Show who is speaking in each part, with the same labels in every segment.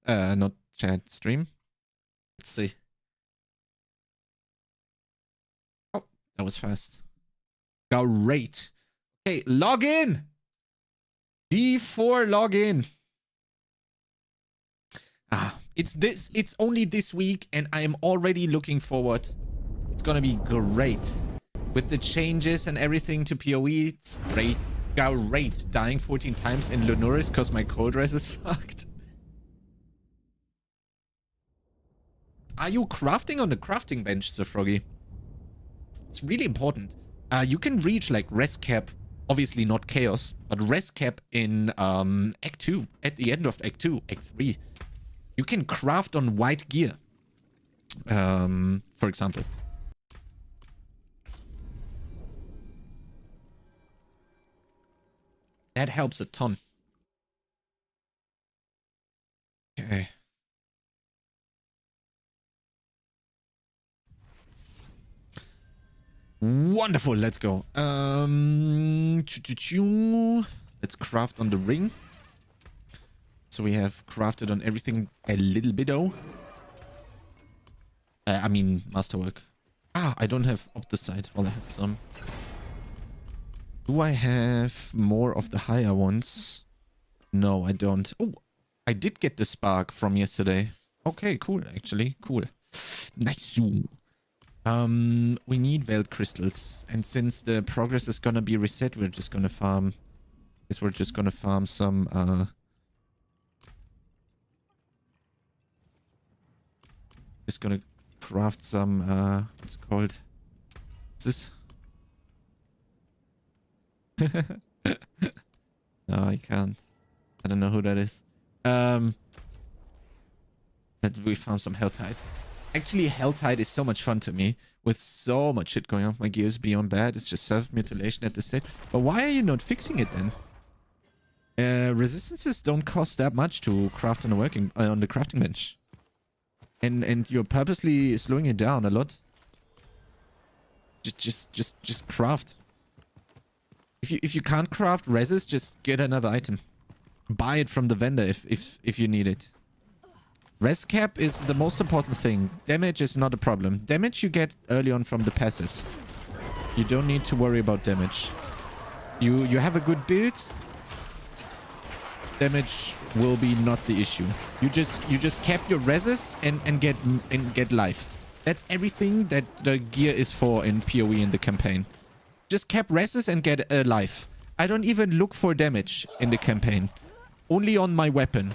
Speaker 1: Not chat, stream. Let's see. Oh, that was fast. Great. Okay, log in. D4 login. It's only this week and I am already looking forward. It's gonna be great. With the changes and everything to PoE, it's great. Great. Dying 14 times in Lunuris because my cold res is fucked. Are you crafting on the crafting bench, Sir Froggy? It's really important. You can reach like res cap, obviously not chaos, but res cap in Act 2, at the end of Act 2, Act 3. You can craft on white gear, for example. That helps a ton. Okay. Wonderful, let's go. Let's craft on the ring. So we have crafted on everything a little bit, though. I mean, masterwork. I don't have Opticite. Well, I have some. Do I have more of the higher ones? No, I don't. Oh, I did get the spark from yesterday. Okay, cool, actually. Cool. Nice. We need Veiled Crystals. And since the progress is gonna be reset, we're just gonna farm... we're just gonna farm some, just gonna craft some, what's it called? What's this? No, I can't. I don't know who that is. That we found some Helltide. Actually, Helltide is so much fun to me. With so much shit going on. My gear is beyond bad. It's just self-mutilation at this stage. But why are you not fixing it then? Resistances don't cost that much to craft on the crafting bench. And you're purposely slowing it down a lot. Just craft. If you can't craft reses, just get another item. Buy it from the vendor if you need it. Res cap is the most important thing. Damage is not a problem. Damage you get early on from the passives. You don't need to worry about damage. You have a good build. Damage will be not the issue. You just cap your reses and get life. That's everything that the gear is for in PoE in the campaign. Just cap reses and get a life. I don't even look for damage in the campaign. Only on my weapon.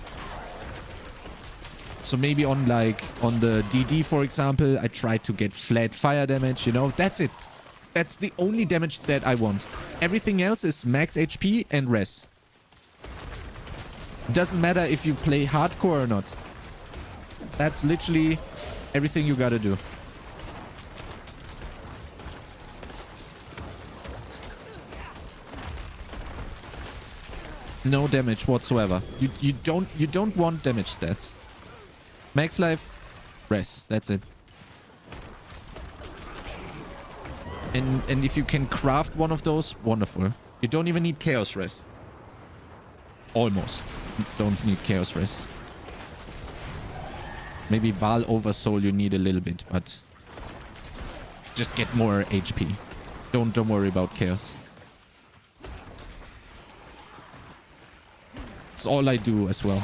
Speaker 1: So maybe on the DD, for example, I try to get flat fire damage, you know? That's it. That's the only damage stat I want. Everything else is max HP and res. Doesn't matter if you play hardcore or not. That's literally everything you gotta do. No damage whatsoever. You don't want damage stats. Max life, res. That's it. And if you can craft one of those, wonderful. You don't even need chaos res. Almost. You don't need chaos res. Maybe Val Oversoul you need a little bit, but just get more HP. Don't worry about chaos. That's all I do as well.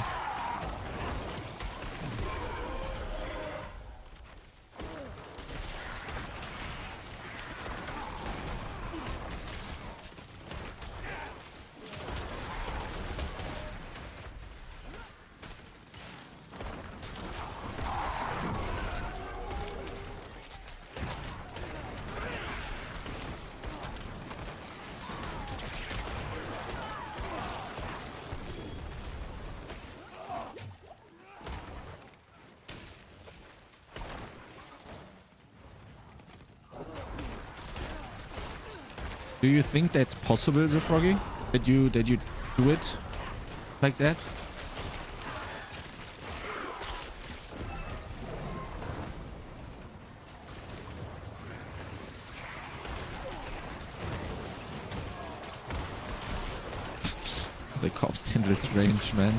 Speaker 1: Do you think that's possible, the Froggy? That you do it like that? The cops handle its range, man.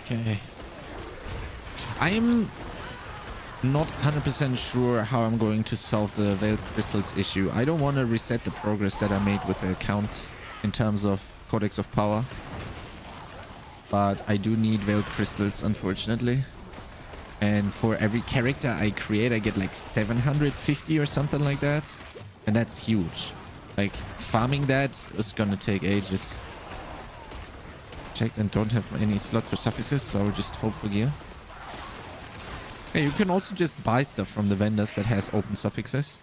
Speaker 1: Okay. I'm not 100% sure how I'm going to solve the Veiled Crystals issue. I don't want to reset the progress that I made with the account in terms of Codex of Power. But I do need Veiled Crystals, unfortunately. And for every character I create, I get like 750 or something like that. And that's huge. Like, farming that is gonna take ages. Checked and don't have any slot for suffixes, so I'll just hope for gear. Yeah, you can also just buy stuff from the vendors that has open suffixes.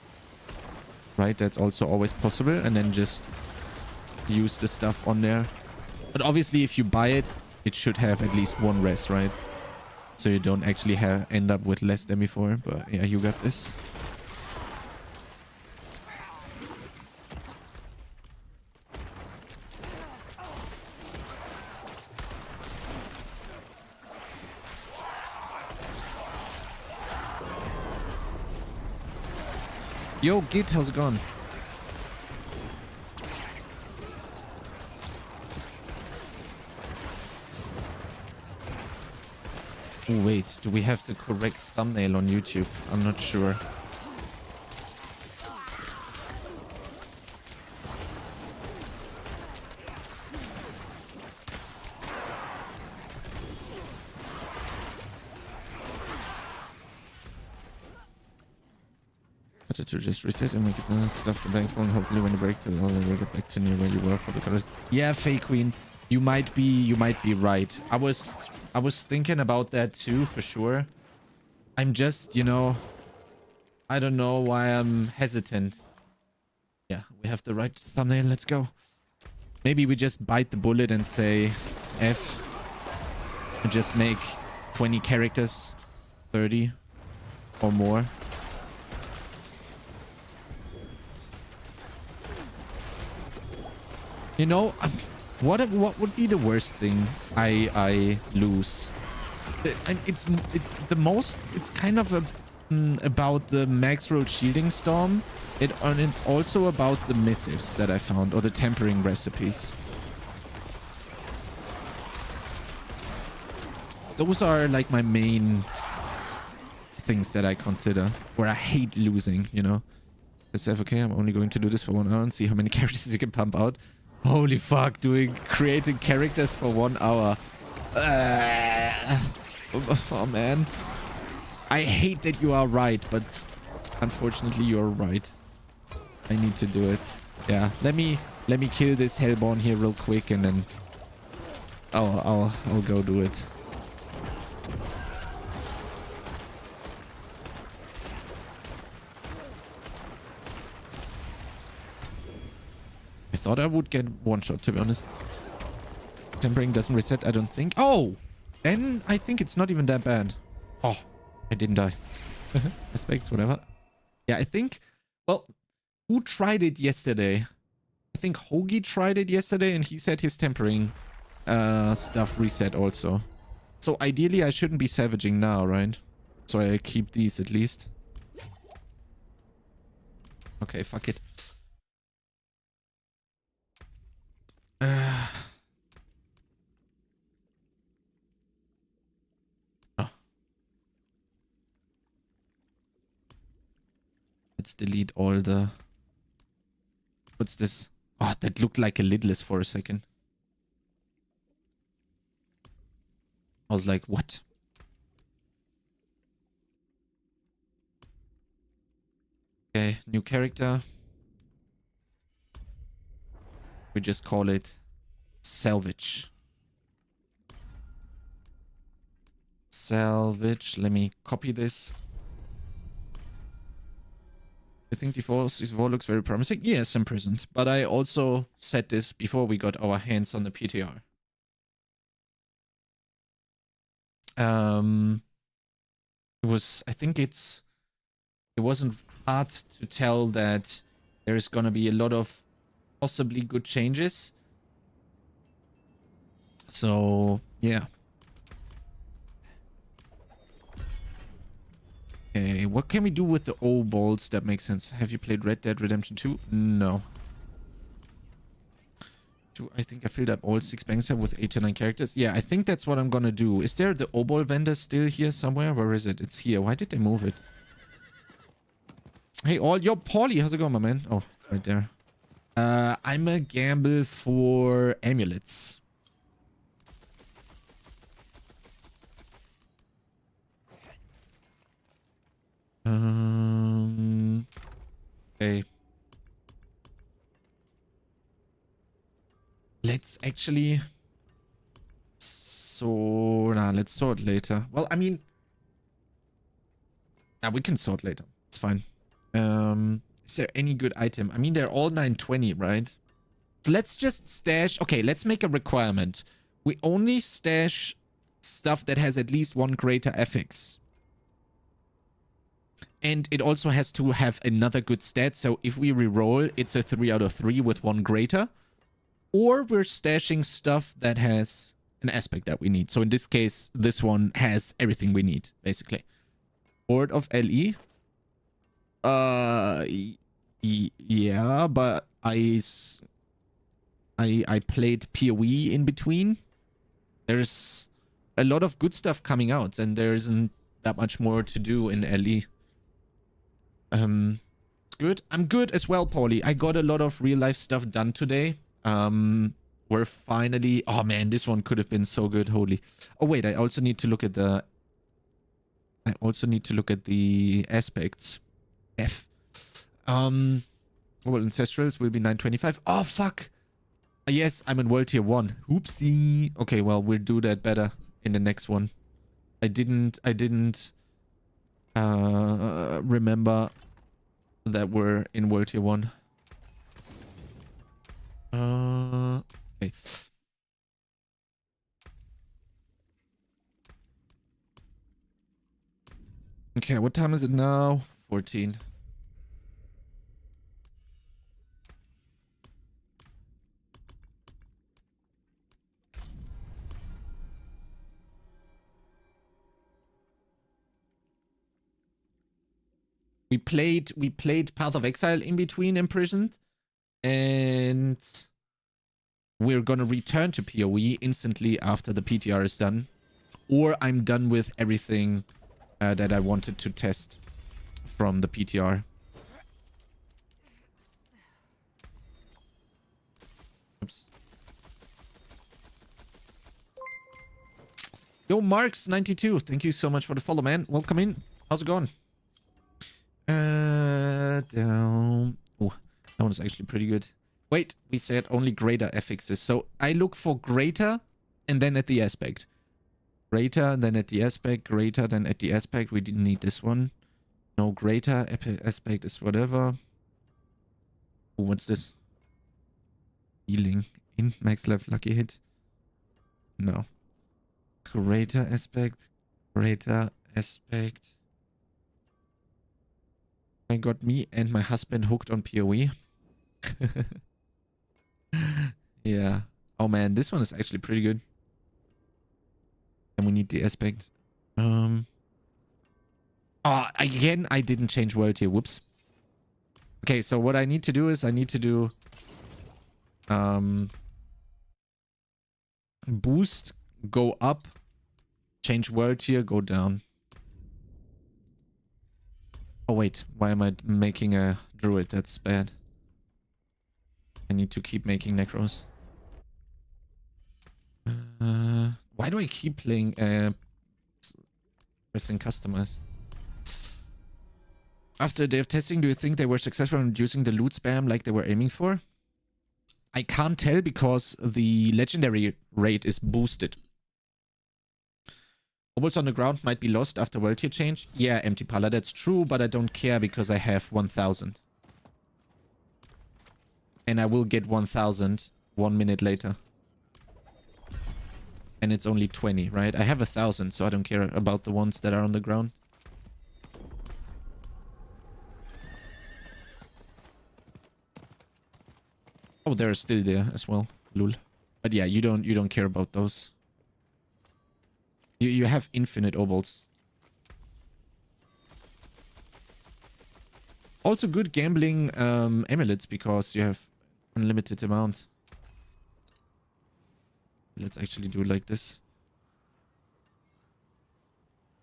Speaker 1: Right, that's also always possible. And then just use the stuff on there. But obviously, if you buy it, it should have at least one res, right? So you don't actually end up with less than before. But yeah, you got this. Yo, Git, how's it going? Oh, wait, do we have the correct thumbnail on YouTube? I'm not sure. To just reset and make it stuff the bank full, and hopefully when you break the will get back to near where you were for the colors. Yeah, Fake Queen, you might be right. I was thinking about that too, for sure. I'm just, you know, I don't know why I'm hesitant. Yeah, we have the right thumbnail. Let's go. Maybe we just bite the bullet and say F and just make 20 characters, 30 or more. You know, what would be the worst thing I lose? It's kind of about the Maxroll shielding storm. And it's also about the missives that I found, or the tempering recipes. Those are like my main things that I consider, where I hate losing, you know. Let's have, okay, I'm only going to do this for 1 hour and see how many characters you can pump out. Holy fuck, creating characters for 1 hour. Oh man. I hate that you are right, but unfortunately you're right. I need to do it. Yeah, let me kill this Hellborn here real quick, and then I'll go do it. I thought I would get one shot, to be honest. Tempering doesn't reset, I don't think. Oh! Then I think it's not even that bad. Oh, I didn't die. Aspects, whatever. Yeah, I think... Well, who tried it yesterday? I think Hoagie tried it yesterday, and he said his tempering stuff reset also. So ideally, I shouldn't be savaging now, right? So I keep these at least. Okay, fuck it. Oh. Let's delete all the... What's this? Oh, that looked like a lidless for a second. I was like, what? Okay, new character. We just call it Salvage. Salvage. Let me copy this. I think his war looks very promising. Yes, imprisoned. But I also said this before we got our hands on the PTR. It wasn't hard to tell that there's gonna be a lot of possibly good changes. So, yeah. Okay, what can we do with the old balls that makes sense? Have you played Red Dead Redemption 2? No. I think I filled up all 6 banks with 8 to 9 characters. Yeah, I think that's what I'm gonna do. Is there the Obol vendor still here somewhere? Where is it? It's here. Why did they move it? Hey, all. Yo, Paulie, how's it going, my man? Oh, right there. I'm a gamble for amulets. Okay. Let's actually... let's sort later. Well, I mean... we can sort later. It's fine. Is there any good item? I mean, they're all 920, right? Let's just stash... Okay, let's make a requirement. We only stash stuff that has at least 1 greater FX. And it also has to have another good stat. So if we reroll, it's a 3 out of 3 with 1 greater. Or we're stashing stuff that has an aspect that we need. So in this case, this one has everything we need, basically. Board of LE. Yeah, but I played PoE in between. There's a lot of good stuff coming out, and there isn't that much more to do in LE. Good. I'm good as well, Paulie. I got a lot of real life stuff done today. We're finally... Oh man, this one could have been so good. Holy. Oh wait, I also need to look at the... aspects. F. Well, Ancestrals will be 925. Oh, fuck. Yes, I'm in World Tier 1. Oopsie. Okay, well, we'll do that better in the next one. I didn't remember that we're in World Tier 1. Okay. Okay, what time is it now? 14. We played Path of Exile in between Imprisoned, and we're gonna return to PoE instantly after the PTR is done, or I'm done with everything that I wanted to test from the PTR. Oops. Yo, Marks92, thank you so much for the follow, man. Welcome in. How's it going? Down. Oh, that one is actually pretty good. Wait, we said only greater affixes. So I look for greater and then at the aspect. Greater, then at the aspect. Greater, then at the aspect. We didn't need this one. No greater. Aspect is whatever. Oh, what's this? Healing. In max life lucky hit. No. Greater aspect. Greater aspect. I got me and my husband hooked on PoE. Yeah. Oh man, this one is actually pretty good. And we need the aspect. Oh, again, I didn't change world here. Whoops. Okay, so what I need to do is I need to do boost, go up, change world here, go down. Oh wait, why am I making a druid? That's bad. I need to keep making necros. Why do I keep playing pressing customize? After day of testing, do you think they were successful in reducing the loot spam like they were aiming for? I can't tell because the legendary rate is boosted. Obels on the ground might be lost after world tier change. Yeah, Empty Pala, that's true, but I don't care because I have 1000. And I will get 1000 1 minute later. And it's only 20, right? I have 1000, so I don't care about the ones that are on the ground. Oh, they're still there as well. Lul. But yeah, you don't care about those. You have infinite obols. Also good gambling amulets because you have unlimited amount. let's actually do it like this.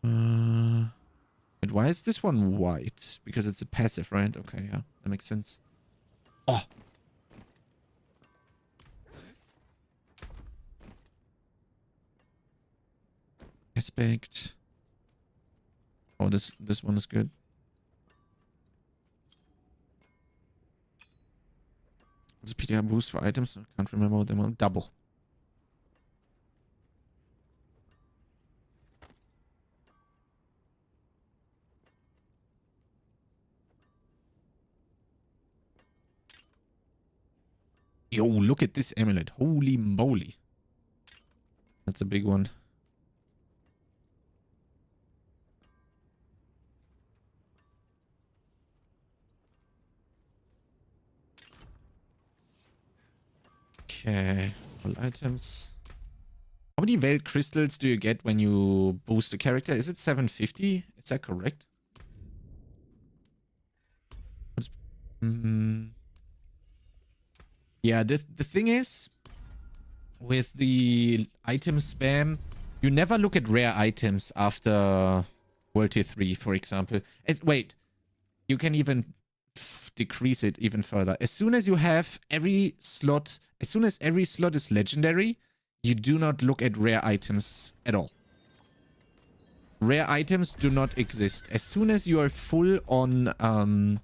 Speaker 1: But why is this one white? Because it's a passive, right? Okay, yeah, that makes sense. Oh. Aspect. Oh, this one is good. It's a PTR boost for items. I can't remember what they want. Double. Yo, look at this amulet. Holy moly. That's a big one. Okay. All items. How many veiled crystals do you get when you boost a character? Is it 750? Is that correct? Yeah, the thing is, with the item spam, you never look at rare items after World Tier 3, for example. Wait, you can even decrease it even further. As soon as you have every slot, as soon as every slot is legendary, you do not look at rare items at all. Rare items do not exist. As soon as you are full on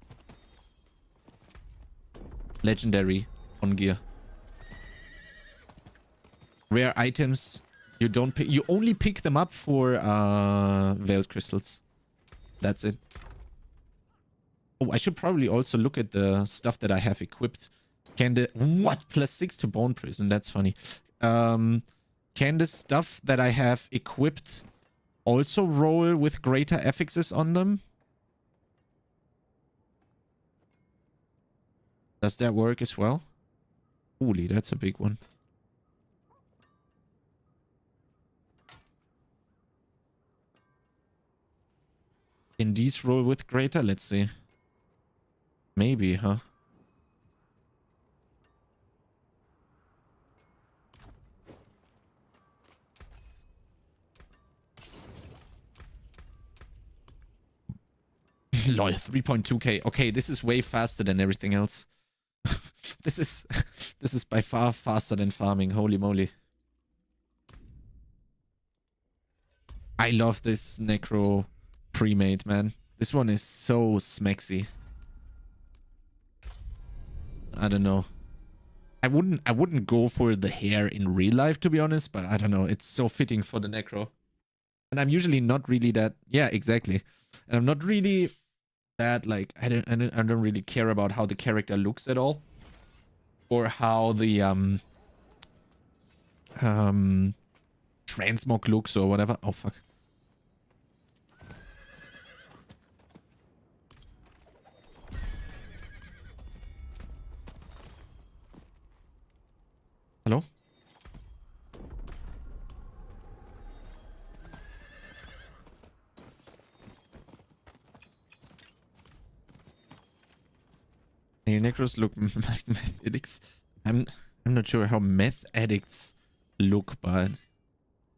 Speaker 1: legendary on gear, rare items you don't pick. You only pick them up for veiled crystals. That's it. Oh, I should probably also look at the stuff that I have equipped. Can the what +6 to bone prison? That's funny. Can the stuff that I have equipped also roll with greater affixes on them? Does that work as well? Holy, that's a big one. Can these roll with greater? Let's see. Maybe, huh? Lol, 3.2k. Okay, this is way faster than everything else. This is by far faster than farming. Holy moly. I love this Necro pre-made, man. This one is so smexy. I don't know. I wouldn't go for the hair in real life, to be honest, but I don't know. It's so fitting for the Necro. And I'm usually not really that... Yeah, exactly. And I'm not really that, like... I don't really care about how the character looks at all. Or how the transmog looks or whatever. Oh, fuck. Hello? Hey, Necros look like meth addicts. I'm not sure how meth addicts look, but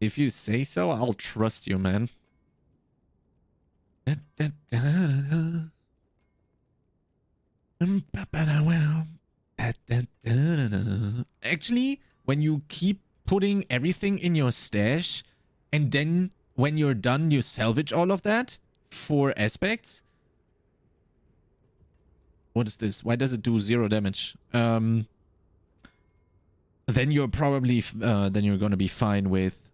Speaker 1: if you say so, I'll trust you, man. Actually, when you keep putting everything in your stash, and then when you're done, you salvage all of that for aspects. What is this? Why does it do 0 damage? Then you're probably then you're gonna be fine with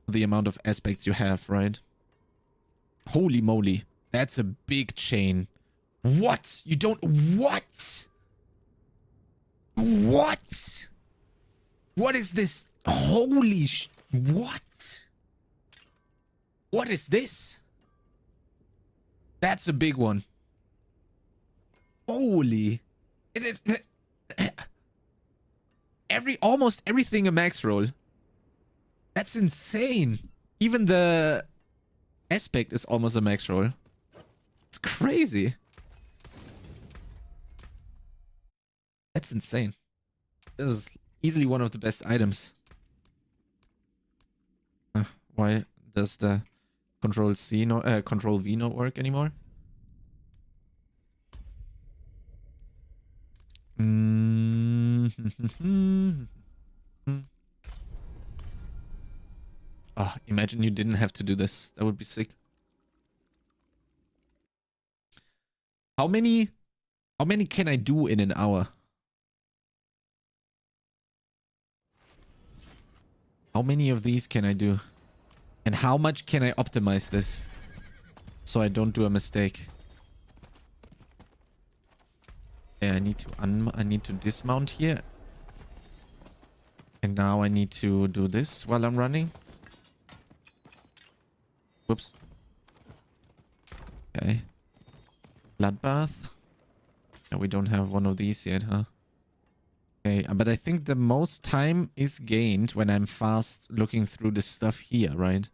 Speaker 1: the amount of aspects you have, right? Holy moly, that's a big chain. What? You don't... What? What? What is this? Holy what? What is this? That's a big one. Holy. Almost everything a Maxroll. That's insane. Even the aspect is almost a Maxroll. It's crazy. That's insane. This is Easily one of the best items. Why does the Control C no Control V not work anymore? Oh, imagine you didn't have to do this. That would be sick. How many can I do in an hour? How many of these can I do? And how much can I optimize this so I don't do a mistake? Yeah, I need to dismount here. And now I need to do this while I'm running. Whoops. Okay. Bloodbath. Yeah, we don't have one of these yet, huh? Okay, but I think the most time is gained when I'm fast looking through the stuff here, right?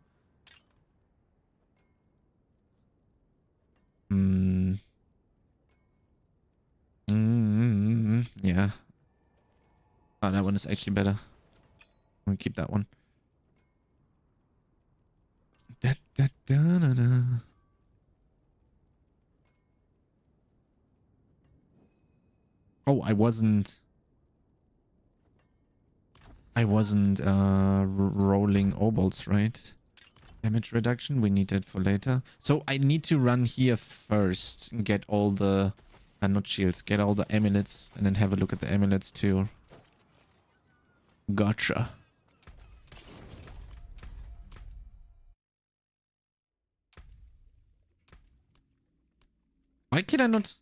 Speaker 1: Yeah. Oh, that one is actually better. I'm gonna keep that one. Da, da, da, da, da. Oh, I wasn't rolling obols, right? Damage reduction, we need that for later. So I need to run here first and get all the not shields, get all the amulets and then have a look at the amulets too. Gotcha. Why can I not?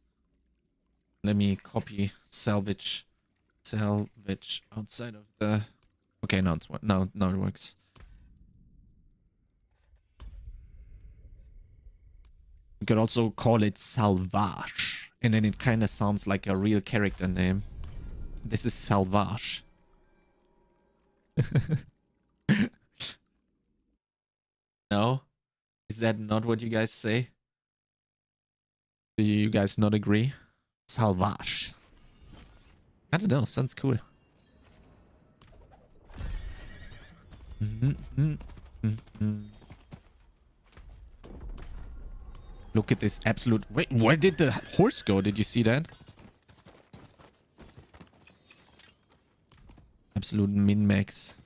Speaker 1: Let me copy salvage outside of the. Okay, now it's now it works. You could also call it Salvage, and then it kind of sounds like a real character name. This is Salvage. No? Is that not what you guys say? Do you guys not agree? Salvage. I don't know, sounds cool. Look at this absolute... Wait, where did the horse go? Did you see that? Absolute min-max.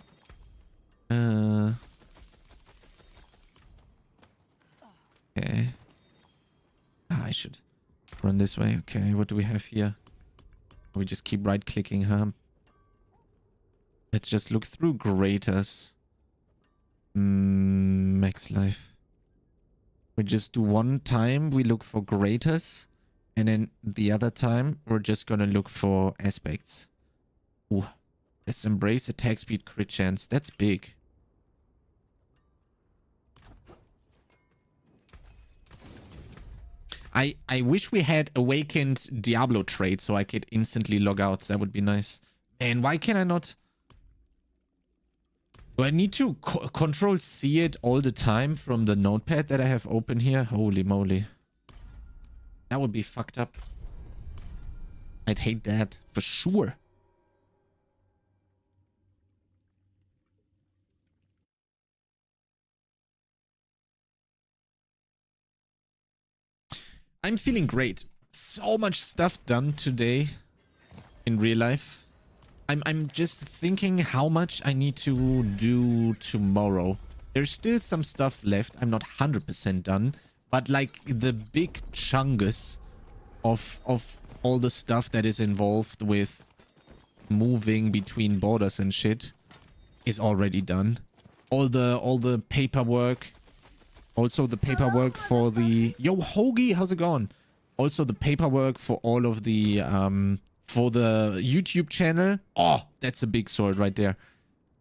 Speaker 1: Okay. I should run this way. Okay, what do we have here? We just keep right-clicking, huh? Let's just look through graters. Max life. We just do one time, we look for graters. And then the other time, we're just gonna look for aspects. Ooh. Let's embrace attack speed crit chance. That's big. I wish we had awakened Diablo trait so I could instantly log out. That would be nice. And why can I not? Do I need to control C it all the time from the notepad that I have open here? Holy moly. That would be fucked up. I'd hate that for sure. I'm feeling great. So much stuff done today in real life. I'm just thinking how much I need to do tomorrow. There's still some stuff left. I'm not 100% done, but like the big chungus of all the stuff that is involved with moving between borders and shit is already done. All the paperwork. Also the paperwork for the... Yo, Hoagie, how's it going? Also the paperwork for all of the... for the YouTube channel. Oh, that's a big sword right there.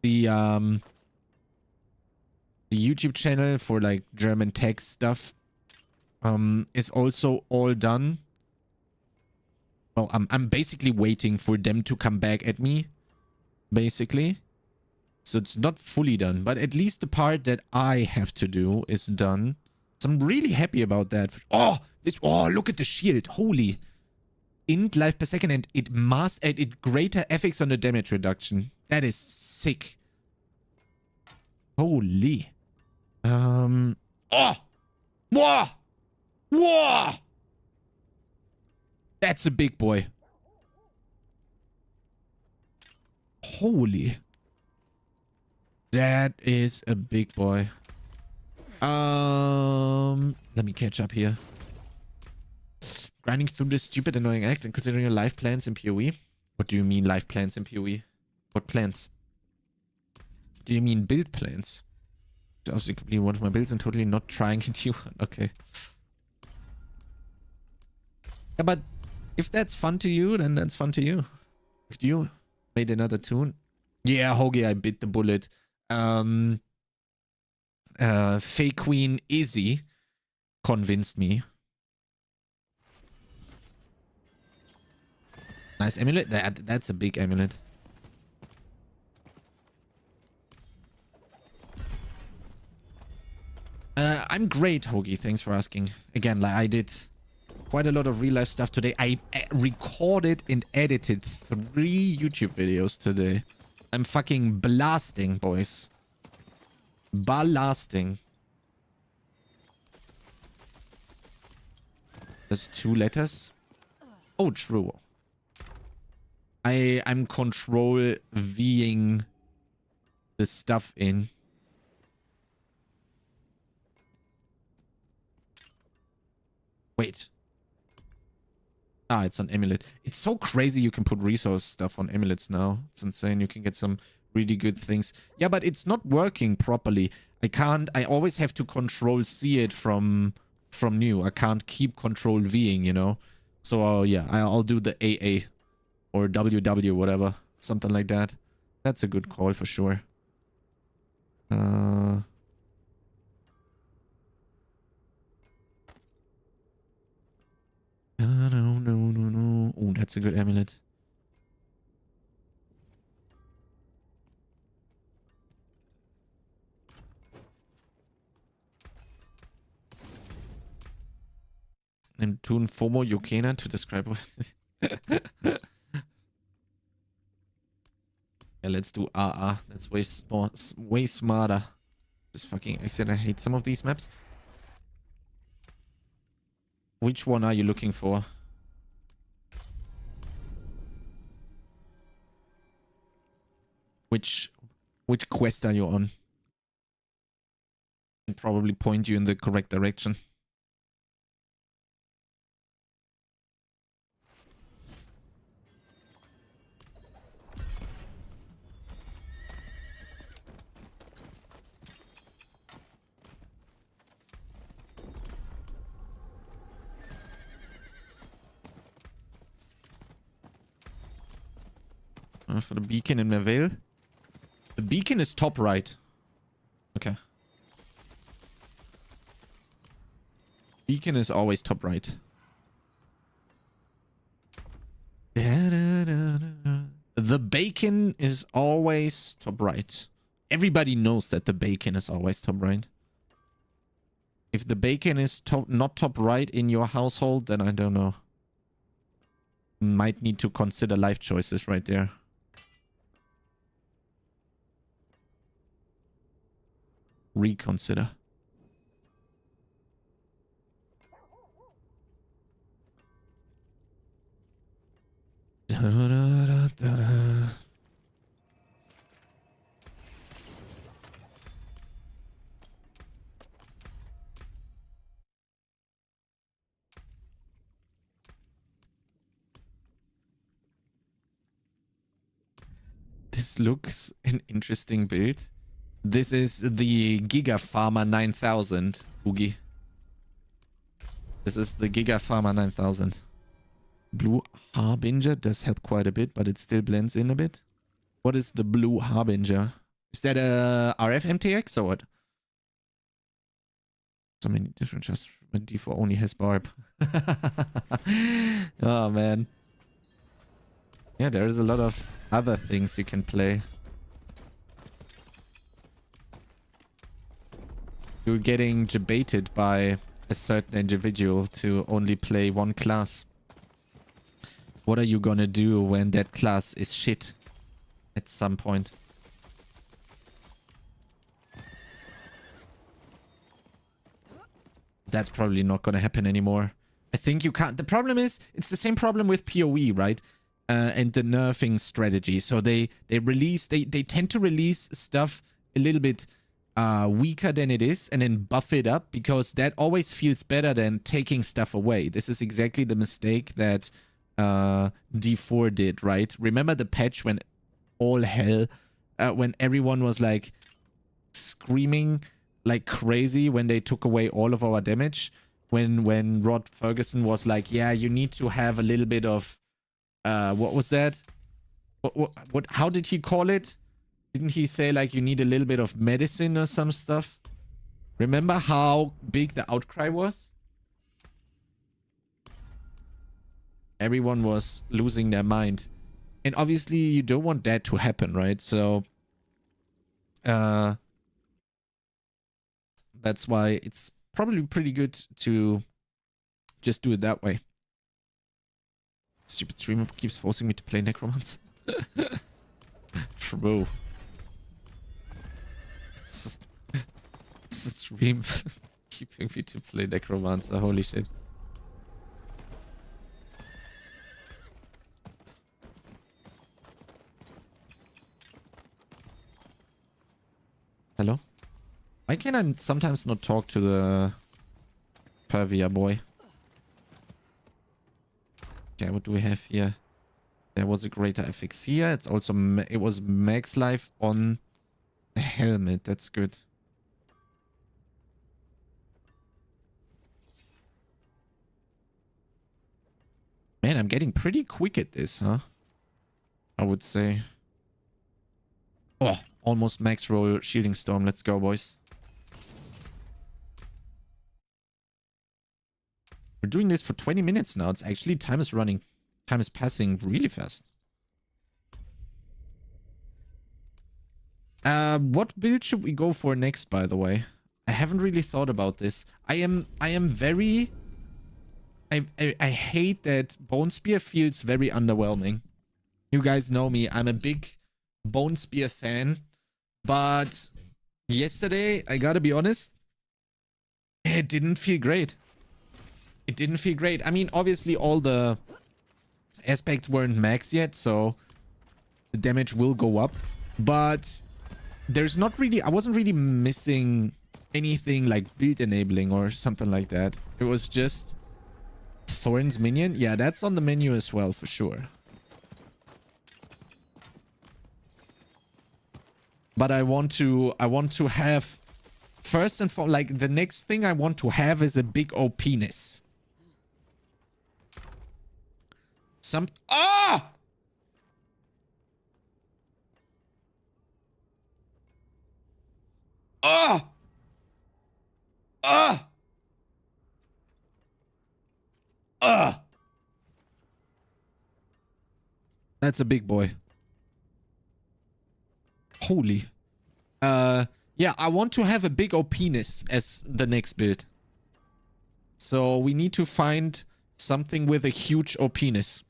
Speaker 1: The YouTube channel for like German tech stuff is also all done. Well, I'm basically waiting for them to come back at me. Basically. So it's not fully done, but at least the part that I have to do is done. So I'm really happy about that. Oh, look at the shield. Holy. int life per second, and it greater effects on the damage reduction. That is sick. Holy. Oh! Whoa! Whoa! That's a big boy. Holy. That is a big boy. Let me catch up here. Grinding through this stupid annoying act and considering your life plans in PoE. What do you mean life plans in PoE? What plans? Do you mean build plans? I was completing one of my builds and totally not trying into one. Okay. Yeah, but if that's fun to you, then that's fun to you. Could you made another tune? Yeah, Hoagie, I bit the bullet. Fake Queen Izzy convinced me. Nice amulet. That's a big amulet. I'm great, Hoagie. Thanks for asking. Again, like I did quite a lot of real life stuff today. I recorded and edited 3 YouTube videos today. I'm fucking blasting, boys. Blasting. There's 2 letters. Oh, true. I'm control Ving the stuff in. Wait. Ah, it's an amulet. It's so crazy you can put resource stuff on amulets now. It's insane. You can get some really good things. Yeah, but it's not working properly. I always have to control C it from new. I can't keep control Ving, you know? So, yeah, I'll do the AA or WW, whatever. Something like that. That's a good call for sure. No. Oh, that's a good amulet. And tune FOMO Yokena to describe what. Yeah, let's do AA. That's way smarter. This fucking accent. I hate some of these maps. Which one are you looking for? Which quest are you on? And probably point you in the correct direction. For the beacon in Mervale. The beacon is top right. Okay. Beacon is always top right. The bacon is always top right. Everybody knows that the bacon is always top right. If the bacon is not top right in your household, then I don't know. Might need to consider life choices right there. Reconsider. This looks an interesting build. This is the Giga Farmer 9000, Oogie. This is the Giga Farmer 9000. Blue Harbinger does help quite a bit, but it still blends in a bit. What is the Blue Harbinger? Is that a RF MTX or what? So many different shots. But D4 only has barb. Oh, man. Yeah, there is a lot of other things you can play. You're getting debated by a certain individual to only play one class. What are you gonna do when that class is shit at some point? That's probably not gonna happen anymore. I think you can't. The problem is, it's the same problem with PoE, right? And the nerfing strategy. So they tend to release stuff a little bit weaker than it is and then buff it up, because that always feels better than taking stuff away. This is exactly the mistake that D4 did, right? Remember the patch when all hell, when everyone was like screaming like crazy when they took away all of our damage? When Rod Ferguson was like, yeah, you need to have a little bit of what was that? What how did he call it? Didn't he say like you need a little bit of medicine or some stuff? Remember how big the outcry was? Everyone was losing their mind. And obviously you don't want that to happen, right? So that's why it's probably pretty good to just do it that way. Stupid streamer keeps forcing me to play Necromance. True. Stream keeping me to play Necromancer. Holy shit. Hello? Why can I sometimes not talk to the Pervia boy? Okay, what do we have here? There was a greater FX here. It's also it was max life on the helmet. That's good. Man, I'm getting pretty quick at this, huh? I would say. Oh, almost max roll shielding storm. Let's go, boys. We're doing this for 20 minutes now. It's actually, time is running. Time is passing really fast. What build should we go for next, by the way? I haven't really thought about this. I am very... I hate that Bone Spear feels very underwhelming. You guys know me. I'm a big Bone Spear fan. But yesterday, I gotta be honest, it didn't feel great. It didn't feel great. I mean, obviously all the aspects weren't max yet, so the damage will go up. But there's not really... I wasn't really missing anything like build enabling or something like that. It was just Thorn's minion. Yeah, that's on the menu as well, for sure. But I want to have... First and foremost, like, the next thing I want to have is a big OP-ness. Ah! Ah! Ah! Ah! That's a big boy. Holy. Yeah, I want to have a big OP-ness as the next build. So we need to find something with a huge OP-ness.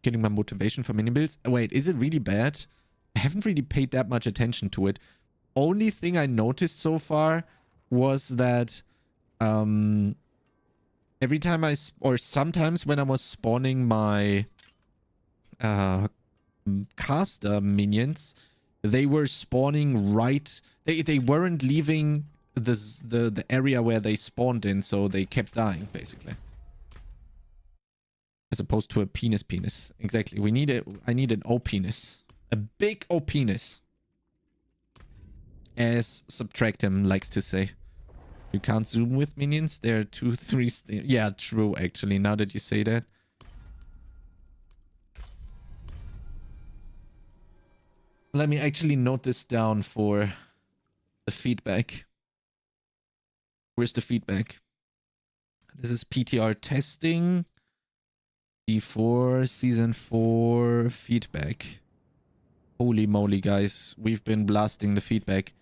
Speaker 1: Getting my motivation for mini builds. Wait, is it really bad? I haven't really paid that much attention to it. Only thing I noticed so far was that every time or sometimes when I was spawning my caster minions, they were spawning right... They weren't leaving the area where they spawned in, so they kept dying, basically. As opposed to a penis. Exactly. We need I need an O-penis. A big O-penis. As Subtractem likes to say. You can't zoom with minions. There are 2, 3... Yeah, true, actually, now that you say that. Let me actually note this down for the feedback. Where's the feedback? This is PTR testing. D4 Season 4 feedback. Holy moly, guys. We've been blasting the feedback.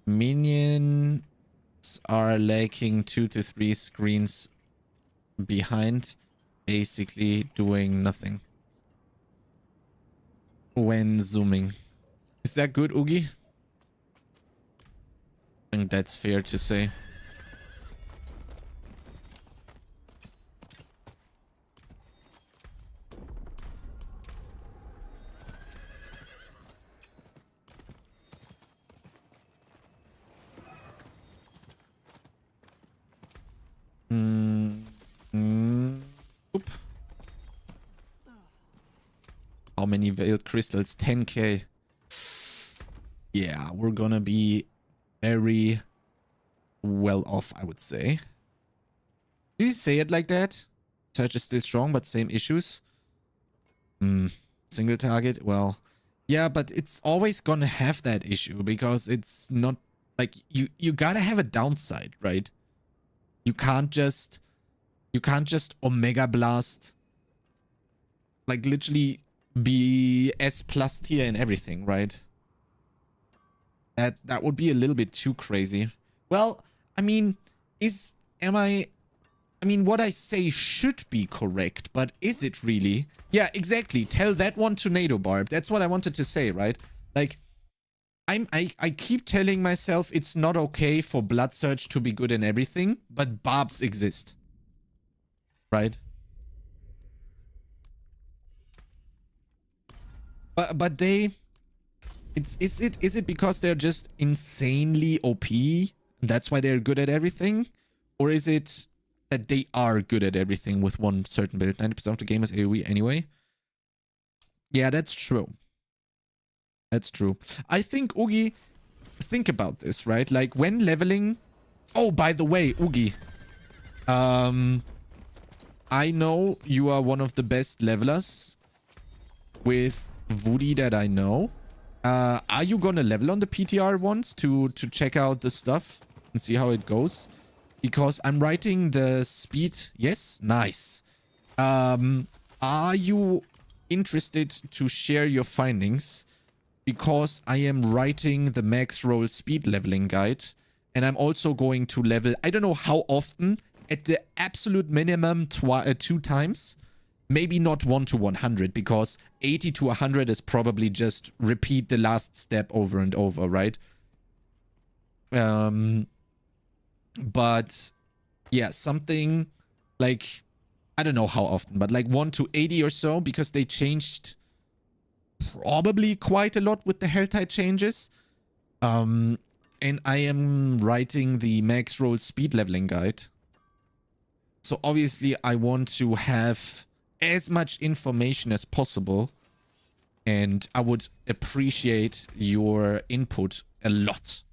Speaker 1: Minions are lacking 2 to 3 screens behind. basically doing nothing when zooming. Is that good, Oogie? I think that's fair to say. Oop. How many veiled crystals? 10k. Yeah, we're gonna be very well off, I would say. Do you say it like that? Search is still strong, but same issues. Single target? Well, yeah, but it's always gonna have that issue because it's not like you gotta have a downside, right? You can't just Omega Blast, like literally be S plus tier in everything, right? That would be a little bit too crazy. Well, I mean, what I say should be correct, but is it really? Yeah, exactly. Tell that one to NATO Barb. That's what I wanted to say, right? Like, I keep telling myself it's not okay for Blood Surge to be good in everything, but Barbs exist. Right? But they... Is it because they're just insanely OP? That's why they're good at everything? Or is it that they are good at everything with one certain build? 90% of the game is AoE anyway. Yeah, that's true. That's true. I think, Oogie, think about this, right? Like, when leveling... Oh, by the way, Oogie. I know you are one of the best levelers with Woody that I know. Are you gonna level on the PTR once to check out the stuff and see how it goes? Because I'm writing the speed. Yes? Nice. Are you interested to share your findings? Because I am writing the Maxroll speed leveling guide. And I'm also going to level, I don't know how often, at the absolute minimum 2 times. Maybe not 1 to 100, because 80 to 100 is probably just repeat the last step over and over, right? But yeah, something like, I don't know how often, but like 1 to 80 or so, because they changed probably quite a lot with the Helltide changes. And I am writing the Maxroll speed leveling guide. So obviously I want to have as much information as possible, and I would appreciate your input a lot.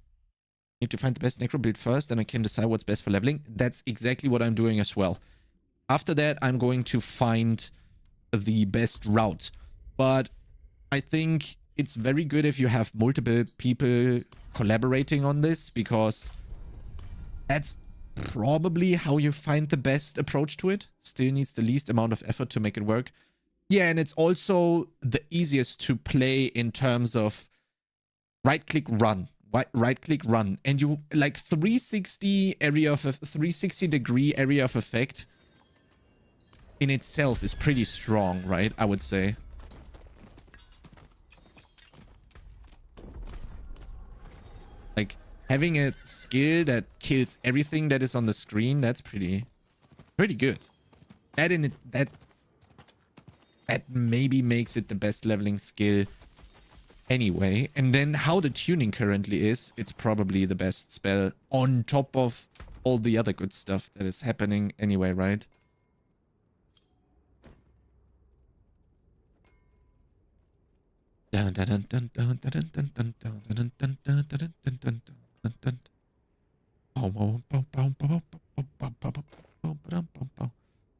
Speaker 1: Need to find the best necro build first, and I can decide what's best for leveling. That's exactly what I'm doing as well. After that, I'm going to find the best route. But I think it's very good if you have multiple people collaborating on this, because that's probably how you find the best approach to it. Still needs the least amount of effort to make it work. Yeah, and it's also the easiest to play in terms of right-click run. Right-click run. And you, like, 360 degree area of effect in itself is pretty strong, right? I would say. Like, having a skill that kills everything that is on the screen, that's pretty good. That maybe makes it the best leveling skill anyway. And then how the tuning currently is, it's probably the best spell on top of all the other good stuff that is happening anyway, right?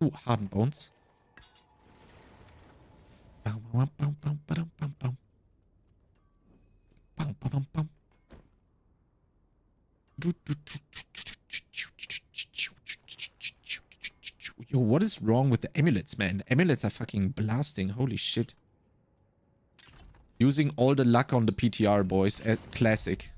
Speaker 1: Ooh, hardened bones. Yo, what is wrong with the amulets, man? The amulets are fucking blasting. Holy shit. Using all the luck on the PTR, boys. Classic.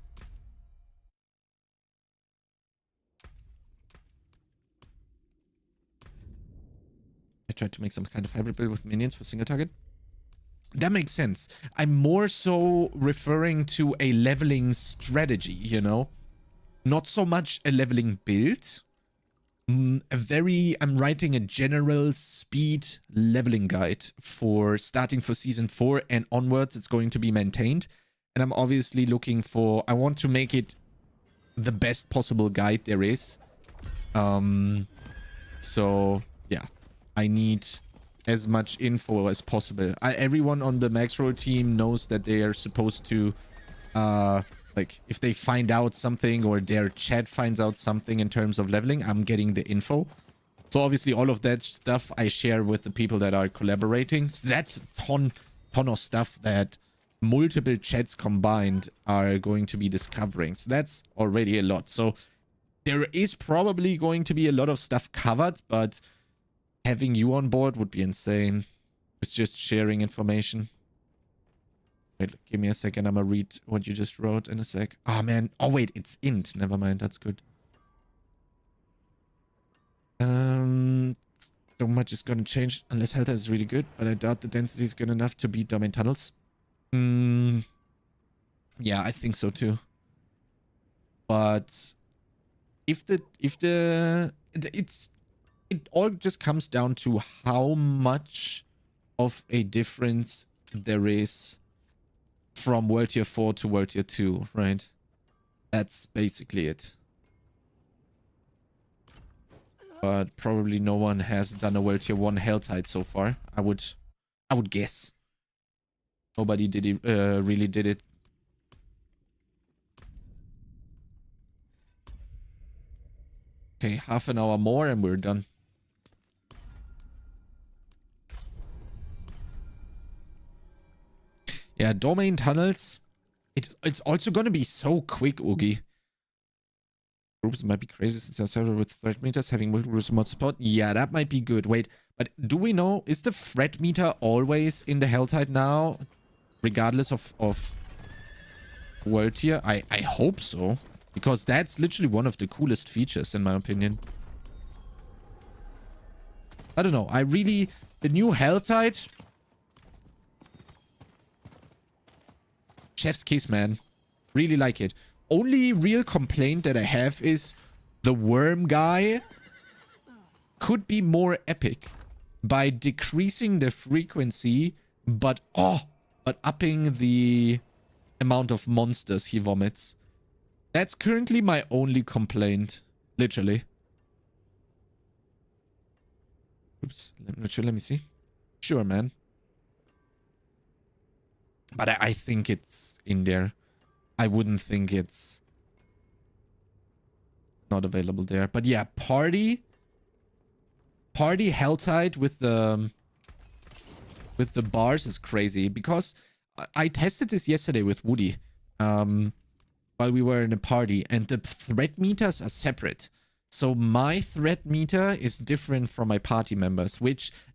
Speaker 1: I tried to make some kind of hybrid build with minions for single target. That makes sense. I'm more so referring to a leveling strategy, you know? Not so much a leveling build. I'm writing a general speed leveling guide for starting for season 4 and onwards. It's going to be maintained. And I'm obviously looking for, I want to make it the best possible guide there is. So yeah, I need as much info as possible. Everyone on the Maxroll team knows that they are supposed to, like, if they find out something or their chat finds out something in terms of leveling, I'm getting the info. So obviously all of that stuff I share with the people that are collaborating. So that's a ton of stuff that multiple chats combined are going to be discovering. So that's already a lot. So there is probably going to be a lot of stuff covered, but having you on board would be insane. It's just sharing information. Wait, give me a second. I'm gonna read what you just wrote in a sec. Oh, man. Oh, wait. It's int. Never mind. That's good. So much is gonna change unless Helter is really good, but I doubt the density is good enough to beat domain tunnels. Yeah, I think so too. But it all just comes down to how much of a difference there is from World Tier 4 to World Tier 2, right? That's basically it. But probably no one has done a World Tier 1 Helltide so far. I would guess. Nobody did it, really did it. Okay, half an hour more and we're done. Yeah, domain tunnels. It's also gonna be so quick, Oogie. Groups might be crazy since there are several with threat meters having multiple remote support. Yeah, that might be good. Wait, but do we know, is the threat meter always in the Helltide now? Regardless of World Tier? I hope so. Because that's literally one of the coolest features, in my opinion. I don't know. The new Helltide... Chef's kiss, man. Really like it. Only real complaint that I have is the worm guy could be more epic by decreasing the frequency, but upping the amount of monsters he vomits. That's currently my only complaint. Literally. Oops. Let me see. Sure, man. But I think it's in there. I wouldn't think it's not available there. But yeah, Party Helltide with the bars is crazy. Because I tested this yesterday with Woody. While we were in a party. And the threat meters are separate. So my threat meter is different from my party members.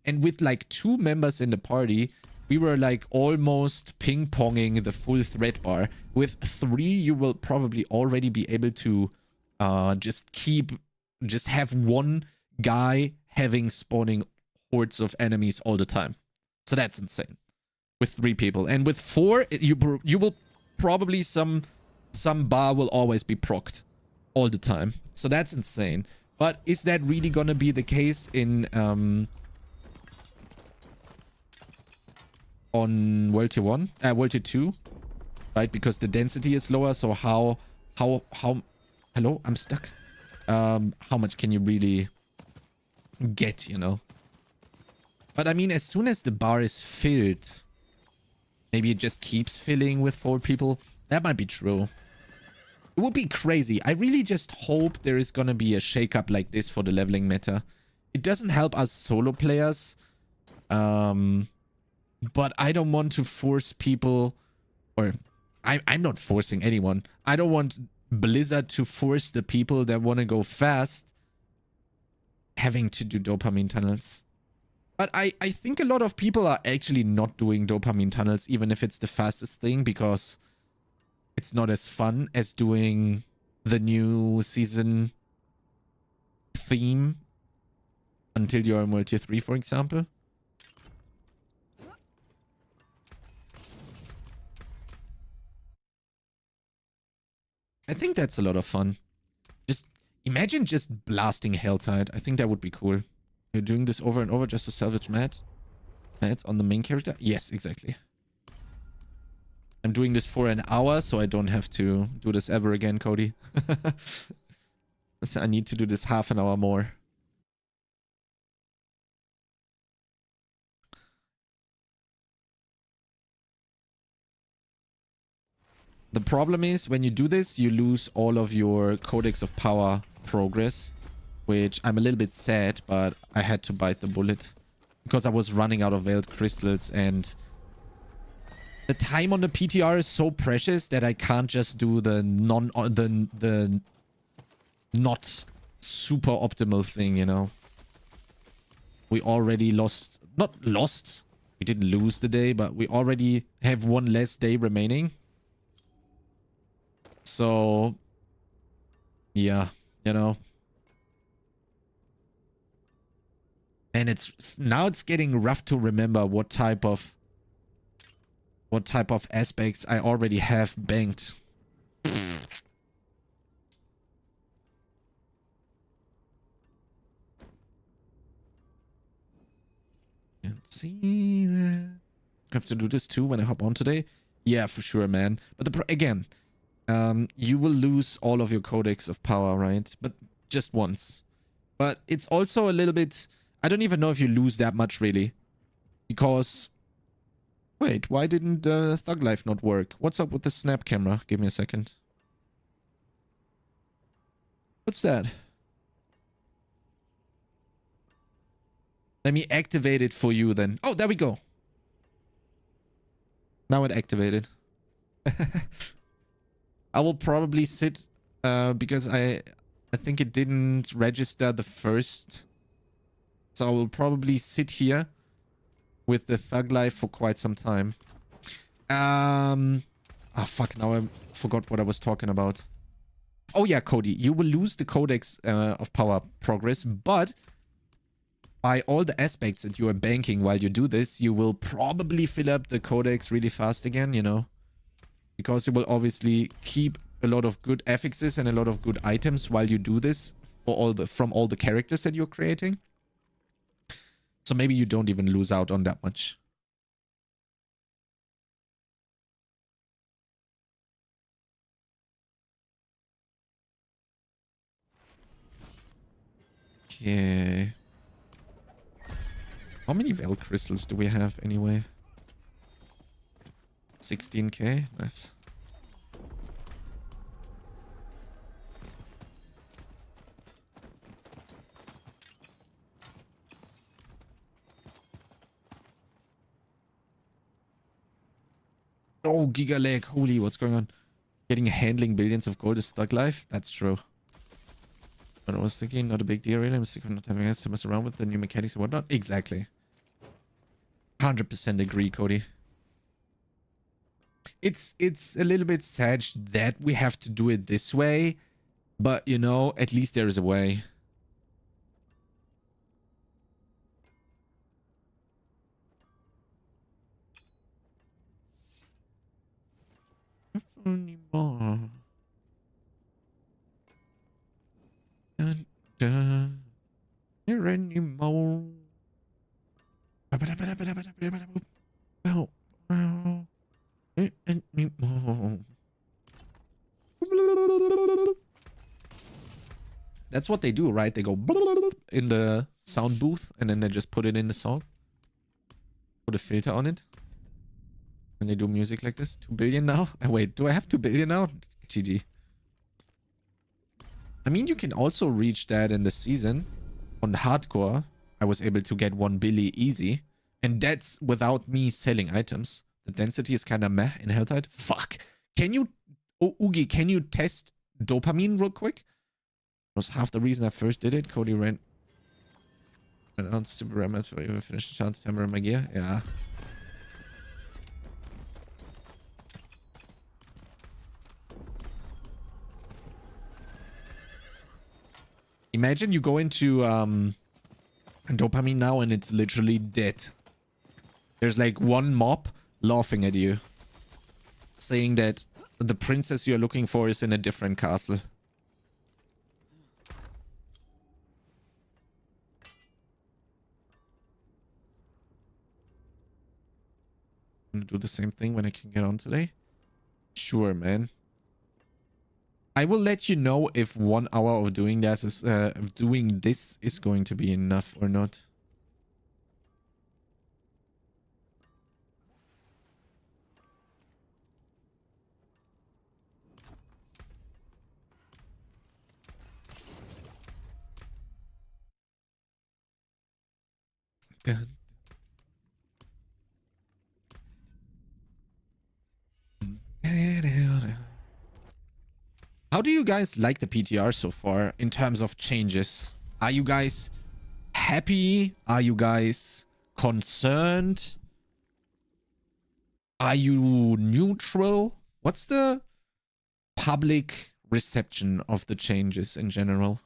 Speaker 1: And with like 2 members in the party... We were like almost ping-ponging the full threat bar. With 3, you will probably already be able to just have one guy having spawning hordes of enemies all the time. So that's insane. With 3 people. And with 4, you will probably some bar will always be procced all the time. So that's insane. But is that really gonna be the case in on World Tier 1, World Tier 2, right? Because the density is lower, so how, hello, I'm stuck. How much can you really get, you know? But I mean, as soon as the bar is filled, maybe it just keeps filling with 4 people. That might be true. It would be crazy. I really just hope there is gonna be a shakeup like this for the leveling meta. It doesn't help us solo players. But I don't want to force people, or I'm not forcing anyone. I don't want Blizzard to force the people that want to go fast having to do dopamine tunnels. But I think a lot of people are actually not doing dopamine tunnels, even if it's the fastest thing, because it's not as fun as doing the new season theme. until you're in tier 3, for example. I think that's a lot of fun. Just imagine just blasting Helltide. I think that would be cool. You're doing this over and over just to salvage mats on the main character? Yes, exactly. I'm doing this for an hour, so I don't have to do this ever again, Cody. So I need to do this half an hour more. The problem is, when you do this, you lose all of your Codex of Power progress, which I'm a little bit sad, but I had to bite the bullet because I was running out of Veiled Crystals, and the time on the PTR is so precious that I can't just do the not super optimal thing, you know. We already lost, not lost, we didn't lose the day, but we already have one less day remaining. So, yeah, you know. And now it's getting rough to remember what type of aspects I already have banked. Can't see that. I have to do this too when I hop on today. Yeah, for sure, man. But again, you will lose all of your Codex of Power, right? But just once. But it's also a little bit... I don't even know if you lose that much, really. Because... Wait, why didn't Thug Life not work? What's up with the snap camera? Give me a second. What's that? Let me activate it for you then. Oh, there we go. Now it activated. I will probably sit because I think it didn't register the first. So I will probably sit here with the Thug Life for quite some time. Oh fuck, now I forgot what I was talking about. Oh yeah, Cody, you will lose the Codex of Power progress, but by all the aspects that you are banking while you do this, you will probably fill up the Codex really fast again, you know? Because you will obviously keep a lot of good affixes and a lot of good items while you do this for from all the characters that you're creating. So maybe you don't even lose out on that much. Okay. How many Veil Crystals do we have anyway? 16k? Nice. Oh, Giga lag. Holy, what's going on? Getting handling billions of gold is Thug Life? That's true. But I was thinking, not a big deal really. I'm sick of not having to mess around with the new mechanics and whatnot. Exactly. 100% agree, Cody. It's a little bit sad that we have to do it this way. But, you know, at least there is a way. Anymore. Dun, dun. Here anymore. Oh, oh. Anymore. That's what they do, right? They go in the sound booth and then they just put it in the song. Put a filter on it. And they do music like this. 2 billion now? Wait, do I have 2 billion now? GG. I mean, you can also reach that in the season. On hardcore, I was able to get 1 billion easy. And that's without me selling items. The density is kind of meh in Helltide. Fuck. Can you... Oh, Oogie, can you test dopamine real quick? That was half the reason I first did it. Cody ran... Announced to be remembered for even finished the chance to hammer in my gear. Yeah. Imagine you go into dopamine now, and it's literally dead. There's like one mob laughing at you, saying that the princess you're looking for is in a different castle. I'm gonna do the same thing when I can get on today. Sure, man. I will let you know if 1 hour of doing this is going to be enough or not. How do you guys like the PTR so far in terms of changes? Are you guys happy? Are you guys concerned? Are you neutral? What's the public reception of the changes in general?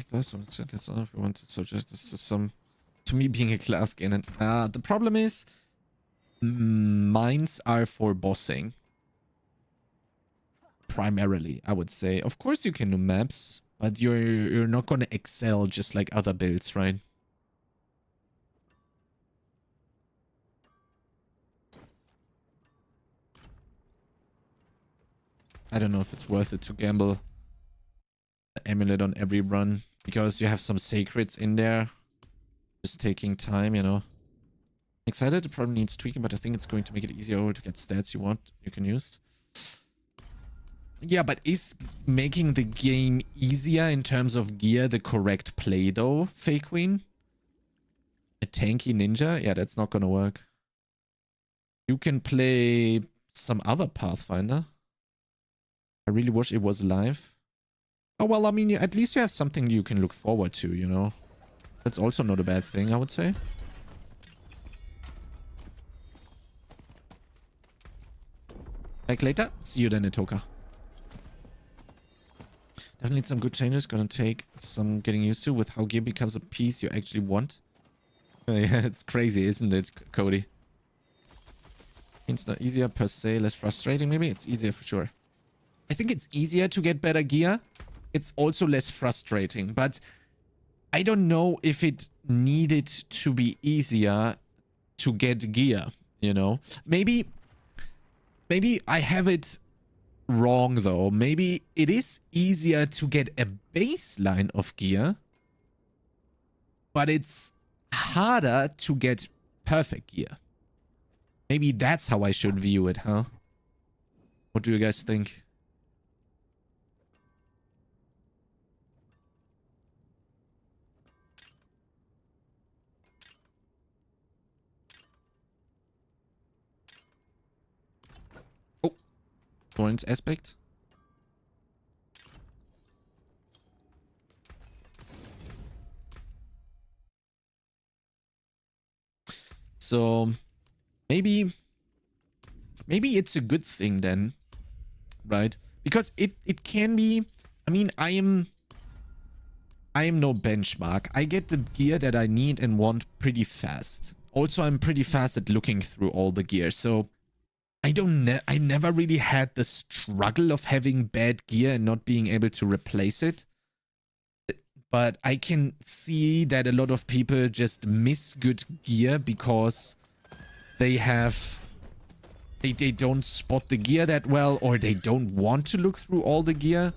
Speaker 1: This one, if we want to subject this to me being a class gainer. The problem is mines are for bossing primarily, I would say. Of course you can do maps, but you're not going to excel just like other builds, right? I don't know if it's worth it to gamble the amulet on every run, because you have some sacreds in there. Just taking time, you know. Excited, it probably needs tweaking, but I think it's going to make it easier to get stats you can use. Yeah, but is making the game easier in terms of gear the correct play though, Fake Queen? A tanky ninja? Yeah, that's not gonna work. You can play some other Pathfinder. I really wish it was live. Oh, well, I mean, at least you have something you can look forward to, you know? That's also not a bad thing, I would say. Back later. See you then, Itoka. Definitely some good changes. Gonna take some getting used to with how gear becomes a piece you actually want. Yeah, it's crazy, isn't it, Cody? It's not easier per se, less frustrating maybe. It's easier for sure. I think it's easier to get better gear. It's also less frustrating, but I don't know if it needed to be easier to get gear, you know? Maybe I have it wrong though. Maybe it is easier to get a baseline of gear, but it's harder to get perfect gear. Maybe that's how I should view it, huh? What do you guys think? Oh, Thorns aspect. So maybe it's a good thing then, right? Because it can be. I mean, I am no benchmark. I get the gear that I need and want pretty fast. Also, I'm pretty fast at looking through all the gear. So I never really had the struggle of having bad gear and not being able to replace it. But I can see that a lot of people just miss good gear because they don't spot the gear that well, or they don't want to look through all the gear.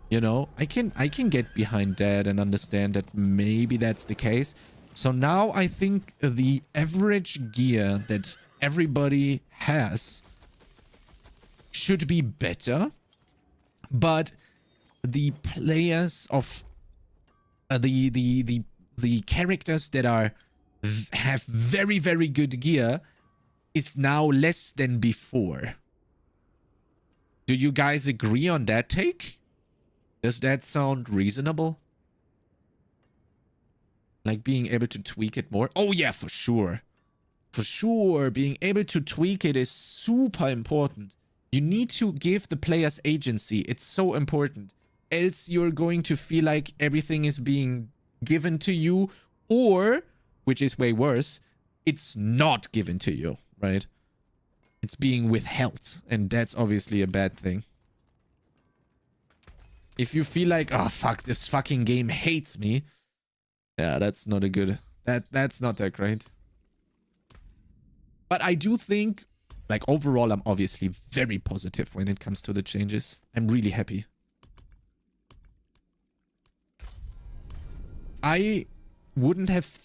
Speaker 1: You know, I can get behind that and understand that maybe that's the case. So now I think the average gear that everybody has should be better, but the players of the characters that have very, very good gear is now less than before. Do you guys agree on that take? Does that sound reasonable? Like being able to tweak it more? Oh yeah, for sure. For sure, being able to tweak it is super important. You need to give the players agency. It's so important. Else you're going to feel like everything is being given to you, or, which is way worse, it's not given to you, right? It's being withheld, and that's obviously a bad thing. If you feel like, oh fuck, this fucking game hates me, yeah, that's not a good, that's not that great. But I do think, like, overall, I'm obviously very positive when it comes to the changes. I'm really happy. I wouldn't have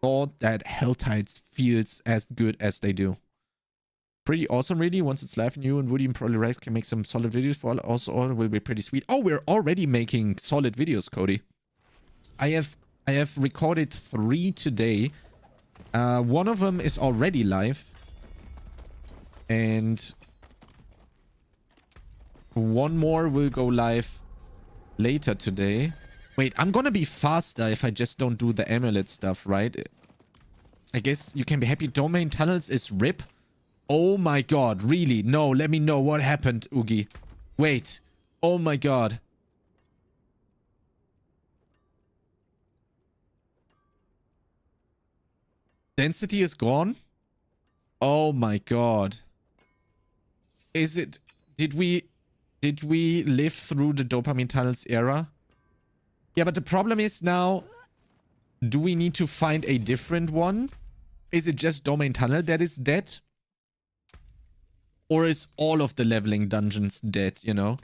Speaker 1: thought that Helltides feels as good as they do. Pretty awesome, really. Once it's live, you and Woody and probably Rex can make some solid videos for all will be pretty sweet. Oh, we're already making solid videos, Cody. I have recorded 3 today. One of them is already live. And one more will go live later today. Wait, I'm gonna be faster if I just don't do the amulet stuff, right? I guess you can be happy. Domain tunnels is RIP. Oh my god, really? No, let me know what happened, Oogie. Wait. Oh my god. Density is gone? Oh my god. Is it... Did we live through the dopamine tunnels era? Yeah, but the problem is now... Do we need to find a different one? Is it just domain tunnel that is dead? Or is all of the leveling dungeons dead, you know?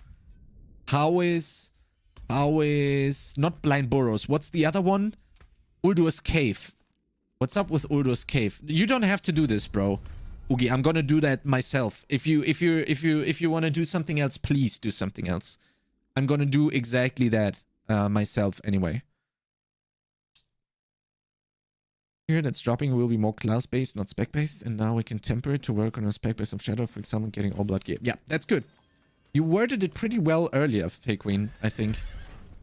Speaker 1: How is... Not Blind Burrows. What's the other one? Uldur's Cave. What's up with Uldur's Cave? You don't have to do this, bro. Oogie, I'm gonna do that myself. If you want to do something else, please do something else. I'm gonna do exactly that myself anyway. Here, that's dropping will be more class-based, not spec-based, and now we can temper it to work on a spec-based of Shadow, for example, getting all blood gear. Yeah, that's good. You worded it pretty well earlier, Fake Queen, I think.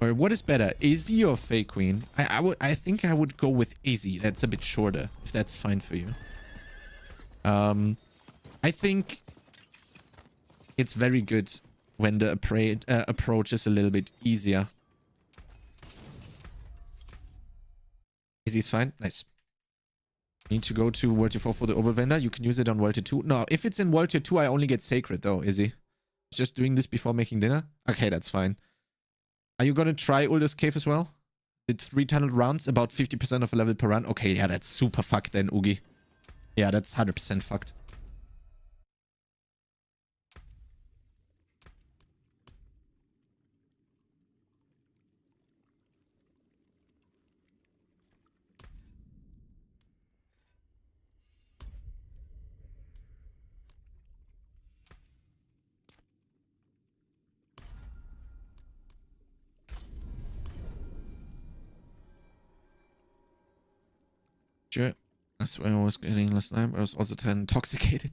Speaker 1: Or what is better, Izzy or Fake Queen? I think I would go with Izzy. That's a bit shorter, if that's fine for you. I think it's very good when the approach is a little bit easier. Izzy's fine. Nice. Need to go to World Tier 4 for the Obel vendor. You can use it on World Tier 2. No, if it's in World Tier 2, I only get Sacred though, Izzy. Just doing this before making dinner? Okay, that's fine. Are you gonna try Uldur's Cave as well? With 3 tunneled rounds, about 50% of a level per run. Okay, yeah, that's super fucked then, Oogie. Yeah, that's 100% fucked. Sure. That's why I was getting last night. I was also 10 intoxicated.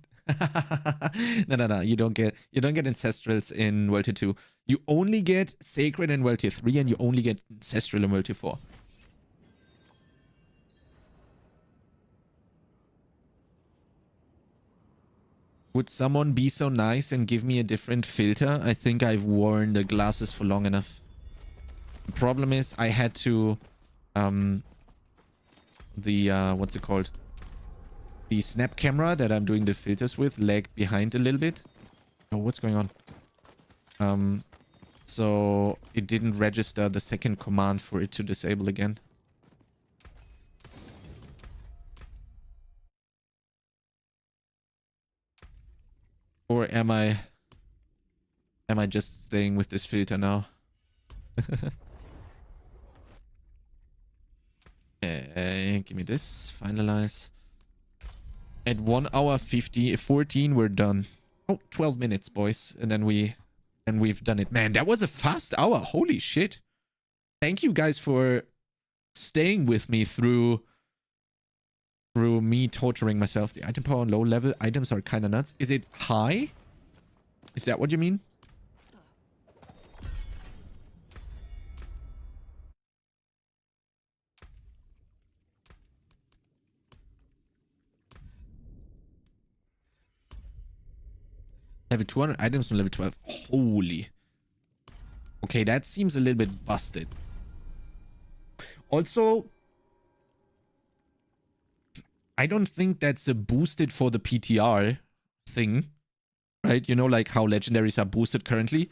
Speaker 1: No. You don't get ancestrals in World Tier 2. You only get Sacred in World Tier 3 and you only get ancestral in World Tier 4. Would someone be so nice and give me a different filter? I think I've worn the glasses for long enough. The problem is I had to what's it called? The snap camera that I'm doing the filters with lagged behind a little bit. Oh, what's going on? So it didn't register the second command for it to disable again. Or am I just staying with this filter now? Give me this. Finalize. At 1 hour 14, we're done. Oh, 12 minutes, boys. And then we've done it. Man, that was a fast hour. Holy shit. Thank you guys for staying with me through me torturing myself. The item power on low level items are kind of nuts. Is it high? Is that what you mean? Level 200 items on level 12. Holy. Okay, that seems a little bit busted. Also, I don't think that's a boosted for the PTR thing, right? You know, like how legendaries are boosted currently.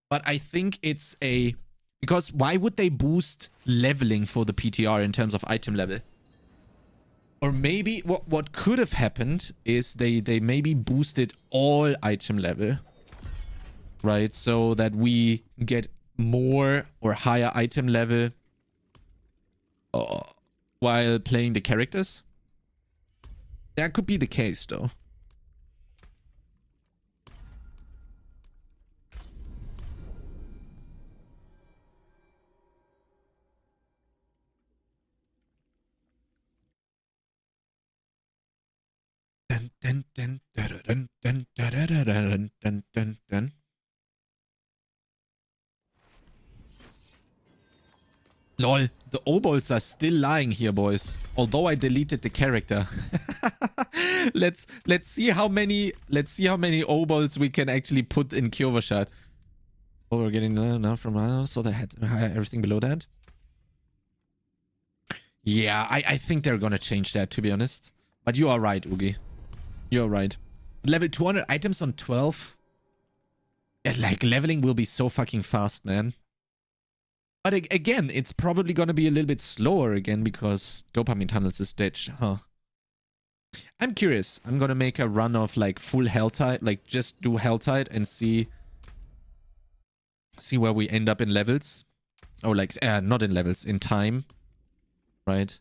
Speaker 1: But I think it's a... Because why would they boost leveling for the PTR in terms of item level? Or maybe what could have happened is they maybe boosted all item level, right? So that we get more or higher item level while playing the characters. That could be the case, though. Dun, dun, dun, dun, dun, dun, dun, dun, dun, dun, dun. Lol, the obols are still lying here, boys. Although I deleted the character. let's see how many obols we can actually put in Kyovashad. Oh, we're getting now from so they had everything below that. Yeah, I think they're gonna change that, to be honest. But you are right, Ugi. You're right. Level 200 items on 12. Yeah, like leveling will be so fucking fast, man. But again, it's probably going to be a little bit slower again because dopamine tunnels is dead, huh? I'm curious. I'm going to make a run of like full Helltide, like just do Helltide and see where we end up in levels. Or like, not in levels, in time. Right?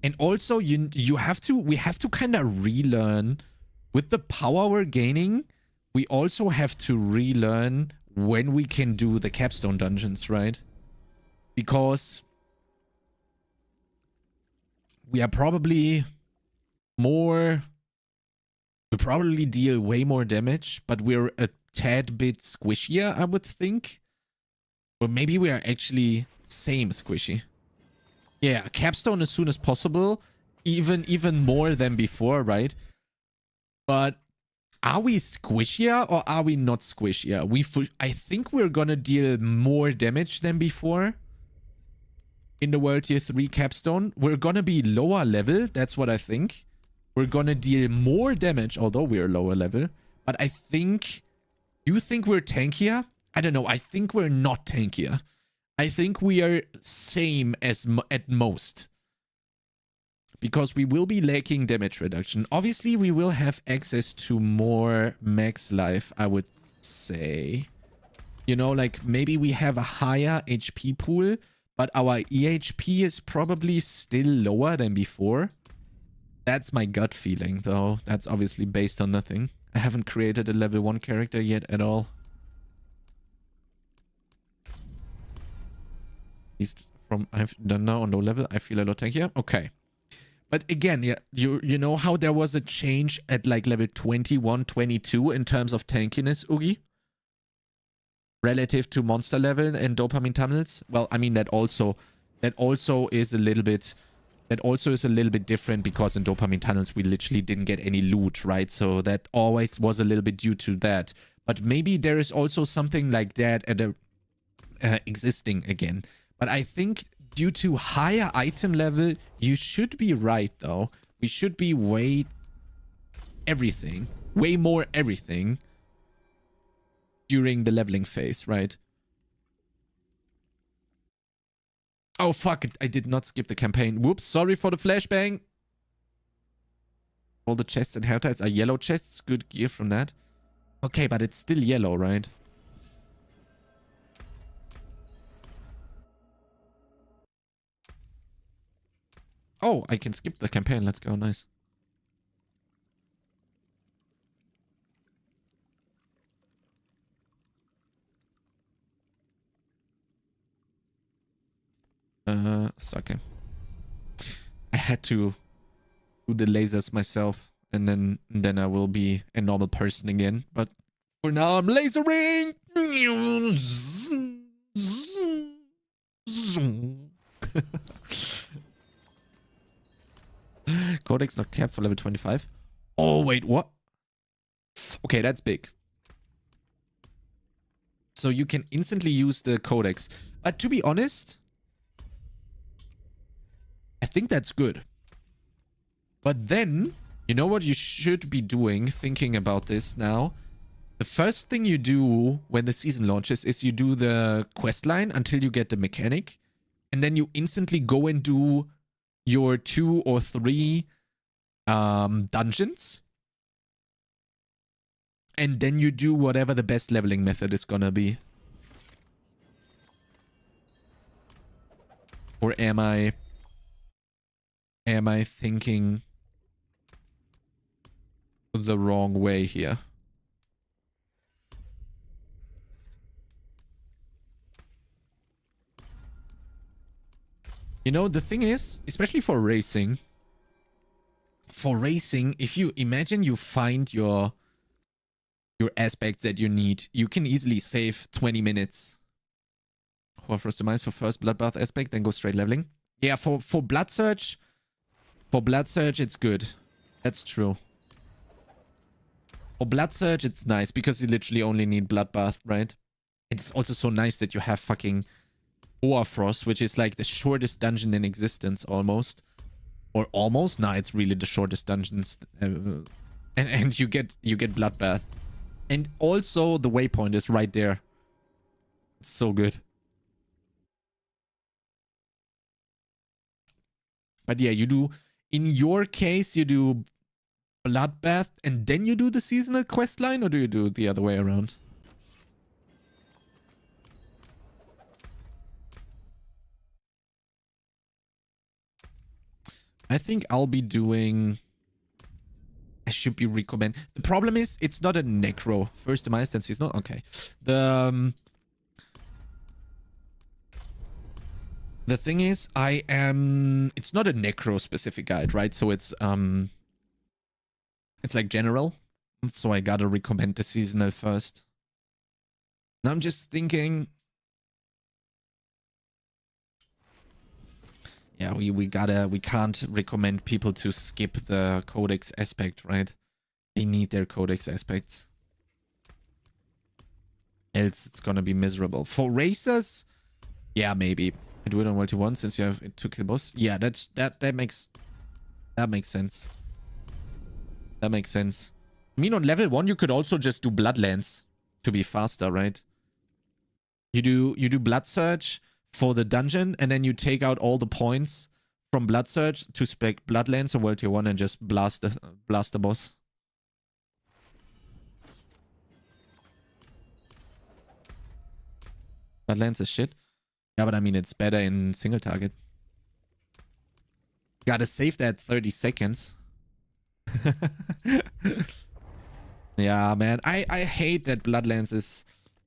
Speaker 1: And also, we have to kind of relearn with the power we're gaining. We also have to relearn when we can do the capstone dungeons, right? Because we are probably more... We probably deal way more damage, but we're a tad bit squishier, I would think. Or maybe we are actually same squishy. Yeah, capstone as soon as possible. Even more than before, right? But are we squishier or are we not squishier? I think we're gonna deal more damage than before. In the World Tier 3 capstone, we're gonna be lower level. That's what I think. We're gonna deal more damage, although we're lower level. But I think... You think we're tankier? I don't know. I think we're not tankier. I think we are same as at most. Because we will be lacking damage reduction. Obviously, we will have access to more max life, I would say. You know, like maybe we have a higher HP pool. But our EHP is probably still lower than before. That's my gut feeling, though. That's obviously based on nothing. I haven't created a level 1 character yet at all. At least from I've done now on low level, I feel a lot tankier. Okay. But again, yeah, you know how there was a change at like level 21, 22 in terms of tankiness, Ugi? Relative to monster level and dopamine tunnels. Well, I mean that also is a little bit different because in dopamine tunnels we literally didn't get any loot, right? So that always was a little bit due to that. But maybe there is also something like that at a existing again. But I think due to higher item level, you should be right though. We should be way more everything. During the leveling phase, right? Oh, fuck it. I did not skip the campaign. Whoops. Sorry for the flashbang. All the chests and Helltides are yellow chests. Good gear from that. Okay, but it's still yellow, right? Oh, I can skip the campaign. Let's go. Nice. It's okay. I had to do the lasers myself, and then I will be a normal person again. But for now, I'm lasering. Codex not capped for level 25. Oh wait, what? Okay, that's big. So you can instantly use the codex. But to be honest, I think that's good. But then, you know what you should be doing, thinking about this now? The first thing you do when the season launches is you do the quest line until you get the mechanic. And then you instantly go and do your 2 or 3 dungeons. And then you do whatever the best leveling method is gonna be. Or am I thinking the wrong way here? You know, the thing is, especially for racing, if you imagine you find your aspects that you need, you can easily save 20 minutes. Frost Demise for first Bloodbath aspect, then go straight leveling. Yeah, for Blood Surge, it's good. That's true. For Blood Surge, it's nice because you literally only need Bloodbath, right? It's also so nice that you have fucking Frost, which is like the shortest dungeon in existence, almost. Or almost? Nah, it's really the shortest dungeons. And you get Bloodbath. And also the waypoint is right there. It's so good. But yeah, you do, in your case, you do Bloodbath and then you do the seasonal quest line, or do you do it the other way around? I think I'll be doing... I should be recommend. The problem is, it's not a necro. First demise, then seasonal. Okay. The thing is, it's not a necro specific guide, right? So it's like general. So I gotta recommend the seasonal first. Now I'm just thinking. Yeah, we can't recommend people to skip the codex aspect, right? They need their codex aspects. Else it's gonna be miserable. For racers, yeah, maybe. I do it on multi one since you have it to kill boss. Yeah, that makes sense. That makes sense. I mean, on level 1 you could also just do Bloodlands to be faster, right? You do Blood Surge for the dungeon, and then you take out all the points from Blood Surge to spec Bloodlands or World Tier 1 and just blast the boss. Bloodlands is shit. Yeah, but I mean, it's better in single target. Gotta save that 30 seconds. Yeah, man. I hate that Bloodlands is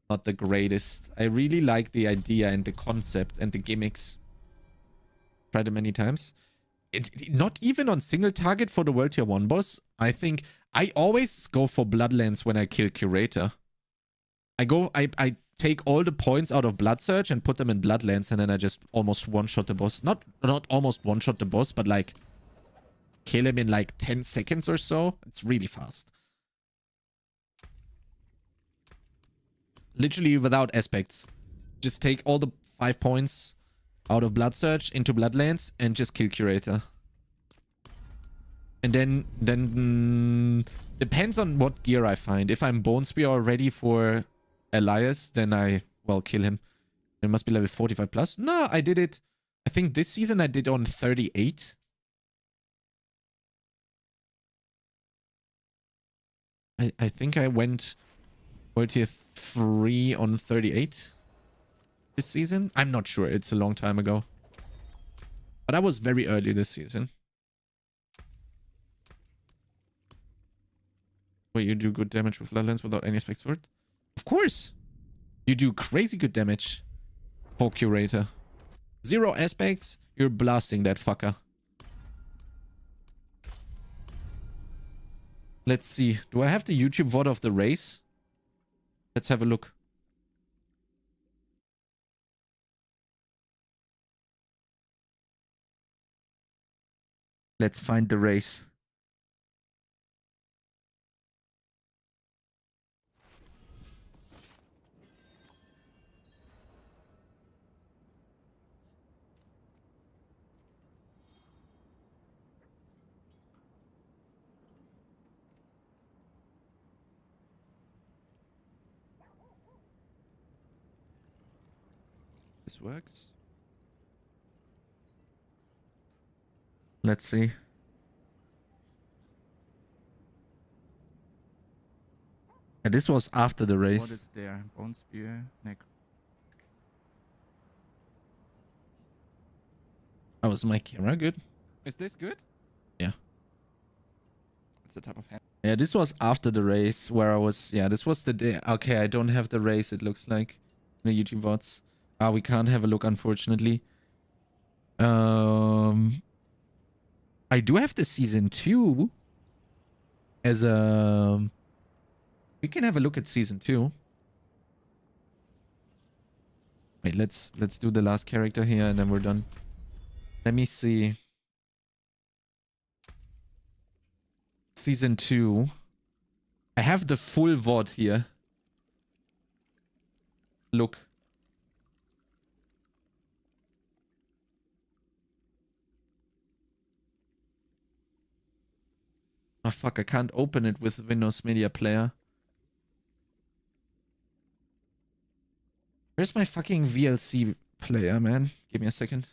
Speaker 1: not the greatest. I really like the idea and the concept and the gimmicks. Tried it many times. Not even on single target for the World Tier 1 boss. I think I always go for Bloodlands when I kill Curator. I take all the points out of Blood Surge and put them in Bloodlands, and then I just almost one-shot the boss. Not almost one-shot the boss, but like kill him in like 10 seconds or so. It's really fast. Literally without aspects. Just take all the 5 points out of Blood Surge into Bloodlands and just kill Curator. And then depends on what gear I find. If I'm Bone Spear already for Elias, then I, well, kill him. It must be level 45 plus. No, I did it. I think this season I did on 38. I think I went World Tier 3 on 38 this season. I'm not sure. It's a long time ago. But I was very early this season. Wait, you do good damage with Bloodlands without any specs for it? Of course. You do crazy good damage for Curator. 0 aspects, you're blasting that fucker. Let's see. Do I have the YouTube VOD of the race? Let's have a look. Let's find the race. This works. Let's see. And this was after the race.
Speaker 2: What is there? Bone spear, necro.
Speaker 1: Oh, was my camera good?
Speaker 2: Is this good?
Speaker 1: Yeah.
Speaker 2: It's a type of hand.
Speaker 1: Yeah, this was after the race where I was... Yeah, this was the day... Okay, I don't have the race, it looks like. The YouTube VODs. Ah, we can't have a look, unfortunately. I do have the season 2 as a... We can have a look at season 2. Wait, let's do the last character here and then we're done. Let me see. Season 2. I have the full VOD here. Look. Oh fuck, I can't open it with Windows Media Player. Where's my fucking VLC player, man? Give me a second.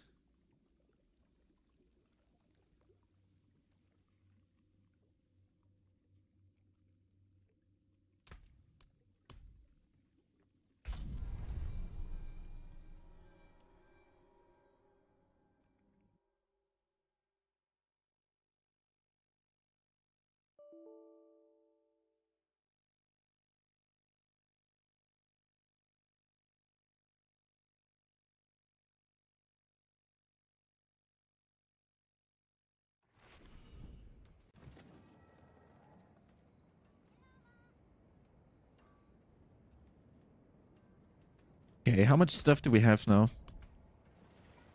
Speaker 1: Okay, how much stuff do we have now?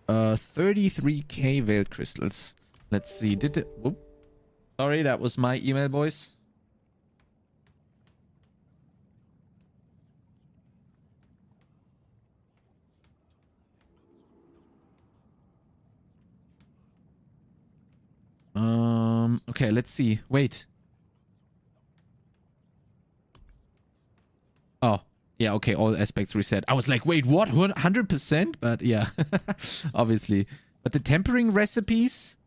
Speaker 1: 33k veiled crystals. Let's see, did it... Whoop. Sorry, that was my email, boys. Okay, let's see. Wait. Oh, yeah, okay, all aspects reset. I was like, wait, what? 100%? But yeah, obviously. But the tempering recipes...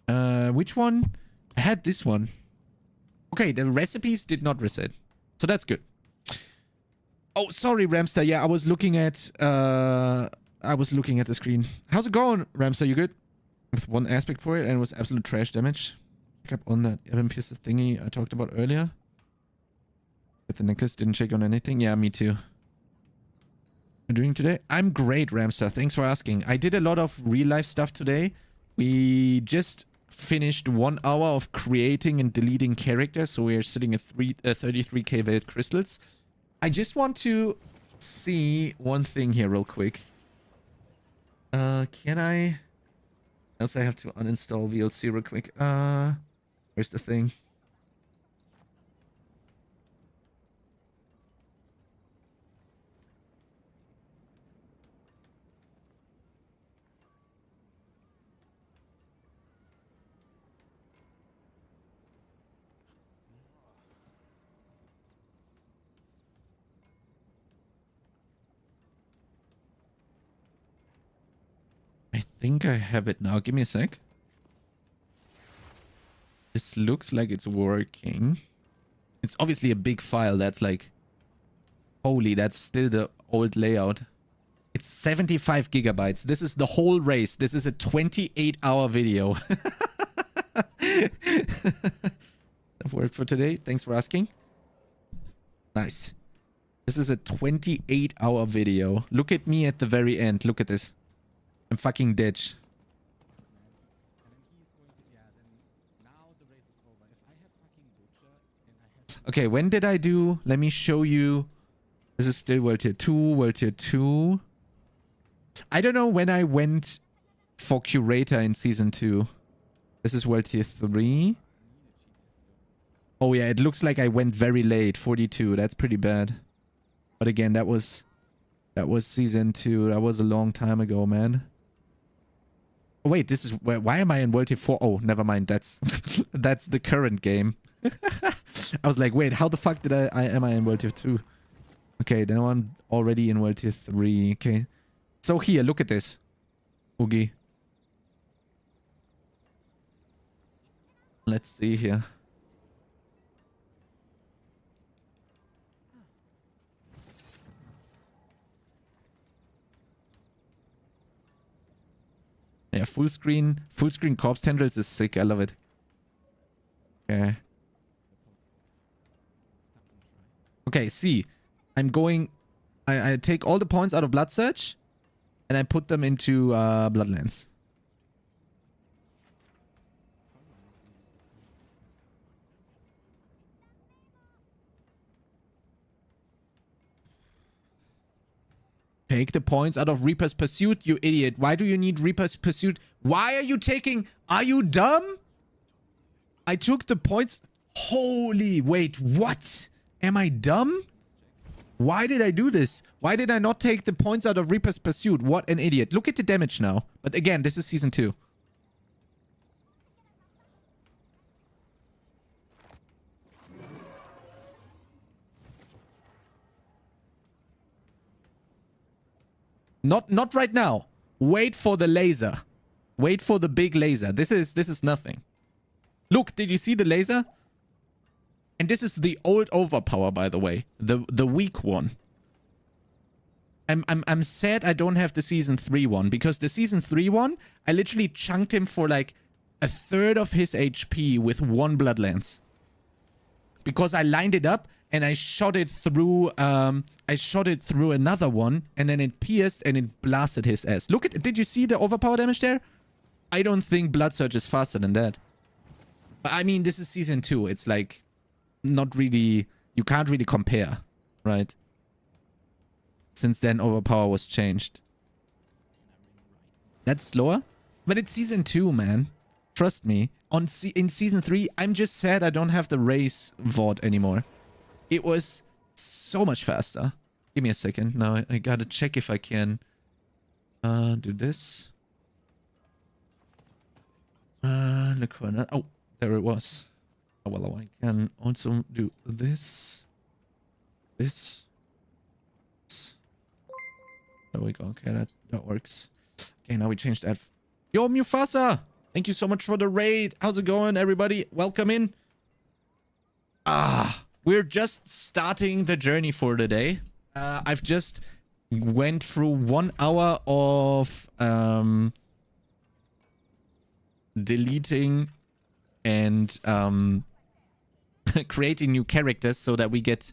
Speaker 1: which one? I had this one. Okay, the recipes did not reset. So that's good. Oh, sorry, Ramster. Yeah, I was looking at the screen. How's it going, Ramster? You good? With one aspect for it, and it was absolute trash damage. Pick up on that Evan Pierce thingy I talked about earlier. But the necklace didn't check on anything. Yeah, me too. How are you doing today? I'm great, Ramster. Thanks for asking. I did a lot of real life stuff today. We just finished 1 hour of creating and deleting characters, so we're sitting at 33k veiled crystals. I just want to see one thing here real quick. Can I... Else I have to uninstall VLC real quick. Where's the thing? I think I have it now. Give me a sec. This looks like it's working. It's obviously a big file. That's like... Holy, that's still the old layout. It's 75 gigabytes. This is the whole race. This is a 28-hour video. That worked for today. Thanks for asking. Nice. This is a 28-hour video. Look at me at the very end. Look at this. I'm fucking dead. Okay, when did I do... Let me show you. This is still World Tier 2, World Tier 2. I don't know when I went for Curator in Season 2. This is World Tier 3. Oh yeah, it looks like I went very late. 42, that's pretty bad. But again, that was Season 2. That was a long time ago, man. Oh, wait, this is... Why am I in World Tier 4? Oh, never mind. That's that's the current game. I was like, wait, how the fuck am I in World Tier 2? Okay, then I'm already in World Tier 3. Okay. So here, look at this. Oogie. Let's see here. Yeah, full screen corpse tendrils is sick. I love it. Okay. Okay, see. I'm going... I take all the points out of Blood Search and I put them into Bloodlands. Take the points out of Reaper's Pursuit, you idiot. Why do you need Reaper's Pursuit? Why are you taking... Are you dumb? I took the points... Holy... Wait, what? Am I dumb? Why did I do this? Why did I not take the points out of Reaper's Pursuit? What an idiot. Look at the damage now. But again, this is Season 2. Not right now. Wait for the laser. Wait for the big laser. This is nothing. Look, did you see the laser? And this is the old overpower, by the way. The weak one. I'm sad I don't have the Season 3 one, because the Season 3 one, I literally chunked him for like a third of his HP with one Bloodlance. Because I lined it up and I shot it through another one, and then it pierced and it blasted his ass. Look at, did you see the overpower damage there? I don't think Blood Surge is faster than that. I mean, this is Season 2. It's like not really, you can't really compare, right? Since then, overpower was changed. That's slower, but it's Season 2, man. Trust me. In Season 3, I'm just sad I don't have the race VOD anymore. It was so much faster. Give me a second. Now I gotta check if I can do this. The corner. Oh, there it was. Oh, well, I can also do this. This. There we go. Okay, that works. Okay, now we change that. Yo, Mufasa! Thank you so much for the raid. How's it going, everybody? Welcome in. We're just starting the journey for the day. I've just went through 1 hour of deleting and creating new characters so that we get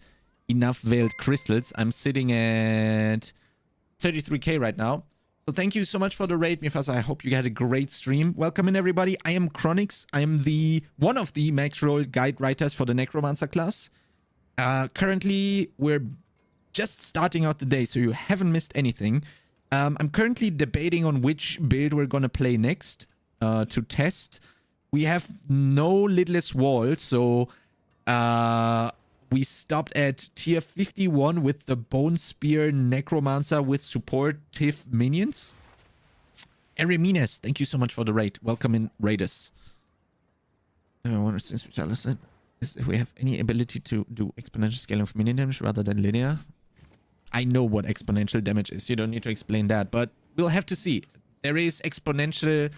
Speaker 1: enough veiled crystals. I'm sitting at 33k right now. So thank you so much for the raid, Mufasa. I hope you had a great stream. Welcome in, everybody. I am Chronix. I am one of the Maxroll guide writers for the Necromancer class. Currently, we're just starting out the day, so you haven't missed anything. I'm currently debating on which build we're gonna play next to test. We have no lidless wall, so we stopped at tier 51 with the Bone Spear Necromancer with supportive minions. Eremines, thank you so much for the raid. Welcome in, Raiders. One of the things which I listen is if we have any ability to do exponential scaling of minion damage rather than linear. I know what exponential damage is. You don't need to explain that, but we'll have to see. There is exponential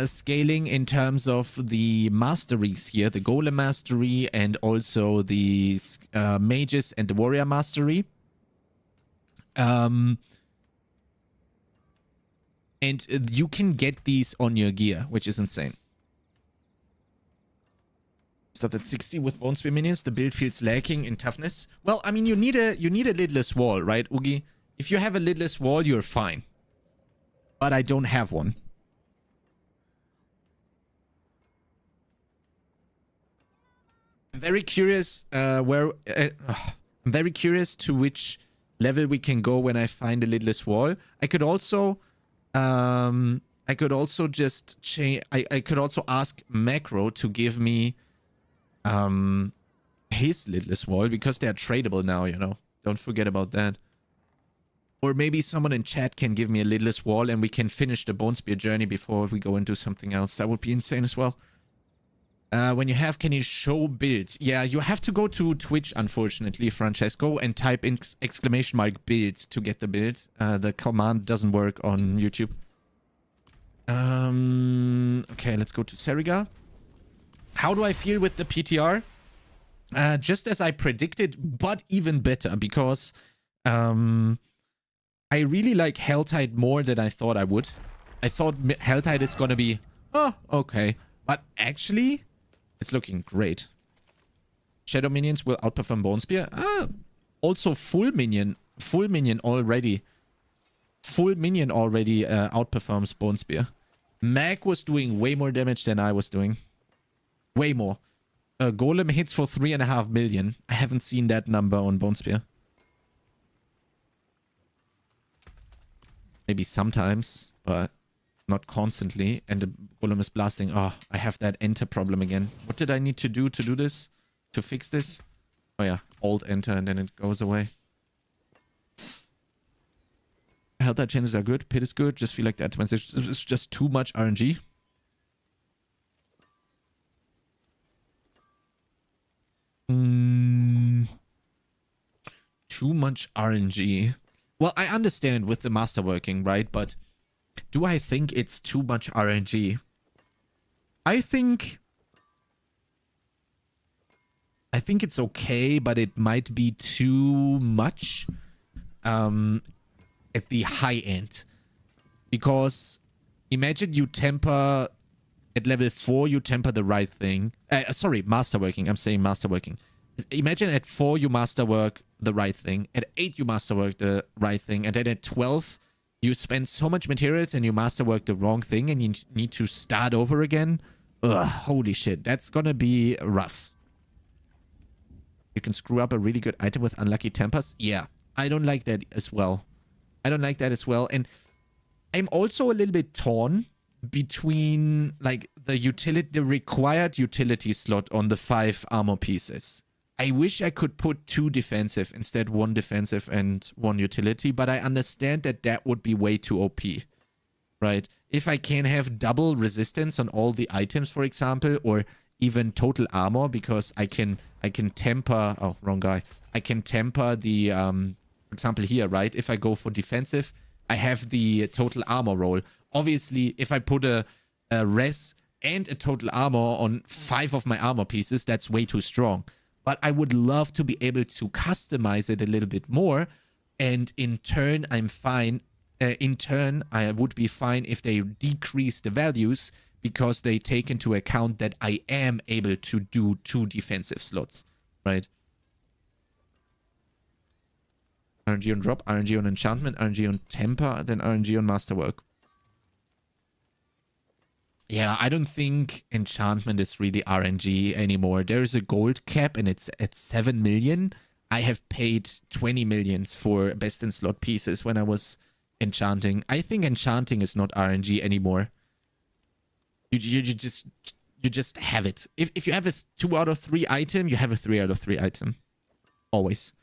Speaker 1: scaling in terms of the masteries here, the Golem mastery and also the mages and the warrior mastery. And you can get these on your gear, which is insane. Stopped at 60 with Bone Spear minions. The build feels lacking in toughness. Well, I mean, you need a lidless wall, right, Oogie? If you have a lidless wall, you're fine. But I don't have one. I'm very curious I'm very curious to which level we can go when I find a lidless wall. I could also just change. I could also ask Macro to give me his lidless wall, because they're tradable now, you know. Don't forget about that. Or maybe someone in chat can give me a lidless wall and we can finish the Bone Spear journey before we go into something else. That would be insane as well. When you have, can you show build? Yeah, you have to go to Twitch, unfortunately, Francesco, and type in exclamation mark build to get the build. The command doesn't work on YouTube. Okay, let's go to Seriga. How do I feel with the PTR? Just as I predicted, but even better, because I really like Helltide more than I thought I would. I thought Helltide is gonna be, oh, okay. But actually, it's looking great. Shadow minions will outperform Bone Spear. Also full minion already. Full minion already outperforms Bone Spear. Mag was doing way more damage than I was doing. Way more. Golem hits for 3.5 million. I haven't seen that number on Bone Spear. Maybe sometimes, but not constantly. And the Golem is blasting. Oh, I have that enter problem again. What did I need to do this? To fix this? Oh yeah, Alt enter and then it goes away. Helltide chances are good. Pit is good. Just feel like that it's just too much RNG. Too much RNG. Well, I understand with the masterworking, right? But do I think it's too much RNG? I think it's okay, but it might be too much at the high end. Because imagine you temper at level 4, you temper the right thing. Sorry, masterworking. I'm saying masterworking. Imagine at 4 you masterwork the right thing. At 8 you masterwork the right thing. And then at 12 you spend so much materials and you masterwork the wrong thing and you need to start over again. Ugh, holy shit. That's gonna be rough. You can screw up a really good item with unlucky tempers. Yeah, I don't like that as well. I don't like that as well. And I'm also a little bit torn between like the required utility slot on the 5 armor pieces. I wish I could put 2 defensive instead 1 defensive and 1 utility, but I understand that that would be way too OP, right? If I can have double resistance on all the items, for example, or even total armor, because I can temper, oh, wrong guy. I can temper the, for example here, right? If I go for defensive, I have the total armor roll. Obviously, if I put a res and a total armor on 5 of my armor pieces, that's way too strong. But I would love to be able to customize it a little bit more. And in turn, I'm fine. In turn, I would be fine if they decrease the values because they take into account that I am able to do 2 defensive slots, right? RNG on drop, RNG on enchantment, RNG on temper, then RNG on masterwork. Yeah, I don't think enchantment is really RNG anymore. There is a gold cap and it's at 7 million. I have paid 20 millions for best in slot pieces when I was enchanting. I think enchanting is not RNG anymore. You just have it. If you have a 2 out of 3 item, you have a 3 out of 3 item. Always.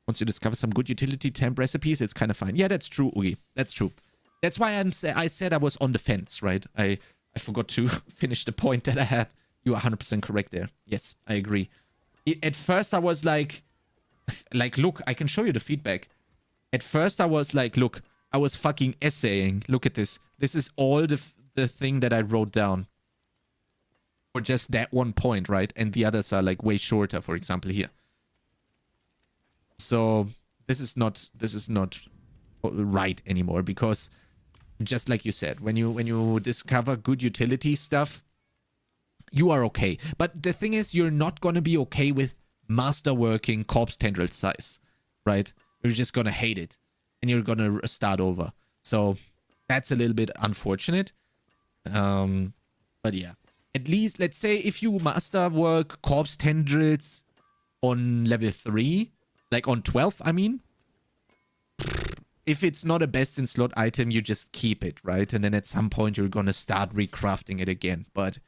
Speaker 1: Once you discover some good utility temp recipes, it's kind of fine. Yeah, that's true, Ugi. That's true. That's why I said I was on the fence, right? I forgot to finish the point that I had. You are 100% correct there. Yes, I agree. At first, I was like, look, I can show you the feedback. At first, I was like, look, I was fucking essaying. Look at this. This is all the thing that I wrote down. For just that one point, right? And the others are like way shorter, for example, here. So this is not right anymore because just like you said, when you discover good utility stuff, you are okay. But the thing is, you're not gonna be okay with masterworking corpse tendril size, right? You're just gonna hate it and you're gonna start over. So that's a little bit unfortunate. But yeah, at least let's say if you masterwork corpse tendrils on level 3, like on 12, I mean, if it's not a best in slot item, you just keep it, right? And then at some point you're gonna start recrafting it again. But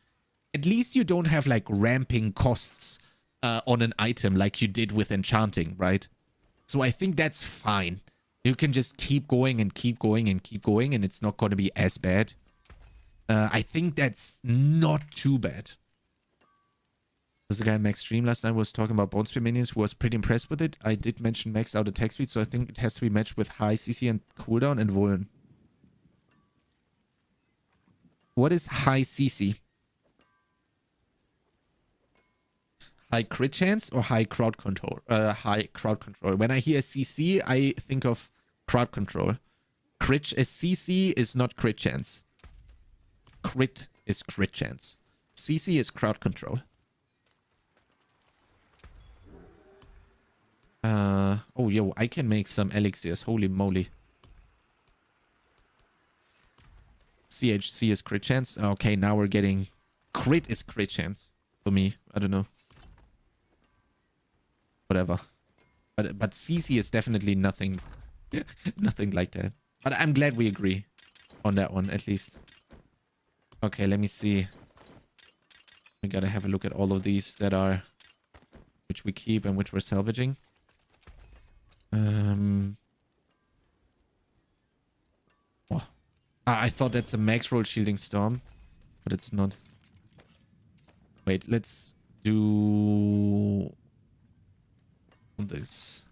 Speaker 1: at least you don't have like ramping costs on an item like you did with enchanting, right? So I think that's fine. You can just keep going and keep going and keep going, and it's not gonna be as bad. I think that's not too bad. There's a guy in Max stream last night was talking about Bone Spear minions who was pretty impressed with it. I did mention max out attack speed, so I think it has to be matched with high CC and cooldown and Vuln. What is high CC? High crit chance or high crowd control? High crowd control. When I hear CC, I think of crowd control. CC is not crit chance. Crit is crit chance. CC is crowd control. Oh, yo, I can make some elixirs. Holy moly. CHC is crit chance. Okay, now we're getting... Crit is crit chance. For me. I don't know. Whatever. But CC is definitely nothing. Nothing like that. But I'm glad we agree on that one, at least. Okay, let me see. We gotta have a look at all of these that are... Which we keep and which we're salvaging. Oh. I thought that's a Maxroll shielding storm, but it's not. Wait, let's do this.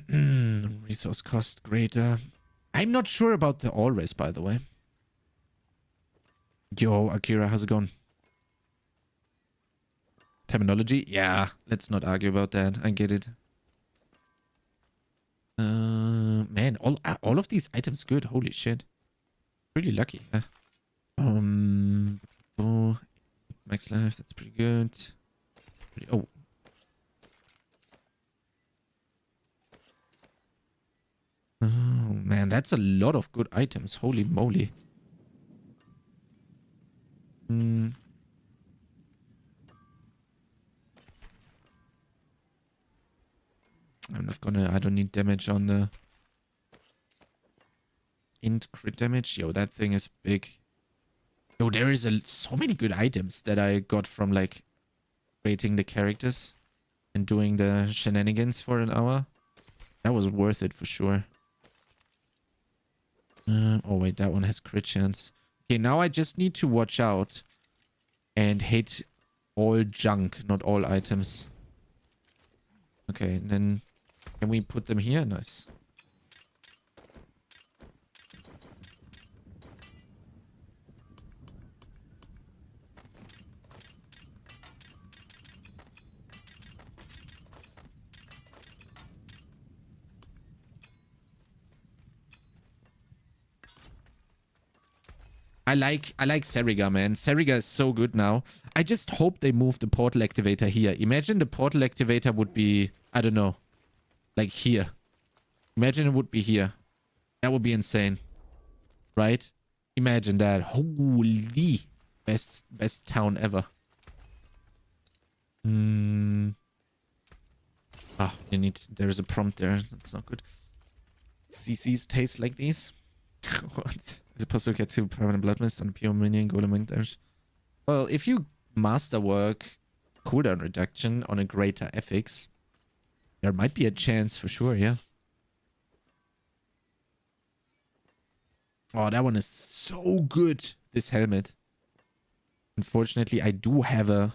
Speaker 1: Resource cost greater. I'm not sure about the all race, by the way. Yo, Akira, how's it going? Terminology? Yeah, let's not argue about that. I get it. Man, all of these items good. Holy shit. Really lucky. Oh, max life, that's pretty good. Oh. Oh, man, that's a lot of good items. Holy moly. I'm not gonna... I don't need damage on the... Int crit damage. Yo, that thing is big. Yo, there is so many good items that I got from, like, creating the characters and doing the shenanigans for an hour. That was worth it for sure. Oh, wait, that one has crit chance. Okay, now I just need to watch out and hit all junk, not all items. Okay, and then... Can we put them here? Nice. I like Seriga, man. Seriga is so good now. I just hope they move the portal activator here. Imagine the portal activator would be, I don't know, like here. Imagine it would be here. That would be insane. Right? Imagine that. Holy. Best town ever. Ah, there's a prompt there. That's not good. CCs taste like these. What? Is it possible to get 2 permanent blood mist on pure minion golem winters? Well, if you masterwork cooldown reduction on a greater FX, there might be a chance for sure, yeah. Oh, that one is so good, this helmet. Unfortunately, I do have a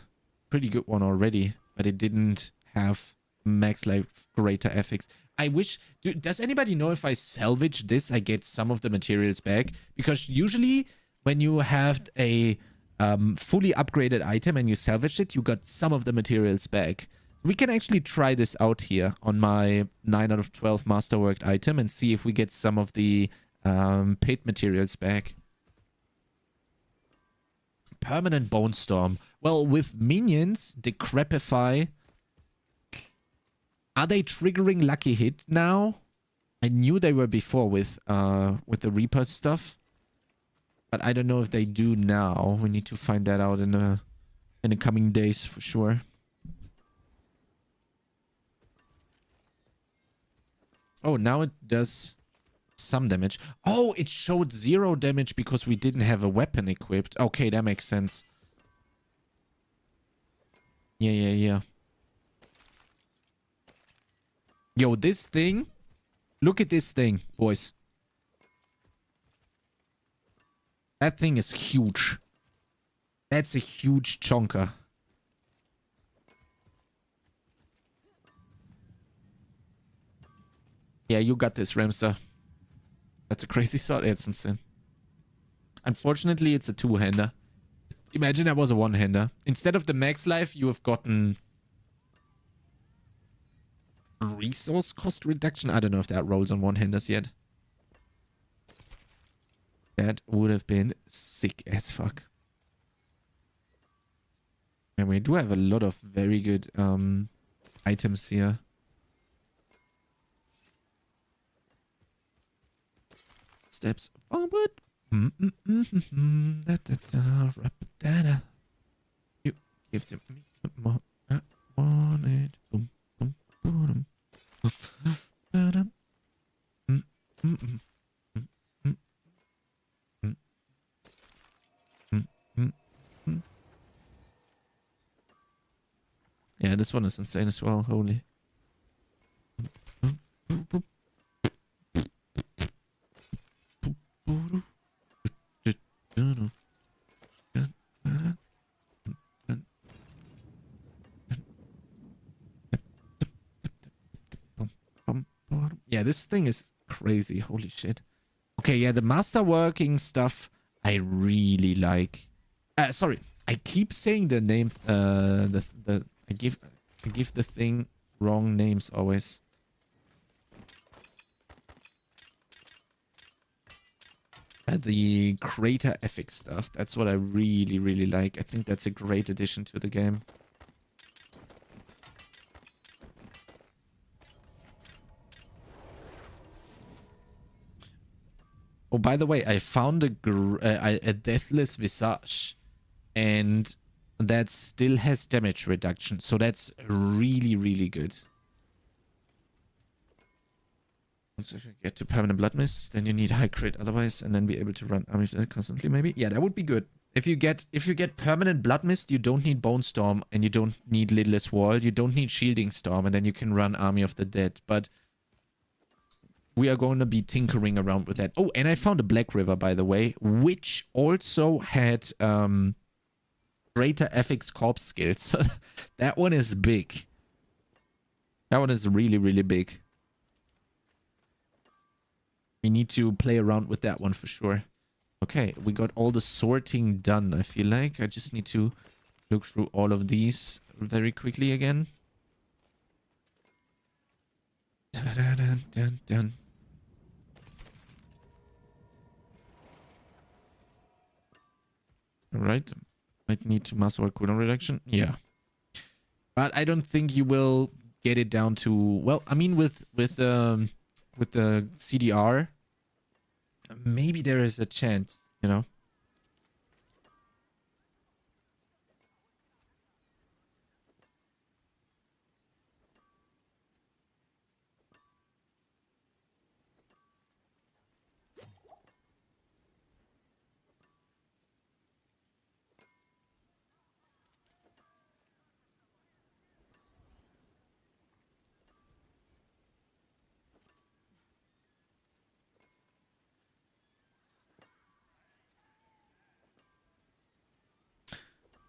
Speaker 1: pretty good one already, but it didn't have max life greater FX. I wish... Does anybody know if I salvage this, I get some of the materials back? Because usually when you have a fully upgraded item and you salvage it, you got some of the materials back. We can actually try this out here on my 9 out of 12 masterworked item and see if we get some of the paid materials back. Permanent Bone Storm. Well, with minions, Decrepify... Are they triggering Lucky Hit now? I knew they were before with the Reaper stuff. But I don't know if they do now. We need to find that out in the coming days for sure. Oh, now it does some damage. Oh, it showed 0 damage because we didn't have a weapon equipped. Okay, that makes sense. Yeah. Yo, this thing. Look at this thing, boys. That thing is huge. That's a huge chonker. Yeah, you got this, Ramster. That's a crazy shot. It's insane. Unfortunately, it's a two-hander. Imagine that was a one-hander. Instead of the max life, you have gotten resource cost reduction. I don't know if that rolls on one-handers yet. That would have been sick as fuck. And we do have a lot of very good items here. Steps forward. You give to me more. I want it. Boom, boom, boom. Yeah, this one is insane as well. Holy. Yeah, this thing is crazy. Holy shit. Okay, yeah, the masterworking stuff I really like. Sorry, I keep saying the name. I give the thing wrong names always. The crater ethics stuff. That's what I really, really like. I think that's a great addition to the game. Oh, by the way, I found a deathless visage, and that still has damage reduction. So that's really, really good. So if you get to permanent blood mist, then you need high crit otherwise, and then be able to run army constantly. Maybe, yeah, that would be good. If you get permanent blood mist, you don't need bone storm, and you don't need lidless wall. You don't need shielding storm, and then you can run army of the dead. But we are going to be tinkering around with that. Oh, and I found a Black River, by the way, which also had greater ethics corpse skills. That one is big. That one is really, really big. We need to play around with that one for sure. Okay, we got all the sorting done, I feel like. I just need to look through all of these very quickly again. Dun, dun, dun, dun. Alright. Might need to master cooldown reduction. Yeah. But I don't think you will get it down to... Well, I mean, with the CDR, maybe there is a chance, you know?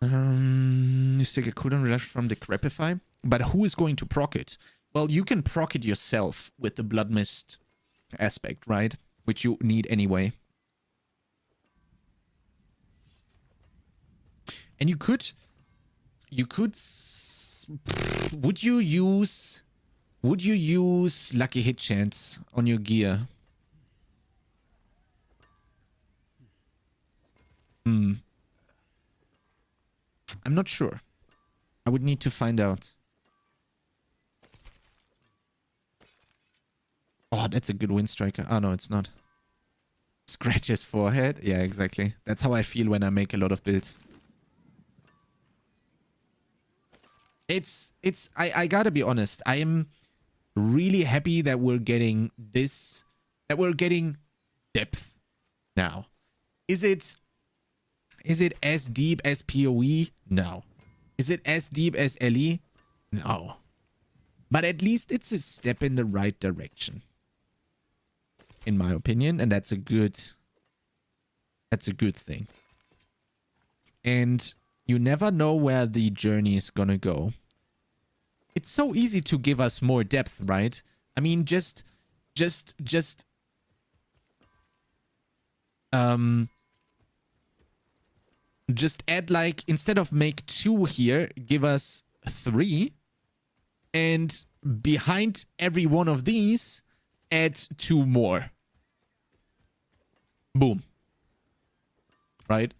Speaker 1: You take a cooldown reduction from the Decrepify. But who is going to proc it? Well, you can proc it yourself with the Blood Mist aspect, right? Which you need anyway. And you could... Would you use Lucky Hit Chance on your gear? I'm not sure. I would need to find out. Oh, that's a good wind striker. Oh, no, it's not. Scratch his forehead? Yeah, exactly. That's how I feel when I make a lot of builds. I gotta be honest. I am really happy that we're getting this, that we're getting depth now. Is it as deep as PoE? No. Is it as deep as LE? No. But at least it's a step in the right direction. In my opinion, and that's a good thing. And you never know where the journey is gonna go. It's so easy to give us more depth, right? I mean, just add, like, instead of make 2 here, give us 3. And behind every one of these, add 2 more. Boom. Right?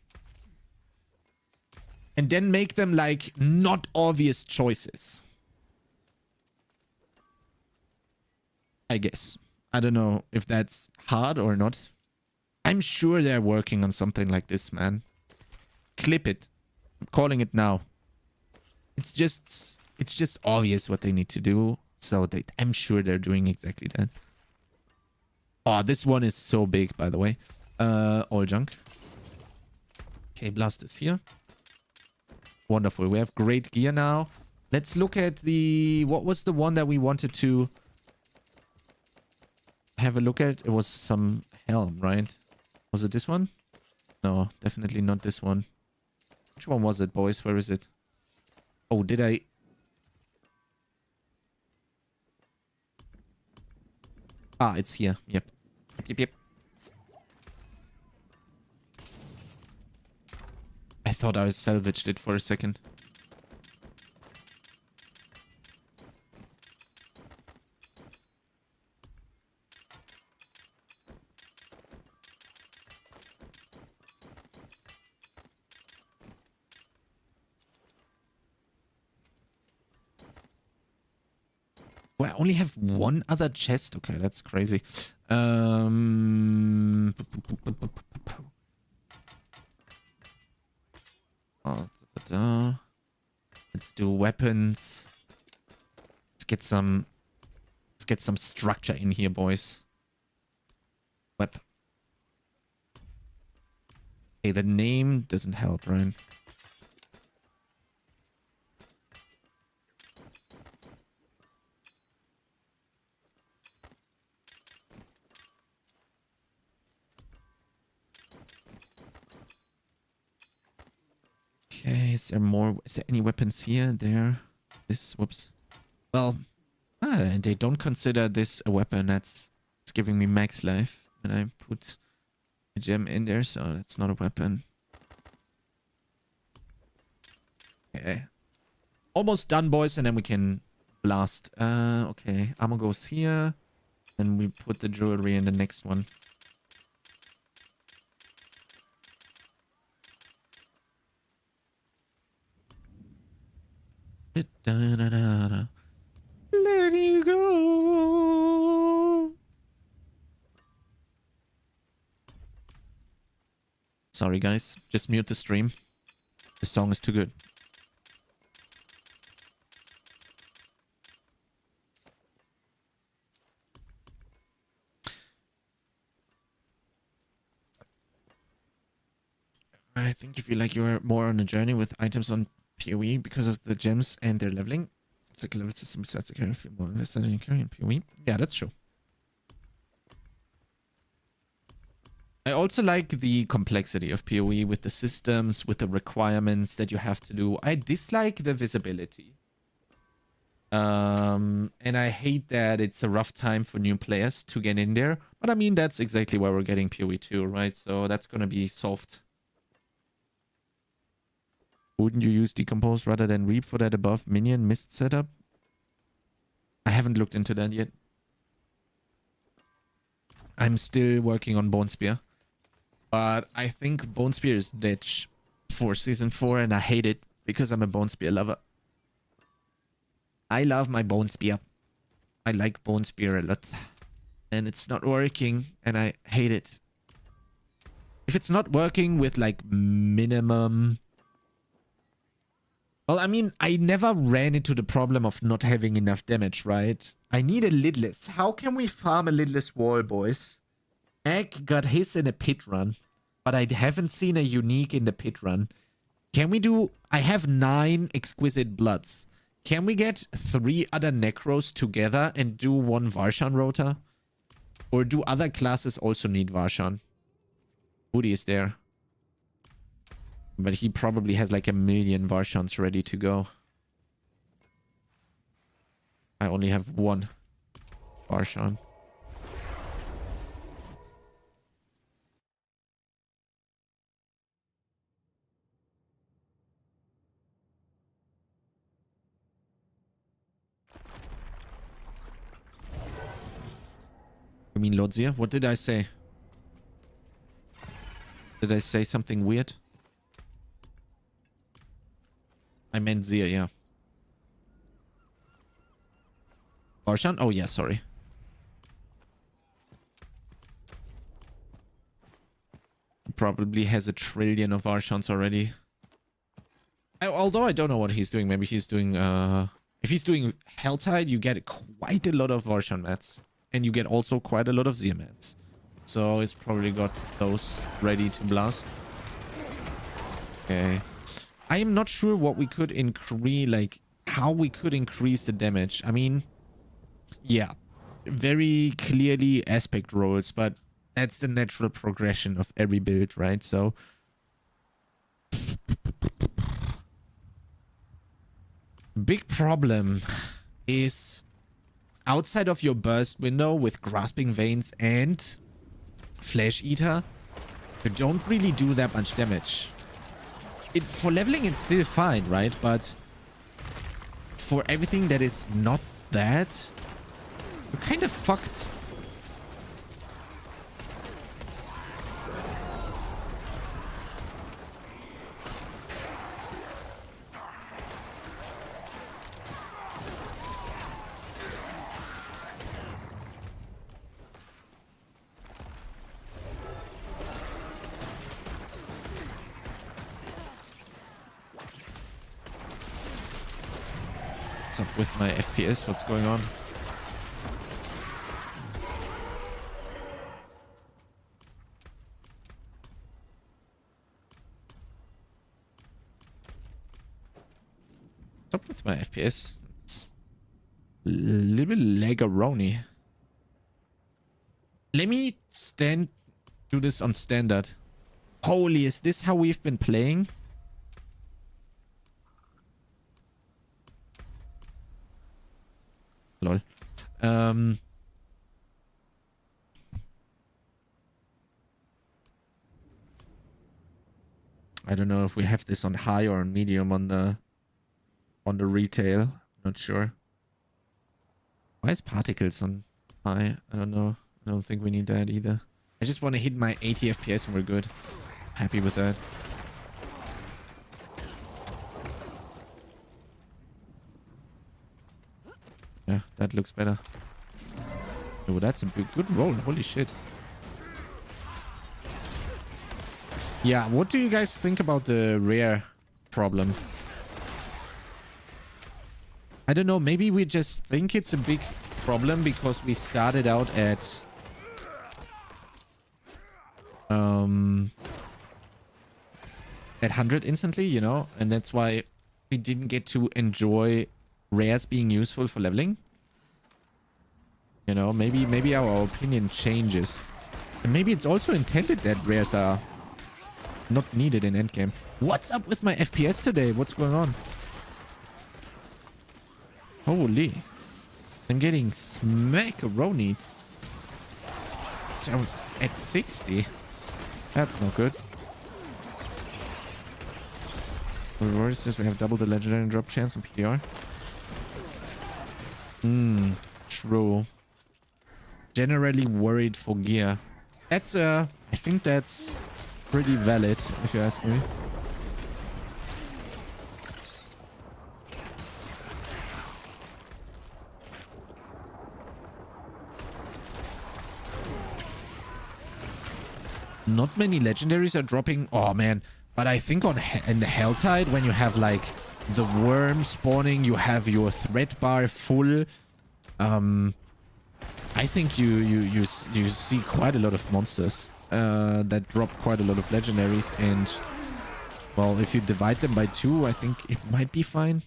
Speaker 1: And then make them, like, not obvious choices. I guess. I don't know if that's hard or not. I'm sure they're working on something like this, man. Clip it. I'm calling it now. It's just obvious what they need to do. So I'm sure they're doing exactly that. Oh, this one is so big, by the way. All junk. Okay, blast is here. Wonderful. We have great gear now. Let's look at the... What was the one that we wanted to have a look at? It was some helm, right? Was it this one? No, definitely not this one. Which one was it, boys? Where is it? Oh, did I... Ah, it's here. Yep. Yep. I thought I salvaged it for a second. Well, I only have one other chest. Okay, that's crazy. Oh, let's do weapons. Let's get some structure in here, boys. Web. Okay, the name doesn't help, right? Okay, is there more? Is there any weapons here? There? This? Whoops. Well, they don't consider this a weapon. It's giving me max life. And I put a gem in there, so that's not a weapon. Okay. Almost done, boys, and then we can blast. Okay. Ammo goes here. And we put the jewelry in the next one. Let you go. Sorry, guys. Just mute the stream. The song is too good. I think you feel like you're more on a journey with items on PoE because of the gems and their leveling. It's like a level system besides the carry feel more invested in carrying PoE. Yeah, that's true. I also like the complexity of PoE with the systems, with the requirements that you have to do. I dislike the visibility. And I hate that it's a rough time for new players to get in there. But I mean, that's exactly why we're getting PoE 2, right? So that's going to be solved. Wouldn't you use Decompose rather than Reap for that above minion mist setup? I haven't looked into that yet. I'm still working on Bone Spear. But I think Bone Spear is dead for Season 4 and I hate it because I'm a Bone Spear lover. I love my Bone Spear. I like Bone Spear a lot. And it's not working and I hate it. If it's not working with like minimum... Well, I mean, I never ran into the problem of not having enough damage, right? I need a lidless. How can we farm a lidless wall, boys? Egg got his in a pit run, but I haven't seen a unique in the pit run. Can we do... I have 9 exquisite bloods. Can we get 3 other necros together and do 1 Varshan rota? Or do other classes also need Varshan? Woody is there. But he probably has like 1,000,000 Varshans ready to go. I only have one Varshan. I mean, Lodzia, what did I say? Did I say something weird? I meant Zia, yeah. Varshan? Oh, yeah, sorry. Probably has 1,000,000,000,000 of Varshans already. Although I don't know what he's doing. Maybe he's doing, if he's doing Helltide, you get quite a lot of Varshan mats. And you get also quite a lot of Zia mats. So he's probably got those ready to blast. Okay. I am not sure what we could increase, like, how we could increase the damage. I mean, yeah, very clearly aspect rolls, but that's the natural progression of every build, right? So big problem is outside of your burst window with Grasping Veins and Flesh Eater, you don't really do that much damage. It's for leveling, it's still fine, right? But for everything that is not that, you're kind of fucked. What's up with my FPS? What's going on? What's up with my FPS? It's a little bit lagaroni. Let me do this on standard. Holy, is this how we've been playing? Lol. I don't know if we have this on high or on medium on the retail. Not sure. Why is particles on high? I don't know. I don't think we need that either. I just want to hit my 80 FPS and we're good. Happy with that. Yeah, that looks better. Oh, that's a good roll. Holy shit. Yeah, what do you guys think about the rare problem? I don't know. Maybe we just think it's a big problem because we started out at... at 100 instantly, you know? And that's why we didn't get to enjoy rares being useful for leveling. You know, maybe our opinion changes. And maybe it's also intended that rares are not needed in endgame. What's up with my FPS today? What's going on? Holy. I'm getting smackaronied. So it's at 60. That's not good. Where is this? We have double the legendary drop chance on PTR. True. Generally worried for gear. That's I think that's pretty valid, if you ask me. Not many legendaries are dropping. Oh man, but I think in the Helltide, when you have like the worm spawning, you have your threat bar full. I think you see quite a lot of monsters that drop quite a lot of legendaries, and well, if you divide them by 2, I think it might be fine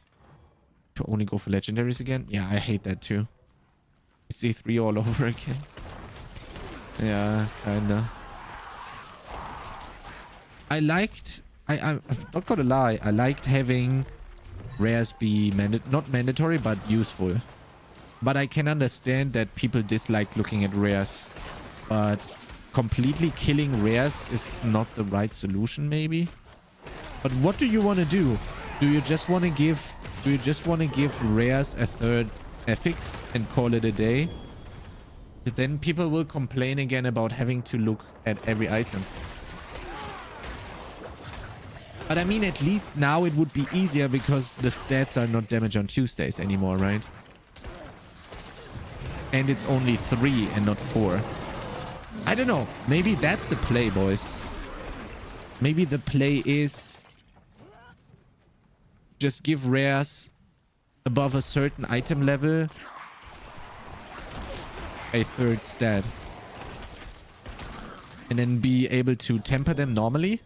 Speaker 1: to only go for legendaries again. Yeah, I hate that too. It's C3 all over again. Yeah, kinda. I liked I'm not gonna lie. I liked having rares be not mandatory, but useful. But I can understand that people dislike looking at rares. But completely killing rares is not the right solution, maybe. But what do you want to do? Do you just want to give rares a third affix and call it a day? But then people will complain again about having to look at every item. But I mean, at least now it would be easier because the stats are not damage on Tuesdays anymore, right? And it's only 3 and not 4. I don't know. Maybe that's the play, boys. Maybe the play is just give rares above a certain item level a third stat. And then be able to temper them normally.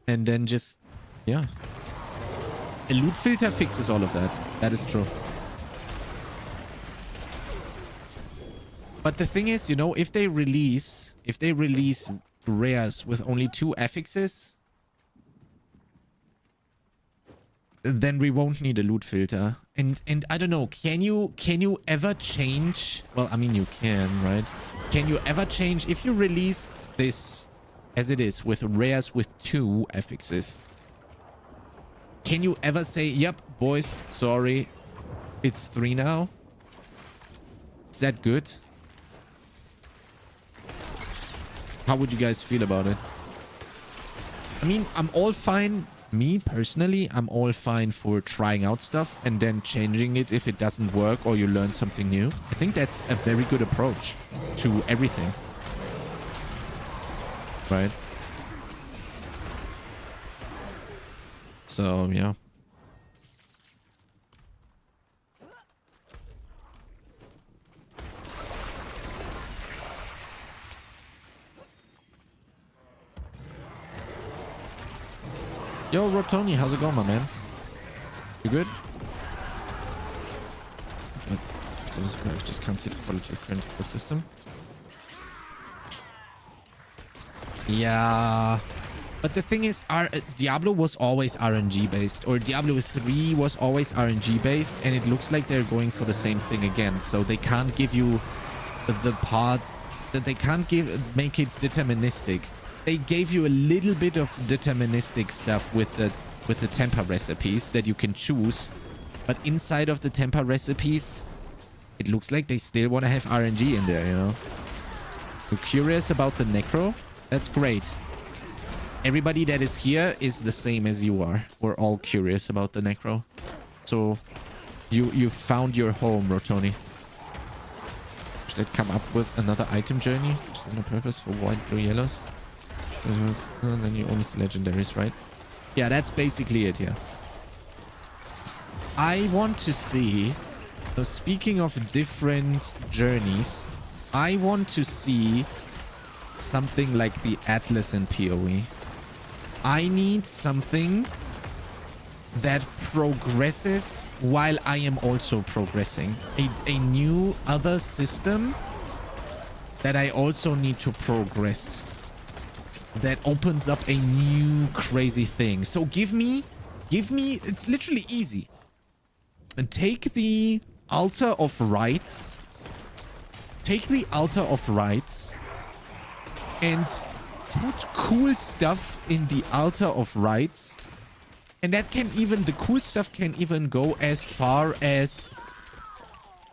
Speaker 1: And then just, yeah. A loot filter fixes all of that. That is true. But the thing is, you know, if they release rares with only 2 affixes, then we won't need a loot filter. And I don't know, can you ever change? Well, I mean, you can, right? Can you ever change if you release this as it is with rares with 2 affixes? Can you ever say, yep, boys, sorry, it's 3 now? Is that good? How would you guys feel about it? I mean, I'm all fine. Me, personally, I'm all fine for trying out stuff and then changing it if it doesn't work or you learn something new. I think that's a very good approach to everything. Right? So, yeah. Yo, Rotoni, how's it going, my man? You good? I just can't see the quality of current ecosystem. Yeah. But the thing is, Diablo was always RNG based, or Diablo 3 was always RNG based, and it looks like they're going for the same thing again. So they can't give you the part that they can't make it deterministic. They gave you a little bit of deterministic stuff with the temper recipes that you can choose, but inside of the temper recipes, it looks like they still want to have RNG in there, you know? You're curious about the Necro? That's great. Everybody that is here is the same as you are. We're all curious about the Necro. So, you found your home, Rotoni. Should I come up with another item journey? Just on a purpose for white, blue, yellows? And then you only see legendaries, right? Yeah, that's basically it here. I want to see... So speaking of different journeys, I want to see something like the Atlas in PoE. I need something that progresses while I am also progressing. A new other system that I also need to progress. That opens up a new crazy thing. So give me, it's literally easy. And take the Altar of Rights. Take the Altar of Rights and put cool stuff in the Altar of Rights. And that can even, the cool stuff can even go as far as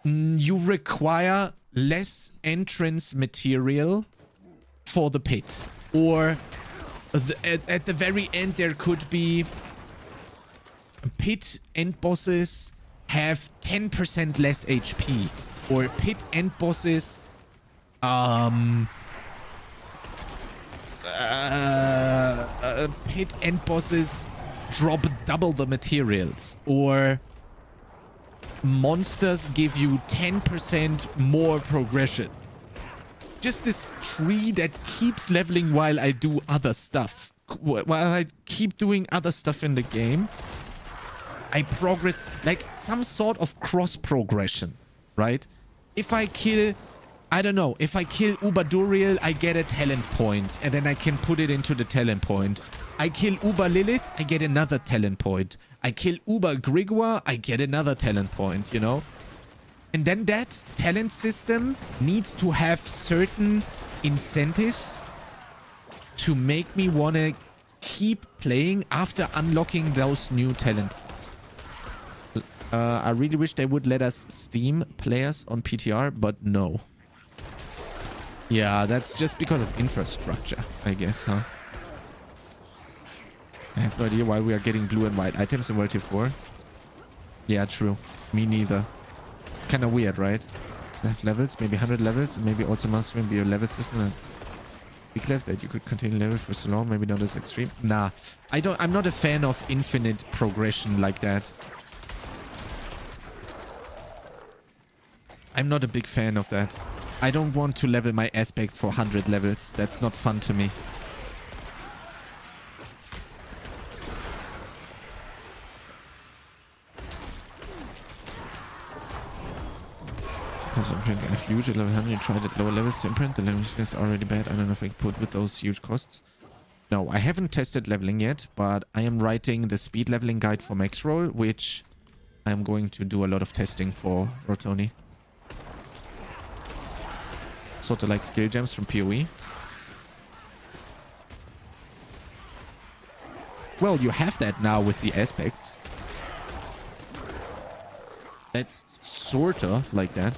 Speaker 1: you require less entrance material for the pit. Or at the very end, there could be pit end bosses have 10% less HP. Or pit end bosses pit end bosses drop double the materials. Or monsters give you 10% more progression. Just this tree that keeps leveling while I do other stuff. While I keep doing other stuff in the game, I progress, like some sort of cross progression, right? If I kill, I don't know, if I kill Ubaduriel, I get a talent point, and then I can put it into the talent point. I kill Uber Lilith, I get another talent point. I kill Uber Grigor, I get another talent point, you know? And then that talent system needs to have certain incentives to make me want to keep playing after unlocking those new talent points. I really wish they would let us Steam players on PTR, but no. Yeah, that's just because of infrastructure, I guess, huh? I have no idea why we are getting blue and white items in World Tier 4. Yeah, true. Me neither. It's kind of weird, right? I have levels, maybe 100 levels, and maybe also must be a level system. Be clear that you could continue levels for so long, maybe not as extreme. Nah, I'm not a fan of infinite progression like that. I'm not a big fan of that. I don't want to level my aspect for 100 levels. That's not fun to me. Because I'm printing a huge at level 100. You tried at lower levels to imprint. The level is already bad. I don't know if I can put with those huge costs. No, I haven't tested leveling yet, but I am writing the speed leveling guide for Maxroll, which I'm going to do a lot of testing for Rotoni. Sort of like skill gems from PoE. Well, you have that now with the aspects. That's sorta like that.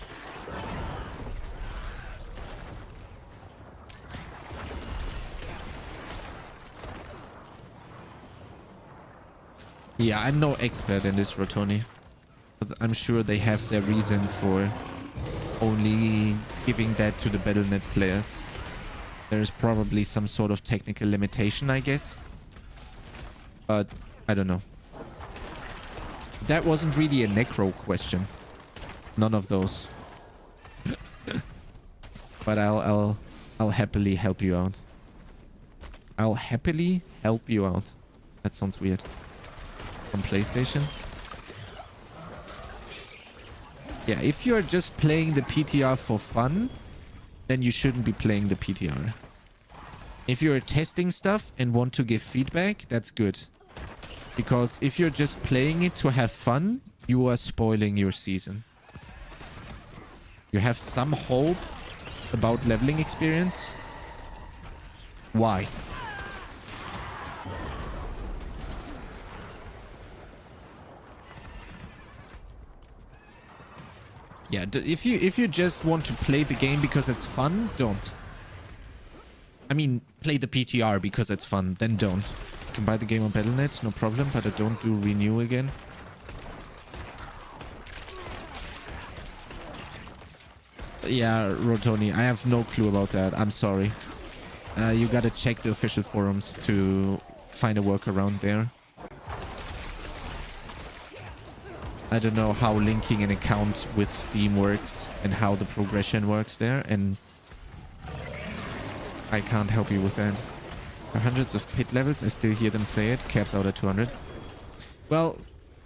Speaker 1: Yeah, I'm no expert in this, Rotoni. But I'm sure they have their reason for only giving that to the Battle.net players. There's probably some sort of technical limitation, I guess. But I don't know. That wasn't really a Necro question. None of those. But I'll happily help you out. I'll happily help you out. That sounds weird. From PlayStation. Yeah, if you're just playing the PTR for fun, then you shouldn't be playing the PTR. If you're testing stuff and want to give feedback, that's good. Because if you're just playing it to have fun, you are spoiling your season. You have some hope about leveling experience. Why? Yeah, if you just want to play the game because it's fun, don't. I mean, play the PTR because it's fun, then don't. You can buy the game on Battle.net, no problem, but I don't do renew again. Yeah, Rotoni, I have no clue about that. I'm sorry. You gotta check the official forums to find a workaround there. I don't know how linking an account with Steam works and how the progression works there, and I can't help you with that. There are hundreds of pit levels. I still hear them say it. Caps out at 200. Well,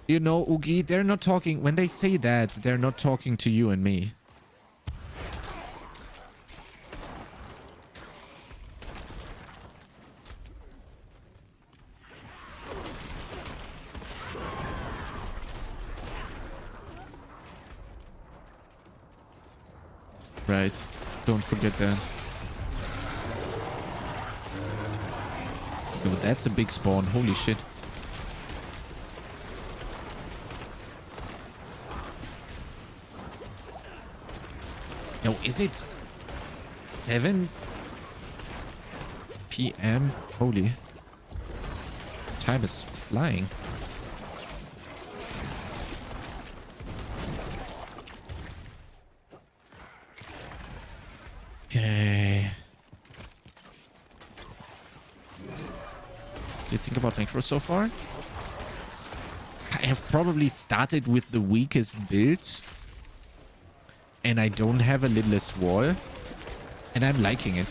Speaker 1: you know, Ugi, they're not talking... When they say that, they're not talking to you and me. Right. Don't forget that. Oh, that's a big spawn. Holy shit. Yo, is it 7 p.m.? Holy. Time is flying. Okay. What do you think about Necro so far? I have probably started with the weakest build. And I don't have a littlest wall. And I'm liking it.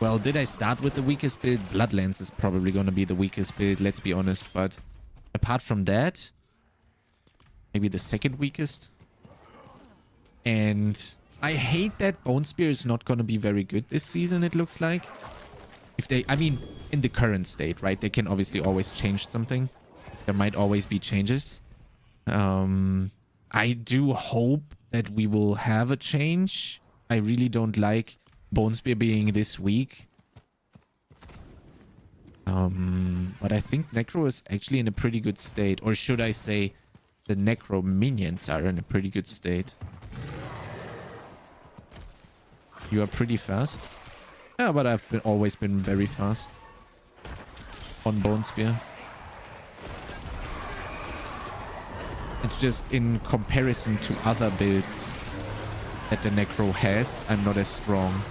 Speaker 1: Well, did I start with the weakest build? Bloodlands is probably going to be the weakest build, let's be honest. But apart from that... Maybe the second weakest. And I hate that Bone Spear is not going to be very good this season, it looks like. If they, I mean, in the current state, right? They can obviously always change something. There might always be changes. I do hope that we will have a change. I really don't like Bone Spear being this weak. But I think Necro is actually in a pretty good state. Or should I say the Necro minions are in a pretty good state. You are pretty fast. Yeah, but I've always been very fast on Bone Spear. It's just in comparison to other builds that the Necro has, I'm not as strong.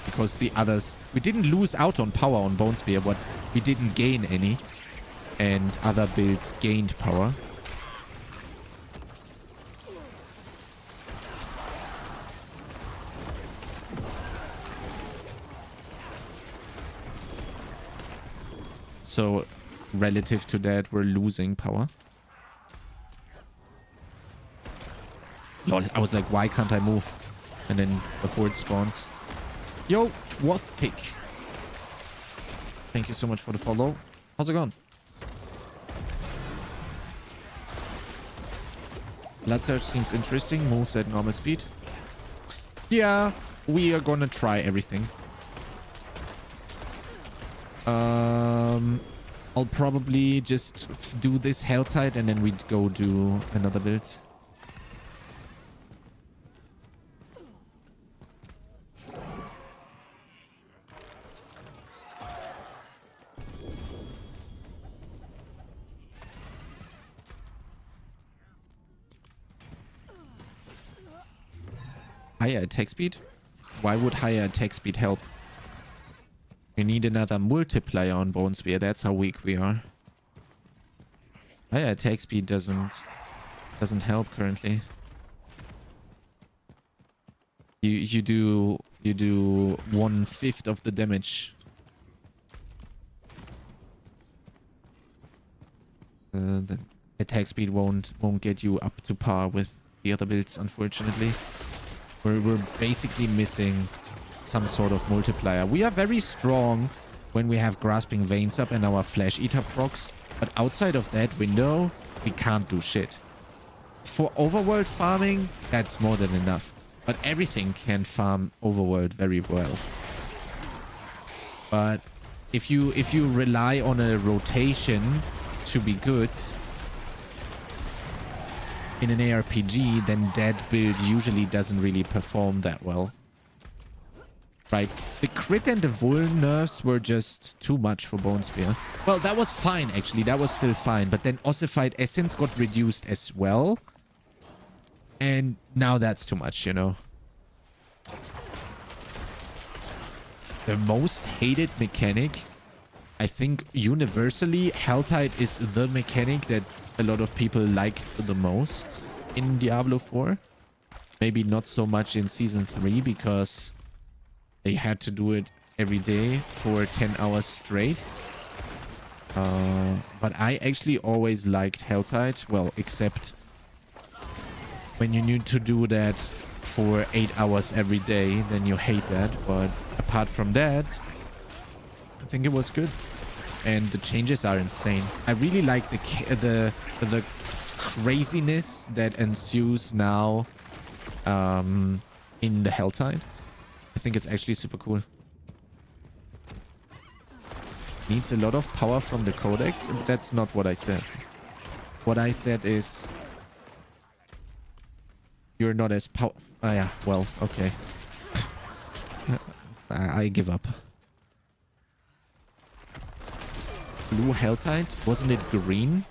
Speaker 1: Because the others... We didn't lose out on power on Bone Spear, but we didn't gain any. And other builds gained power. So, relative to that, we're losing power. Lol, I was like, why can't I move? And then the horde spawns. Yo, Dwarf Pick. Thank you so much for the follow. How's it going? Blood Surge seems interesting. Moves at normal speed. Yeah, we are gonna try everything. I'll probably just do this Helltide and then we'd go do another build. Higher attack speed? Why would higher attack speed help? We need another multiplier on Bone Spear. That's how weak we are. Higher attack speed doesn't help currently. You do 1/5 of the damage. The attack speed won't get you up to par with the other builds, unfortunately. We're basically missing some sort of multiplier. We are very strong when we have Grasping Veins up and our Flesh Eater procs, but outside of that window, we can't do shit. For overworld farming, that's more than enough. But everything can farm overworld very well. But if you rely on a rotation to be good in an ARPG, then that build usually doesn't really perform that well. Right, the crit and the Vul nerfs were just too much for Bone Spear. Well, that was fine, actually. That was still fine. But then Ossified Essence got reduced as well. And now that's too much, you know. The most hated mechanic, I think universally, Helltide is the mechanic that a lot of people like the most in Diablo 4. Maybe not so much in Season 3 because they had to do it every day for 10 hours straight. But I actually always liked Helltide. Well, except when you need to do that for 8 hours every day, then you hate that. But apart from that, I think it was good. And the changes are insane. I really like the craziness that ensues now in the Helltide. I think it's actually super cool. Needs a lot of power from the Codex. That's not what I said. What I said is you're not as power. Ah, yeah. Well, okay. I give up. Blue Helltide? Wasn't it green?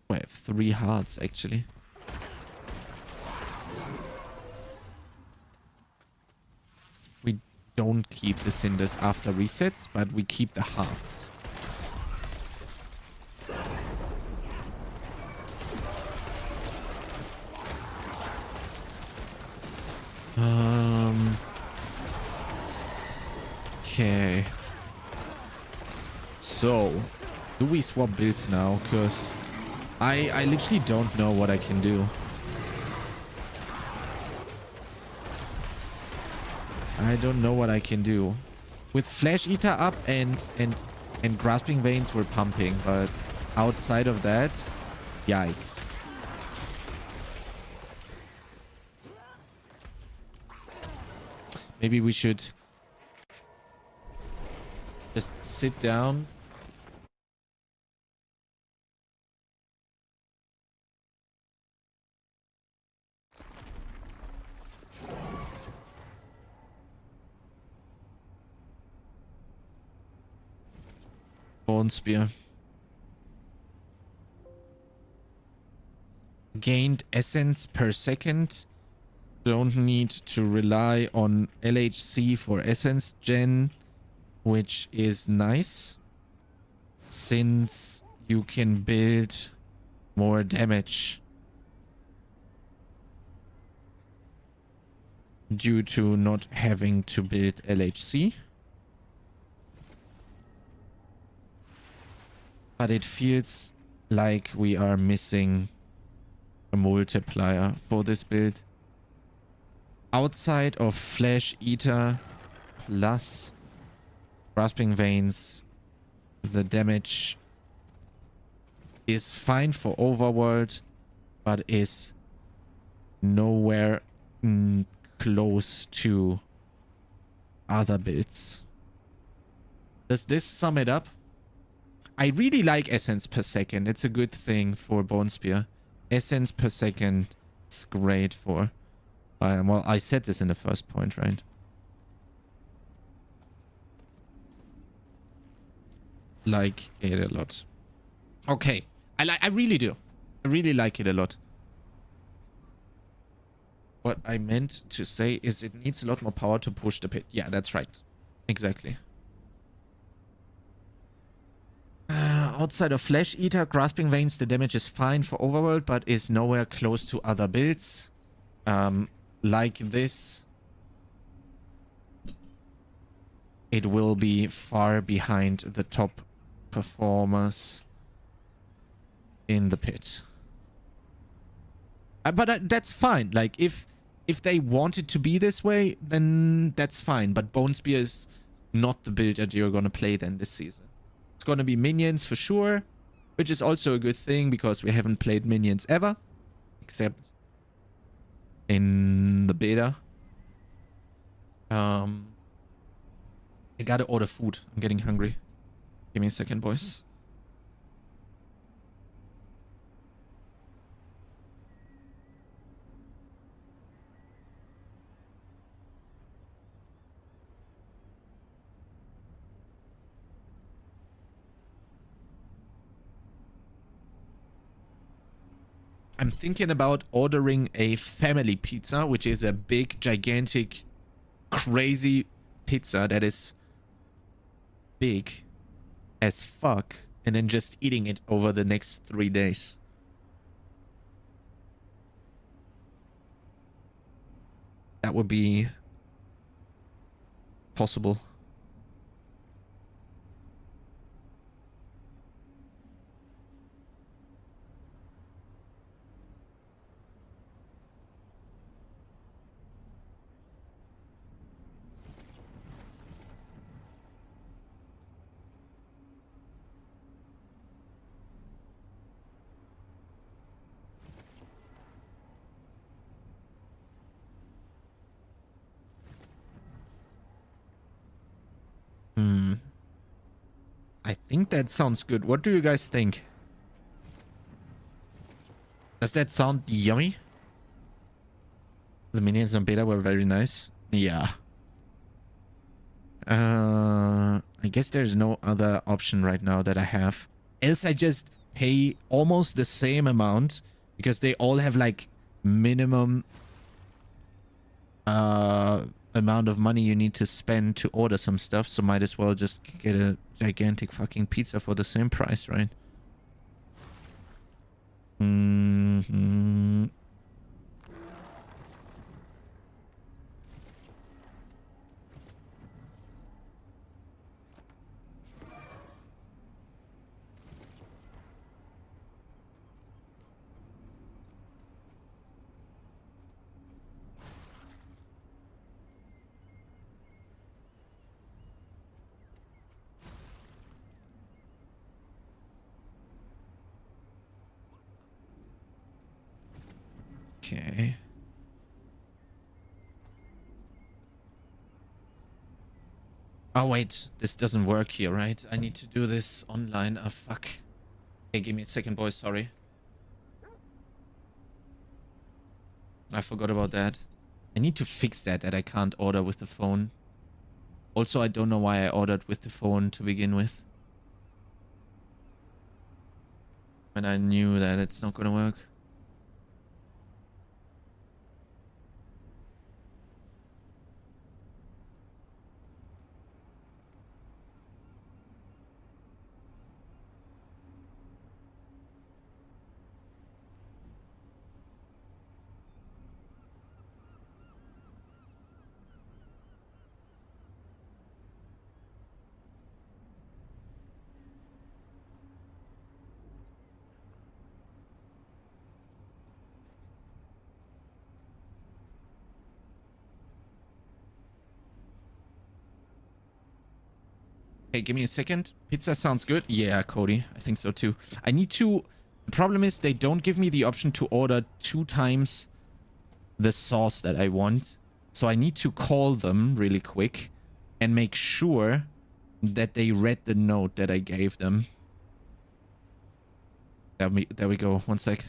Speaker 1: I have 3 hearts, actually. We don't keep the cinders after resets, but we keep the hearts. Okay. So, do we swap builds now? Because I literally don't know what I can do. I don't know what I can do. With Flesh Eater up and Grasping Veins we're pumping, but outside of that, yikes. Maybe we should just sit down. Bone Spear. Gained essence per second. Don't need to rely on LHC for essence gen, which is nice, since you can build more damage due to not having to build LHC. But it feels like we are missing a multiplier for this build. Outside of Flesh Eater plus Grasping Veins, the damage is fine for Overworld, but is nowhere close to other builds. Does this sum it up? I really like Essence per second. It's a good thing for Bone Spear. Essence per second is great for... well, I said this in the first point, right? Like it a lot. Okay. I really do. I really like it a lot. What I meant to say is it needs a lot more power to push the pit. Yeah, that's right. Exactly. Outside of Flesh Eater, Grasping Veins, the damage is fine for Overworld, but is nowhere close to other builds. Like this, it will be far behind the top performers in the pit. But that's fine. Like, if they want it to be this way, then that's fine. But Bone Spear is not the build that you're gonna play then this season. It's gonna be minions for sure, which is also a good thing because we haven't played minions ever, except in the beta. I gotta order food. I'm getting hungry. Give me a second, boys. I'm thinking about ordering a family pizza, which is a big, gigantic, crazy pizza that is big as fuck, and then just eating it over the next 3 days. That would be possible. I think that sounds good. What do you guys think? Does that sound yummy? The minions on beta were very nice. Yeah. I guess there's no other option right now that I have. Else I just pay almost the same amount because they all have like minimum amount of money you need to spend to order some stuff, so might as well just get a gigantic fucking pizza for the same price, right? Oh, wait. This doesn't work here, right? I need to do this online. Ah, fuck. Hey, give me a second, boys. Sorry. I forgot about that. I need to fix that I can't order with the phone. Also, I don't know why I ordered with the phone to begin with. When I knew that it's not gonna work. Hey, give me a second. Pizza sounds good. Yeah, Cody. I think so too. I need to... The problem is they don't give me the option to order 2 times the sauce that I want. So I need to call them really quick and make sure that they read the note that I gave them. There we go. One sec.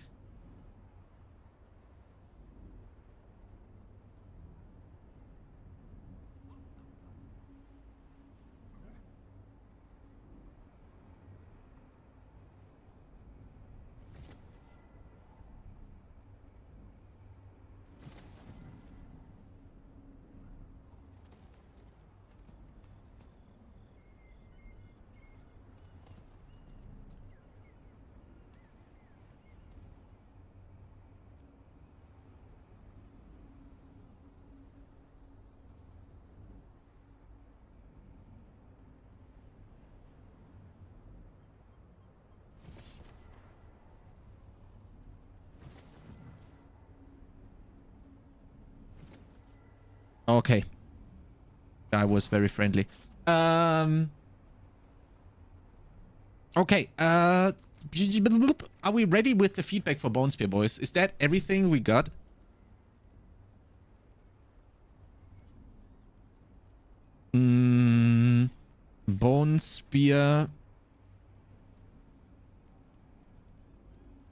Speaker 1: Okay. I was very friendly. Okay. Are we ready with the feedback for Bone Spear, boys? Is that everything we got? Bone Spear.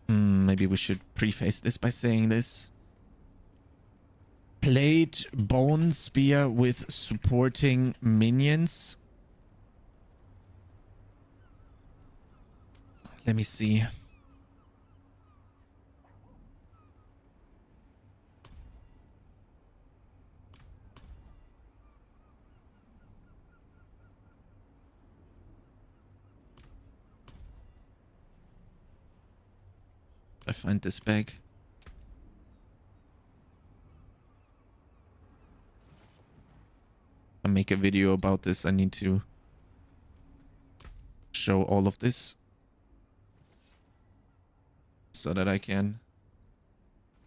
Speaker 1: Maybe we should preface this by saying this. Played Bone Spear with supporting minions. Let me see. I find this bag. I make a video about this. I need to show all of this so that I can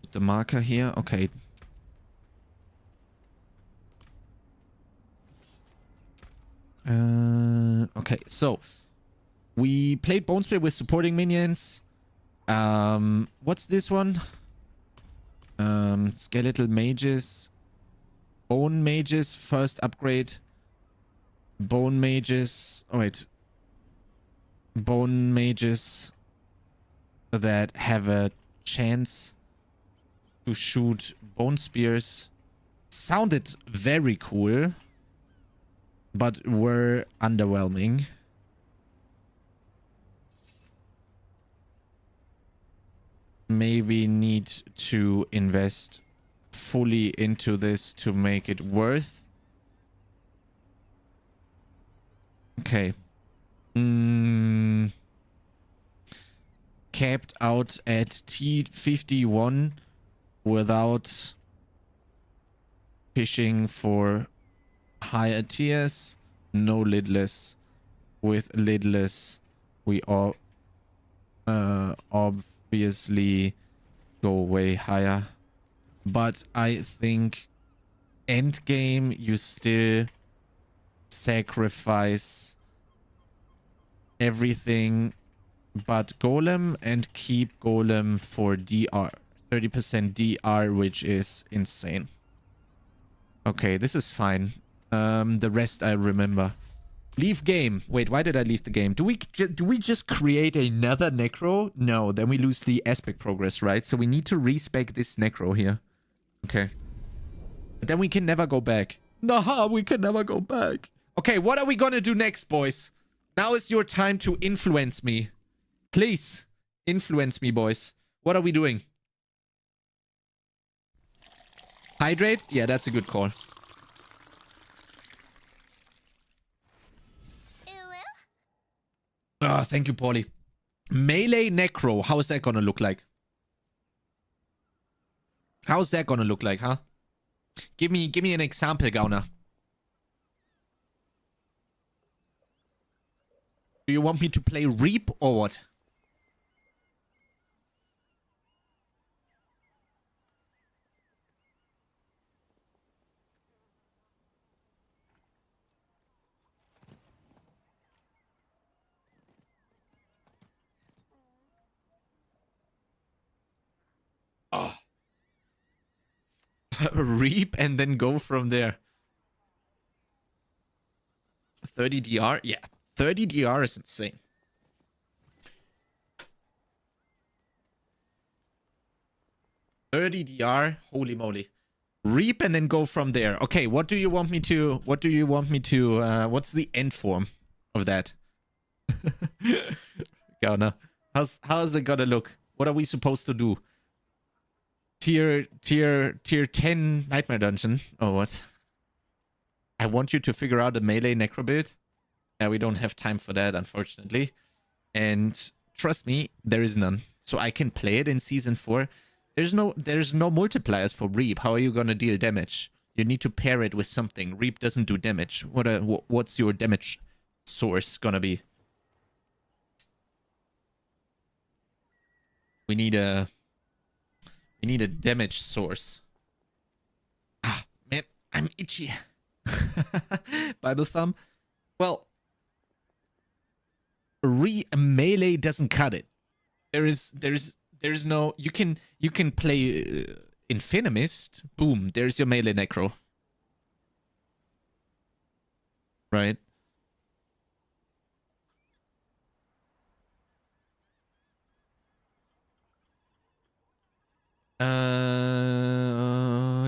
Speaker 1: put the marker here. Okay. Okay, so we played Bone Spear with supporting minions. What's this one? Skeletal mages. Bone mages, first upgrade. Bone mages. Oh, wait. Bone mages that have a chance to shoot bone spears. Sounded very cool, but were underwhelming. Maybe need to invest fully into this to make it worth. Okay. Capped out at T51 without fishing for higher tiers. No lidless. With lidless, we all obviously go way higher. But I think endgame you still sacrifice everything but golem and keep golem for DR. 30% DR, which is insane. Okay, this is fine. The rest I remember. Leave game. Wait, why did I leave the game? Do we just create another necro? No, then we lose the aspect progress, right? So we need to respec this necro here. Okay. But then we can never go back. Nah, we can never go back. Okay, what are we gonna do next, boys? Now is your time to influence me. Please, influence me, boys. What are we doing? Hydrate? Yeah, that's a good call. Ah, thank you, Paulie. Melee Necro. How is that gonna look like? How's that gonna look like, huh? Give me an example, Gauner. Do you want me to play Reap or what? Oh. Reap and then go from there. 30 DR? Yeah. 30 DR is insane. $30 DR? Holy moly. Reap and then go from there. Okay, what do you want me to... What's the end form of that? Gonna. How's it gonna look? What are we supposed to do? Tier 10 Nightmare Dungeon? Oh, what? I want you to figure out a melee necro build. We don't have time for that, unfortunately. And trust me, there is none. So I can play it in Season 4. There's no multipliers for Reap. How are you gonna deal damage? You need to pair it with something. Reap doesn't do damage. What's your damage source gonna be? We need a damage source. Ah, man, I'm itchy. Bible thumb. Well, melee doesn't cut it. There's no... You can play Infinimist. Boom, there's your melee necro. Right?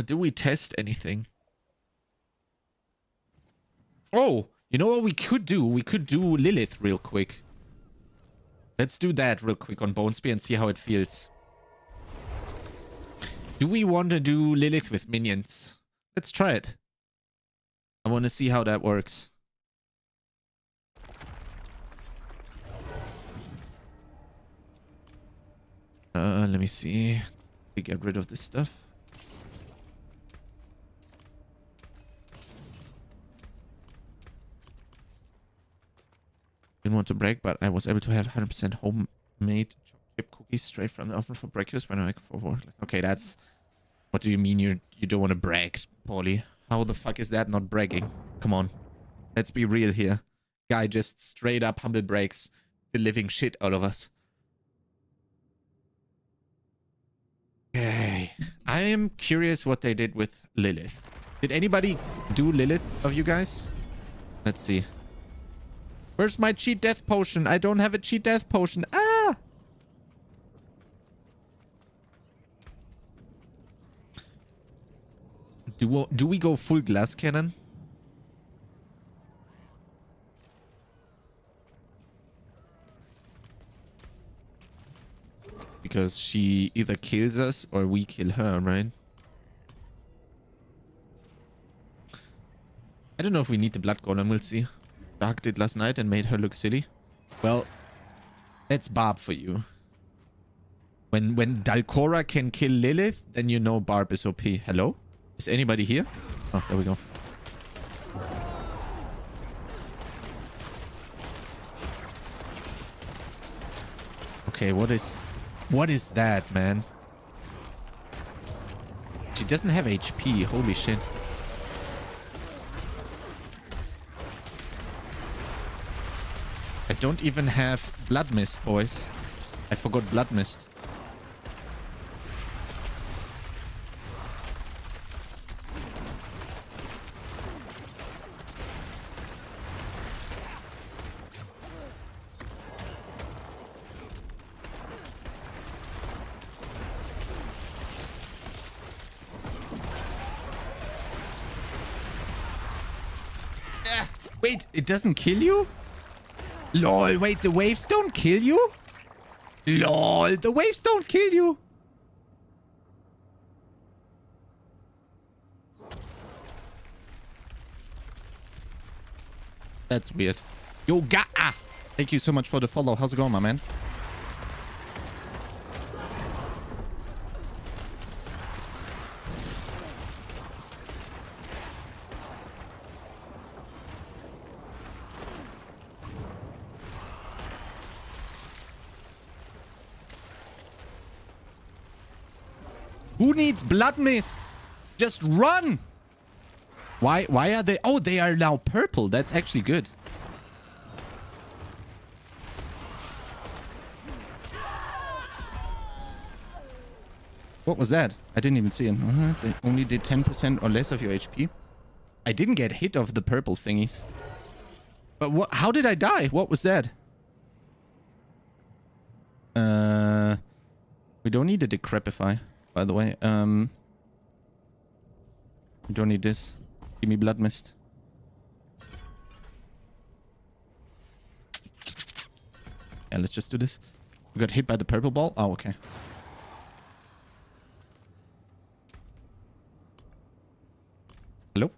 Speaker 1: Do we test anything? Oh, you know what we could do? We could do Lilith real quick. Let's do that real quick on Bone Spear and see how it feels. Do we want to do Lilith with minions? Let's try it. I want to see how that works. Let me see. We get rid of this stuff. Didn't want to brag, but I was able to have 100% homemade chip cookies straight from the oven for breakfast when I make for work. Okay, that's... What do you mean you don't want to brag, Paulie? How the fuck is that not bragging? Come on. Let's be real here. Guy just straight up humble brags the living shit out of us. Okay. I am curious what they did with Lilith. Did anybody do Lilith of you guys? Let's see. Where's my cheat death potion? I don't have a cheat death potion. Ah! Do we go full glass cannon? Because she either kills us or we kill her, right? I don't know if we need the blood golem. We'll see. Dark did last night and made her look silly. Well, that's Barb for you. When Dalcora can kill Lilith, then you know Barb is OP. Hello? Is anybody here? Oh, there we go. Okay, what is that, man? She doesn't have HP. Holy shit. I don't even have Blood Mist, boys. I forgot Blood Mist. Wait, it doesn't kill you? Lol, wait, the waves don't kill you? Lol, the waves don't kill you. That's weird. Yo, Ga'a! Thank you so much for the follow. How's it going, my man? Who needs blood mist? Just run! Why are they... Oh, they are now purple. That's actually good. What was that? I didn't even see it. They only did 10% or less of your HP. I didn't get hit of the purple thingies. But what? How did I die? What was that? We don't need a decrepify, by the way. We don't need this. Give me blood mist. Yeah, let's just do this. We got hit by the purple ball. Oh, okay. Hello?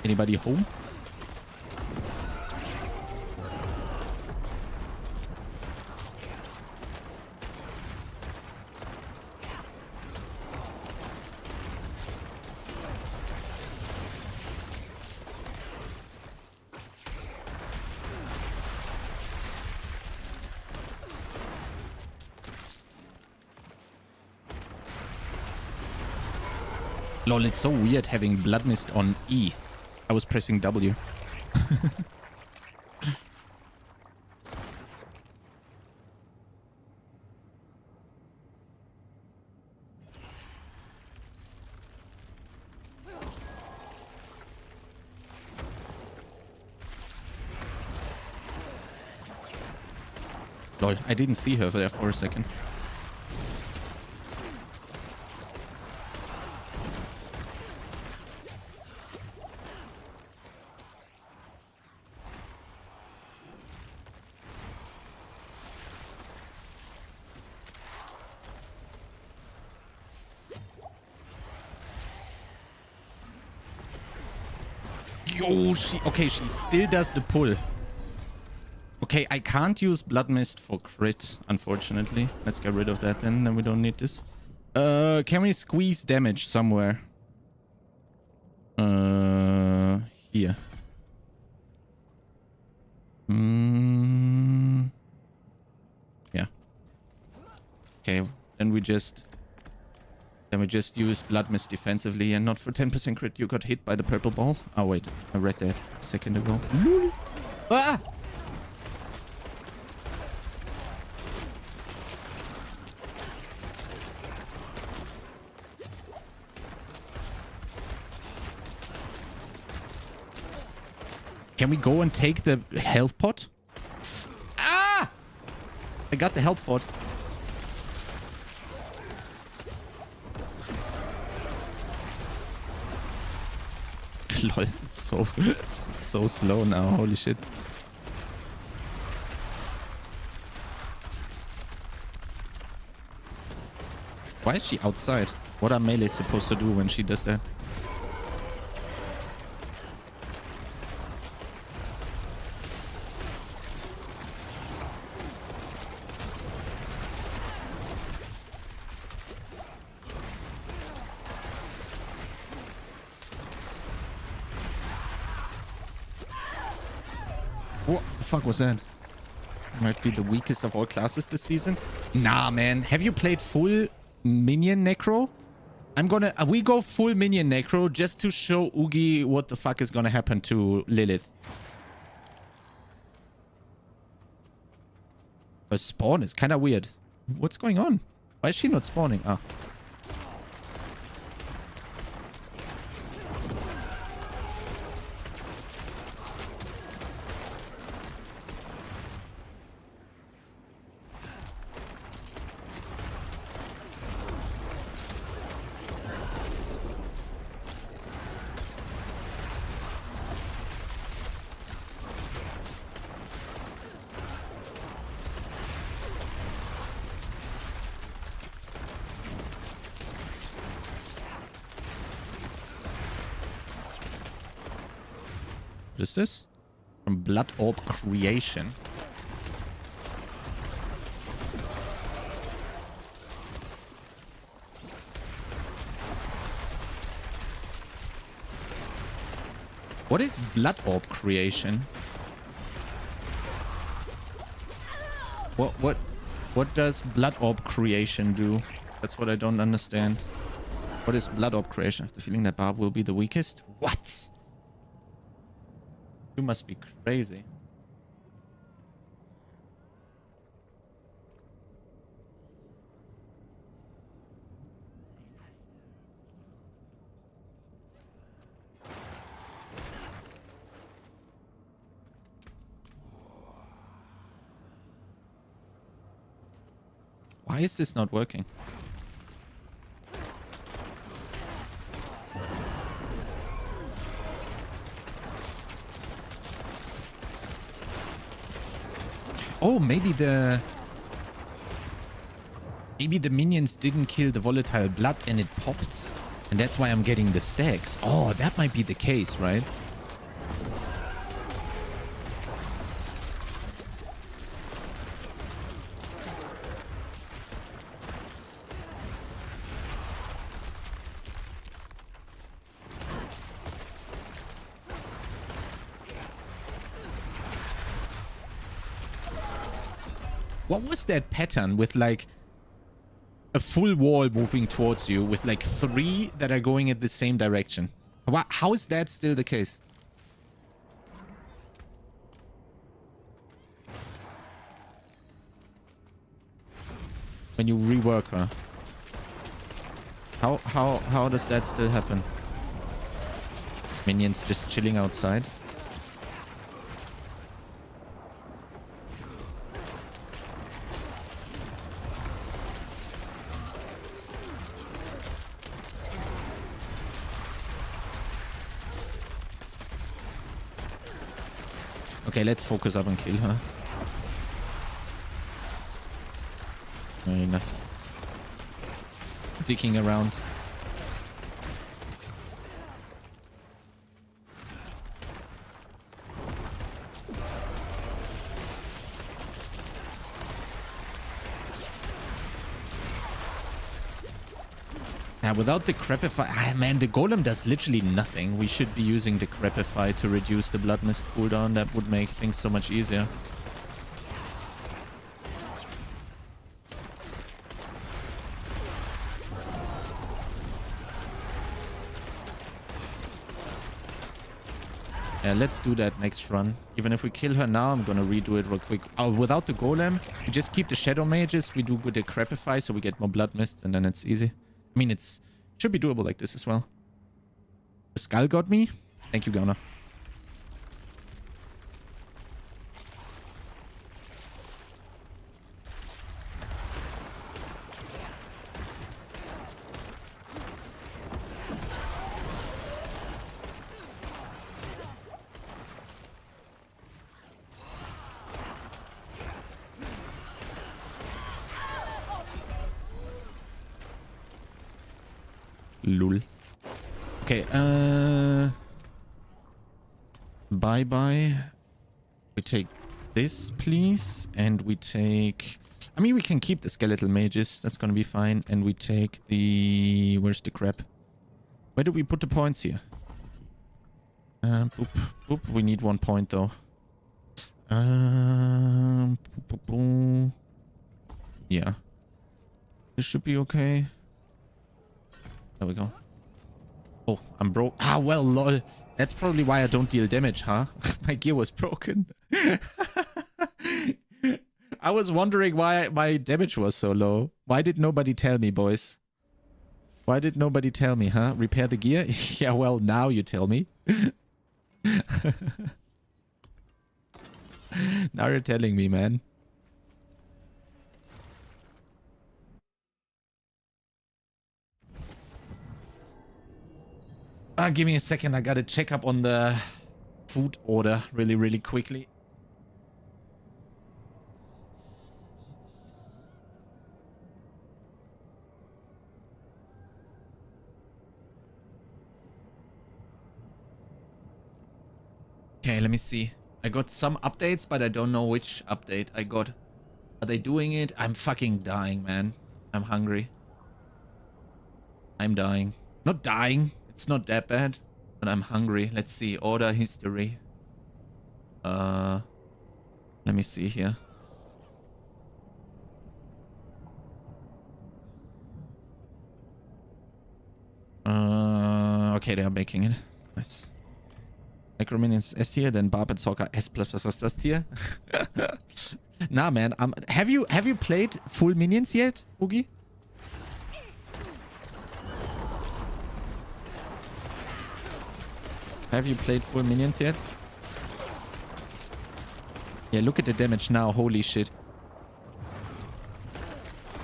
Speaker 1: Anybody home? Lol, it's so weird having blood mist on E. I was pressing W. Lol, I didn't see her there for a second. Yo, okay, she still does the pull. Okay, I can't use Blood Mist for crit, unfortunately. Let's get rid of that then we don't need this. Can we squeeze damage somewhere? Here. Yeah. Okay, then we just use Blood Mist defensively and not for 10% crit. You got hit by the purple ball. Oh, wait. I read that a second ago. Ah! Can we go and take the health pot? Ah! I got the health pot. Lol, it's so slow now. Holy shit. Why is she outside? What are melee supposed to do when she does that? What the fuck was that? Might be the weakest of all classes this season. Nah, man. Have you played full minion necro? We go full minion necro just to show Oogie what the fuck is gonna happen to Lilith. Her spawn is kind of weird. What's going on? Why is she not spawning? Ah. What is this? From Blood Orb Creation. What is Blood Orb Creation? What does Blood Orb Creation do? That's what I don't understand. What is Blood Orb Creation? I have the feeling that Barb will be the weakest. What? You must be crazy. Why is this not working? Oh, maybe the minions didn't kill the volatile blood and it popped. And that's why I'm getting the stacks. Oh, that might be the case, right? What was that pattern with like a full wall moving towards you with like 3 that are going in the same direction? How is that still the case? When you rework her. How does that still happen? Minions just chilling outside. Okay, let's focus up and kill her. Not enough dicking around. Yeah, without the Crepify... man, the Golem does literally nothing. We should be using the Crepify to reduce the Blood Mist cooldown. That would make things so much easier. Yeah, let's do that next run. Even if we kill her now, I'm gonna redo it real quick. Oh, without the Golem, we just keep the Shadow Mages. We do good the Crepify, so we get more Blood Mist, and then it's easy. I mean, it's should be doable like this as well. The Skull got me. Thank you, Gunnar. Lul. Okay, bye-bye. We take this, please. And we take... I mean, we can keep the skeletal mages. That's gonna be fine. And we take the... Where's the crap? Where do we put the points here? Boop, boop. We need 1 point, though. Boop, boop, boop. Yeah. This should be okay. There we go. Oh, I'm broke. Ah, well, lol. That's probably why I don't deal damage, huh? My gear was broken. I was wondering why my damage was so low. Why did nobody tell me, boys? Why did nobody tell me, huh? Repair the gear? Yeah, well, now you tell me. Now you're telling me, man. Give me a second. I gotta check up on the food order really, really quickly. Okay, let me see. I got some updates, but I don't know which update I got. Are they doing it? I'm fucking dying, man. I'm hungry. I'm dying. Not dying. It's not that bad. But I'm hungry. Let's see. Order history. Let me see here. Okay, they are making it. Nice. Necro minions S tier, then Barb and Soccer S plus tier. Nah, man. Have you played full minions yet, Oogie? Have you played full minions yet? Yeah, look at the damage now. Holy shit.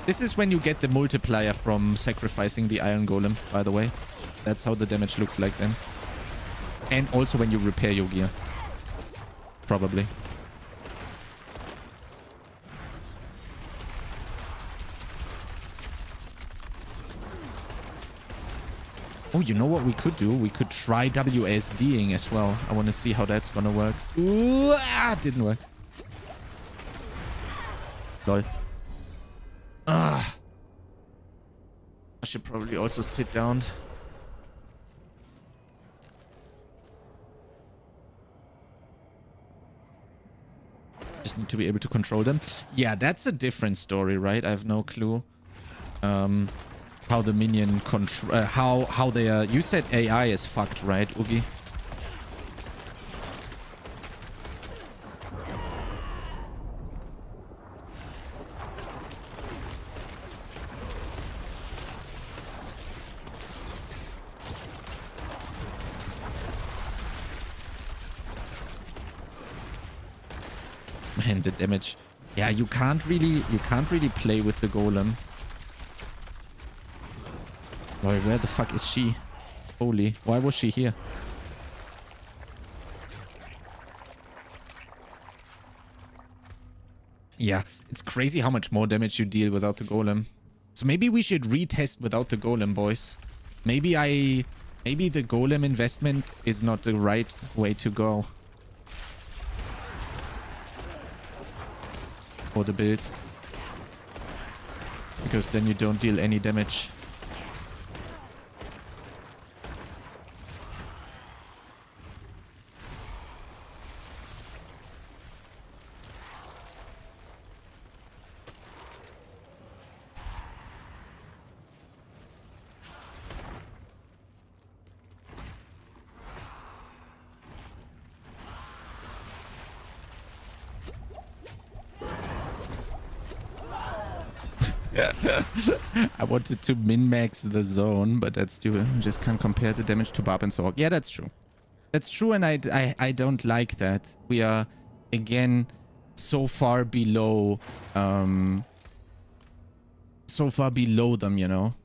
Speaker 1: This is when you get the multiplier from sacrificing the Iron Golem, by the way. That's how the damage looks like then. And also when you repair your gear. Probably. Oh, you know what we could do? We could try WSDing as well. I want to see how that's gonna work. Ooh, didn't work. Lol. I should probably also sit down. Just need to be able to control them. Yeah, that's a different story, right? I have no clue. How the minion control, how they are. You said AI is fucked, right, Oogie? Man, the damage. Yeah, you can't really play with the golem. Boy, where the fuck is she? Holy, why was she here? Yeah, it's crazy how much more damage you deal without the golem. So maybe we should retest without the golem, boys. Maybe the golem investment is not the right way to go. For the build. Because then you don't deal any damage. I wanted to min-max the zone, but that's too... Just can't compare the damage to Barb and Sorg. Yeah, that's true. That's true, and I don't like that. We are, again, so far below... so far below them, you know?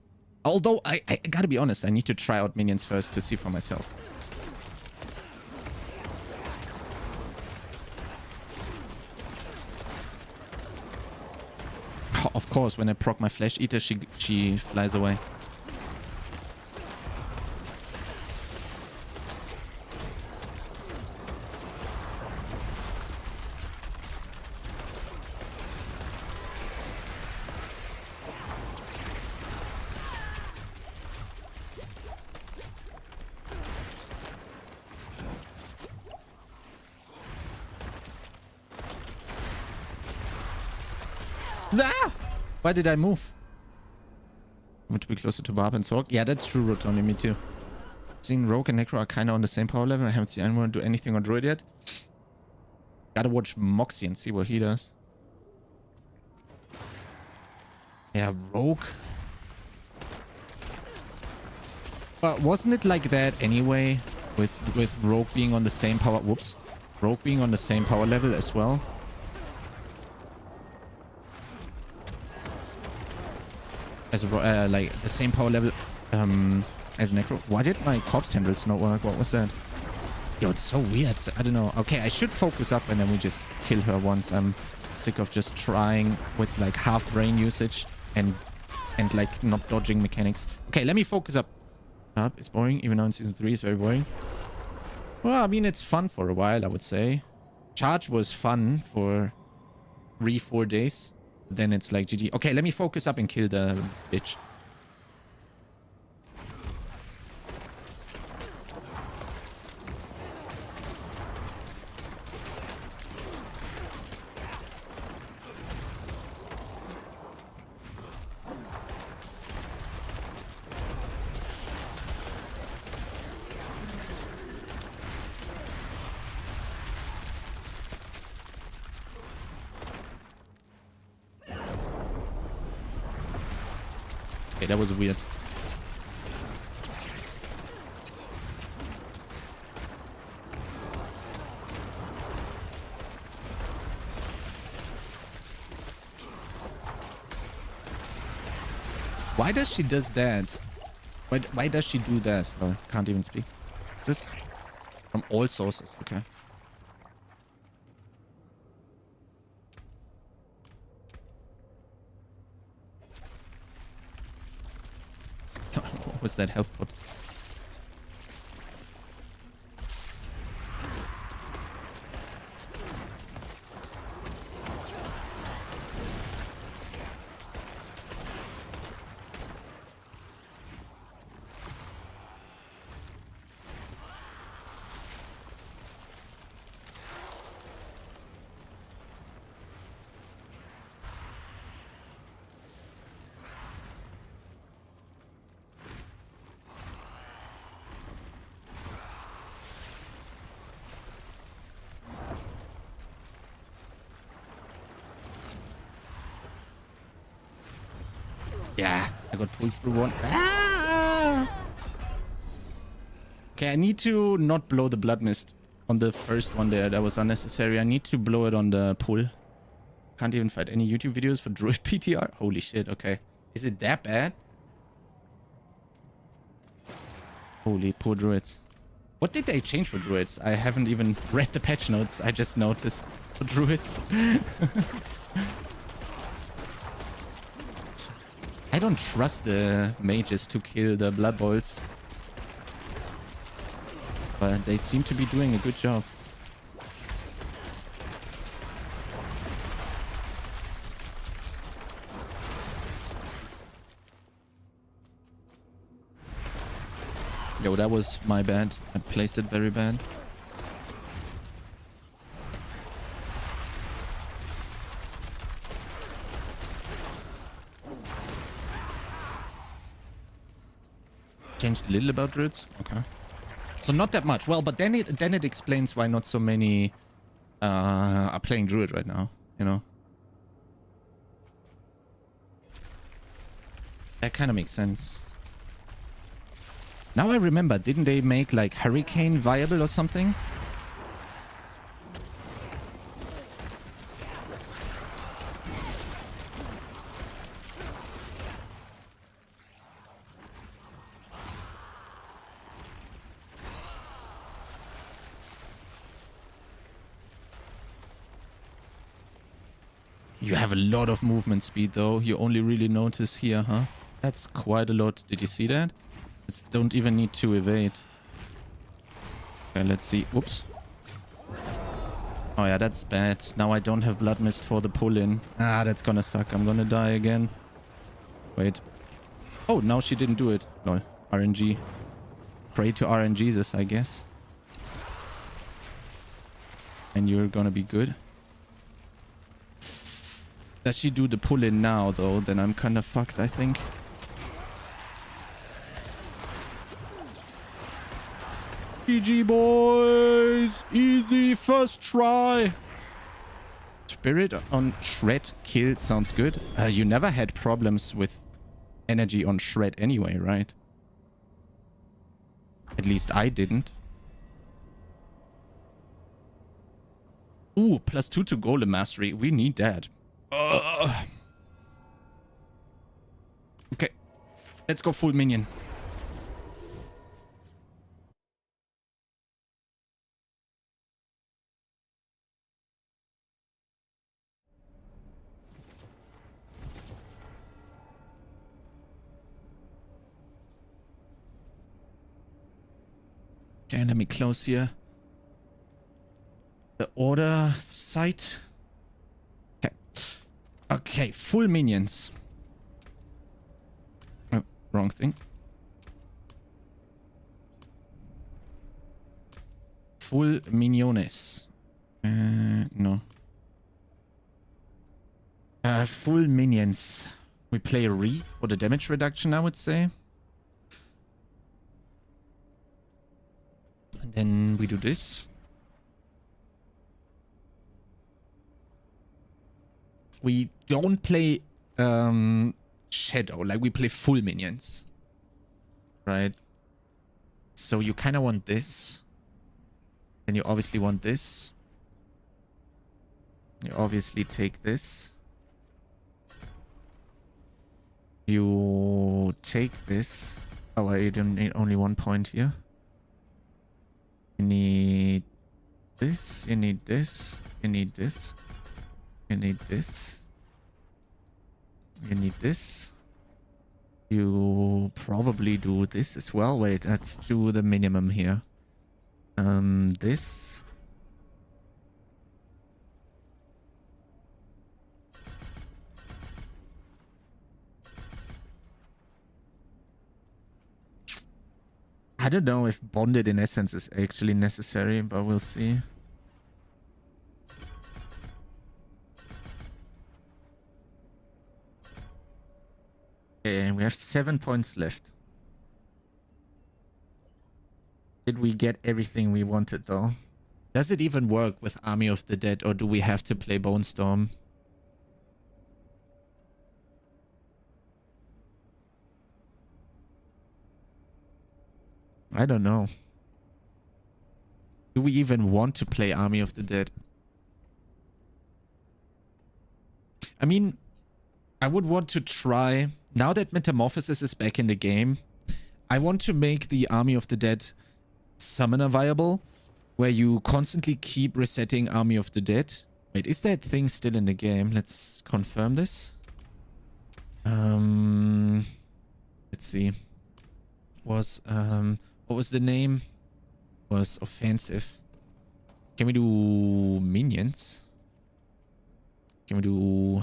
Speaker 1: Although, I gotta be honest, I need to try out minions first to see for myself. Of course, when I proc my Flesh Eater, she flies away. Ah! Why did I move? I want to be closer to Barb and Sorg. Yeah, that's true, Rotoni. Me too. Seeing Rogue and Necro are kind of on the same power level. I haven't seen anyone do anything on Druid yet. Gotta watch Moxie and see what he does. Yeah, Rogue. But wasn't it like that anyway? With Rogue being on the same power... Whoops. Rogue being on the same power level as well. As like the same power level as Necro. Why did my corpse tendrils not work? What was that? Yo, it's so weird. I don't know. Okay, I should focus up and then we just kill her once. I'm sick of just trying with like half brain usage and like not dodging mechanics. Okay, let me focus up. It's boring, even though in season 3 it's very boring. Well, I mean, it's fun for a while, I would say. Charge was fun for 3-4 days. Then it's like GG. Okay, let me focus up and kill the bitch. Okay, that was weird. Why does she does that? Why does she do that? Oh, can't even speak. This from all sources. Okay. What was that health pot? Yeah, I got pulled through one. Ah! Okay, I need to not blow the blood mist on the first one there. That was unnecessary. I need to blow it on the pull. Can't even find any YouTube videos for Druid PTR. Holy shit, okay. Is it that bad? Holy, poor Druids. What did they change for Druids? I haven't even read the patch notes. I just noticed for Druids. I don't trust the mages to kill the Blood Bolts. But they seem to be doing a good job. Yo, that was my bad. I placed it very bad. Changed a little about Druids? Okay. So not that much. Well, but then it explains why not so many are playing Druid right now, you know? That kind of makes sense. Now I remember, didn't they make like Hurricane viable or something? You have a lot of movement speed though. You only really notice here, huh? That's quite a lot. Did you see that? It's don't even need to evade. Okay, let's see. Oops. Oh yeah, that's bad. Now I don't have Blood Mist for the pull-in. Ah, that's gonna suck. I'm gonna die again. Wait. Oh, now she didn't do it. No, RNG. Pray to RNGesus, I guess. And you're gonna be good. Does she do the pull-in now, though? Then I'm kind of fucked, I think. GG, boys! Easy first try! Spirit on Shred kill sounds good. You never had problems with energy on Shred anyway, right? At least I didn't. Ooh, +2 to Golem Mastery. We need that. Okay. Let's go full minion. Okay, let me close here. The order site. Okay. Okay, full minions. Oh, wrong thing. Full miniones. No. Full minions. We play Re for the damage reduction, I would say. And then we do this. We don't play Shadow, like we play full minions. Right? So you kind of want this. Then you obviously want this. You obviously take this. You take this. Oh, you don't need only 1 point here. You need this. You need this. You need this. You need this. You need this. You probably do this as well. Wait, let's do the minimum here. This. I don't know if bonded in essence is actually necessary, but we'll see. Okay, we have 7 points left. Did we get everything we wanted though? Does it even work with Army of the Dead, or do we have to play Bone Storm? I don't know. Do we even want to play Army of the Dead? I mean, I would want to try, now that Metamorphosis is back in the game, I want to make the Army of the Dead summoner viable, where you constantly keep resetting Army of the Dead. Wait, is that thing still in the game? Let's confirm this. Let's see. Was, what was the name? Was offensive. Can we do minions? Can we do...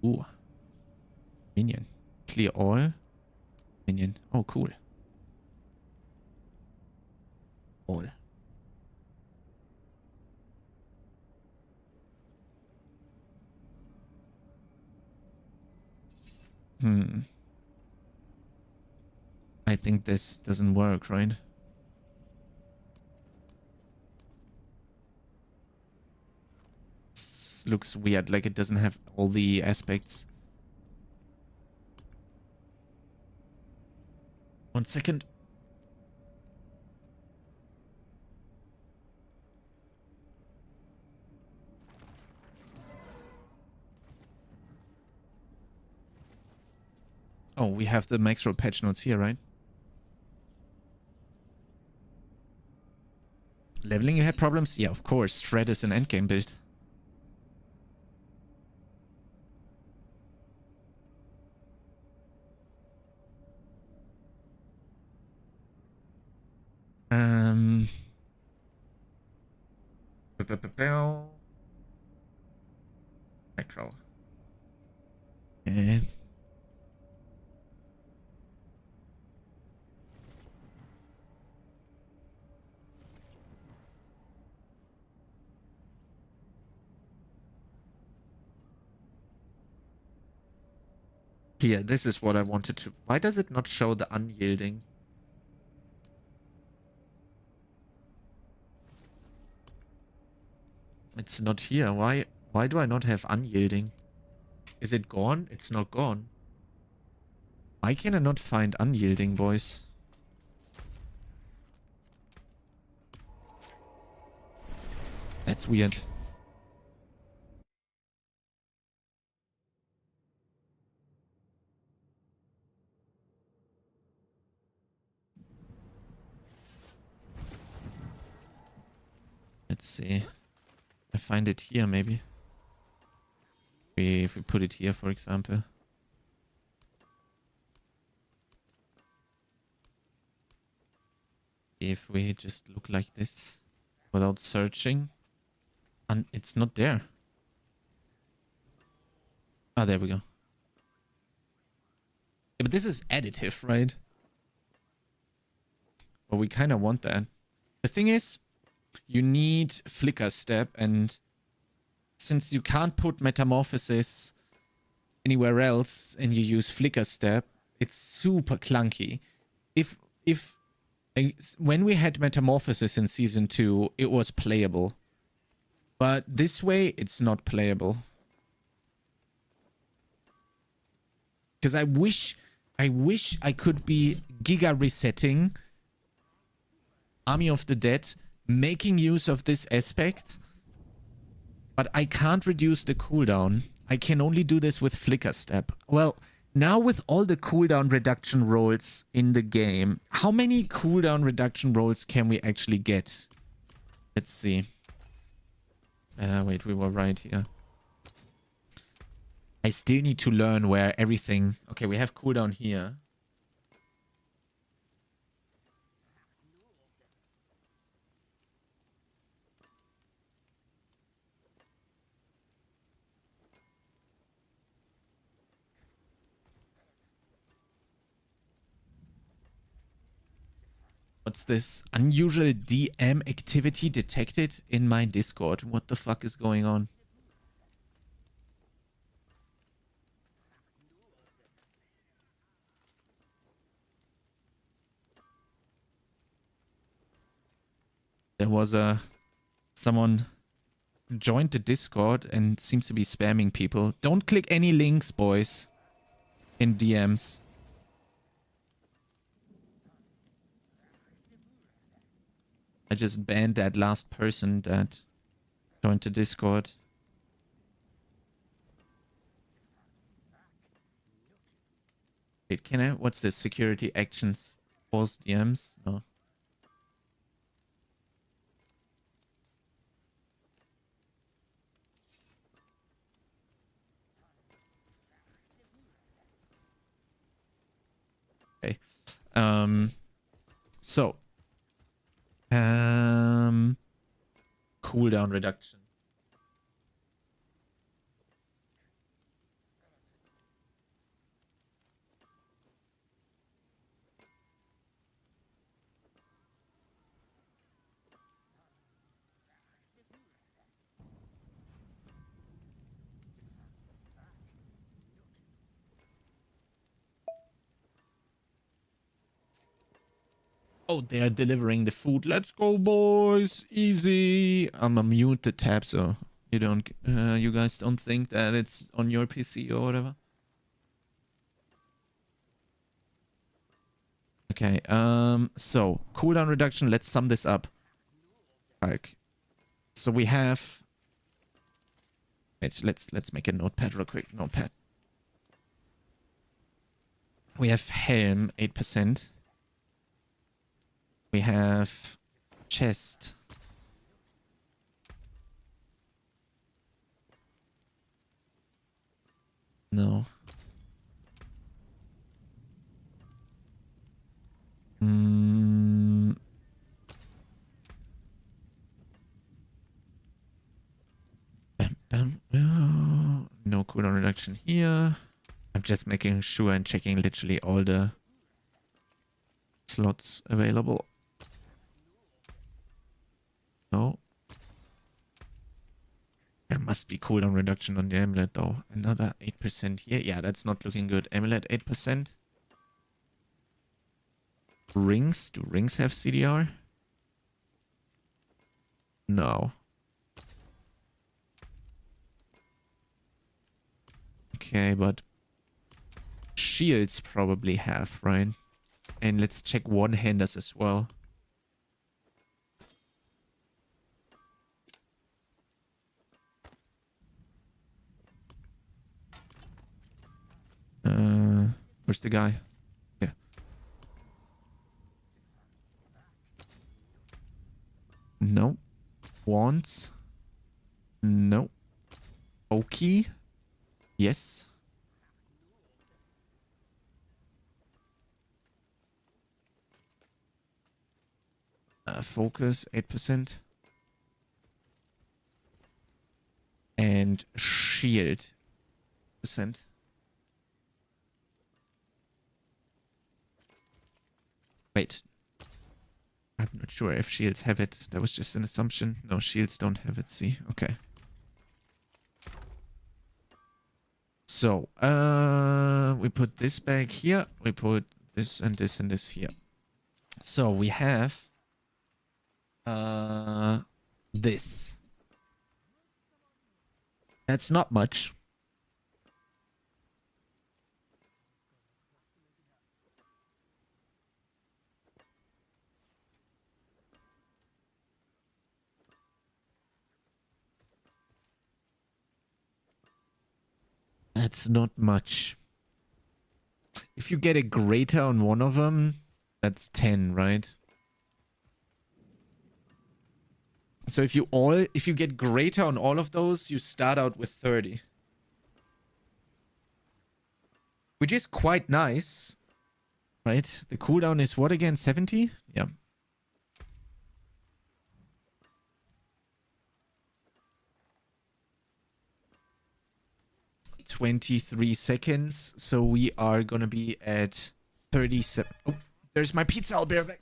Speaker 1: Ooh. Minion. Clear all. Minion. Oh, cool. All. I think this doesn't work, right? This looks weird, like it doesn't have all the aspects. 1 second. Oh, we have the Maxroll patch notes here, right? Leveling you had problems? Yeah, of course. Shred is an endgame build. Maxroll. Okay. Here, this is what I wanted to... Why does it not show the unyielding? It's not here. Why do I not have unyielding? Is it gone? It's not gone. Why can I not find unyielding, boys? That's weird. Let's see. I find it here, maybe. If we put it here, for example. If we just look like this without searching. And it's not there. Ah, there we go. Yeah, but this is additive, right? Well, we kind of want that. The thing is, you need flicker step, and since you can't put metamorphosis anywhere else and you use flicker step, it's super clunky. If when we had metamorphosis in season 2, it was playable. But this way, it's not playable. Because I wish I could be giga resetting Army of the Dead, making use of this aspect, but I can't reduce the cooldown. I can only do this with flicker step. Well, now with all the cooldown reduction rolls in the game, how many cooldown reduction rolls can we actually get? Let's see. Wait, we were right here. I still need to learn where everything... Okay, we have cooldown here. What's this? Unusual DM activity detected in my Discord. What the fuck is going on? There was someone joined the Discord and seems to be spamming people. Don't click any links, boys, in DMs. I just banned that last person that joined the Discord. Wait, can I? What's this? Security actions. Pause DMs? No. Okay. So. Cooldown reduction. Oh, they are delivering the food. Let's go, boys. Easy. I'm gonna mute the tab so you don't, you guys don't think that it's on your PC or whatever. Okay. So cooldown reduction. Let's sum this up. Like, so we have. Let's make a notepad real quick. Notepad. We have Helm 8%. We have chest. No. No cooldown reduction here. I'm just making sure and checking literally all the slots available. No. There must be cooldown reduction on the amulet though. Another 8% here. Yeah, that's not looking good. Amulet 8%. Rings. Do rings have CDR? No. Okay, but shields probably have, right? And let's check one-handers as well. Where's the guy? Yeah. No. Wands? No. Oki? Yes. Focus 8%. and shield percent. Wait. I'm not sure if shields have it. That was just an assumption. No, shields don't have it. See, okay. So, we put this back here. We put this and this and this here. So we have this. That's not much. That's not much. If you get a greater on one of them, that's 10, right? So if you get greater on all of those, you start out with 30. Which is quite nice. Right? The cooldown is what again? 70? Yeah. "23 seconds." So we are gonna be at 37. Oh, there's my pizza. I'll be right back.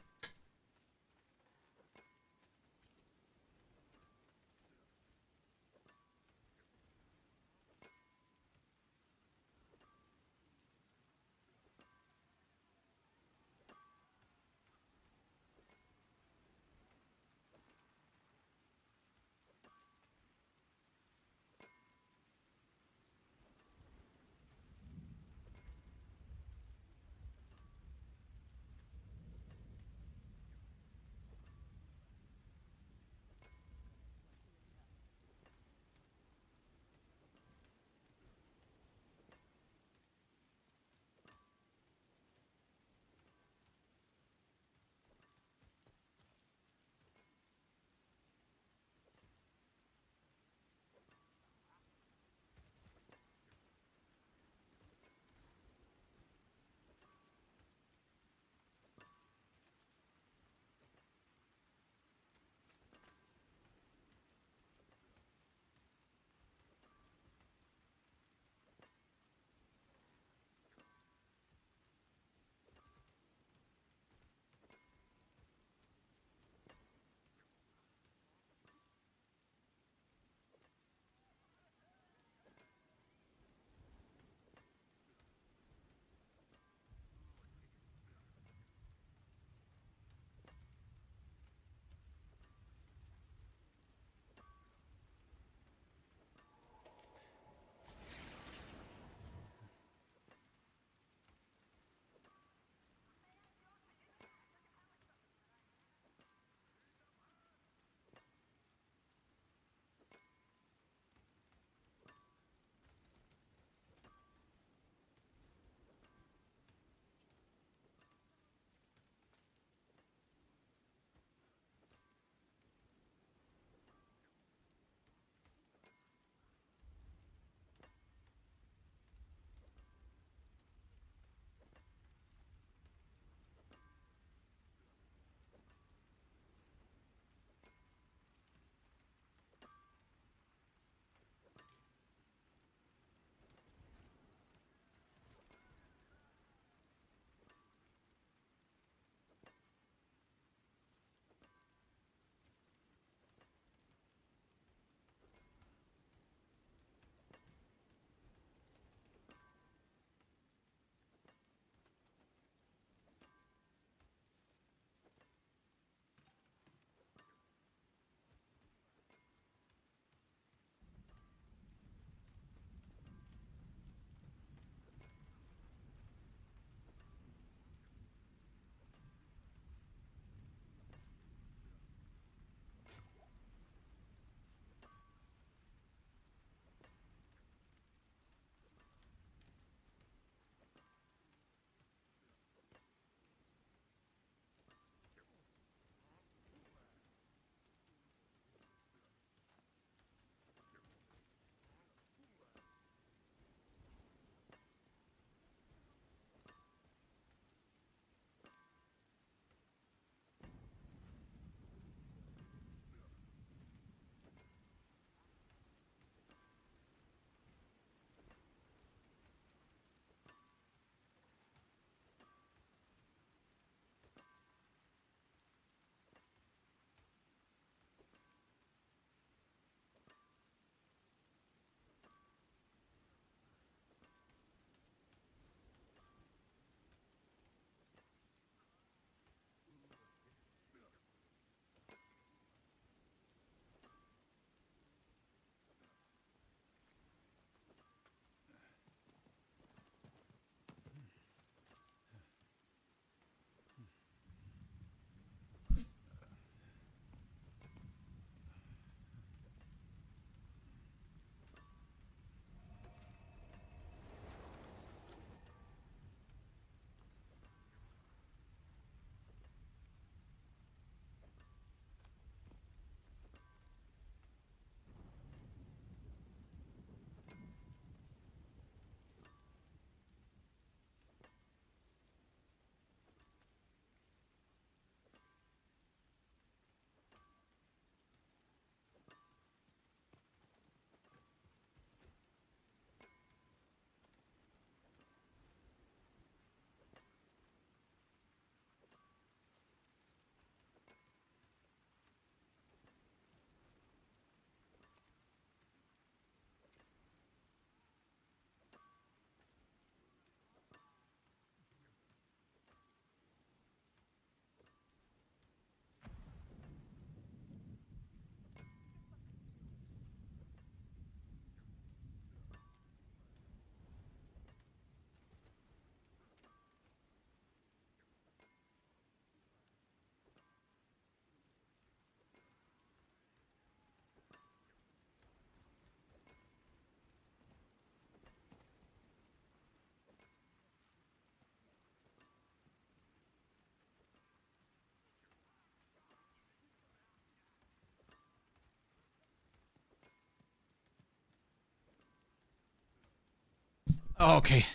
Speaker 1: Okay.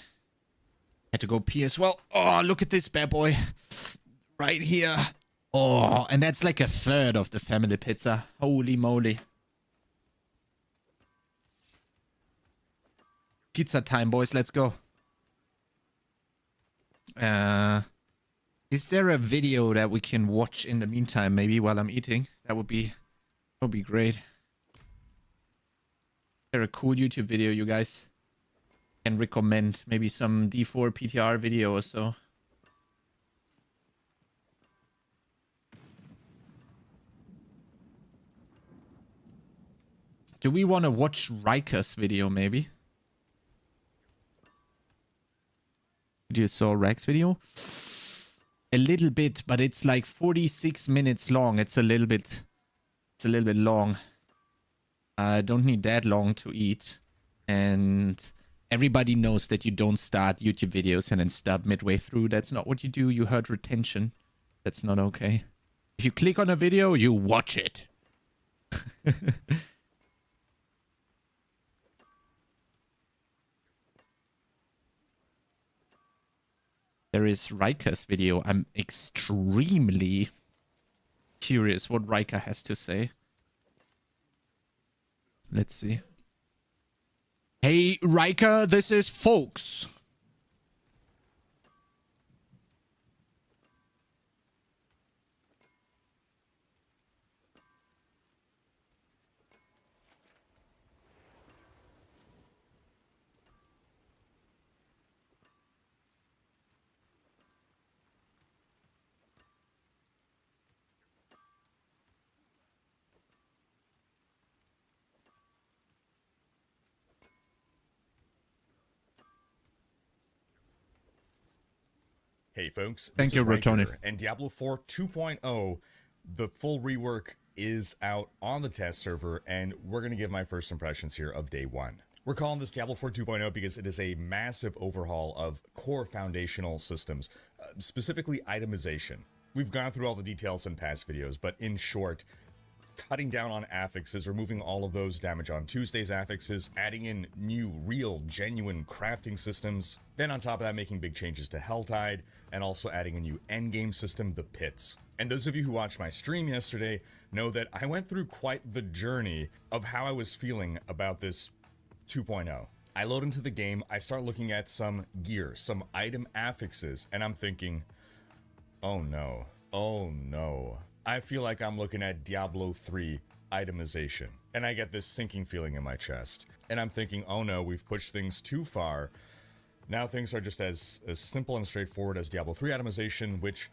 Speaker 1: Had to go pee as well. Oh, look at this bad boy. Right here. Oh, and that's like a third of the family pizza. Holy moly. Pizza time, boys. Let's go. Is there a video that we can watch in the meantime, maybe while I'm eating? That would be great. Is there a cool YouTube video you guys can recommend? Maybe some D4 PTR video or so. Do we want to watch Riker's video, maybe? You saw Rex's video? A little bit, but it's like 46 minutes long. It's a little bit long. I don't need that long to eat. And everybody knows that you don't start YouTube videos and then stop midway through. That's not what you do. You hurt retention. That's not okay. If you click on a video, you watch it. There is Riker's video. I'm extremely curious what Riker has to say. Let's see. Hey, Riker, this is Folks.
Speaker 3: Hey folks,
Speaker 1: Thank you, Rotoni.
Speaker 3: And Diablo 4 2.0, the full rework is out on the test server, and we're going to give my first impressions here of day one. We're calling this Diablo 4 2.0 because it is a massive overhaul of core foundational systems, specifically itemization. We've gone through all the details in past videos, but in short, cutting down on affixes, removing all of those damage on Tuesdays affixes, adding in new, real, genuine crafting systems, then on top of that making big changes to Helltide, and also adding a new endgame system, the Pits. And those of you who watched my stream yesterday know that I went through quite the journey of how I was feeling about this 2.0. I load into the game, I start looking at some gear, some item affixes, and I'm thinking, oh no, oh no. I feel like I'm looking at Diablo 3 itemization, and I get this sinking feeling in my chest. And I'm thinking, oh no, we've pushed things too far. Now things are just as simple and straightforward as Diablo 3 itemization, which,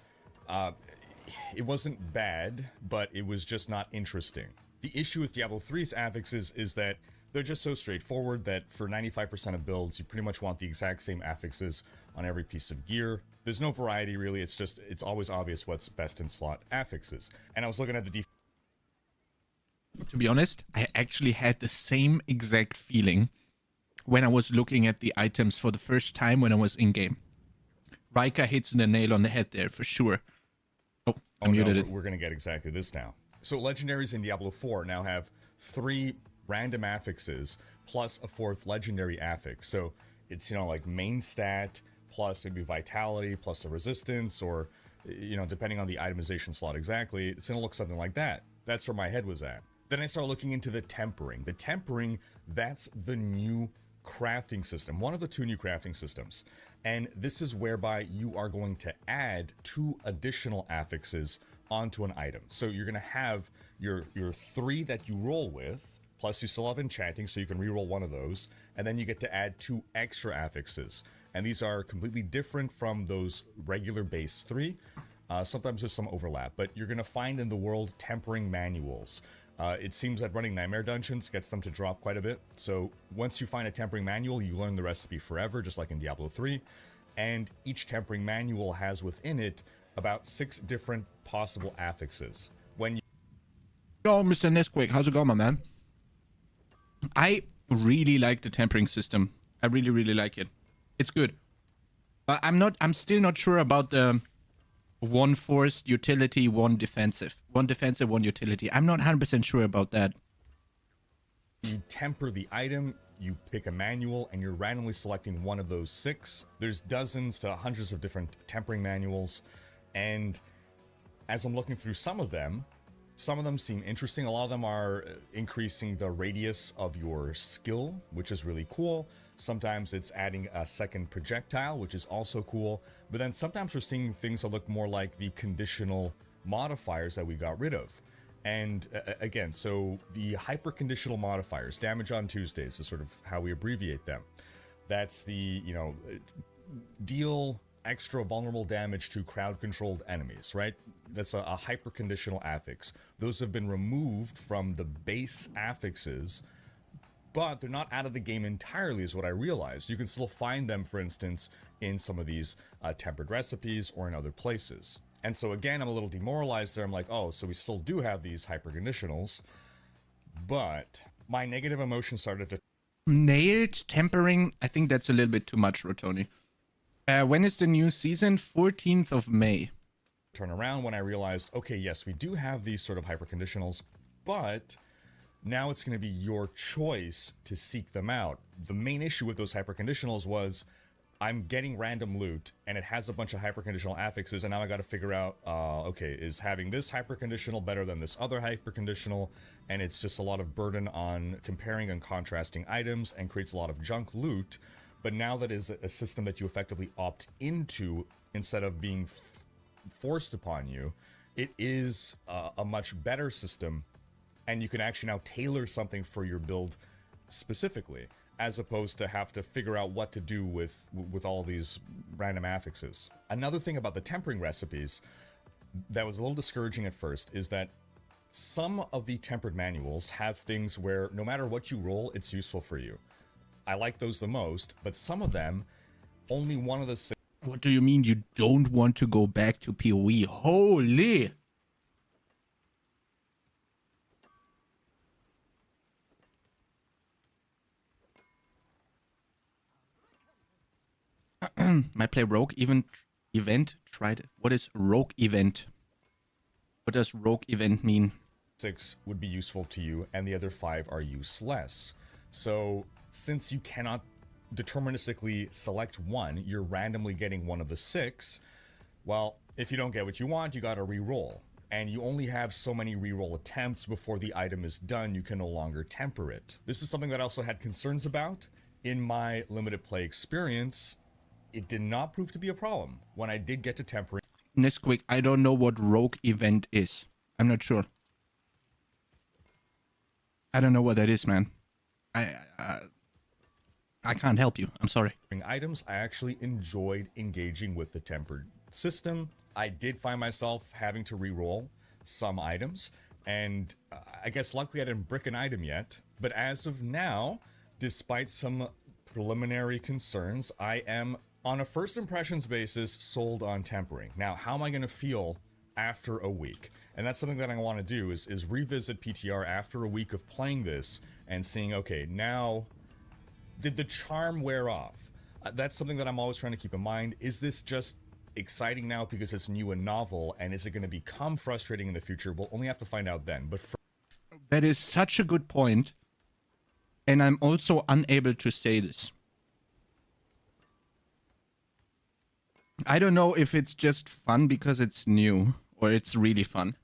Speaker 3: it wasn't bad, but it was just not interesting. The issue with Diablo 3's affixes is that they're just so straightforward that for 95% of builds, you pretty much want the exact same affixes on every piece of gear. There's no variety really, it's always obvious what's best in slot affixes. And I was looking at the
Speaker 1: To be honest, I actually had the same exact feeling when I was looking at the items for the first time when I was in-game. Riker hits the nail on the head there, for sure. Oh, I muted it.
Speaker 3: We're going to get exactly this now. So legendaries in Diablo 4 now have 3 random affixes plus a 4th legendary affix. So it's, like main stat plus maybe vitality plus a resistance, or, depending on the itemization slot exactly, it's going to look something like that. That's where my head was at. Then I start looking into the tempering. The tempering, that's the new crafting system, one of the 2 new crafting systems. And this is whereby you are going to add 2 additional affixes onto an item. So you're going to have your 3 that you roll with, plus you still have enchanting, so you can reroll one of those, and then you get to add 2 extra affixes. And these are completely different from those regular base 3. Sometimes there's some overlap, but you're going to find in the world tempering manuals. It seems that running Nightmare Dungeons gets them to drop quite a bit. So once you find a tempering manual, you learn the recipe forever, just like in Diablo 3. And each tempering manual has within it about 6 different possible affixes. When you...
Speaker 1: Yo, Mr. Nesquik, how's it going, my man? I really like the tempering system. I really, really like it. It's good. But I'm still not sure about the 1 forced utility, 1 defensive. 1 defensive, 1 utility. I'm not 100% sure about that.
Speaker 3: You temper the item, you pick a manual and you're randomly selecting one of those 6. There's dozens to hundreds of different tempering manuals, and as I'm looking through some of them seem interesting. A lot of them are increasing the radius of your skill, which is really cool. Sometimes it's adding a second projectile, which is also cool. But then sometimes we're seeing things that look more like the conditional modifiers that we got rid of. And again, so the hyper-conditional modifiers, damage on Tuesdays is sort of how we abbreviate them. That's the, you know, deal extra vulnerable damage to crowd-controlled enemies, right? That's a hyper-conditional affix. Those have been removed from the base affixes, but they're not out of the game entirely, is what I realized. You can still find them, for instance, in some of these tempered recipes or in other places. And so again, I'm a little demoralized there. I'm like, oh, so we still do have these hyper-conditionals, but my negative emotion started to...
Speaker 4: Nailed tempering. I think that's a little bit too much, Rotoni. When is the new season? 14th of May.
Speaker 3: Turn around when I realized, okay, yes, we do have these sort of hyper-conditionals, but now it's going to be your choice to seek them out. The main issue with those hyper-conditionals was I'm getting random loot, and it has a bunch of hyper-conditional affixes, and now I got to figure out, okay, is having this hyper-conditional better than this other hyper-conditional? And it's just a lot of burden on comparing and contrasting items, and creates a lot of junk loot. But now that is a system that you effectively opt into instead of being forced upon you, it is a much better system, and you can actually now tailor something for your build specifically, as opposed to have to figure out what to do with all these random affixes. Another thing about the tempering recipes that was a little discouraging at first is that some of the tempered manuals have things where no matter what you roll, it's useful for you. I like those the most, but some of them, only one of the 6...
Speaker 4: What do you mean you don't want to go back to PoE? Holy! Might play Rogue event. Tried it. What is Rogue event? What does Rogue event mean?
Speaker 3: 6 would be useful to you, and the other 5 are useless. So since you cannot deterministically select one, you're randomly getting one of the 6. Well, if you don't get what you want, you gotta re-roll. And you only have so many re-roll attempts before the item is done. You can no longer temper it. This is something that I also had concerns about. In my limited play experience, it did not prove to be a problem when I did get to tempering.
Speaker 4: Nesquik, I don't know what Rogue event is. I'm not sure. I don't know what that is, man. I can't help you. I'm sorry.
Speaker 3: Items, I actually enjoyed engaging with the tempered system. I did find myself having to re-roll some items, and I guess luckily I didn't brick an item yet. But as of now, despite some preliminary concerns, I am on a first impressions basis sold on tempering. Now, how am I going to feel after a week? And that's something that I want to do is revisit PTR after a week of playing this and seeing, okay, now did the charm wear off? That's something that I'm always trying to keep in mind. Is this just exciting now because it's new and novel, and is it going to become frustrating in the future? We'll only have to find out then. But
Speaker 4: that is such a good point, and I'm also unable to say this. I don't know if it's just fun because it's new, or it's really fun.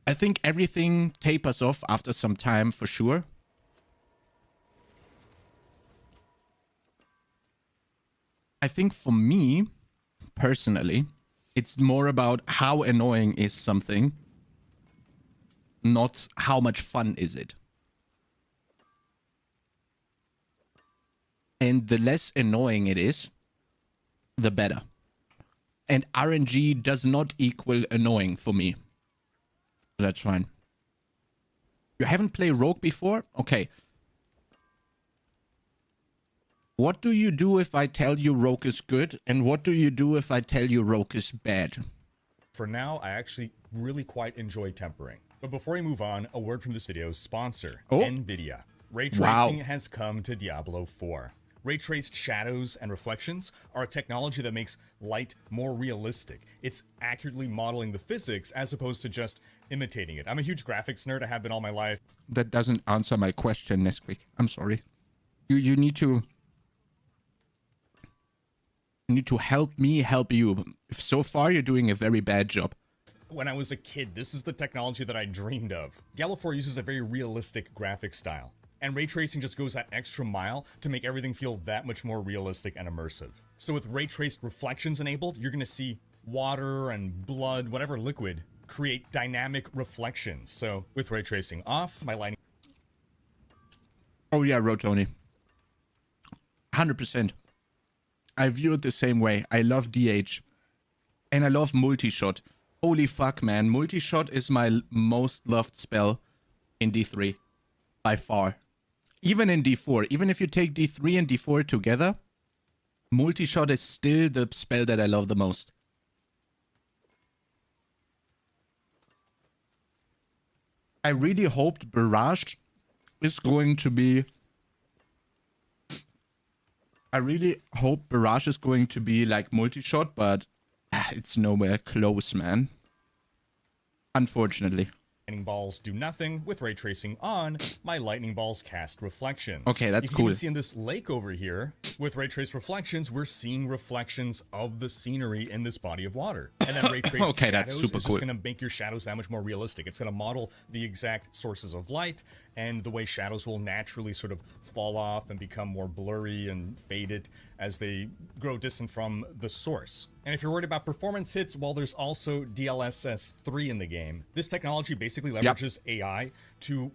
Speaker 4: I think everything tapers off after some time for sure. I think for me, personally, it's more about how annoying is something, not how much fun is it. And the less annoying it is, the better. And RNG does not equal annoying for me. That's fine. You haven't played Rogue before? Okay. What do you do if I tell you Rogue is good? And what do you do if I tell you Rogue is bad?
Speaker 3: for now, I actually really quite enjoy tempering. But before we move on, a word from this video's sponsor, NVIDIA. Ray tracing has come to Diablo 4. Ray traced shadows and reflections are a technology that makes light more realistic. It's accurately modeling the physics as opposed to just imitating it. I'm a huge graphics nerd, I have been all my life.
Speaker 4: That doesn't answer my question, Nesquik. I'm sorry. You need to help me help you. So far, you're doing a very bad job.
Speaker 3: When I was a kid, this is the technology that I dreamed of. Diablo 4 uses a very realistic graphic style, and ray tracing just goes that extra mile to make everything feel that much more realistic and immersive. So with ray traced reflections enabled, you're gonna see water and blood, whatever liquid, create dynamic reflections. So with ray tracing off, my lighting...
Speaker 4: Oh yeah, Rotoni. 100%. I view it the same way. I love DH. And I love multi-shot. Holy fuck, man. Multi-shot is my most loved spell in D3. By far. Even in D4. Even if you take D3 and D4 together, multi-shot is still the spell that I love the most. I really hoped Barrage is going to be... I really hope Barrage is going to be like multi-shot, but it's nowhere close, man. Unfortunately.
Speaker 3: Lightning balls do nothing. With ray tracing on, my lightning balls cast reflections.
Speaker 4: Okay, that's
Speaker 3: you
Speaker 4: cool.
Speaker 3: You can see in this lake over here, with ray trace reflections, we're seeing reflections of the scenery in this body of water. And then ray trace
Speaker 4: okay,
Speaker 3: shadows
Speaker 4: that's super
Speaker 3: is
Speaker 4: cool.
Speaker 3: just going to make your shadows that much more realistic. It's going to model the exact sources of light and the way shadows will naturally sort of fall off and become more blurry and faded as they grow distant from the source. And if you're worried about performance hits, well, there's also DLSS 3 in the game. This technology basically leverages AI to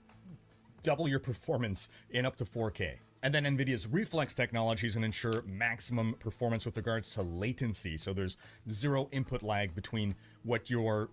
Speaker 3: double your performance in up to 4K. And then NVIDIA's reflex technologies can ensure maximum performance with regards to latency. So there's zero input lag between what you're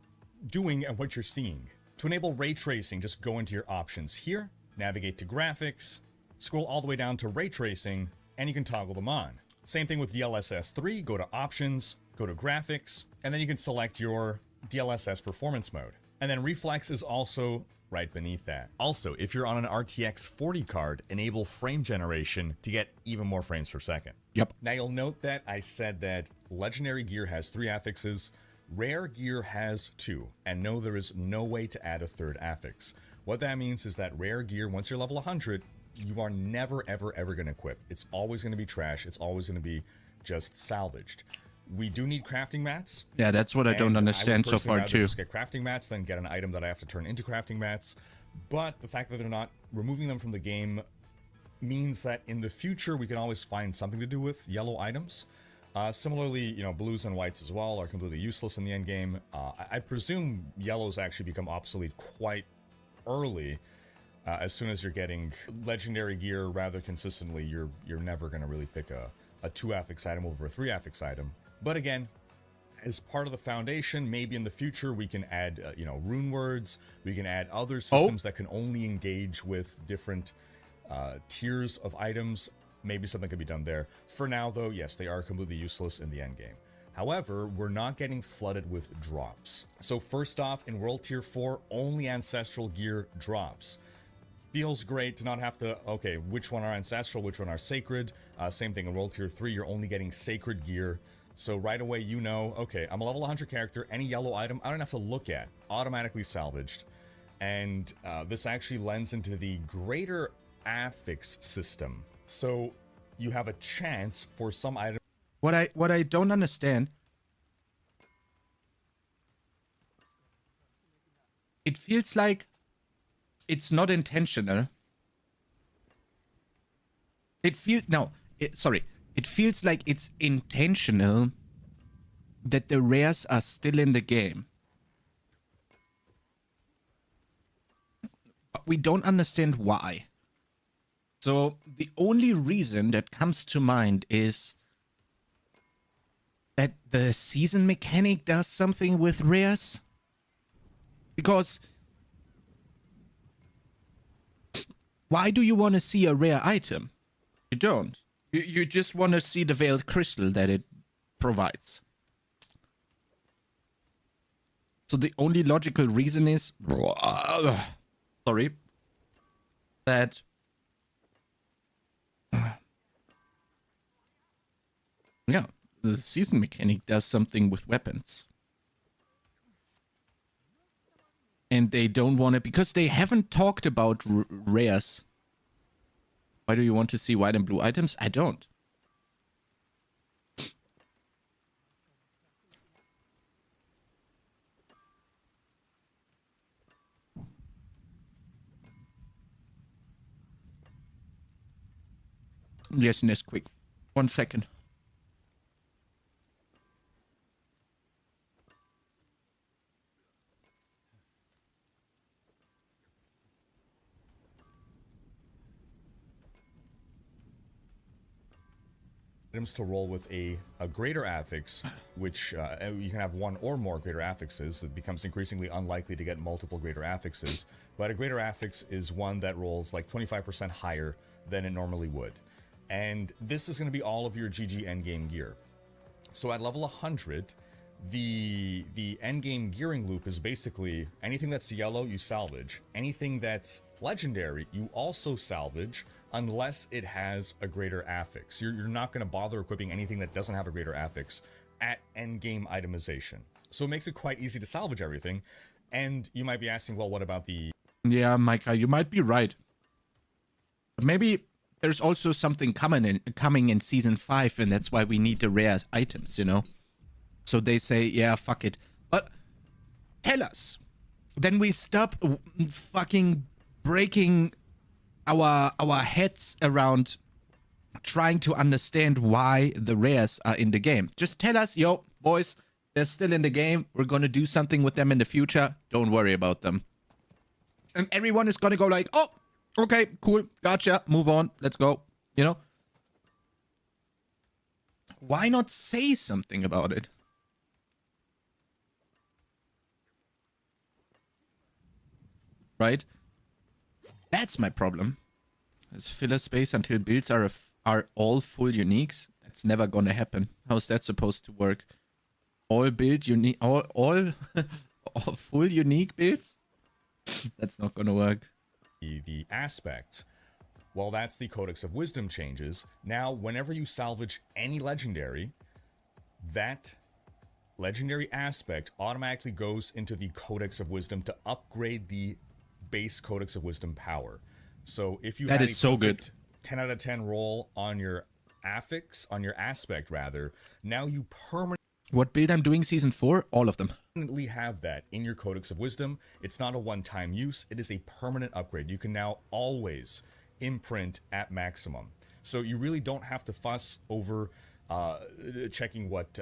Speaker 3: doing and what you're seeing. To enable ray tracing, just go into your options here, navigate to graphics, scroll all the way down to ray tracing, and you can toggle them on. Same thing with DLSS 3, go to options, go to graphics, and then you can select your DLSS performance mode. And then reflex is also right beneath that. Also, if you're on an RTX 40 card, enable frame generation to get even more frames per second.
Speaker 4: Yep.
Speaker 3: Now you'll note that I said that legendary gear has 3 affixes, rare gear has 2, and no, there is no way to add a 3rd affix. What that means is that rare gear, once you're level 100, you are never, ever, ever going to equip. It's always going to be trash. It's always going to be just salvaged. We do need crafting mats.
Speaker 4: Yeah, that's what I don't understand so far too.
Speaker 3: Just get crafting mats, then get an item that I have to turn into crafting mats. But the fact that they're not removing them from the game means that in the future we can always find something to do with yellow items. Similarly, you know, blues and whites as well are completely useless in the end game. I presume yellows actually become obsolete quite early. As soon as you're getting legendary gear rather consistently, you're never going to really pick a 2 affix item over a 3 affix item. But again, as part of the foundation, maybe in the future we can add, you know, rune words. We can add other systems that can only engage with different tiers of items. Maybe something could be done there. For now, though, yes, they are completely useless in the end game. However, we're not getting flooded with drops. So first off, in World Tier 4, only Ancestral gear drops. Feels great to not have to, okay, which one are Ancestral, which one are Sacred. Same thing in World Tier 3, you're only getting Sacred gear. So right away you know, okay, I'm a level 100 character, any yellow item I don't have to look at, automatically salvaged. And this actually lends into the greater affix system. So you have a chance for some items.
Speaker 4: What I don't understand, it feels like it's not intentional. It feels like it's intentional that the rares are still in the game. But we don't understand why. So the only reason that comes to mind is that the season mechanic does something with rares. Because why do you want to see a rare item? You don't. You just want to see the veiled crystal that it provides. So the only logical reason is, sorry, that Yeah, the season mechanic does something with weapons. And they don't want it because they haven't talked about rares. Why do you want to see white and blue items? I don't. Yes, Nesquik. 1 second.
Speaker 3: Items to roll with a greater affix, which you can have one or more greater affixes. It becomes increasingly unlikely to get multiple greater affixes, but a greater affix is one that rolls like 25% higher than it normally would. And this is going to be all of your GG endgame gear. So at level 100, the endgame gearing loop is basically anything that's yellow, you salvage. Anything that's legendary, you also salvage, unless it has a greater affix. You're not going to bother equipping anything that doesn't have a greater affix at endgame itemization. So it makes it quite easy to salvage everything. And you might be asking, well, what about the...
Speaker 4: Yeah, Micah, you might be right. But maybe there's also something coming in season 5, and that's why we need the rare items, you know? So they say, yeah, fuck it. But tell us. Then we stop fucking breaking our heads around trying to understand why the rares are in the game. Just tell us, yo, boys, they're still in the game. We're gonna do something with them in the future. Don't worry about them. And everyone is gonna go like, oh, okay, cool, gotcha, move on, let's go. You know? Why not say something about it? Right? That's my problem. There's filler space until builds are all full uniques. That's never gonna happen. How's that supposed to work? All build unique, all full unique builds? That's not gonna work.
Speaker 3: The aspects. Well, that's the Codex of Wisdom changes. Now, whenever you salvage any legendary, that legendary aspect automatically goes into the Codex of Wisdom to upgrade the base Codex of Wisdom power. So if you
Speaker 4: that
Speaker 3: had
Speaker 4: is
Speaker 3: a
Speaker 4: so good
Speaker 3: 10 out of 10 roll on your affix, on your aspect rather, now you permanently
Speaker 4: what build I'm doing season 4? All of them.
Speaker 3: Have that in your Codex of Wisdom. It's not a one-time use, it is a permanent upgrade. You can now always imprint at maximum. So you really don't have to fuss over checking what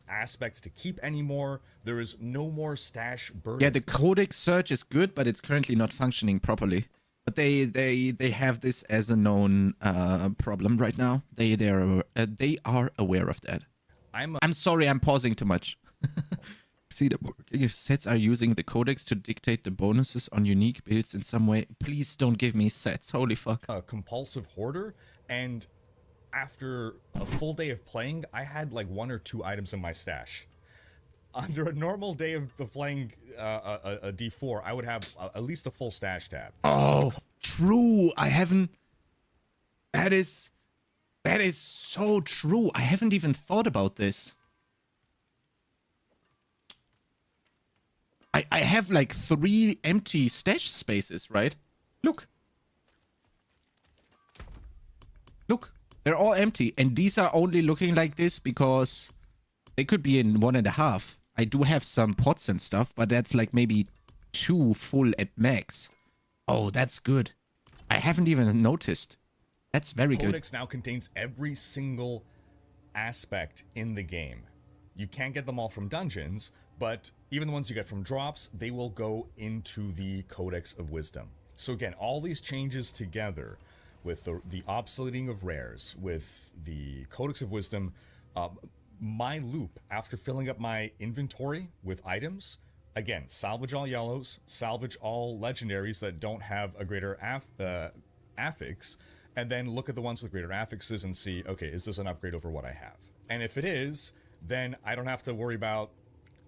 Speaker 3: aspects to keep anymore. There is no more stash burden.
Speaker 4: Yeah, the Codex search is good, but it's currently not functioning properly. But they have this as a known problem right now. They are aware of that. I'm sorry, I'm pausing too much. See, the if sets are using the codex to dictate the bonuses on unique builds in some way. Please don't give me sets. Holy fuck.
Speaker 3: A compulsive hoarder, and after a full day of playing, I had like 1 or 2 items in my stash. Under a normal day of playing a D4, I would have at least a full stash tab.
Speaker 4: Oh, true. I haven't. That is so true. I haven't even thought about this. I have like 3 empty stash spaces, right? Look. Look. They're all empty. And these are only looking like this because they could be in 1.5. I do have some pots and stuff, but that's like maybe 2 full at max. Oh, that's good. I haven't even noticed. That's very good.
Speaker 3: Codex now contains every single aspect in the game. You can't get them all from dungeons, but even the ones you get from drops, they will go into the Codex of Wisdom. So again, all these changes together with the obsoleting of rares, with the Codex of Wisdom, my loop after filling up my inventory with items, again, salvage all yellows, salvage all legendaries that don't have a greater affix, and then look at the ones with greater affixes and see, okay, is this an upgrade over what I have? And if it is, then I don't have to worry about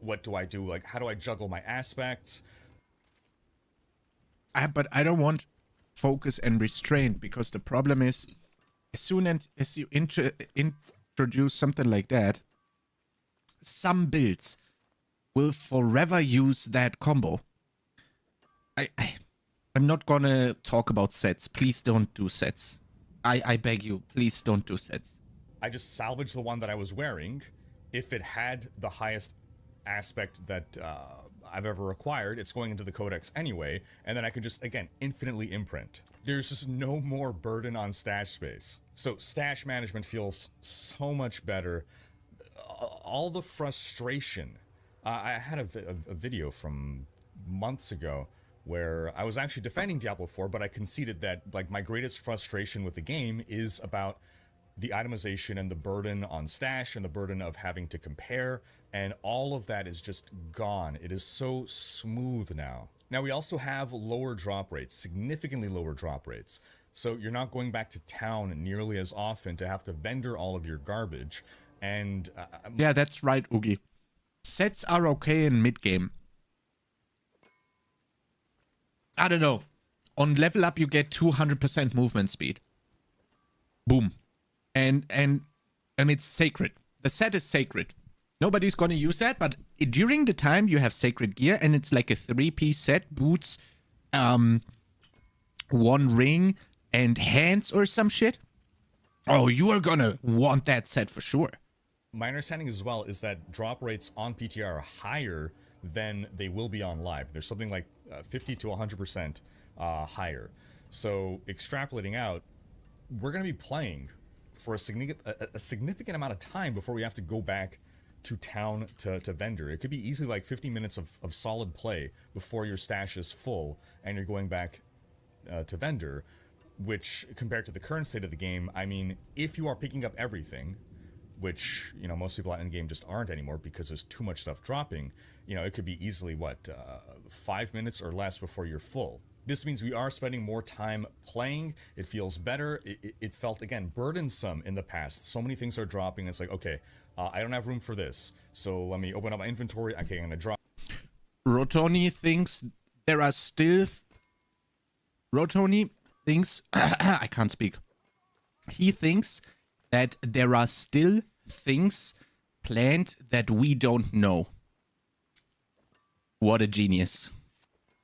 Speaker 3: what do I do, like how do I juggle my aspects.
Speaker 4: But I don't want focus and restraint, because the problem is as soon as you
Speaker 1: introduce something like that, some builds will forever use that combo. I'm not gonna talk about sets. Please don't do sets. I beg you, please don't do sets.
Speaker 3: I just salvaged the one that I was wearing. If it had the highest aspect that I've ever acquired, it's going into the codex anyway, and then I can just, again, infinitely imprint. There's just no more burden on stash space. So stash management feels so much better. All the frustration. I had a video from months ago where I was actually defending Diablo 4, but I conceded that like my greatest frustration with the game is about the itemization and the burden on stash and the burden of having to compare, and all of that is just gone. It is so smooth now. Now we also have lower drop rates, significantly lower drop rates. So you're not going back to town nearly as often to have to vendor all of your garbage. And
Speaker 1: yeah, that's right, Oogie. Sets are okay in mid-game. I don't know. On level up, you get 200% movement speed. Boom. And it's sacred. The set is sacred. Nobody's gonna use that, but during the time you have sacred gear, and it's like a 3-piece set, boots, one ring, and hands or some shit. Oh, you are gonna want that set for sure.
Speaker 3: My understanding as well is that drop rates on PTR are higher than they will be on live. There's something like 50 to 100% higher. So extrapolating out, we're going to be playing for a significant amount of time before we have to go back to town to vendor. It could be easily like 50 minutes of solid play before your stash is full and you're going back to vendor, which compared to the current state of the game, I mean, if you are picking up everything, which, you know, most people out in game just aren't anymore because there's too much stuff dropping, you know, it could be easily, 5 minutes or less before you're full. This means we are spending more time playing. It feels better. It felt, again, burdensome in the past. So many things are dropping. It's like, okay, I don't have room for this. So let me open up my inventory. Okay, I'm going to drop.
Speaker 1: Rotoni thinks there are still... Rotoni thinks... I can't speak. He thinks that there are still things planned that we don't know. What a genius.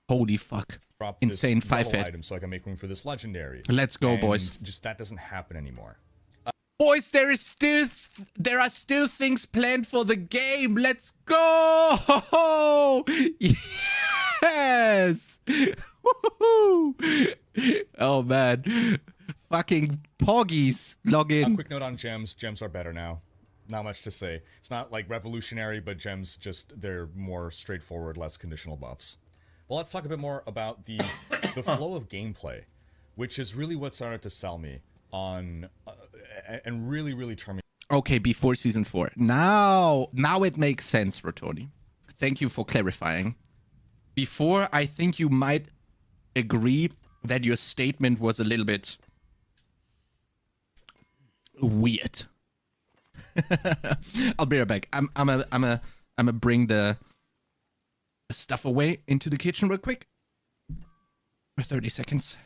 Speaker 1: Holy fuck. Insane 5-hit
Speaker 3: item so I can make room for this legendary.
Speaker 1: Let's go,
Speaker 3: and
Speaker 1: boys.
Speaker 3: Just that doesn't happen anymore.
Speaker 1: Boys, there are still things planned for the game. Let's go! Yes! Woohoo! Oh man. Fucking poggies. Log in.
Speaker 3: A quick note on gems. Gems are better now. Not much to say. It's not like revolutionary, but gems just, they're more straightforward, less conditional buffs. Well, let's talk a bit more about the flow of gameplay, which is really what started to sell me on and really turn me.
Speaker 1: Okay, before season 4. Now it makes sense, Rotoni. Thank you for clarifying. Before, I think you might agree that your statement was a little bit weird. I'll be right back. I'm gonna bring the stuff away into the kitchen real quick. For 30 seconds.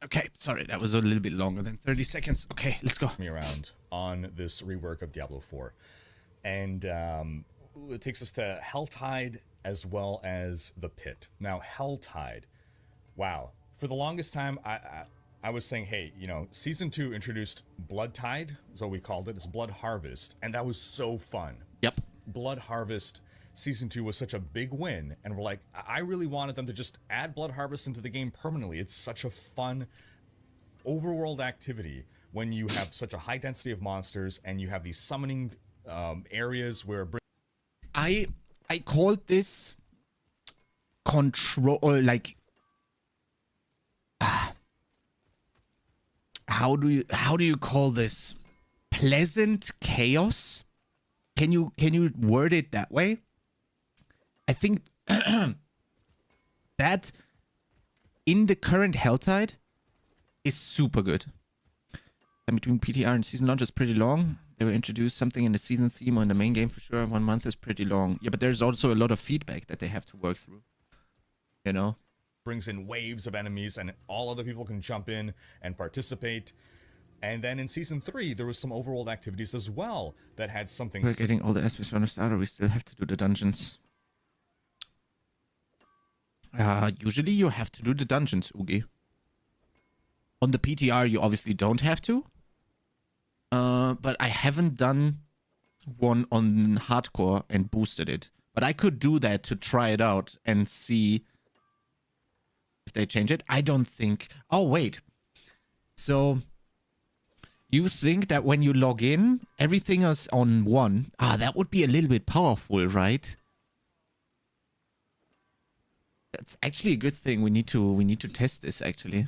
Speaker 4: Okay, sorry, that was a little bit longer than 30 seconds. Okay, let's go.
Speaker 3: Me around on this rework of Diablo 4. And it takes us to Helltide as well as the Pit. Now, Helltide, wow. For the longest time, I was saying, hey, you know, Season 2 introduced Blood Tide, is what we called it. It's Blood Harvest, and that was so fun.
Speaker 4: Yep.
Speaker 3: Blood Harvest Season 2 was such a big win, and we're like, I really wanted them to just add Blood Harvest into the game permanently. It's such a fun overworld activity when you have such a high density of monsters and you have these summoning areas where...
Speaker 4: I called this control, like... how do you call this? Pleasant chaos? Can you word it that way? I think that in the current Helltide is super good. And between PTR and season launch is pretty long. They will introduce something in the season theme or in the main game for sure. 1 month is pretty long. Yeah, but there's also a lot of feedback that they have to work through. You know?
Speaker 3: Brings in waves of enemies and all other people can jump in and participate. And then in Season 3, there was some overworld activities as well that had something...
Speaker 4: We're getting all the aspects from the starter. We still have to do the dungeons. Usually you have to do the dungeons, Ugi. On the PTR, you obviously don't have to. But I haven't done one on hardcore and boosted it. But I could do that to try it out and see if they change it. I don't think... Oh, wait. So... You think that when you log in, everything is on 1. That would be a little bit powerful, right? That's actually a good thing. We need to test this actually.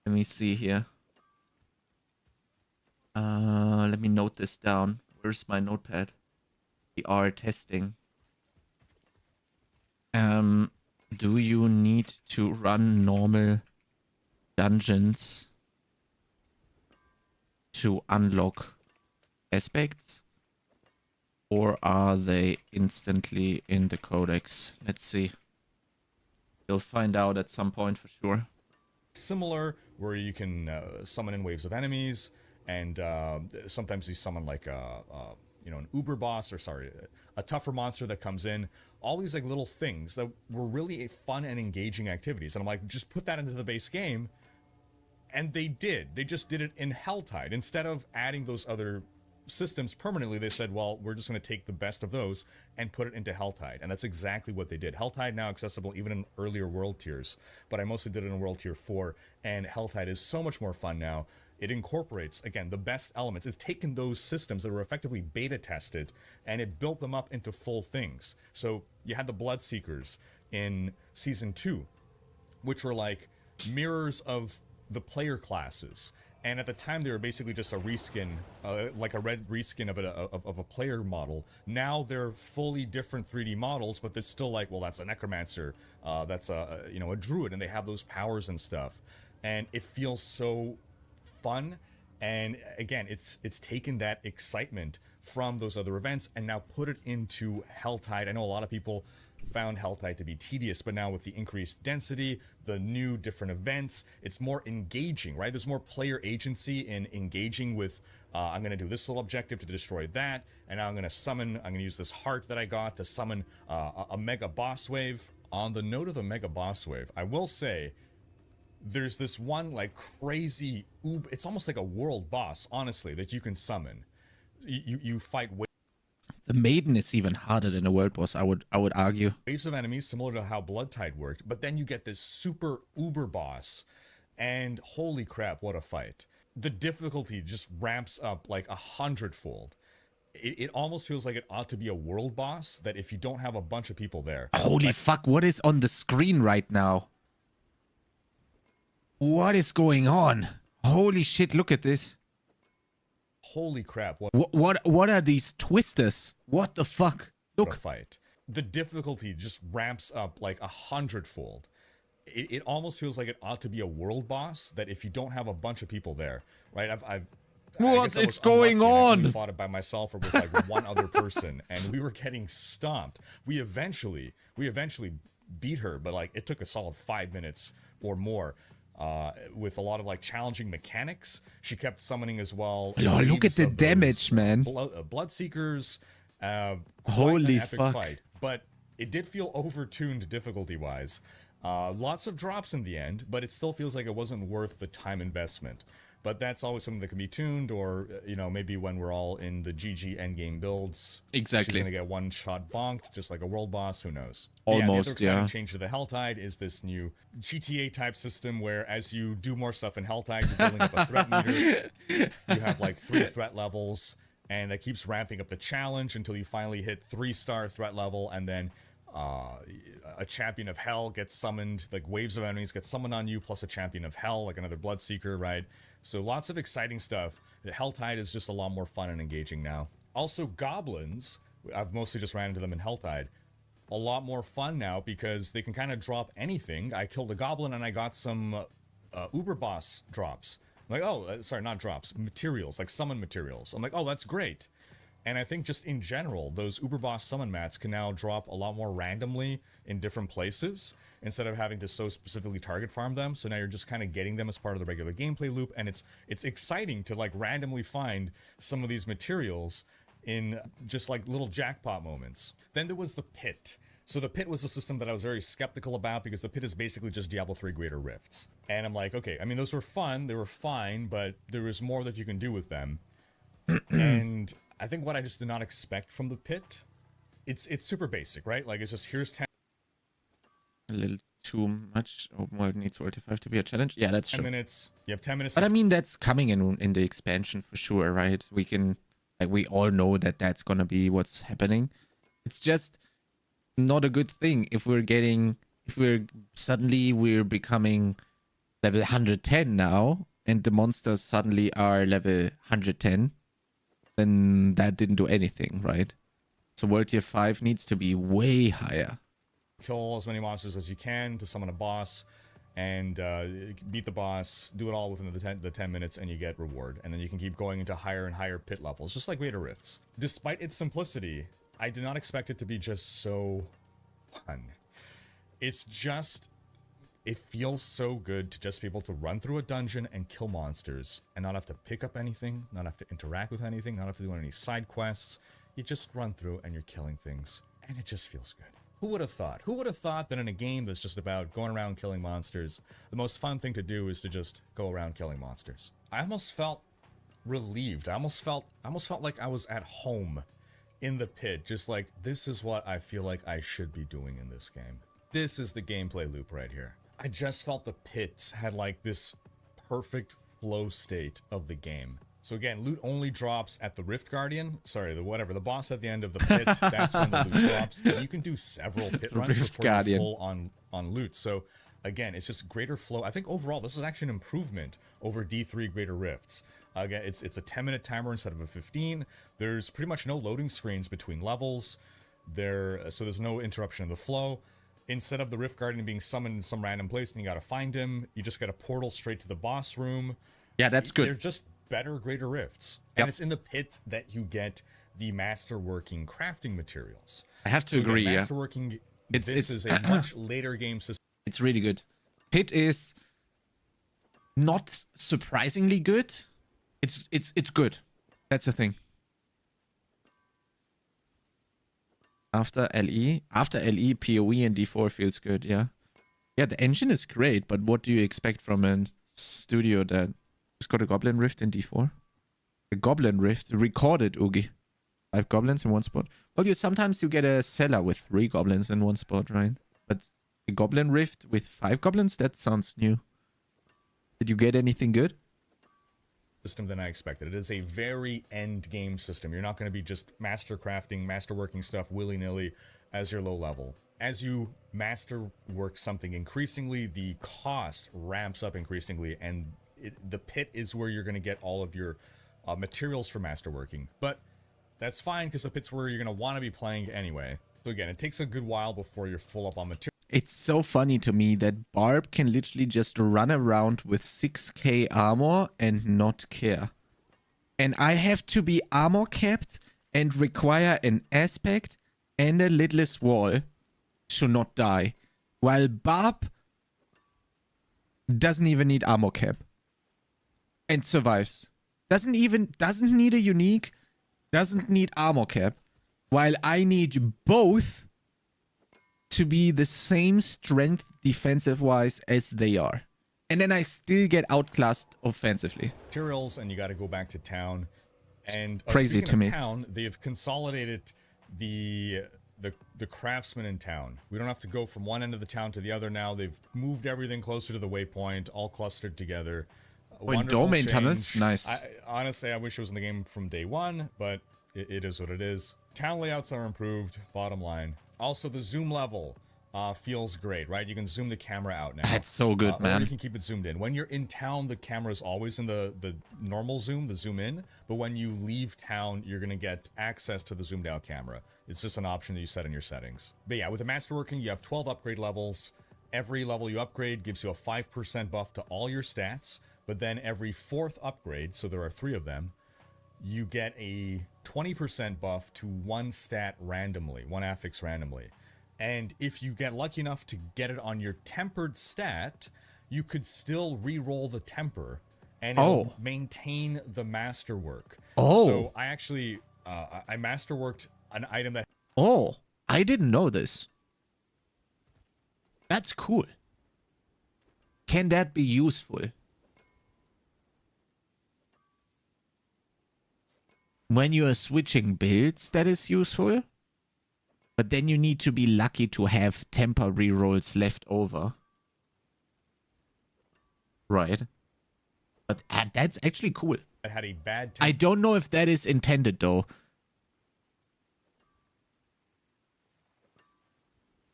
Speaker 4: Let me see here. Let me note this down. Where's my notepad? We are testing. Do you need to run normal dungeons to unlock aspects, or are they instantly in the codex? Let's see. You'll find out at some point for sure.
Speaker 3: Similar, where you can summon in waves of enemies, and sometimes you summon like you know, an uber boss, or sorry, a tougher monster that comes in. All these like little things that were really fun and engaging activities, and I'm like, just put that into the base game. And they did. They just did it in Helltide. Instead of adding those other systems permanently, they said, well, we're just going to take the best of those and put it into Helltide. And that's exactly what they did. Helltide now accessible even in earlier world tiers, but I mostly did it in World Tier 4, and Helltide is so much more fun now. It incorporates, again, the best elements. It's taken those systems that were effectively beta tested, and it built them up into full things. So you had the Bloodseekers in Season 2, which were like mirrors of the player classes, and at the time they were basically just a reskin, like a red reskin of a player model. Now they're fully different 3D models, but they're still like, well, that's a necromancer, that's a, you know, a druid, and they have those powers and stuff, and it feels so fun. And again, it's taken that excitement from those other events and now put it into Helltide. I know a lot of people found Helltide to be tedious, but now with the increased density, the new different events, it's more engaging, right? There's more player agency in engaging with, I'm going to do this little objective to destroy that, and now I'm going to use this heart that I got to summon a mega boss wave. On the note of the mega boss wave, I will say, there's this one like crazy, it's almost like a world boss, honestly, that you can summon. You fight
Speaker 4: the Maiden is even harder than a world boss, I would argue.
Speaker 3: Waves of enemies, similar to how Bloodtide worked, but then you get this super uber boss, and holy crap, what a fight. The difficulty just ramps up like 100-fold. It almost feels like it ought to be a world boss, that if you don't have a bunch of people there...
Speaker 4: Holy fuck, what is on the screen right now? What is going on? Holy shit, look at this.
Speaker 3: Holy crap,
Speaker 4: what are these twisters? What the fuck? Look.
Speaker 3: What a fight. The difficulty just ramps up like 100-fold. It almost feels like it ought to be a world boss, that if you don't have a bunch of people there, right?
Speaker 4: What is going on?
Speaker 3: I fought it by myself or with like one other person, and we were getting stomped. We eventually beat her, but like it took a solid 5 minutes or more. With a lot of like challenging mechanics. She kept summoning as well.
Speaker 1: Oh, look at the damage, man.
Speaker 3: Bloodseekers.
Speaker 1: Holy
Speaker 3: an epic
Speaker 1: fuck.
Speaker 3: fight. But it did feel overtuned difficulty-wise. Lots of drops in the end, but it still feels like it wasn't worth the time investment. But that's always something that can be tuned, or, you know, maybe when we're all in the GG endgame builds.
Speaker 1: Exactly.
Speaker 3: She's going to get one shot bonked, just like a world boss, who knows.
Speaker 1: Almost,
Speaker 3: the other exciting
Speaker 1: yeah.
Speaker 3: change to the Helltide is this new GTA type system where as you do more stuff in Helltide, you're building up a threat meter. You have like 3 threat levels, and that keeps ramping up the challenge until you finally hit 3-star threat level, and then a champion of hell gets summoned, like waves of enemies get summoned on you, plus a champion of hell, like another Bloodseeker, right? So lots of exciting stuff. The Helltide is just a lot more fun and engaging now. Also, goblins, I've mostly just ran into them in Helltide. A lot more fun now because they can kind of drop anything. I killed a goblin and I got some Uber Boss drops. I'm like, oh, sorry, not drops, materials, like summon materials. I'm like, oh, that's great. And I think just in general, those Uber Boss summon mats can now drop a lot more randomly in different places instead of having to so specifically target farm them. So now you're just kind of getting them as part of the regular gameplay loop, and it's exciting to like randomly find some of these materials in just like little jackpot moments. Then there was the pit. So the pit was a system that I was very skeptical about because the pit is basically just Diablo 3 Greater Rifts. And I'm like, okay, I mean, those were fun, they were fine, but there was more that you can do with them. And I think what I just did not expect from the pit, it's super basic, right? Like, it's just, here's 10
Speaker 1: A little too much. Open world needs World 5 to be a challenge. Yeah, that's true.
Speaker 3: minutes. You have 10 minutes.
Speaker 1: But I mean, that's coming in the expansion for sure, right? We can, like, we all know that that's gonna be what's happening. It's just not a good thing if we're becoming level 110 now, and the monsters suddenly are level 110. Then that didn't do anything, right? So World Tier 5 needs to be way higher.
Speaker 3: Kill as many monsters as you can to summon a boss, and beat the boss, do it all within the 10 minutes, and you get reward. And then you can keep going into higher and higher pit levels, just like Greater Rifts. Despite its simplicity, I did not expect it to be just so fun. It's just... It feels so good to just be able to run through a dungeon and kill monsters and not have to pick up anything, not have to interact with anything, not have to do any side quests. You just run through and you're killing things, and it just feels good. Who would have thought? Who would have thought that in a game that's just about going around killing monsters, the most fun thing to do is to just go around killing monsters? I almost felt relieved. I almost felt like I was at home in the pit, just like, this is what I feel like I should be doing in this game. This is the gameplay loop right here. I just felt the pit had like this perfect flow state of the game. So again, loot only drops at the Rift Guardian. Sorry, the boss at the end of the pit. That's when the loot drops. And you can do several pit runs before you're full on loot. So again, it's just greater flow. I think overall, this is actually an improvement over D3 Greater Rifts. Again, it's a 10-minute timer instead of a 15. There's pretty much no loading screens between levels. So there's no interruption of the flow. Instead of the Rift Guardian being summoned in some random place and you gotta find him, you just get a portal straight to the boss room.
Speaker 1: Yeah, that's good.
Speaker 3: They're just better Greater Rifts.
Speaker 1: Yep.
Speaker 3: And it's in the pit that you get the masterworking crafting materials.
Speaker 1: I have to agree, yeah.
Speaker 3: Masterworking, this is a much later game system.
Speaker 1: It's really good. Pit is not surprisingly good. It's good. That's the thing. After LE, PoE and D4 feels good, yeah. Yeah, the engine is great, but what do you expect from a studio that just got a Goblin Rift in D4? A Goblin Rift recorded, Oogie. 5 goblins in one spot. Well, sometimes you get a cellar with 3 goblins in one spot, right? But a Goblin Rift with 5 goblins? That sounds new. Did you get anything good?
Speaker 3: System than I expected. It is a very end game system. You're not going to be just master crafting, masterworking stuff willy-nilly as your low level. As you masterwork something increasingly, the cost ramps up increasingly, and the pit is where you're going to get all of your materials for masterworking. But that's fine because the pit's where you're going to want to be playing anyway. So again, it takes a good while before you're full up on materials.
Speaker 1: It's so funny to me that Barb can literally just run around with 6k armor and not care. And I have to be armor capped and require an aspect and a lidless wall to not die. While Barb doesn't even need armor cap and survives. Doesn't need a unique, doesn't need armor cap, while I need both to be the same strength defensive-wise as they are. And then I still get outclassed offensively.
Speaker 3: Materials, and you got to go back to town. And
Speaker 1: Crazy to me.
Speaker 3: Town, they've consolidated the craftsmen in town. We don't have to go from one end of the town to the other now. They've moved everything closer to the waypoint, all clustered together.
Speaker 1: In domain tunnels, nice.
Speaker 3: Honestly, I wish it was in the game from day one, but it is what it is. Town layouts are improved, bottom line. Also, the zoom level feels great, right? You can zoom the camera out now.
Speaker 1: That's so good, man.
Speaker 3: Or you can keep it zoomed in. When you're in town, the camera is always in the normal zoom, the zoom in. But when you leave town, you're going to get access to the zoomed out camera. It's just an option that you set in your settings. But yeah, with the masterworking, you have 12 upgrade levels. Every level you upgrade gives you a 5% buff to all your stats. But then every 4th upgrade, so there are 3 of them, you get a 20% buff to one stat randomly, one affix randomly. And if you get lucky enough to get it on your tempered stat, you could still re-roll the temper and it'll maintain the masterwork. So I actually, I masterworked an item that...
Speaker 1: Oh, I didn't know this. That's cool. Can that be useful? When you are switching builds, that is useful. But then you need to be lucky to have temper rerolls left over. Right. But that's actually cool.
Speaker 3: I had a bad
Speaker 1: I don't know if that is intended, though.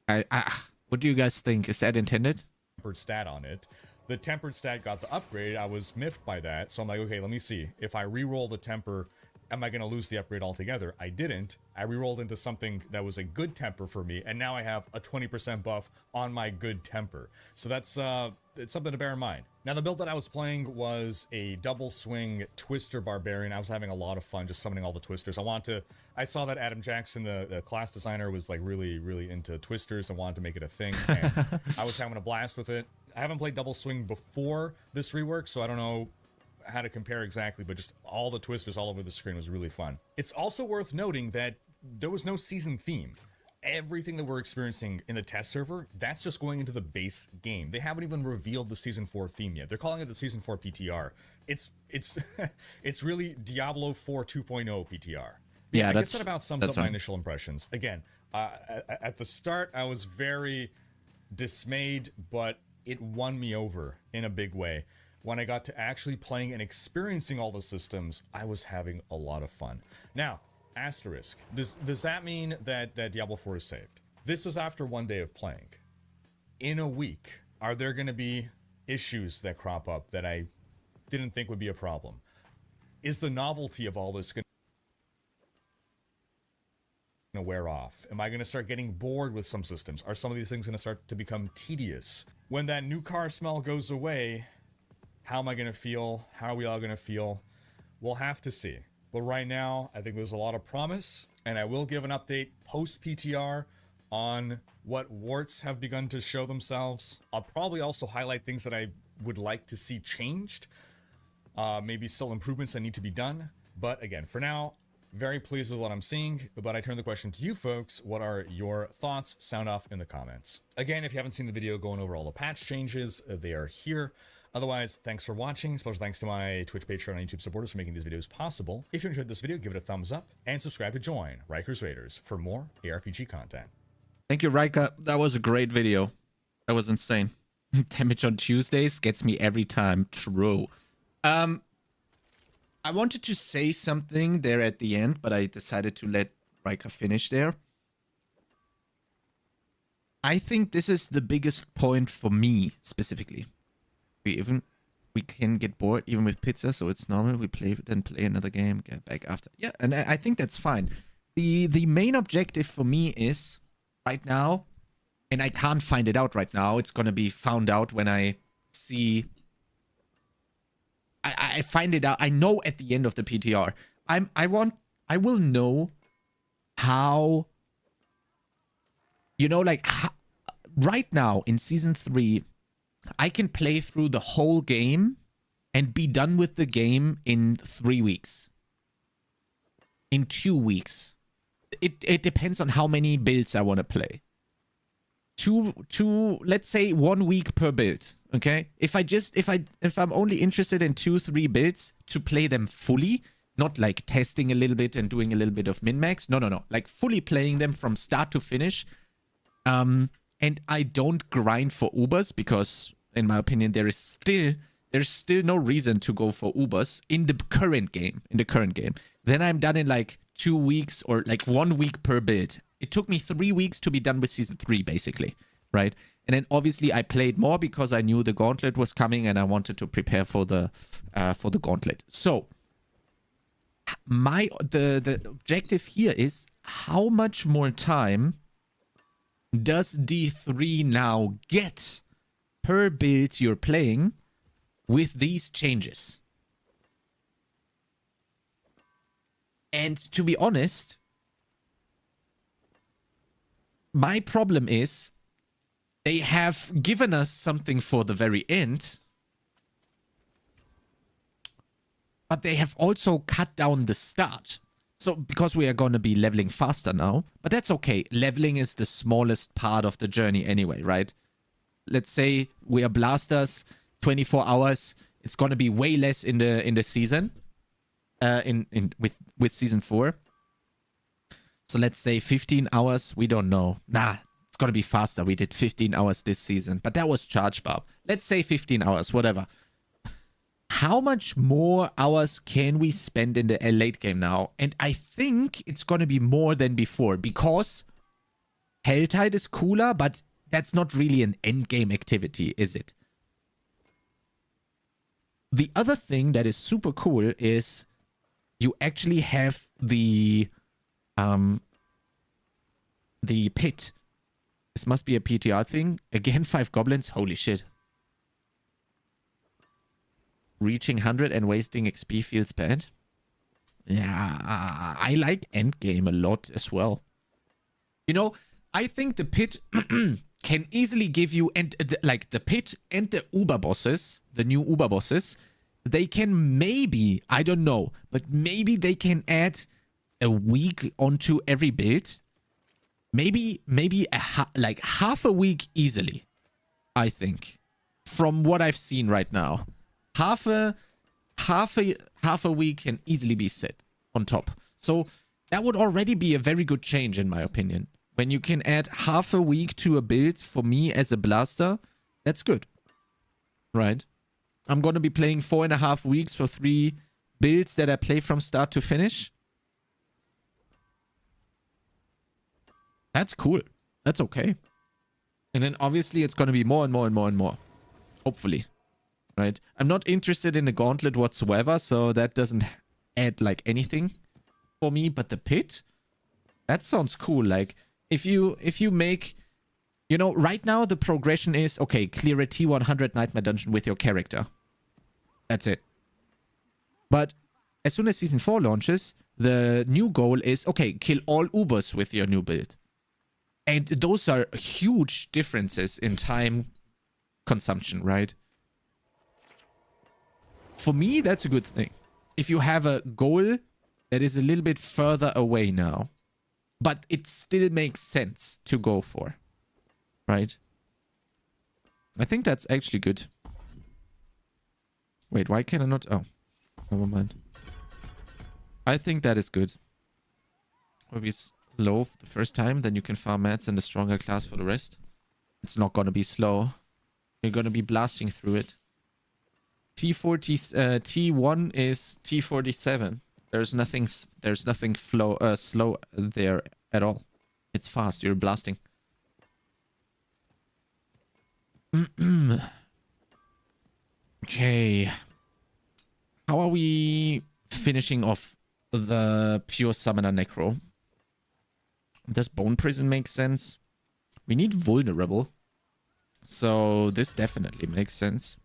Speaker 1: What do you guys think? Is that intended?
Speaker 3: tempered stat on it. The tempered stat got the upgrade. I was miffed by that. So I'm like, okay, let me see. If I re-roll the temper, am I going to lose the upgrade altogether? I didn't. I re-rolled into something that was a good temper for me, and now I have a 20% buff on my good temper. So that's it's something to bear in mind. Now, the build that I was playing was a double swing Twister Barbarian. I was having a lot of fun just summoning all the Twisters. I saw that Adam Jackson, the class designer, was like really into Twisters and wanted to make it a thing, and I was having a blast with it. I haven't played double swing before this rework, so I don't know how to compare exactly, but just all the Twisters all over the screen was really fun. It's also worth noting that there was no season theme. Everything that we're experiencing in the test server, that's just going into the base game. They haven't even revealed the season 4 theme yet. They're calling it the season 4 PTR. It's it's really Diablo 4 2.0 PTR.
Speaker 1: Yeah,
Speaker 3: I guess that about sums up
Speaker 1: fine.
Speaker 3: my initial impressions. Again, at the start, I was very dismayed, but it won me over in a big way. When I got to actually playing and experiencing all the systems, I was having a lot of fun. Now, asterisk. Does that mean that Diablo 4 is saved? This was after one day of playing. In a week, are there going to be issues that crop up that I didn't think would be a problem? Is the novelty of all this going to wear off? Am I going to start getting bored with some systems? Are some of these things going to start to become tedious? When that new car smell goes away, how am I going to feel? How are we all going to feel? We'll have to see. But right now, I think there's a lot of promise, and I will give an update post-PTR on what warts have begun to show themselves. I'll probably also highlight things that I would like to see changed. Maybe still improvements that need to be done. But again, for now, very pleased with what I'm seeing. But I turn the question to you folks. What are your thoughts? Sound off in the comments. Again, if you haven't seen the video going over all the patch changes, they are here. Otherwise, thanks for watching. Special thanks to my Twitch, Patreon, and YouTube supporters for making these videos possible. If you enjoyed this video, give it a thumbs up and subscribe to join Riker's Raiders for more ARPG content.
Speaker 1: Thank you, Riker. That was a great video. That was insane. Damage on Tuesdays gets me every time. True. I wanted to say something there at the end, but I decided to let Riker finish there. I think this is the biggest point for me, specifically. We can get bored even with pizza, so it's normal. We play another game, get back after. Yeah, and I think that's fine. The main objective for me is right now, and I can't find it out right now. It's gonna be found out when I see. I find it out. I know at the end of the PTR. I will know how. You know, like right now in season 3.
Speaker 4: I can play through the whole game and be done with the game in 3 weeks. In 2 weeks. It depends on how many builds I want to play. Let's say 1 week per build. Okay? If I'm only interested in 2-3 builds to play them fully, not like testing a little bit and doing a little bit of min-max. No. Like fully playing them from start to finish. And I don't grind for Ubers because, in my opinion, there's still no reason to go for Ubers in the current game. Then I'm done in like 2 weeks or like 1 week per build. It took me 3 weeks to be done with season 3, basically, right? And then obviously I played more because I knew the gauntlet was coming and I wanted to prepare for the gauntlet. So the objective here is how much more time does D3 now get per build you're playing with these changes? And to be honest, my problem is they have given us something for the very end, but they have also cut down the start. So, because we are going to be leveling faster now, but that's okay. Leveling is the smallest part of the journey anyway, right? Let's say we are blasters, 24 hours. It's going to be way less in the season, with season 4. So let's say 15 hours. We don't know. Nah, it's going to be faster. We did 15 hours this season, but that was charge bar. Let's say 15 hours, whatever. How much more hours can we spend in the late game now? And I think it's going to be more than before because Helltide is cooler, but that's not really an end game activity, is it? The other thing that is super cool is you actually have the pit. This must be a PTR thing. Again, 5 goblins. Holy shit. Reaching 100 and wasting XP feels bad. Yeah, I like endgame a lot as well. You know, I think the pit can easily give you, and like the pit and the Uber bosses, the new Uber bosses, they can maybe, I don't know, but maybe they can add a week onto every build. Maybe like half a week easily, I think, from what I've seen right now. Half a week can easily be set on top. So that would already be a very good change in my opinion. When you can add half a week to a build for me as a blaster, that's good. Right? I'm going to be playing 4.5 weeks for 3 builds that I play from start to finish. That's cool. That's okay. And then obviously it's going to be more and more and more and more. Hopefully. Right? I'm not interested in the gauntlet whatsoever, so that doesn't add like anything for me. But the pit, that sounds cool. Like if you make, you know, right now the progression is okay, clear a T100 Nightmare Dungeon with your character. That's it. But as soon as season 4 launches, the new goal is okay, kill all Ubers with your new build. And those are huge differences in time consumption, right? For me, that's a good thing. If you have a goal that is a little bit further away now, but it still makes sense to go for, right? I think that's actually good. Wait, why can I not? Oh, never mind. I think that is good. Will be slow for the first time, then you can farm mats in the stronger class for the rest. It's not going to be slow. You're going to be blasting through it. T1 is T47. There's nothing slow there at all. It's fast. You're blasting. Okay. How are we finishing off the pure summoner necro? Does bone prison make sense? We need vulnerable. So this definitely makes sense.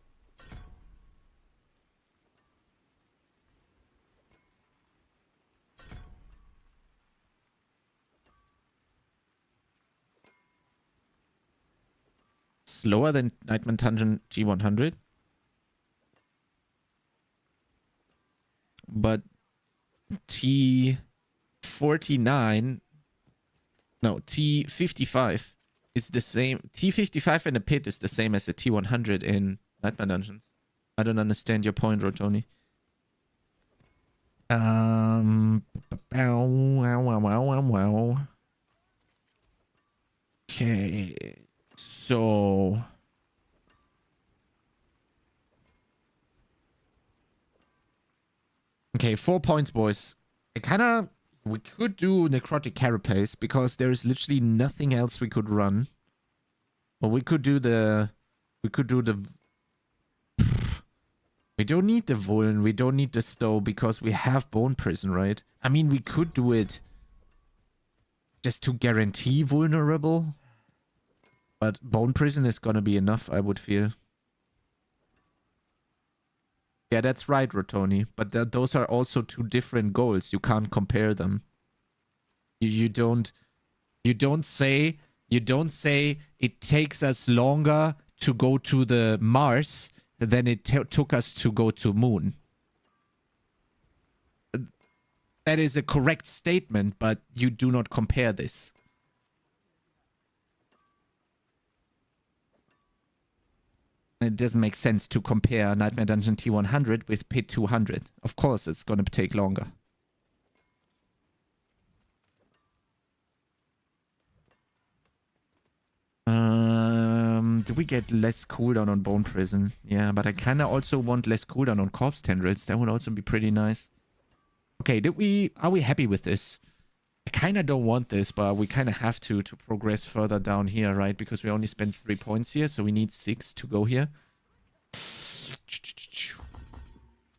Speaker 1: slower than Nightmare Dungeon T100. But T49, no, T55 is the same. T55 in the pit is the same as the T100 in Nightmare Dungeons. I don't understand your point, Rotoni. Wow. Okay, so okay, 4 points, boys. We could do Necrotic Carapace because there is literally nothing else we could run. Or we could do the we don't need the Vuln, we don't need the Stow because we have Bone Prison, right? I mean, we could do it just to guarantee vulnerable. But Bone Prison is gonna be enough, I would feel. Yeah, that's right, Rotoni. But those are also two different goals. You can't compare them. You don't say it takes us longer to go to the Mars than it took us to go to Moon. That is a correct statement, but you do not compare this. It doesn't make sense to compare Nightmare Dungeon T100 with Pit 200. Of course, it's going to take longer. Do we get less cooldown on Bone Prison? Yeah, but I kind of also want less cooldown on Corpse Tendrils. That would also be pretty nice. Okay, are we happy with this? I kind of don't want this, but we kind of have to progress further down here, right? Because we only spent 3 points here, so we need 6 to go here.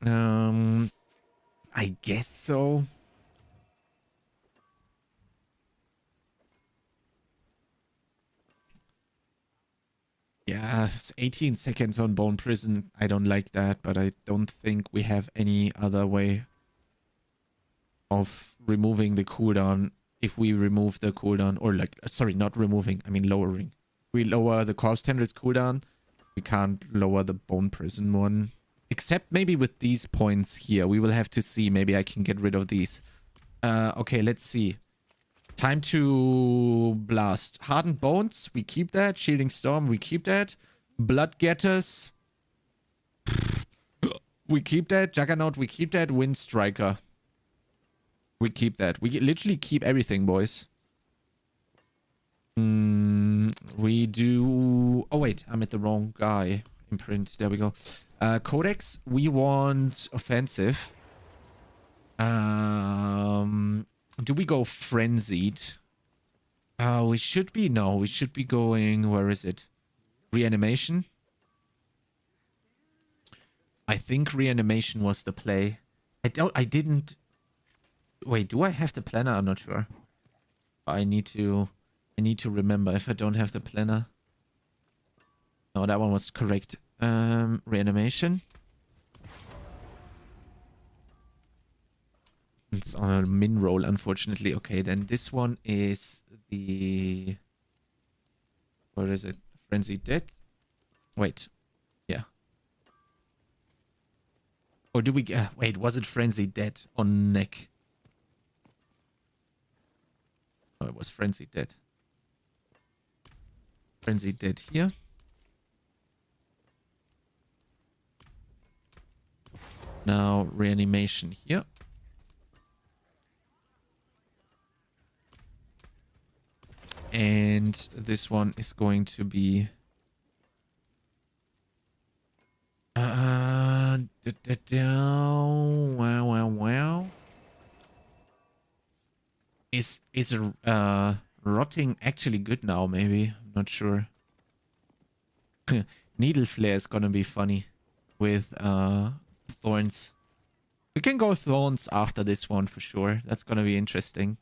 Speaker 1: I guess so. Yeah, it's 18 seconds on Bone Prison. I don't like that, but I don't think we have any other way of removing the cooldown. If we remove the cooldown, or like, sorry, not removing, I mean lowering. We lower the Corpse Tendrils cooldown. We can't lower the Bone Prison one. Except maybe with these points here. We will have to see. Maybe I can get rid of these. Okay, let's see. Time to blast. Hardened Bones, we keep that. Shielding Storm, we keep that. Blood Getters, we keep that. Juggernaut, we keep that. Wind Striker, we keep that. We literally keep everything, boys. We do... Oh, wait. I'm at the wrong guy. Imprint. There we go. Codex, we want offensive. Do we go frenzied? We should be... No, we should be going... Where is it? Reanimation? I think reanimation was the play. I didn't... Wait, do I have the planner? I'm not sure. I need to remember if I don't have the planner. No, that one was correct. Reanimation. It's on a min roll, unfortunately. Okay, then this one is the... Where is it? Frenzied Death? Wait. Yeah. Or do we... wait, was it Frenzied Death on neck? Oh, it was Frenzied Death. Frenzied Death here. Now, reanimation here. And this one is going to be... Wow. Is rotting actually good now, maybe? I'm not sure. Needle Flare is gonna be funny with Thorns. We can go Thorns after this one for sure. That's gonna be interesting.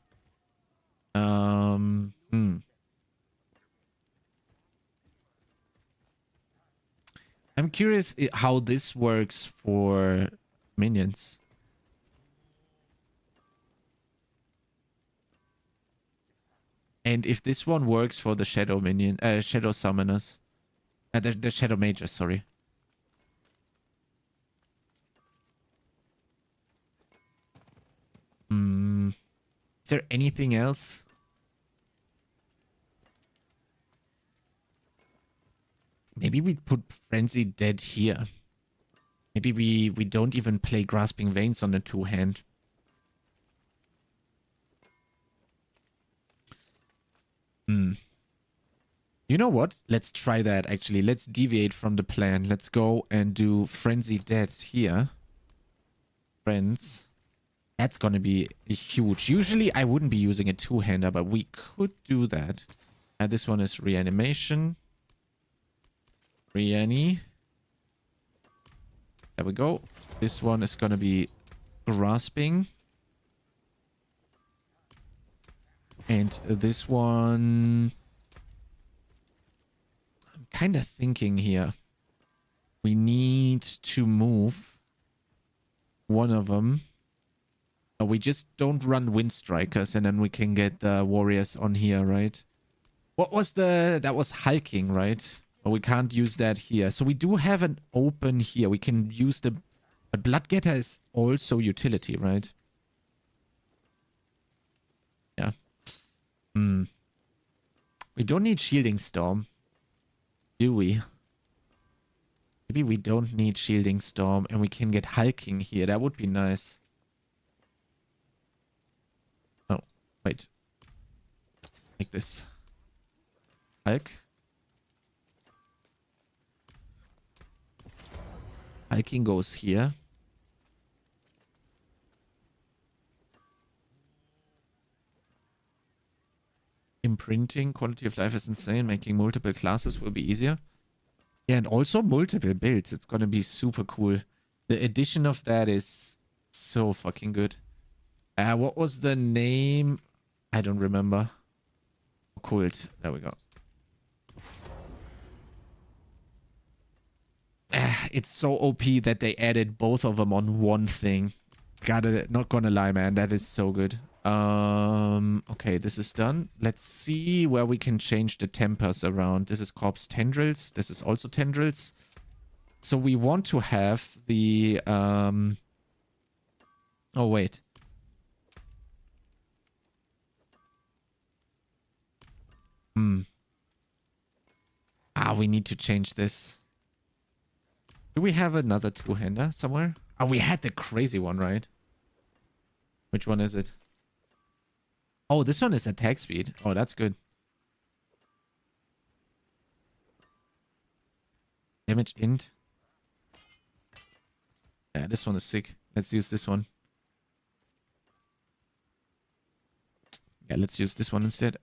Speaker 1: I'm curious how this works for minions. And if this one works for the shadow minion, shadow summoners. The Shadow Mages, sorry. Is there anything else? Maybe we put Frenzy Dead here. Maybe we don't even play Grasping Veins on the two-hand. You know what? Let's try that, actually. Let's deviate from the plan. Let's go and do Frenzy Dead here. Friends. That's gonna be huge. Usually, I wouldn't be using a two-hander, but we could do that. This one is Reanimation. Reani. There we go. This one is gonna be Grasping. And this one... I'm kind of thinking here. We need to move one of them. No, we just don't run Wind Strikers and then we can get the warriors on here, right? What was the... That was Hulking, right? But we can't use that here. So we do have an open here. We can use the... But Bloodgetter is also utility, right? Yeah. We don't need Shielding Storm. Do we? Maybe we don't need Shielding Storm and we can get Hulking here. That would be nice. Oh, wait. Like this. Hulk. Hulking goes here. Imprinting, quality of life is insane. Making multiple classes will be easier. Yeah, and also multiple builds. It's gonna be super cool. The addition of that is so fucking good. What was the name? I don't remember. Occult. There we go. It's so OP that they added both of them on one thing. Not gonna lie, man. That is so good. Okay, this is done. Let's see where we can change the tempers around. This is Corpse Tendrils. This is also Tendrils. So we want to have the... Oh, wait. We need to change this. Do we have another two-hander somewhere? Oh, we had the crazy one, right? Which one is it? Oh, this one is attack speed. Oh, that's good. Damage int. Yeah, this one is sick. Let's use this one. Yeah, let's use this one instead.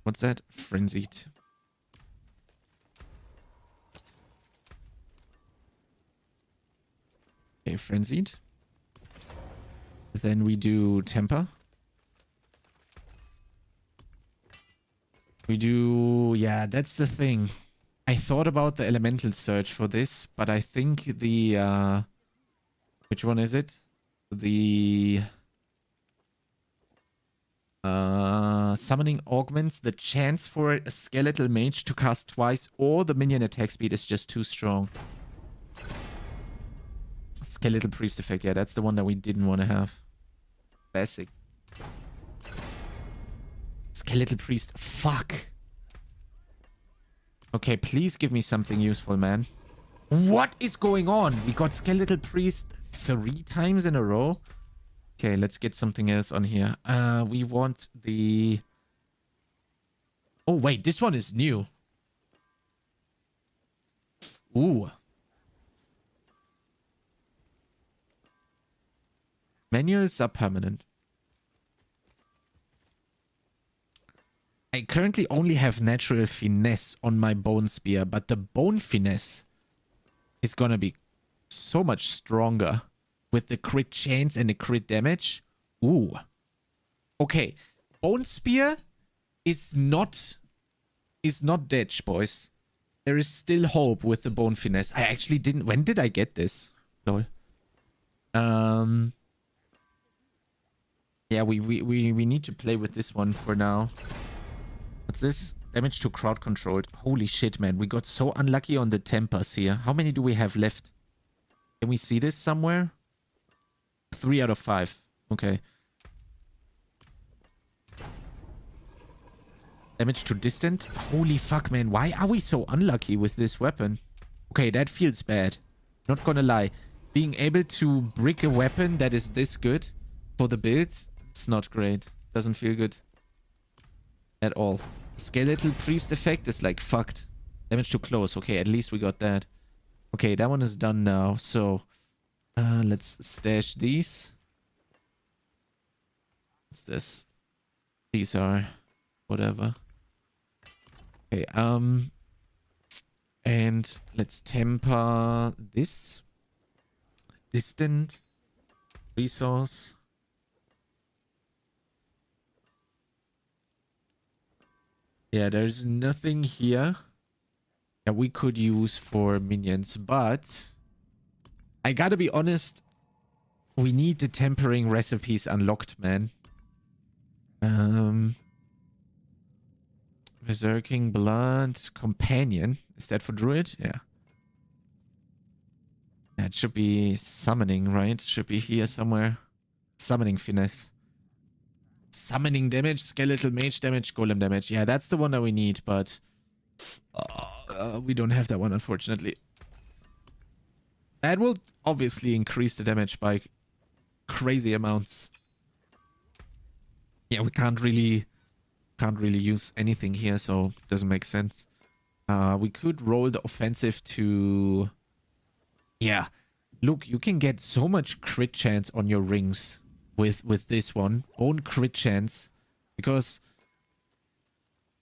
Speaker 1: What's that? Frenzied. Okay, Frenzied. Then we do Temper. We do... Yeah, that's the thing. I thought about the Elemental Surge for this, but I think the... Which one is it? The... Summoning augments the chance for a Skeletal Mage to cast twice, or the minion attack speed is just too strong. Skeletal Priest effect. Yeah, that's the one that we didn't want to have. Basic. Skeletal Priest. Fuck. Okay, please give me something useful, man. What is going on? We got Skeletal Priest 3 times in a row. Okay, let's get something else on here. We want the... Oh, wait, this one is new. Ooh. Manuals are permanent. I currently only have natural finesse on my bone spear, but the bone finesse is gonna be so much stronger with the crit chance and the crit damage. Ooh. Okay. Bone spear is not dead, boys. There is still hope with the bone finesse. I actually didn't... When did I get this? Lol. Yeah, we need to play with this one for now. What's this? Damage to crowd controlled. Holy shit, man. We got so unlucky on the tempers here. How many do we have left? Can we see this somewhere? 3 out of 5. Okay. Damage to distant. Holy fuck, man. Why are we so unlucky with this weapon? Okay, that feels bad. Not gonna lie. Being able to brick a weapon that is this good for the builds, it's not great. Doesn't feel good. At all. Skeletal priest effect is like fucked. Damage to close. Okay, at least we got that. Okay, that one is done now. So, let's stash these. What's this? These are whatever. Okay, and let's temper this. Distant. Resource. Yeah, there's nothing here that we could use for minions, but I gotta be honest, we need the tempering recipes unlocked, man. Berserking Blood Companion. Is that for Druid? Yeah. That should be summoning, right? Should be here somewhere. Summoning finesse. Summoning damage, skeletal mage damage, golem damage. Yeah, that's the one that we need, but we don't have that one, unfortunately. That will obviously increase the damage by crazy amounts. Yeah, we can't really use anything here, so it doesn't make sense. We could roll the offensive to... Yeah, look, you can get so much crit chance on your rings with this one. Own crit chance, because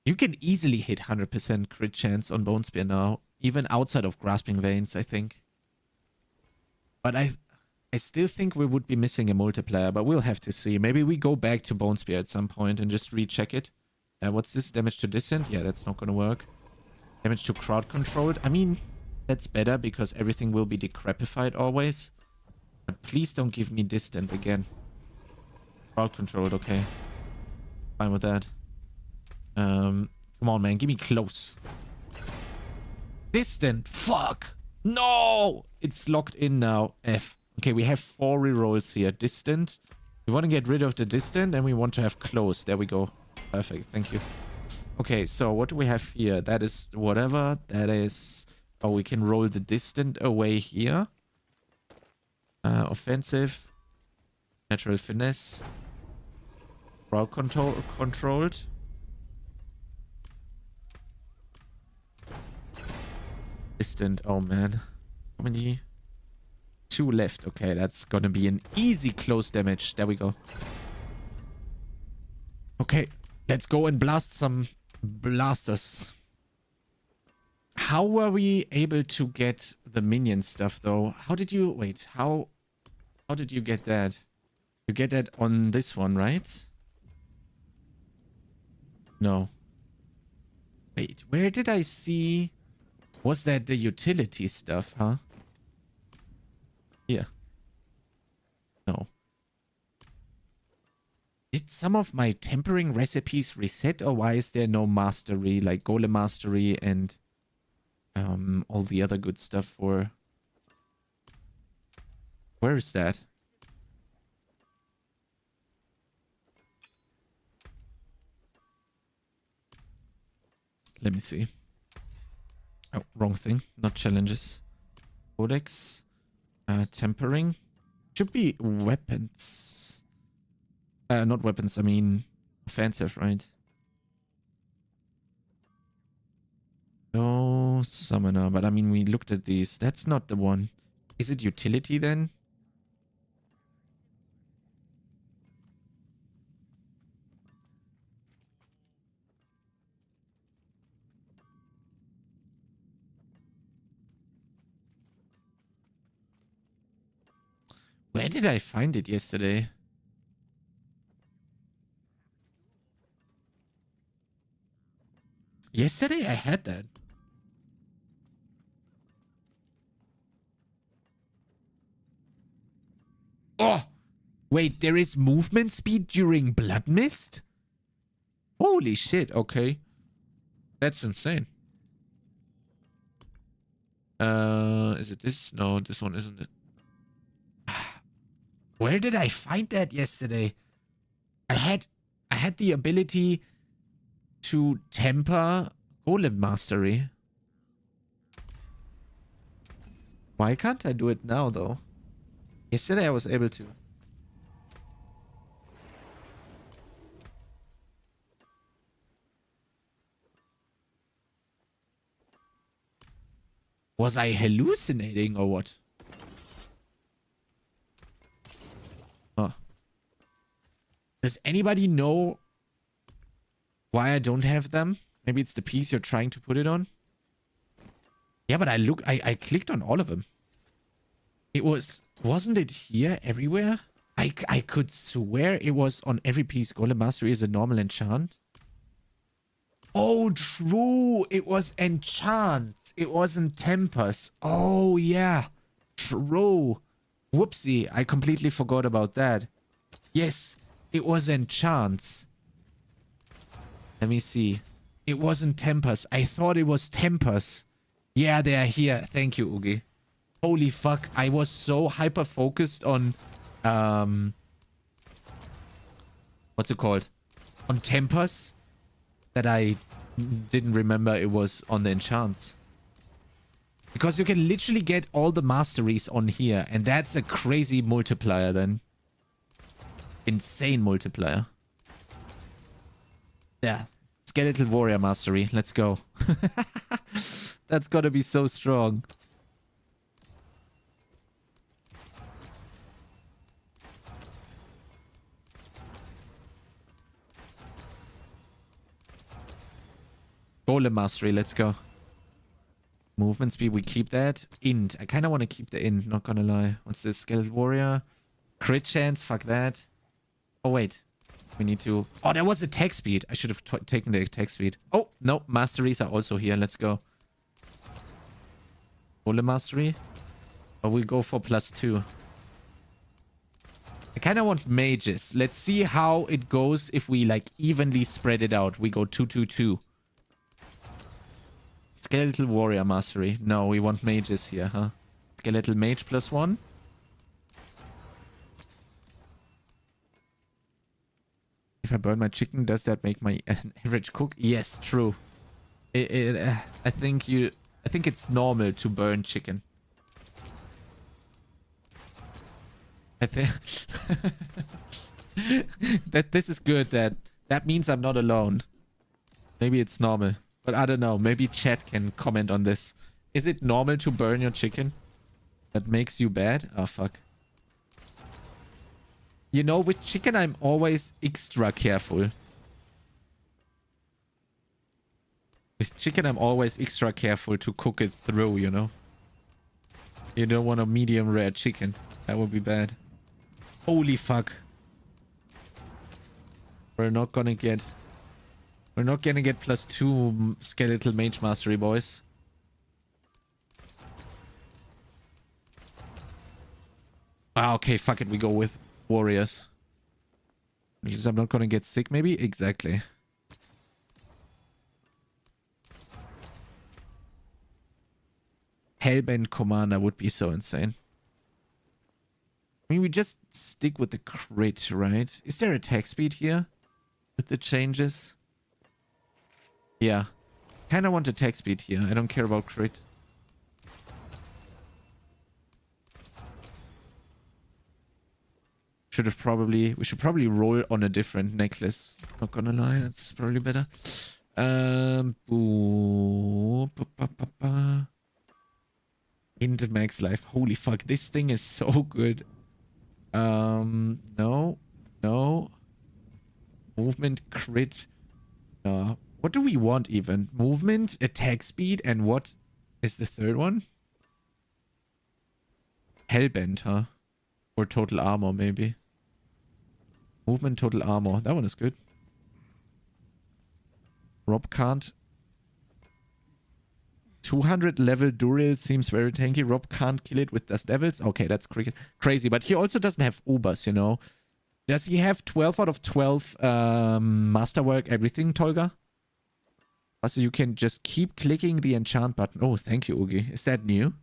Speaker 1: you can easily hit 100% crit chance on Bone Spear now, even outside of Grasping Veins, I think. But I still think we would be missing a multiplier, but we'll have to see. Maybe we go back to Bone Spear at some point and just recheck it. What's this? Damage to Dissent? Yeah, that's not gonna work. Damage to crowd controlled. I mean, that's better because everything will be decrepified always. But please don't give me distant again. Crowd controlled, okay. Fine with that. Come on, man. Give me close. Distant. Fuck. No! It's locked in now. F. Okay, we have 4 rerolls here. Distant. We want to get rid of the distant and we want to have close. There we go. Perfect. Thank you. Okay, so what do we have here? That is whatever. That is... Oh, we can roll the distant away here. Offensive. Natural finesse. Crowd controlled. Distant. Oh, man. How many? 2 left. Okay, that's gonna be an easy close damage. There we go. Okay, let's go and blast some blasters. How were we able to get the minion stuff, though? How did you... Wait, how did you get that? You get that on this one, right? No. Wait, where did I see... Was that the utility stuff, huh? Here. No. Did some of my tempering recipes reset, or why is there no mastery, like golem mastery and all the other good stuff for... Where is that? Let me see. Oh, wrong thing. Not challenges. Codex. Tempering. Should be weapons. Not weapons, I mean offensive, right? No summoner, but I mean we looked at these. That's not the one. Is it utility then? Where did I find it yesterday? Yesterday I had that. Oh! Wait, there is movement speed during Blood Mist? Holy shit, okay. That's insane. Is it this? No, this one isn't it. Where did I find that yesterday? I had the ability to temper Golem Mastery. Why can't I do it now though? Yesterday I was able to. Was I hallucinating or what? Huh. Does anybody know why I don't have them? Maybe it's the piece you're trying to put it on? Yeah, but I clicked on all of them. It wasn't it here everywhere? I could swear it was on every piece. Golem Mastery is a normal enchant. Oh, true. It was enchant. It wasn't tempers. Oh, yeah. True. Whoopsie. I completely forgot about that. Yes, it was enchants. Let me see. It wasn't tempers. I thought it was tempers. Yeah, they are here. Thank you, Ugi. Holy fuck. I was so hyper focused on what's it called? On tempers that I didn't remember it was on the enchants. Because you can literally get all the masteries on here, and that's a crazy multiplier then. Insane multiplier. Yeah. Skeletal Warrior Mastery. Let's go. That's gotta be so strong. Golem Mastery, let's go. Movement speed, we keep that. Int. I kind of want to keep the int, not gonna lie. What's this? Skeletal Warrior. Crit chance, fuck that. Oh, wait. We need to... Oh, there was attack speed. I should have taken the attack speed. Oh, no. Masteries are also here. Let's go. Golem Mastery. Or we go for +2. I kind of want mages. Let's see how it goes if we, like, evenly spread it out. We go 2-2-2. Skeletal Warrior Mastery. No, we want mages here, huh? Skeletal Mage +1. If I burn my chicken, does that make my average cook? Yes, true. I think it's normal to burn chicken. I think that this is good. That means I'm not alone. Maybe it's normal. But I don't know. Maybe chat can comment on this. Is it normal to burn your chicken? That makes you bad? Oh, fuck. You know, with chicken, I'm always extra careful. With chicken, I'm always extra careful to cook it through, you know? You don't want a medium rare chicken. That would be bad. Holy fuck. We're not gonna get +2 skeletal mage mastery, boys. Ah, okay, fuck it. We go with warriors. Because I'm not gonna get sick, maybe? Exactly. Hellbent Commander would be so insane. I mean, we just stick with the crit, right? Is there attack speed here? With the changes? Yeah. Kinda want attack speed here. I don't care about crit. We should probably roll on a different necklace. Not gonna lie, that's probably better. Into max life. Holy fuck, this thing is so good. No. Movement, crit. What do we want even? Movement, attack speed, and what is the third one? Hellbent, huh? Or total armor, maybe. Movement, total armor. That one is good. Rob can't. 200 level Duril seems very tanky. Rob can't kill it with Dust Devils. Okay, that's crazy. But he also doesn't have Ubers, you know. Does he have 12 out of 12 Masterwork everything, Tolga? Also, you can just keep clicking the enchant button. Oh, thank you, Oogie. Is that new?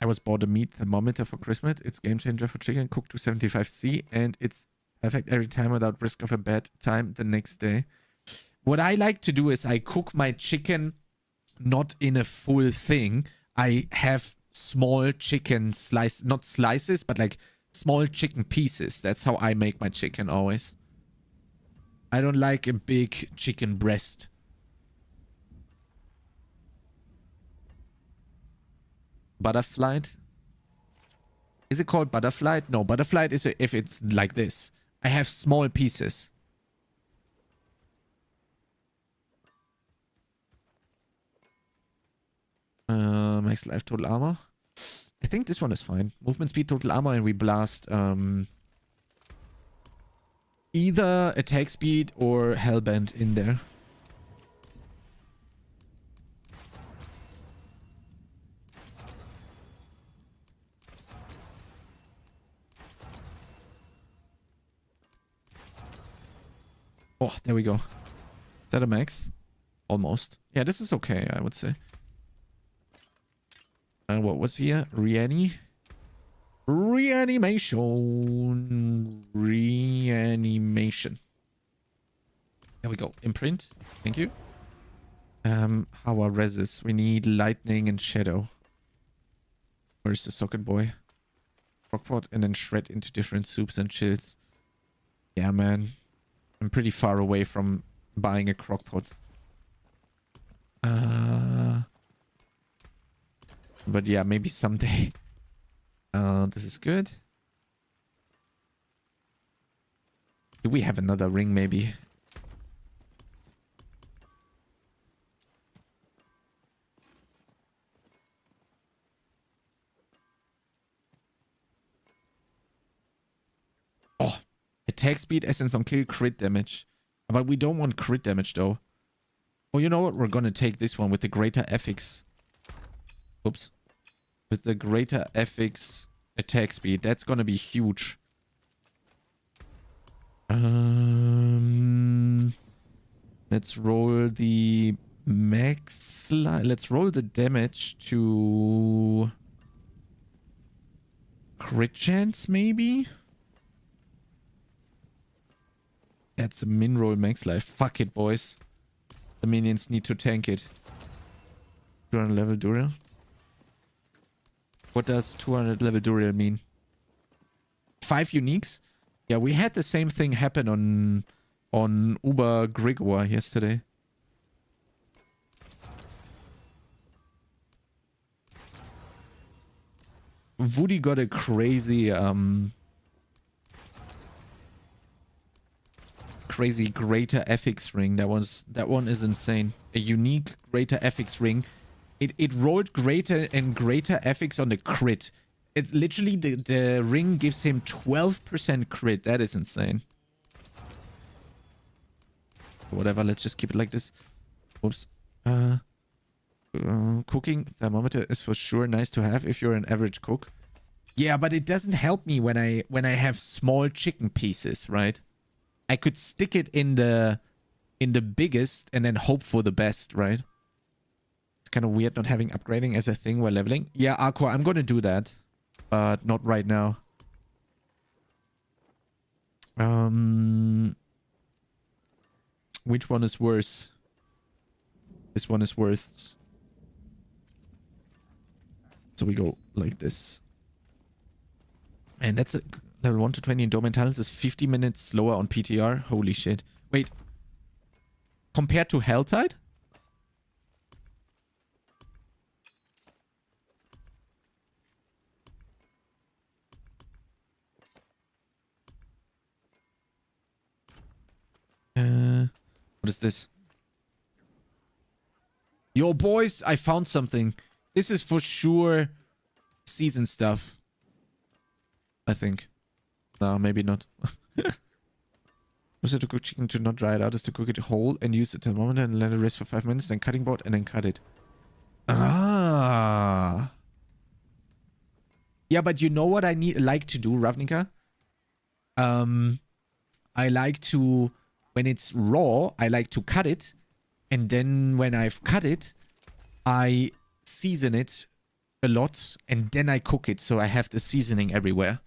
Speaker 1: I was bought a meat thermometer for Christmas. It's game changer for chicken, cooked to 75°C, and it's perfect every time without risk of a bad time the next day. What I like to do is I cook my chicken not in a full thing. I have small chicken slices, not slices, but like small chicken pieces. That's how I make my chicken always. I don't like a big chicken breast. Butterfly? Is it called butterfly? No, butterfly is if it's like this. I have small pieces. Max life total armor. I think this one is fine. Movement speed, total armor, and we blast either attack speed or hellbent in there. Oh, there we go. Is that a max? Almost. Yeah, this is okay, I would say. What was here? Reanimation. Reanimation. There we go. Imprint. Thank you. How are reses? We need lightning and shadow. Where's the socket boy? Rockpot and then shred into different soups and chills. Yeah, man. I'm pretty far away from buying a crockpot. But yeah, maybe someday. This is good. Do we have another ring, maybe? Oh, attack speed, essence on kill, crit damage. But we don't want crit damage, though. Oh, you know what? We're gonna take this one with the greater FX. Oops. With the greater FX attack speed. That's gonna be huge. Let's roll the max. Let's roll the damage to crit chance, maybe? That's a min roll max life. Fuck it, boys. The minions need to tank it. 200 level Duriel. What does 200 level Duriel mean? 5 uniques? Yeah, we had the same thing happen on Uber Grigor yesterday. Woody got a crazy crazy greater FX ring. That one is insane. A unique greater FX ring. It rolled greater and greater FX on the crit. It literally the ring gives him 12% crit. That is insane. Whatever, let's just keep it like this. Oops. Cooking thermometer is for sure nice to have if you're an average cook. Yeah, but it doesn't help me when I have small chicken pieces, right? I could stick it in the biggest and then hope for the best, right? It's kind of weird not having upgrading as a thing while leveling. Yeah, Aqua, I'm gonna do that, but not right now. Which one is worse? This one is worse. So we go like this. And that's a level 1 to 20 in Domentals is 50 minutes slower on PTR. Holy shit. Wait. Compared to Helltide? What is this? Yo, boys, I found something. This is for sure season stuff. I think. No, maybe not. Was it to cook chicken to not dry it out is to cook it whole and use the thermometer and let it rest for 5 minutes, then cutting board and then cut it. Ah. Yeah, but you know what I like to do, Ravnica? I like to, when it's raw, I like to cut it. And then when I've cut it, I season it a lot. And then I cook it. So I have the seasoning everywhere.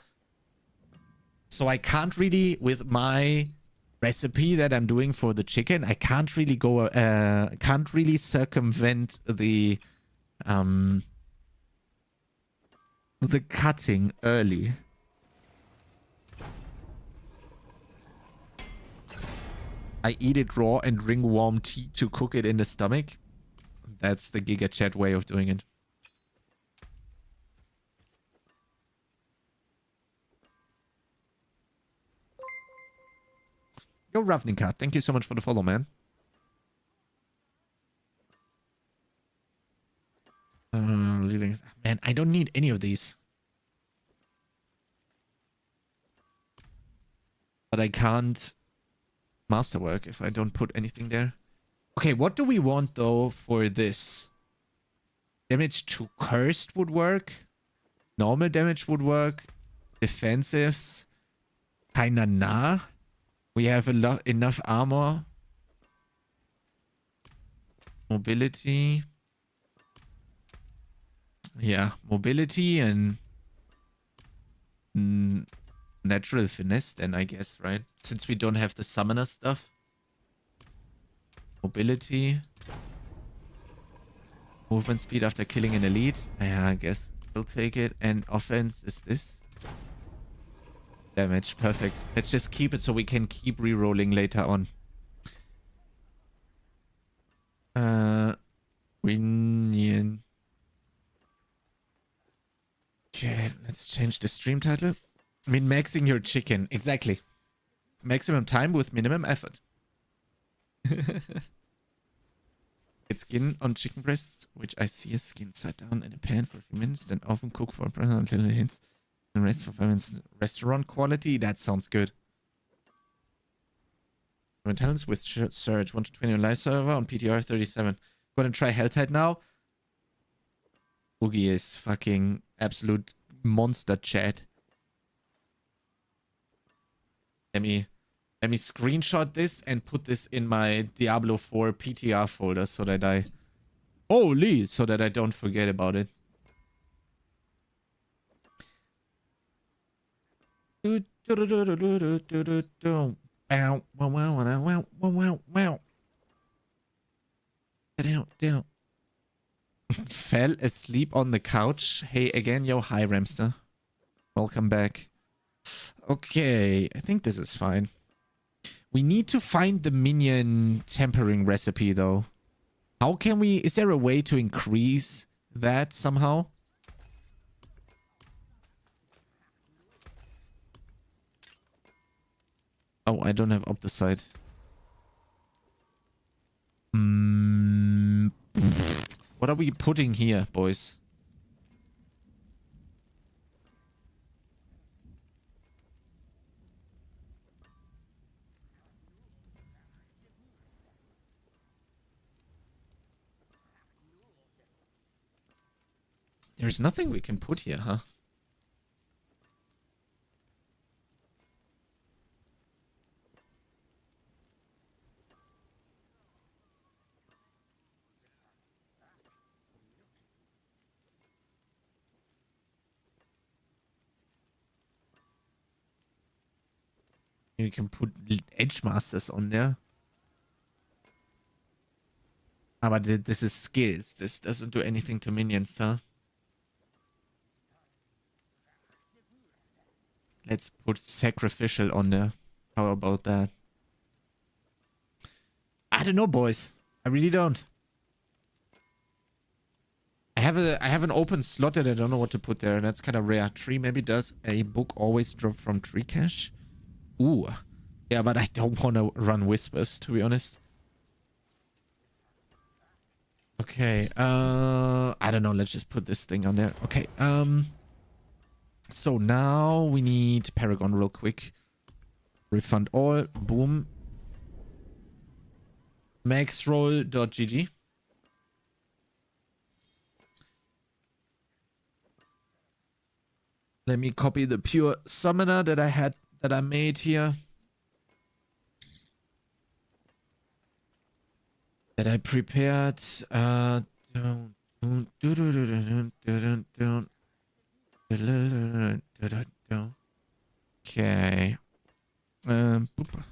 Speaker 1: So I can't really, with my recipe that I'm doing for the chicken, I can't really go, can't really circumvent the cutting early. I eat it raw and drink warm tea to cook it in the stomach. That's the Giga Chat way of doing it. Yo, Ravnica, thank you so much for the follow, man. Leaving. Man, I don't need any of these. But I can't masterwork if I don't put anything there. Okay, what do we want, though, for this? Damage to cursed would work. Normal damage would work. Defensives. Kinda nah. We have enough armor. Mobility. Yeah, mobility and natural finesse then, I guess, right? Since we don't have the summoner stuff. Mobility. Movement speed after killing an elite. Yeah, I guess we'll take it. And offense is this. Damage, perfect. Let's just keep it so we can keep re-rolling later on. Winion. Okay, let's change the stream title. Min-maxing your chicken. Exactly. Maximum time with minimum effort. Get skin on chicken breasts, which I see as skin side down in a pan for a few minutes, then often cook for until it hits the rest for 5 minutes. Restaurant quality? That sounds good. Talents with Surge 1 to 20 on live server on PTR 37. Gonna try Helltide now. Oogie is fucking absolute monster chat. Let me screenshot this and put this in my Diablo 4 PTR folder so that I don't forget about it. Down. Fell asleep on the couch. Hey again, yo, hi Ramster. Welcome back. Okay, I think this is fine. We need to find the minion tempering recipe though. How can we... Is there a way to increase that somehow? Oh, I don't have Opticide. What are we putting here, boys? There's nothing we can put here, huh? You can put Edge Masters on there. But this is skills. This doesn't do anything to minions, huh? Let's put Sacrificial on there. How about that? I don't know, boys. I really don't. I have an open slot that I don't know what to put there, and that's kind of rare. Tree maybe does a book always drop from tree cache? Ooh. Yeah, but I don't want to run Whispers, to be honest. Okay, I don't know. Let's just put this thing on there. Okay, so now we need Paragon real quick. Refund all. Boom. Maxroll.gg. Let me copy the pure summoner that I made here. That I prepared. Okay. Boop.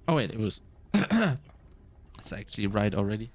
Speaker 1: Oh wait, it was. It's actually right already.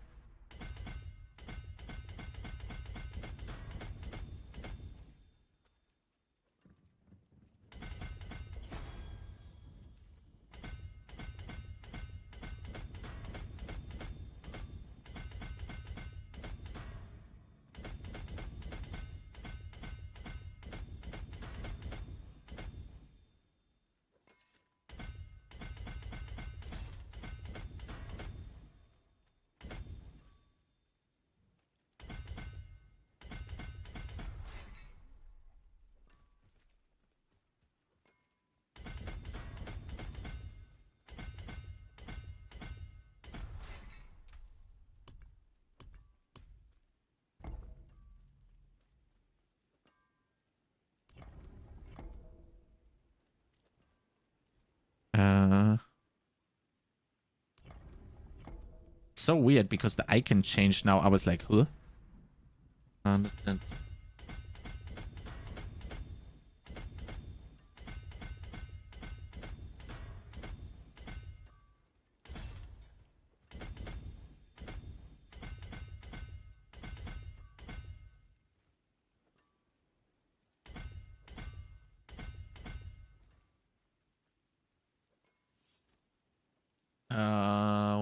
Speaker 1: So weird because the icon changed now. I was like, huh?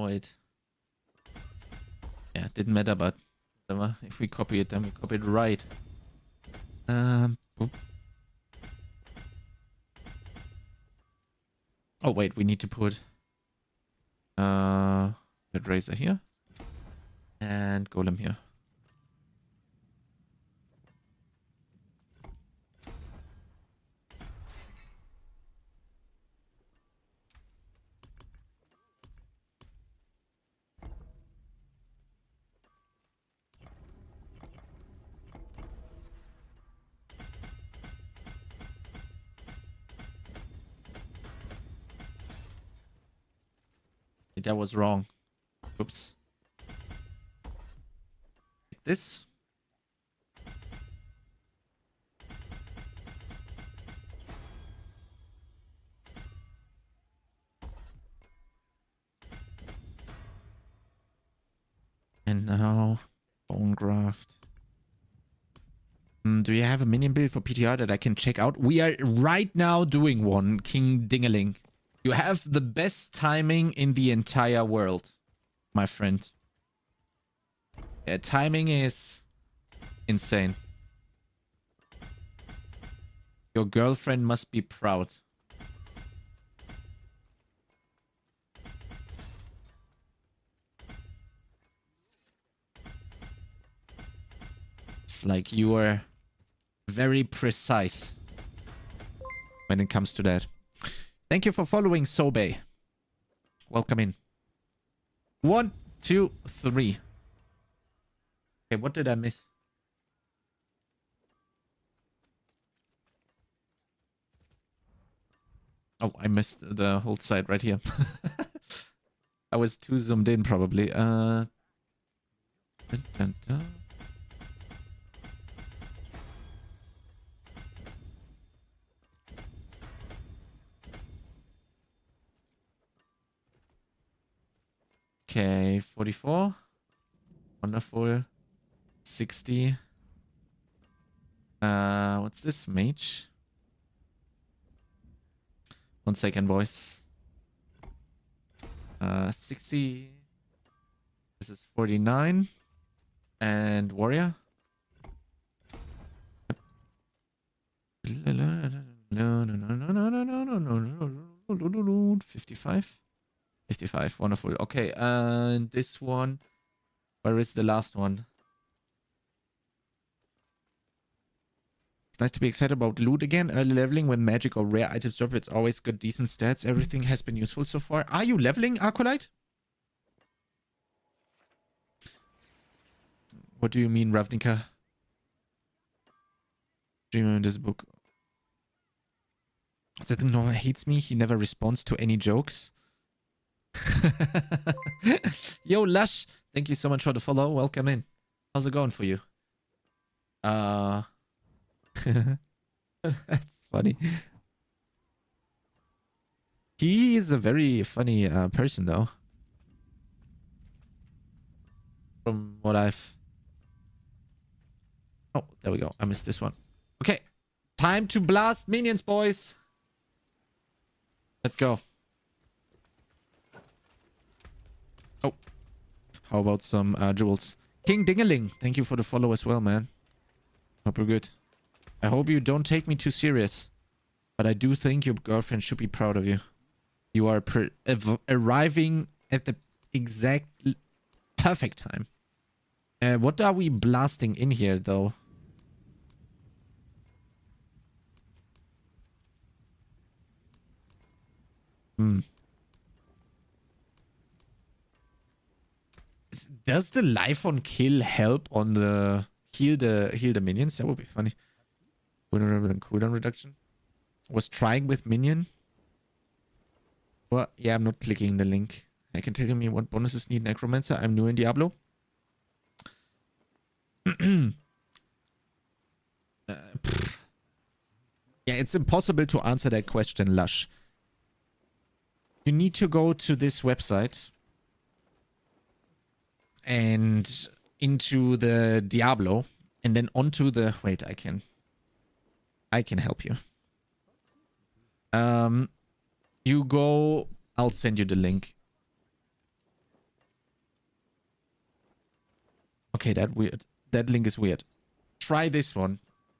Speaker 1: Wait. Yeah, didn't matter, but whatever. If we copy it, then we copy it right. Boop. Oh wait, we need to put that razor here and golem here. That was wrong. Oops. Like this. And now bone graft. Do you have a minion build for PTR that I can check out? We are right now doing one, King Dingaling. You have the best timing in the entire world, my friend. Yeah, timing is insane. Your girlfriend must be proud. It's like you are very precise when it comes to that. Thank you for following, Sobe. Welcome in. 1, 2, 3. Okay, what did I miss? Oh, I missed the whole side right here. I was too zoomed in, probably. Dun, dun, dun. Okay, 44. Wonderful. 60. What's this? Mage? 1 second, boys. 60. This is 49. And warrior. No, no, no, no, no, no, no, no, no, no, no, no, no. 55. 55. Wonderful. Okay, and this one. Where is the last one? It's nice to be excited about loot again. Early leveling when magic or rare items drop. It's always got decent stats. Everything has been useful so far. Are you leveling, Acolyte? What do you mean, Ravnica? Dreamer in this book. That no one hates me. He never responds to any jokes. Yo, Lush. Thank you so much for the follow. Welcome in. How's it going for you? That's funny. He is a very funny person, though. From what I've... Oh, there we go. I missed this one. Okay. Time to blast minions, boys. Let's go. Oh. How about some jewels? King Dingaling, thank you for the follow as well, man. Hope you're good. I hope you don't take me too serious. But I do think your girlfriend should be proud of you. You are arriving at the exact perfect time. What are we blasting in here, though? Does the life on kill help on the heal the minions? That would be funny. Cooldown reduction. Was trying with minion. Well, yeah, I'm not clicking the link. I can tell you what bonuses need necromancer. I'm new in Diablo. Yeah, it's impossible to answer that question, Lush. You need to go to this website and into the Diablo and then onto the... Wait, I can help you. You go... I'll send you the link. Okay, that link is weird. Try this one.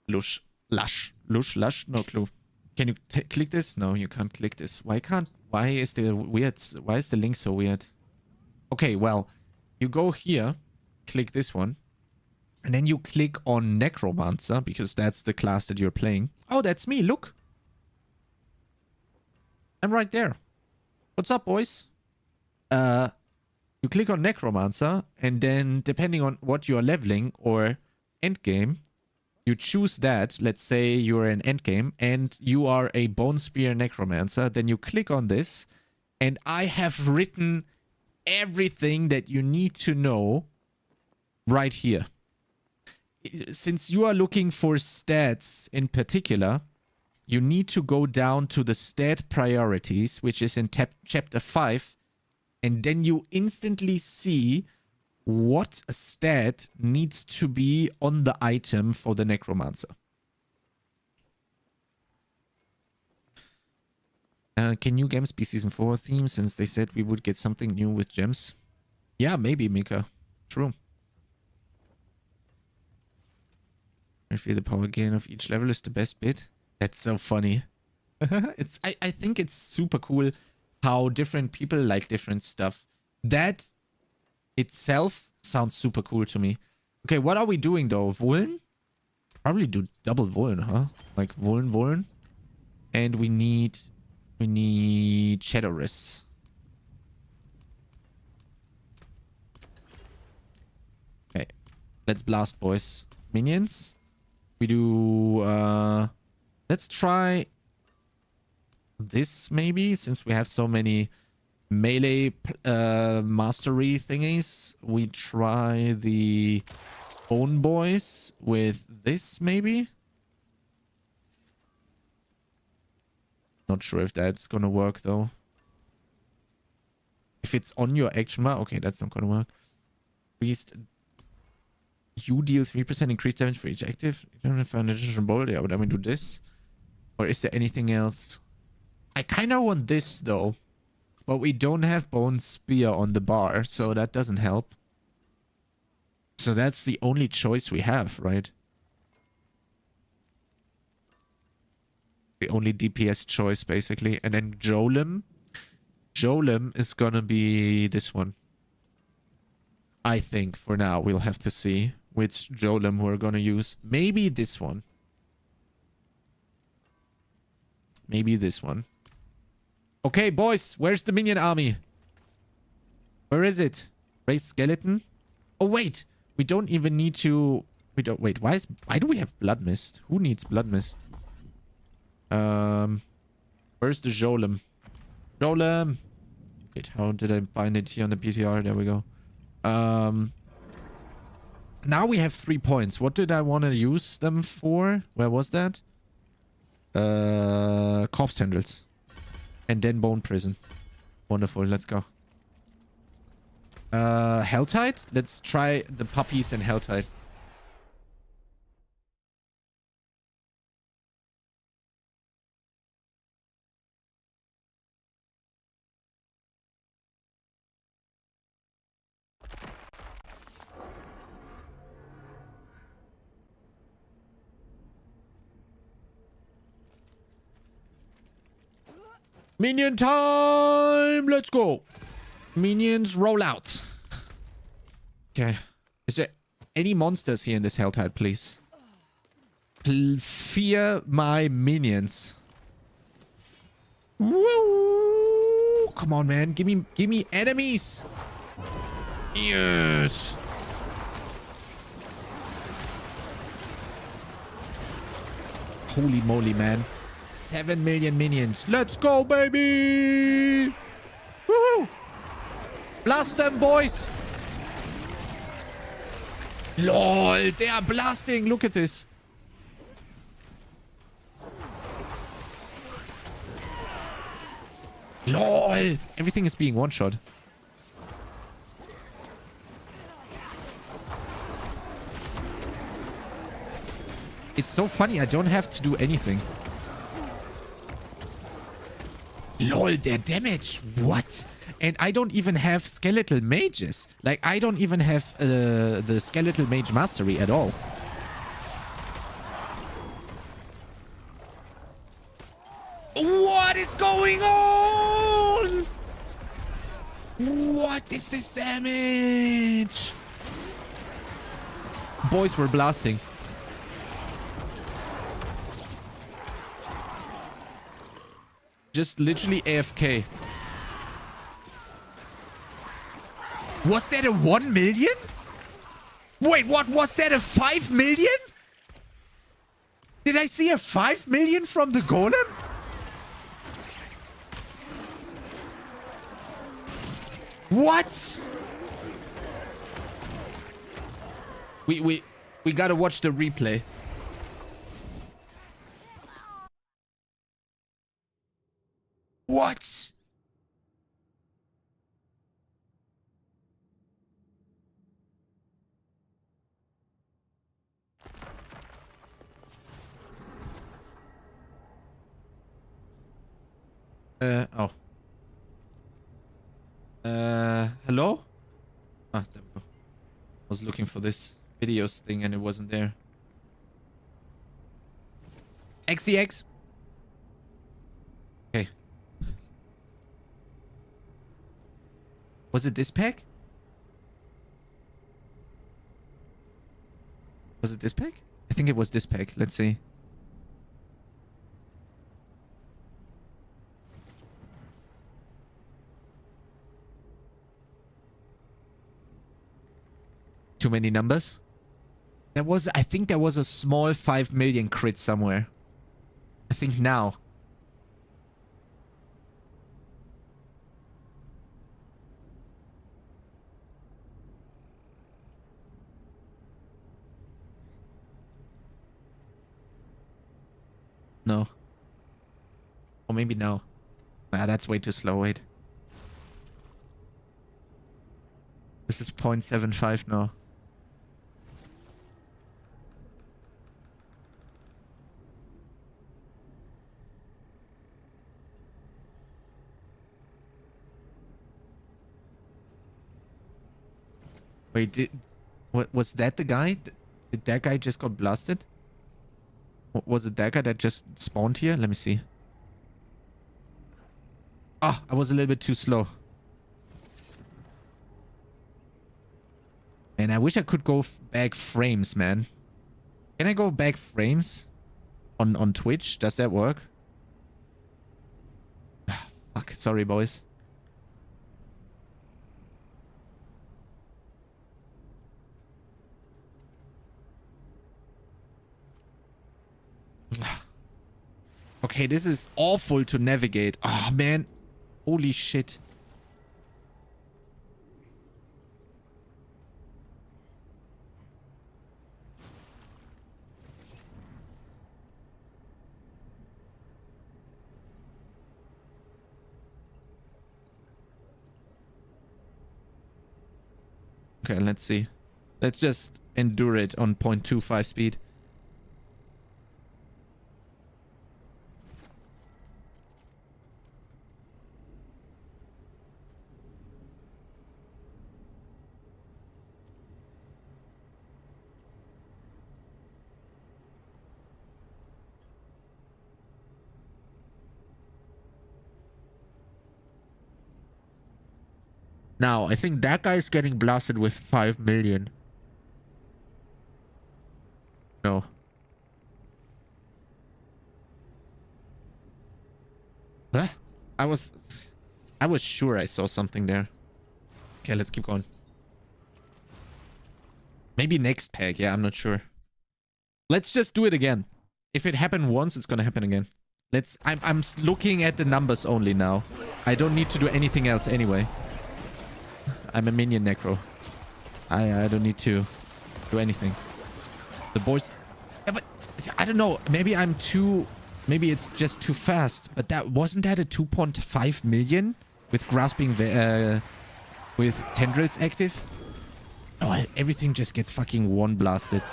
Speaker 1: Lush. No clue. Can you click this? No, you can't click this. Why is the link so weird? Okay, well, you go here, click this one, and then you click on Necromancer, because that's the class that you're playing. Oh, that's me, look. I'm right there. What's up, boys? You click on Necromancer, and then depending on what you're leveling or endgame, you choose that. Let's say you're an endgame and you are a Bone Spear Necromancer. Then you click on this, and I have written everything that you need to know right here. Since you are looking for stats in particular, you need to go down to the stat priorities, which is in chapter 5, and then you instantly see what stat needs to be on the item for the Necromancer. Can new games be Season 4 theme, since they said we would get something new with gems? Yeah, maybe, Mika. True. I feel the power gain of each level is the best bit. That's so funny. I think it's super cool how different people like different stuff. That itself sounds super cool to me. Okay, what are we doing though? Vuln? Probably do double Vuln, huh? Like Vuln. And we need Shadowris. Okay. Let's blast, boys. Minions. We do let's try this maybe, since we have so many melee mastery thingies. We try the Bone Boys with this maybe. Not sure if that's gonna work though. If it's on your action bar, okay, that's not gonna work. Priest, you deal 3% increased damage for each active. You don't have an additional bolt, yeah, but I mean do this. Or is there anything else? I kind of want this though. But we don't have Bone Spear on the bar, so that doesn't help. So that's the only choice we have, right? the only DPS choice, basically. And then Golem. Golem is gonna be this one. I think for now we'll have to see which Golem we're gonna use. Maybe this one. Maybe this one. Okay, boys, where's the minion army? Where is it? Raise skeleton? Oh, wait. We don't even need to... We don't... Wait, why do we have blood mist? Who needs blood mist? Where's the Golem? Golem! Wait, how did I bind it here on the PTR? There we go. Now we have 3 points. What did I want to use them for? Where was that? Corpse tendrils. And then bone prison. Wonderful, let's go. Helltide? Let's try the puppies and Helltide. Minion time! Let's go! Minions roll out. Okay. Is there any monsters here in this Helltide, please? Fear my minions. Woo! Come on, man. Give me enemies. Yes. Holy moly, man. 7 million minions. Let's go, baby! Woohoo! Blast them, boys! LOL, they are blasting. Look at this. LOL. Everything is being one-shot. It's so funny. I don't have to do anything. LOL, their damage. What? And I don't even have skeletal mages. Like, I don't even have the skeletal mage mastery at all. What is going on? What is this damage? Boys were blasting. Just literally AFK. Was that a 1 million? Wait, what? Was that a 5 million? Did I see a 5 million from the golem? What? We gotta watch the replay. What? Oh. Hello? Ah, there we go. I was looking for this videos thing and it wasn't there. XDX? Okay. Was it this pack? Was it this pack? I think it was this pack. Let's see. Too many numbers? There was, I think there was a small 5 million crit somewhere. I think now. No. Or maybe no. Ah, that's way too slow. Wait. This is 0.75 now. Wait, what was that the guy? Did that guy just got blasted? Was it that guy that just spawned here? Let me see. Ah, I was a little bit too slow. And I wish I could go back frames, man. Can I go back frames on Twitch? Does that work? Ah, fuck. Sorry, boys. Okay, this is awful to navigate. Oh, man. Holy shit. Okay, let's see. Let's just endure it on 0.25 speed. Now, I think that guy is getting blasted with 5 million. No. Huh? I was sure I saw something there. Okay, let's keep going. Maybe next pack. Yeah, I'm not sure. Let's just do it again. If it happened once, it's gonna happen again. I'm looking at the numbers only now. I don't need to do anything else anyway. I'm a minion necro. I don't need to do anything. The boys... Yeah, but I don't know. Maybe I'm too... Maybe it's just too fast. But that wasn't that a 2.5 million? With grasping... with tendrils active? Oh, everything just gets fucking one blasted.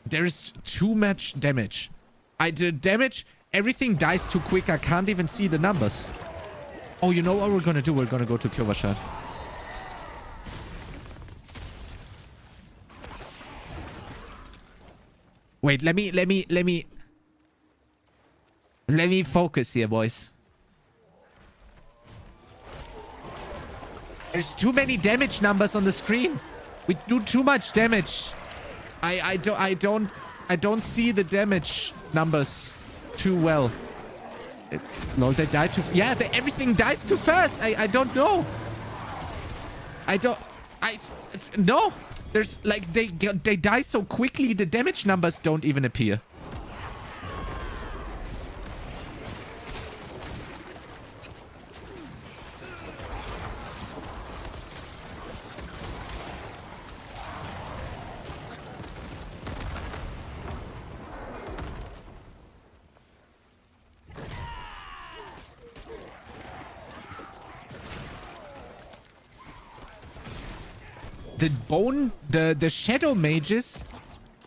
Speaker 1: There's too much damage. The damage... Everything dies too quick. I can't even see the numbers. Oh, you know what we're gonna do? We're gonna go to Kyovashad. Wait, let me focus here, boys. There's too many damage numbers on the screen. We do too much damage. I don't see the damage numbers too well. It's no, they die too. Yeah, everything dies too fast. I don't know. No. There's like they die so quickly. The damage numbers don't even appear. The shadow mages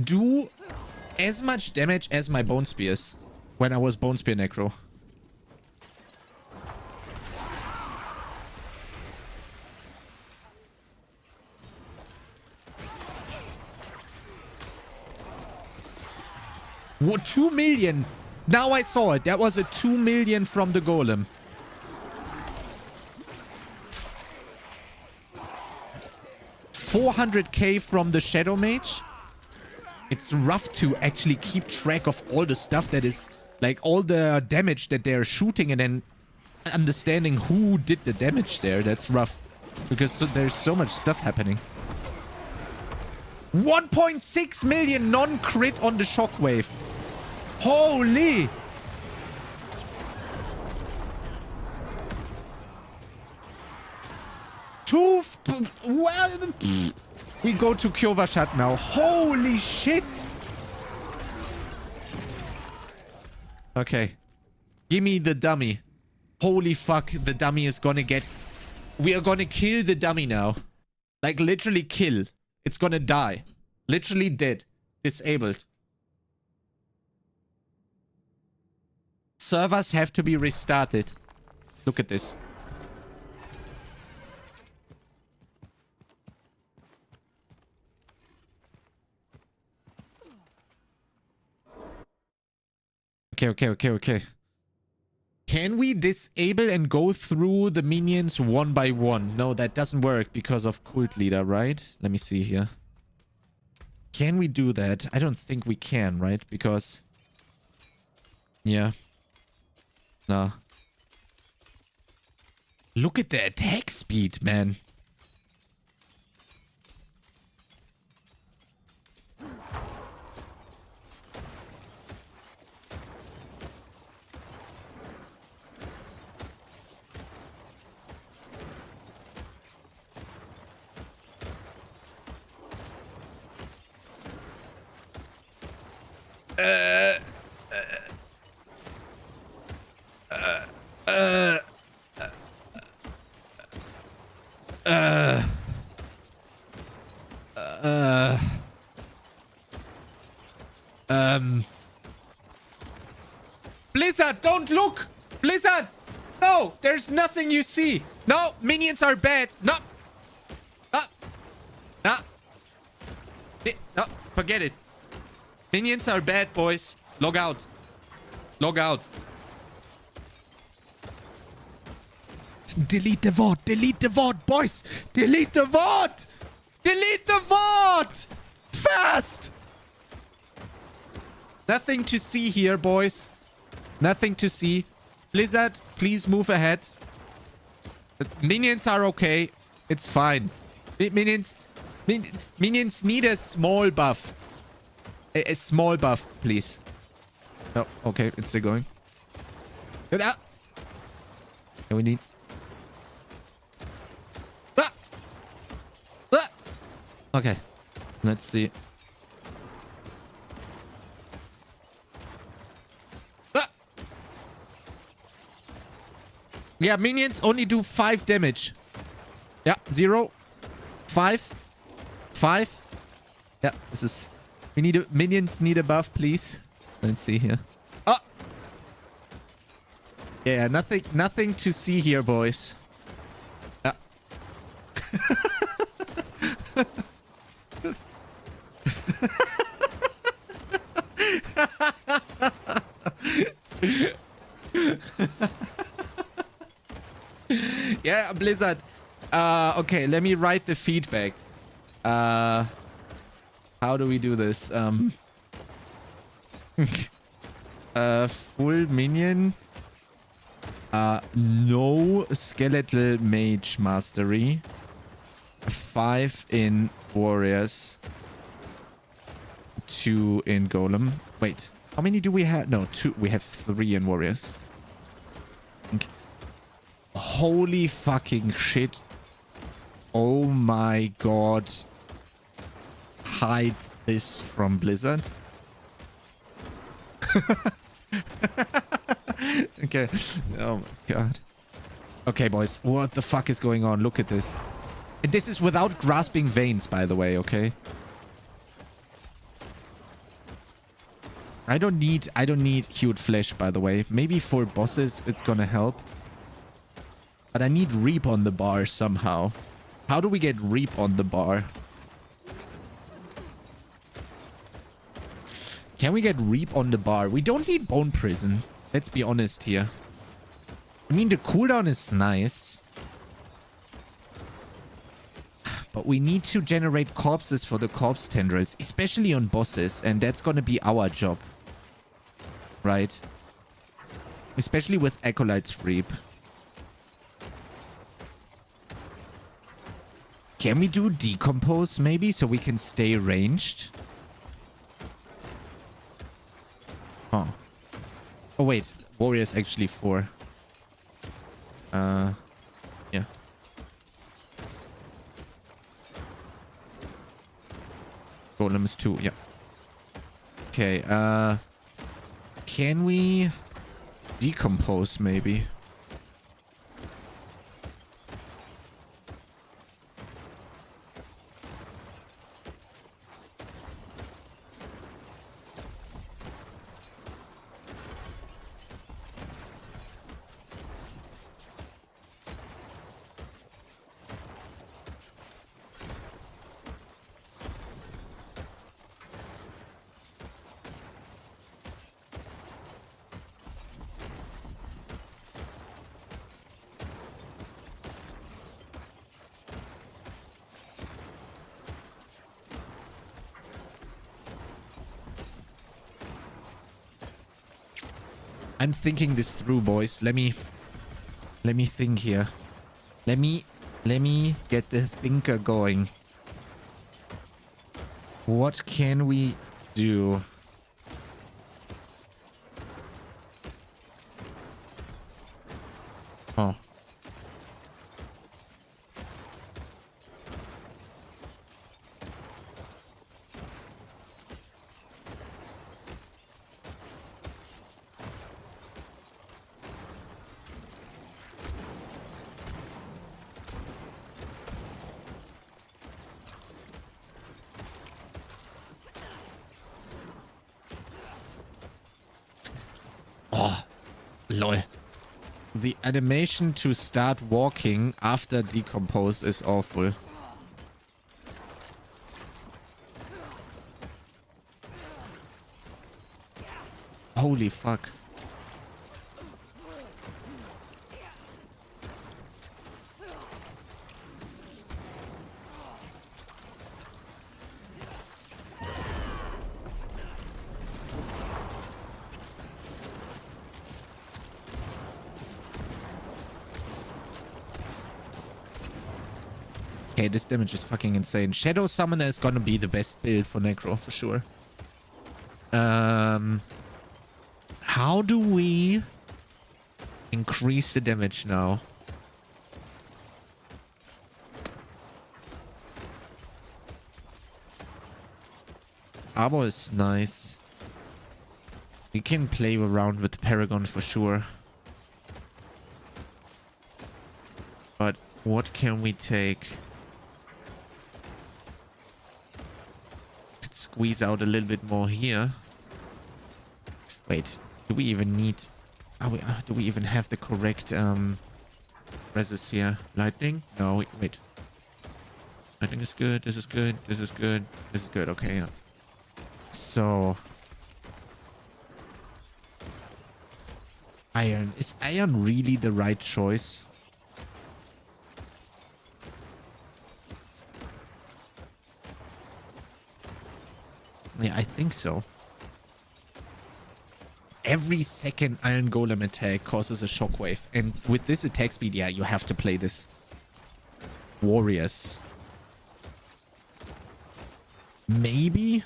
Speaker 1: do as much damage as my bone spears when I was bone spear necro. What, 2 million? Now I saw it. That was a 2 million from the golem. 400k from the Shadow Mage. It's rough to actually keep track of all the stuff that is, like, all the damage that they're shooting and then understanding who did the damage there. That's rough. Because there's so much stuff happening. 1.6 million non-crit on the shockwave. Holy! Well, we go to Kyovashad now. Holy shit! Okay. Give me the dummy. Holy fuck, the dummy is gonna get... We are gonna kill the dummy now. Like, literally kill. It's gonna die. Literally dead. Disabled. Servers have to be restarted. Look at this. Okay. Can we disable and go through the minions one by one? No, that doesn't work because of cult leader, right? Let me see here. Can we do that? I don't think we can, right? Because... yeah. No. Look at the attack speed, man. Blizzard, don't look! Blizzard! No! There's nothing you see! No! Minions are bad! No! No! No! No! Forget it. Minions are bad, boys. Log out. Log out. Delete the VOD. Delete the VOD, boys. Delete the VOD. Delete the VOD. Fast. Nothing to see here, boys. Nothing to see. Blizzard, please move ahead. The minions are okay. It's fine. Minions need a small buff. A small buff, please. Oh, okay. It's still going. Get out. And we need... ah! Ah! Okay. Let's see. Ah! Yeah, minions only do 5 damage. Yeah, 0. 5. 5. Yeah, this is... we need a... minions need a buff, please. Let's see here. Oh! Yeah, nothing to see here, boys. Yeah. Yeah, Blizzard. Okay, let me write the feedback. How do we do this? Full minion. No skeletal mage mastery. 5 in warriors. 2 in golem. Wait, how many do we have? No, 2. We have 3 in warriors. Okay. Holy fucking shit. Oh my god. Hide this from Blizzard. Okay. Oh my god. Okay, boys. What the fuck is going on? Look at this. And this is without grasping veins, by the way, okay? I don't need hued flesh, by the way. Maybe for bosses it's gonna help. But I need reap on the bar somehow. How do we get reap on the bar? Can we get reap on the bar? We don't need bone prison. Let's be honest here. I mean, the cooldown is nice. But we need to generate corpses for the corpse tendrils, especially on bosses, and that's gonna be our job. Right? Especially with Acolyte's Reap. Can we do Decompose, maybe, so we can stay ranged? Oh. Oh, wait. Warrior's actually 4. Yeah. Golem is 2, yeah. Okay, can we decompose, maybe? I'm thinking this through, boys. Let me think here. Let me get the thinker going. What can we do? Oh. Oh, lol. The animation to start walking after decompose is awful. Holy fuck. Okay, this damage is fucking insane. Shadow Summoner is gonna be the best build for Necro, for sure. How do we increase the damage now? Armor is nice. We can play around with the Paragon for sure. But what can we take? Could squeeze out a little bit more here. Wait, do we even need... do we even have the correct resist here? Lightning? No, wait. Lightning is good, this is good, this is good, this is good, okay, yeah. So... Iron. Is iron really the right choice? Yeah, I think so. Every second Iron Golem attack causes a shockwave. And with this attack speed, yeah, you have to play this. Warriors. Maybe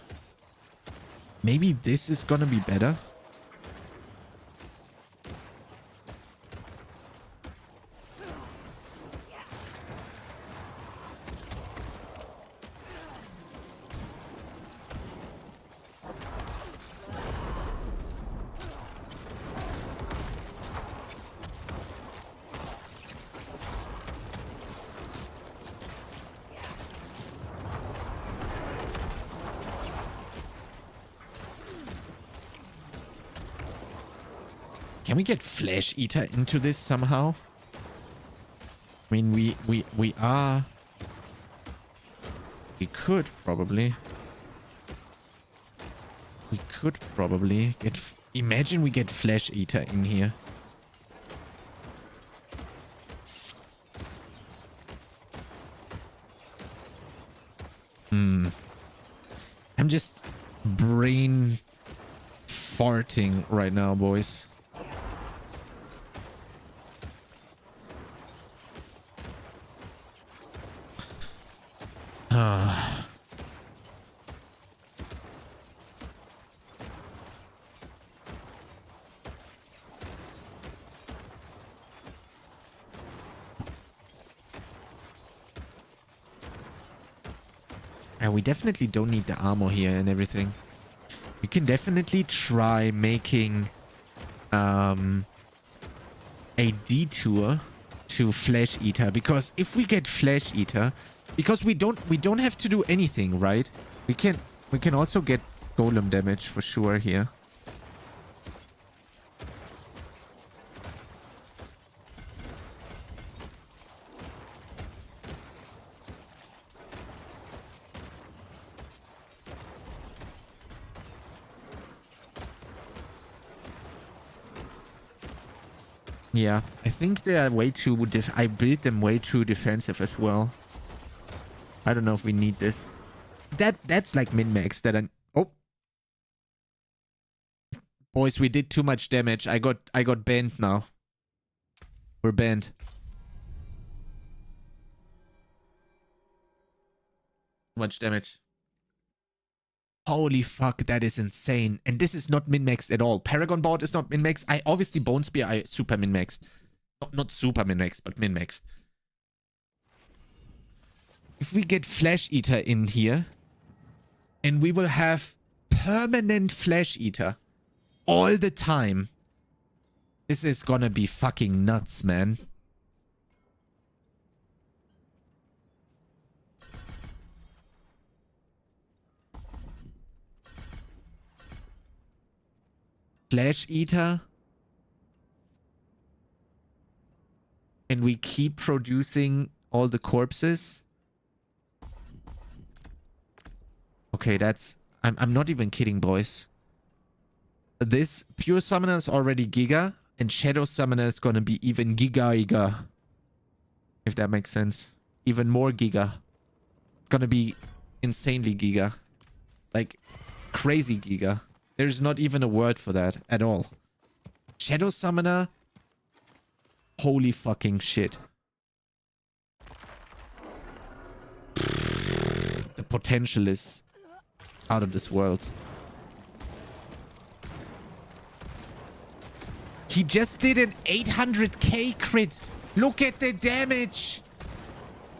Speaker 1: this is gonna be better. Can we get Flesh Eater into this somehow? I mean, we are... We could probably... We could probably get... Imagine we get Flesh Eater in here. I'm just brain farting right now, boys. And we definitely don't need the armor here and everything. We can definitely try making a detour to Flesh Eater, because if we get Flesh Eater, because we don't have to do anything, right? We can also get golem damage for sure here. Yeah, I think they are way too... I built them way too defensive as well. I don't know if we need this. That's like min-max that I... Oh. Boys, we did too much damage. I got banned now. We're banned. Too much damage. Holy fuck, that is insane. And this is not min-maxed at all. Paragon board is not min-maxed. I obviously Bone Spear, I super min-maxed. Not super min-maxed, but min-maxed. If we get Flesh Eater in here, and we will have permanent Flesh Eater all the time. This is gonna be fucking nuts, man. Flesh Eater. And we keep producing all the corpses. Okay, that's... I'm not even kidding, boys. This Pure Summoner is already Giga, and Shadow Summoner is gonna be even Giga. If that makes sense. Even more Giga. It's gonna be insanely Giga. Like, crazy Giga. There's not even a word for that at all. Shadow Summoner... Holy fucking shit. The potential is out of this world. He just did an 800k crit. Look at the damage.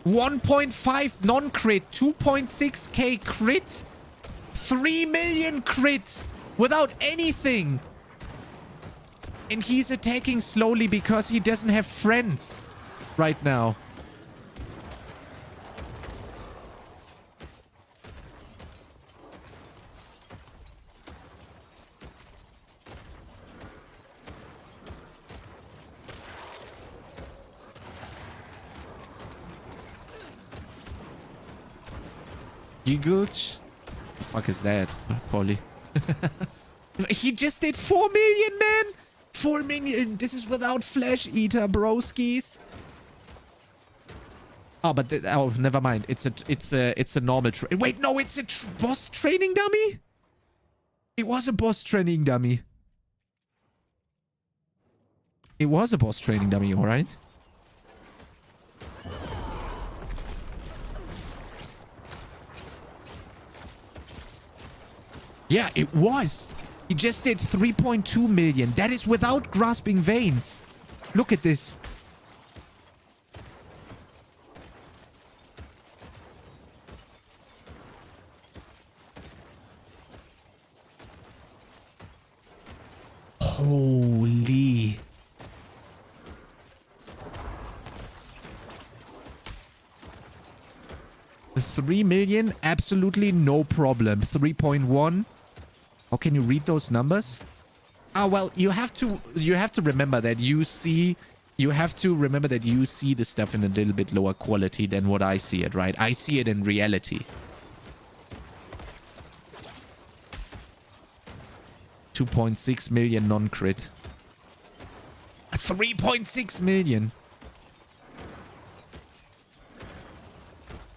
Speaker 1: 1.5 non-crit. 2.6k crit. 3 million crit. Without anything. And he's attacking slowly because he doesn't have friends right now. Giggled? The fuck is that, Polly? He just did 4 million, man! 4 million! This is without Flesh Eater, broskies. Oh, but oh, never mind. It's a normal wait, no, it's a boss training dummy? It was a boss training dummy. It was a boss training dummy, alright? Yeah, it was. He just did 3.2 million. That is without grasping veins. Look at this. Holy. The 3 million, absolutely no problem. 3.1. How can you read those numbers? Ah, well, you have to remember that you see the stuff in a little bit lower quality than what I see it, right? I see it in reality. 2.6 million non-crit. 3.6 million.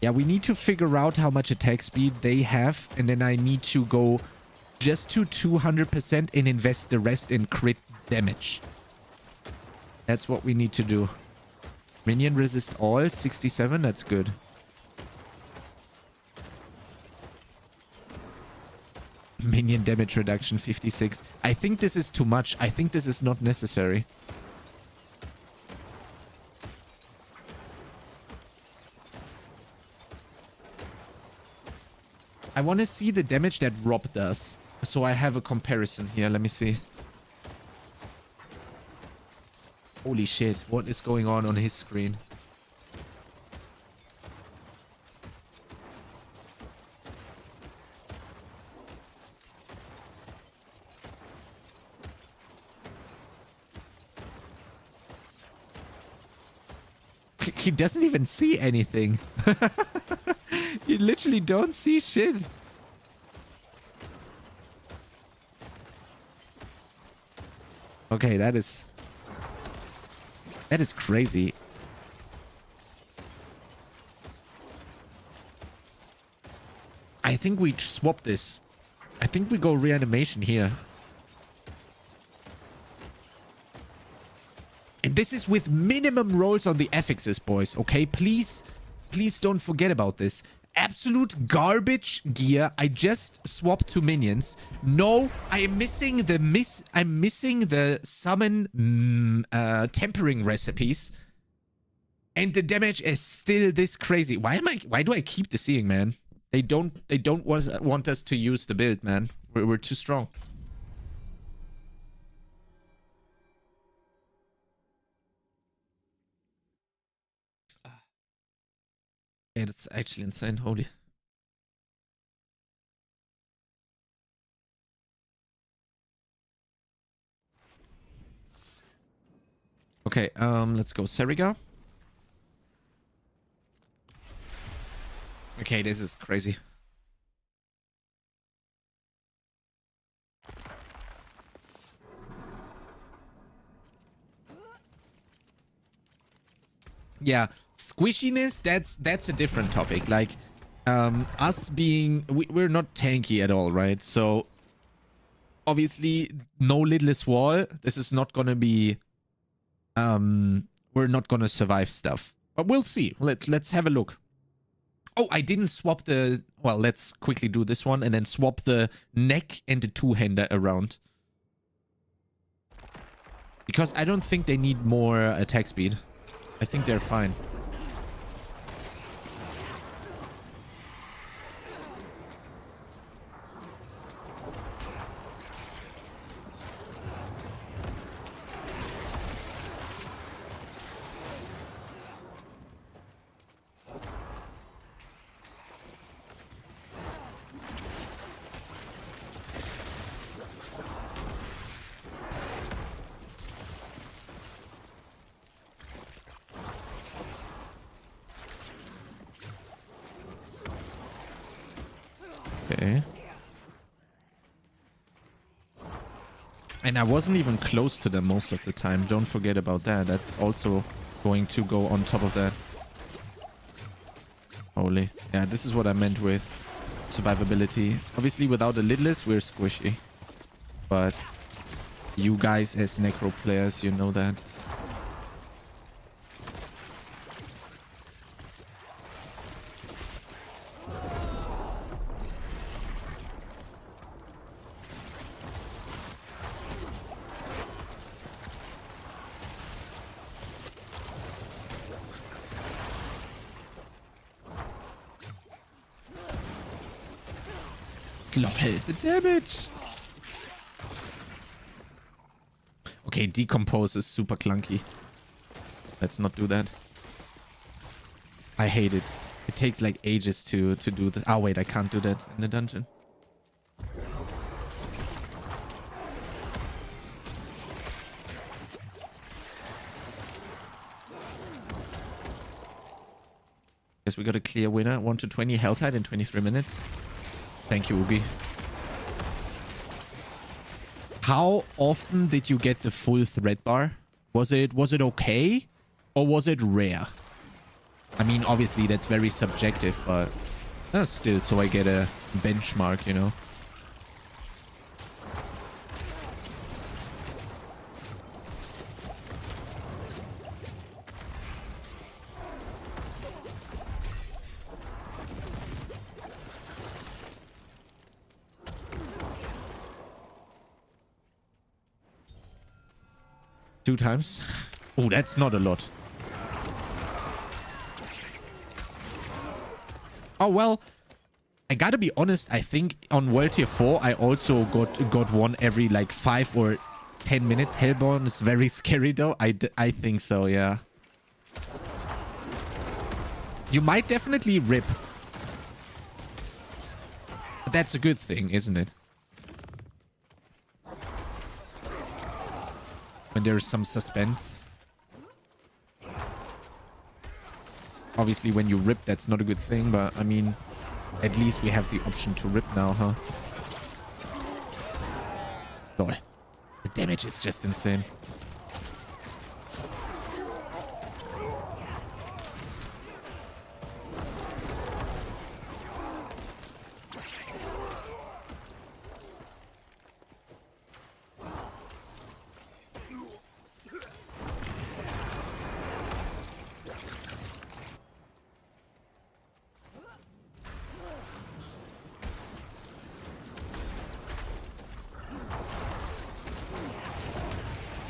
Speaker 1: Yeah, we need to figure out how much attack speed they have, and then I need to go just to 200% and invest the rest in crit damage. That's what we need to do. Minion resist all, 67, that's good. Minion damage reduction, 56. I think this is too much. I think this is not necessary. I want to see the damage that Rob does. So I have a comparison here. Let me see. Holy shit. What is going on his screen? He doesn't even see anything. You literally don't see shit. Okay, that is crazy. I think we swap this. I think we go reanimation here. this is with minimum rolls on the affixes, boys. Okay, please don't forget about this. Absolute garbage gear. I just swapped to minions. No, I am missing the I'm missing the summon tempering recipes. And the damage is still this crazy. Why do I keep the seeing, man? They don't want us to use the build, man. We're too strong. Yeah, that's actually insane. Holy. Okay, let's go Seriga. Okay, this is crazy. Yeah, squishiness, that's a different topic. Like, us being... we're not tanky at all, right? So, obviously, no lidless wall. This is not gonna be... we're not gonna survive stuff. But we'll see. Let's have a look. Oh, I didn't swap the... Well, let's quickly do this one and then swap the neck and the two-hander around. Because I don't think they need more attack speed. I think they're fine. Okay. And I wasn't even close to them most of the time. Don't forget about that. That's also going to go on top of that. Holy. Yeah, this is what I meant with survivability. Obviously, without a lidless, we're squishy. But you guys as Necro players, you know that. Lol, the damage. Okay, decompose is super clunky. Let's not do that. I hate it. It takes like ages to do that. Oh wait, I can't do that in the dungeon. Guess we got a clear winner. 1 to 20 health height in 23 minutes. Thank you, Ugi. How often did you get the full thread bar? Was it okay? Or was it rare? I mean, obviously, that's very subjective, but still, so I get a benchmark, you know? Two times. Oh, that's not a lot. Oh, well, I gotta be honest. I think on World Tier 4, I also got one every like 5 or 10 minutes. Hellborn is very scary, though. I think so, yeah. You might definitely rip. But that's a good thing, isn't it? When there's some suspense. Obviously, when you rip, that's not a good thing, but I mean, at least we have the option to rip now, huh? Lol. The damage is just insane.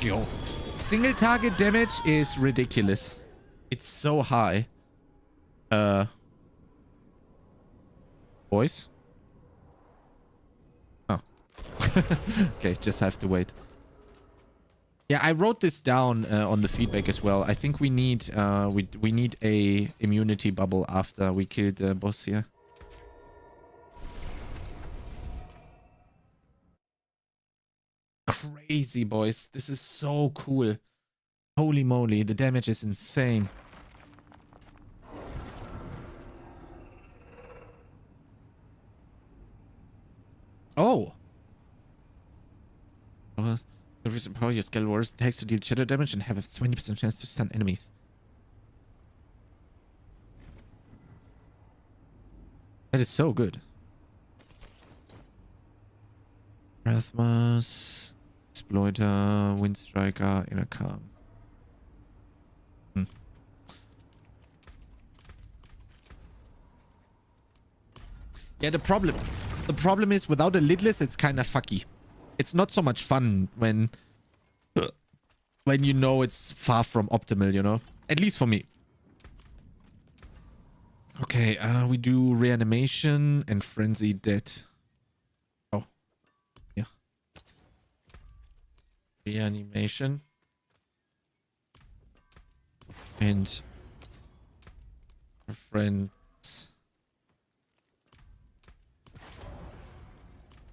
Speaker 1: Yo. Single target damage is ridiculous. It's so high. Boys? Oh. Okay, just have to wait. Yeah, I wrote this down on the feedback as well. I think we need we need a immunity bubble after we kill the boss here. Crazy, boys. This is so cool. Holy moly, the damage is insane. Oh. The reason power your skill wars takes to deal shadow damage and have a 20% chance to stun enemies. That is so good. Breathmas, Exploiter, Windstriker, Inner Calm. Yeah, the problem is without a lidless, it's kind of fucky. It's not so much fun when you know it's far from optimal, you know? At least for me. Okay, we do reanimation and frenzy dead. Oh. Yeah. Reanimation. And friends.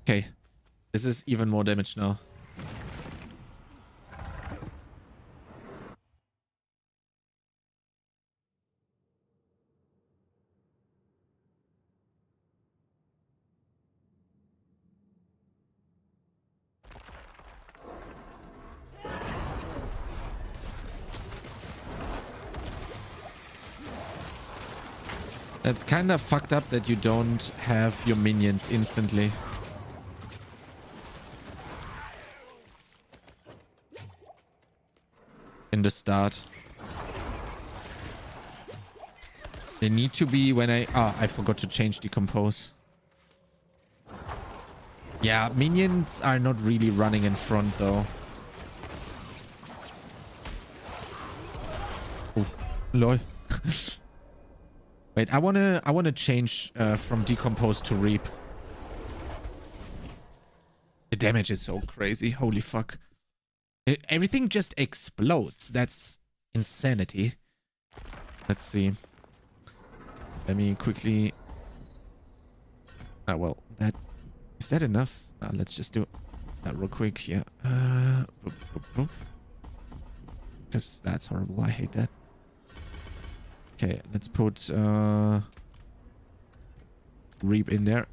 Speaker 1: Okay. This is even more damage now. It's kind of fucked up that you don't have your minions instantly. In the start. They need to be when I forgot to change decompose. Yeah, minions are not really running in front though. Oh, lol. Wait, I wanna change from decompose to reap. The damage is so crazy. Holy fuck. Everything just explodes. That's insanity. Let's see. Let me quickly... Oh, well, that... Is that enough? Let's just do that real quick here. Because that's horrible. I hate that. Okay, let's put... Reap in there.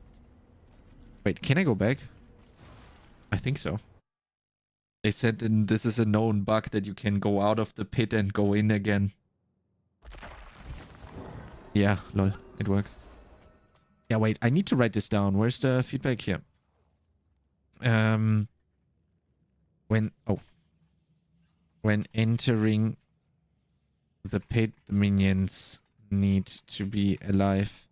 Speaker 1: Wait, can I go back? I think so. They said this is a known bug that you can go out of the pit and go in again. Yeah, lol, it works. Yeah, wait, I need to write this down. Where's the feedback here? When entering the pit, the minions need to be alive.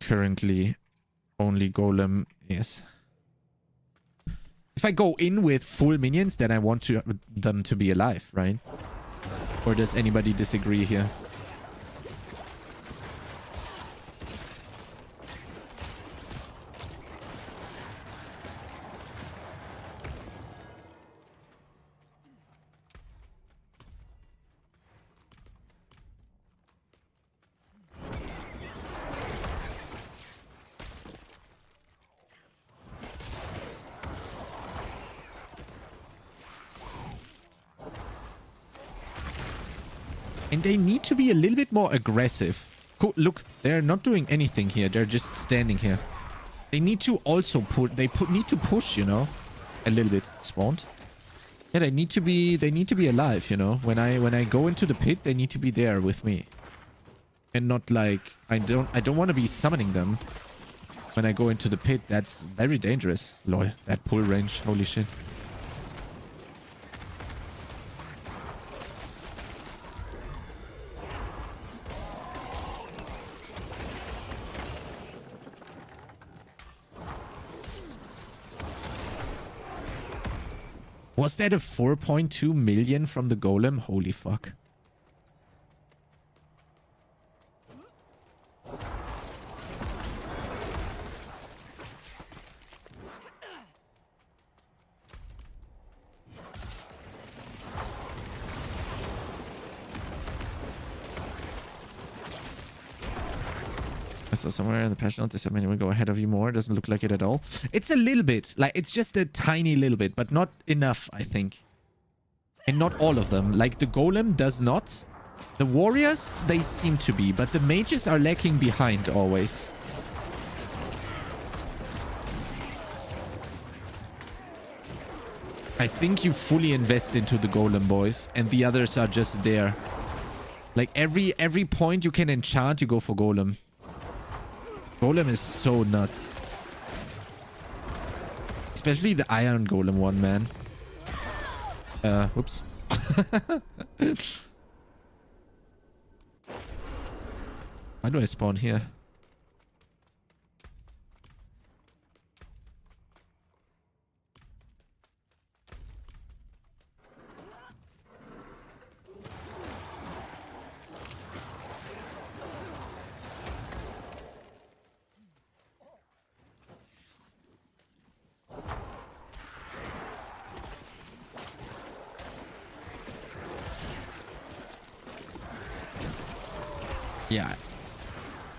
Speaker 1: Currently, only golem is. If I go in with full minions, then I want them to be alive, right? Or does anybody disagree here? And they need to be a little bit more aggressive. Cool. Look, they're not doing anything here. They're just standing here. They need to also put. Need to push, you know, a little bit. Spawned. Yeah, they need to be alive, you know. When I go into the pit, they need to be there with me. And not like I don't want to be summoning them when I go into the pit. That's very dangerous. Lol, that pull range. Holy shit. Was that a 4.2 million from the golem? Holy fuck. I saw somewhere in the patch note they said many will go ahead of you more. Doesn't look like it at all. It's a little bit. Like, it's just a tiny little bit, but not enough, I think. And not all of them. Like, the golem does not. The warriors, they seem to be, but the mages are lacking behind always. I think you fully invest into the golem, boys, and the others are just there. Like, every point you can enchant, you go for golem. Golem is so nuts. Especially the iron golem one, man. Whoops. Why do I spawn here? Yeah.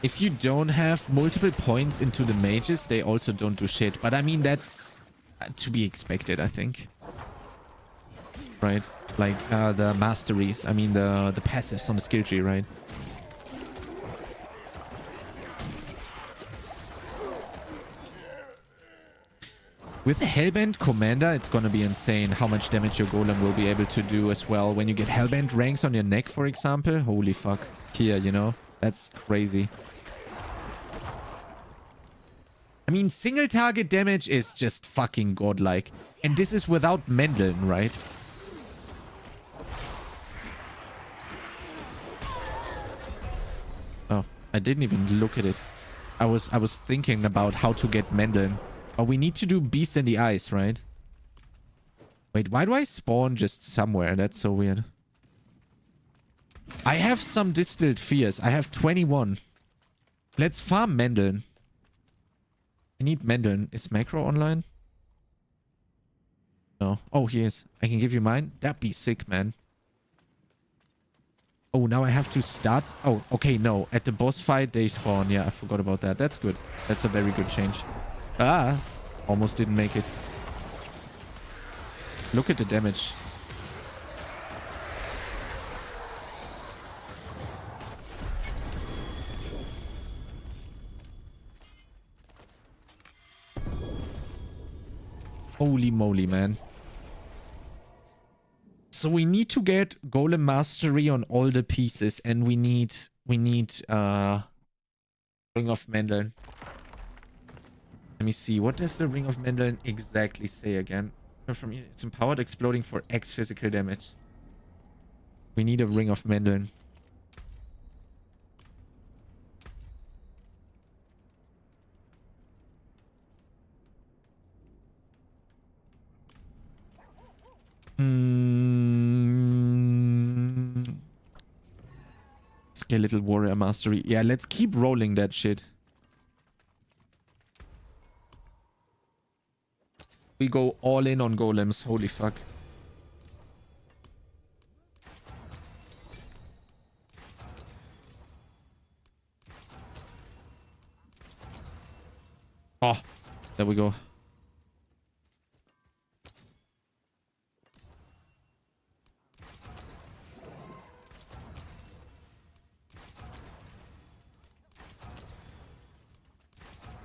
Speaker 1: If you don't have multiple points into the mages, they also don't do shit. But I mean, that's to be expected, I think. Right? Like the masteries. I mean, the passives on the skill tree, right? With the Hellbent Commander, it's gonna be insane how much damage your golem will be able to do as well. When you get Hellbent ranks on your neck, for example, holy fuck. Here, you know? That's crazy. I mean, single target damage is just fucking godlike. And this is without Mendeln, right? Oh, I didn't even look at it. I was thinking about how to get Mendeln. Oh, we need to do Beast in the Ice, right? Wait, why do I spawn just somewhere? That's so weird. I have some distilled fears. I have 21. Let's farm Mendeln. I need Mendeln. Is Macro online? No. Oh, he is. I can give you mine. That'd be sick, man. Oh, now I have to start. Oh, okay, no. At the boss fight, they spawn. Yeah, I forgot about that. That's good. That's a very good change. Ah, almost didn't make it. Look at the damage. Holy moly, man. So we need to get Golem Mastery on all the pieces, and we need Ring of Mendeln. Let me see. What does the Ring of Mendeln exactly say again? It's empowered exploding for X physical damage. We need a Ring of Mendeln. Skeletal Warrior Mastery. Yeah, let's keep rolling that shit. We go all in on golems. Holy fuck. Oh, there we go.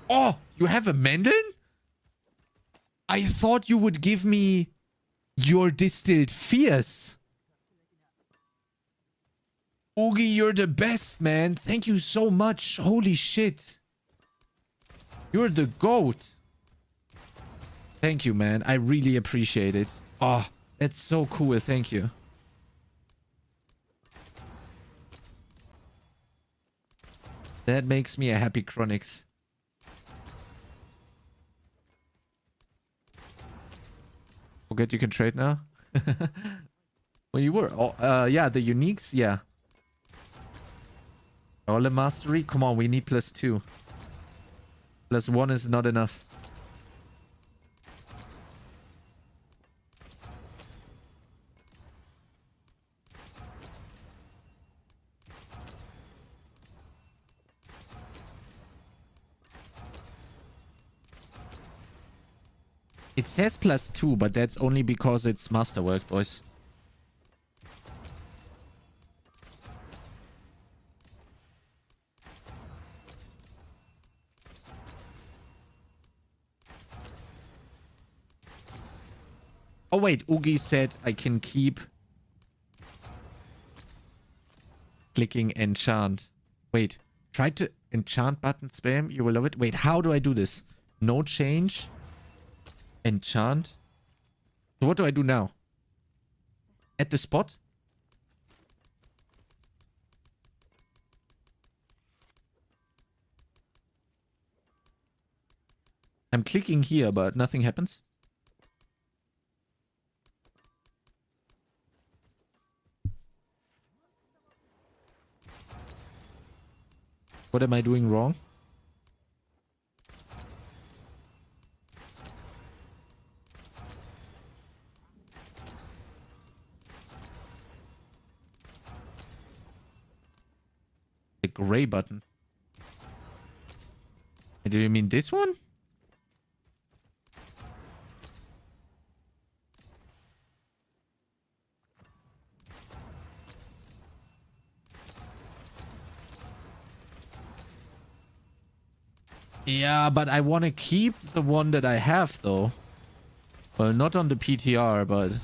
Speaker 1: Oh, you have a Mendeln? I thought you would give me your distilled fears. Oogie, you're the best, man. Thank you so much. Holy shit. You're the GOAT. Thank you, man. I really appreciate it. Oh, that's so cool. Thank you. That makes me a happy Chronix. Forget you can trade now. Well, you were. Oh, yeah, the uniques. Yeah. Golem mastery. Come on, we need +2. +1 is not enough. It says +2, but that's only because it's masterwork, boys. Oh wait, Oogie said I can keep clicking enchant. Wait, try to enchant button spam. You will love it. Wait, how do I do this? No change. Enchant. So what do I do now? At the spot? I'm clicking here, but nothing happens. What am I doing wrong? The gray button. Do you mean this one? Yeah, but I want to keep the one that I have, though. Well, not on the PTR, but...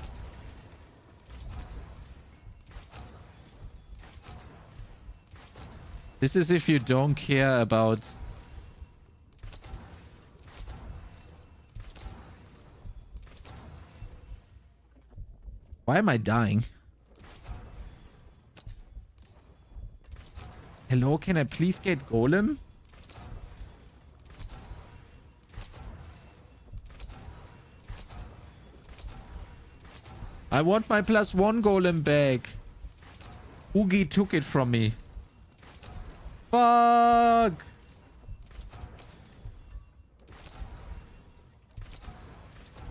Speaker 1: This is if you don't care about... Why am I dying? Hello, can I please get Golem? I want my +1 Golem back. Oogie took it from me. Fuck!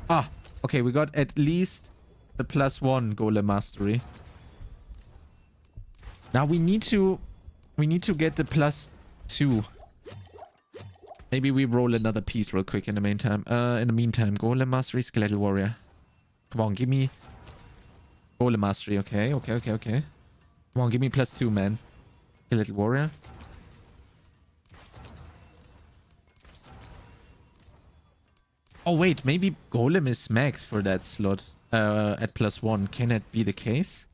Speaker 1: Ah, okay, we got at least the +1 Golem mastery. Now we need to get the +2. Maybe we roll another piece real quick in the meantime. Golem mastery, skeletal warrior. Come on, give me Golem mastery. Okay. Come on, give me +2, man. Skeletal warrior. Oh wait, maybe Golem is max for that slot at +1. Can that be the case?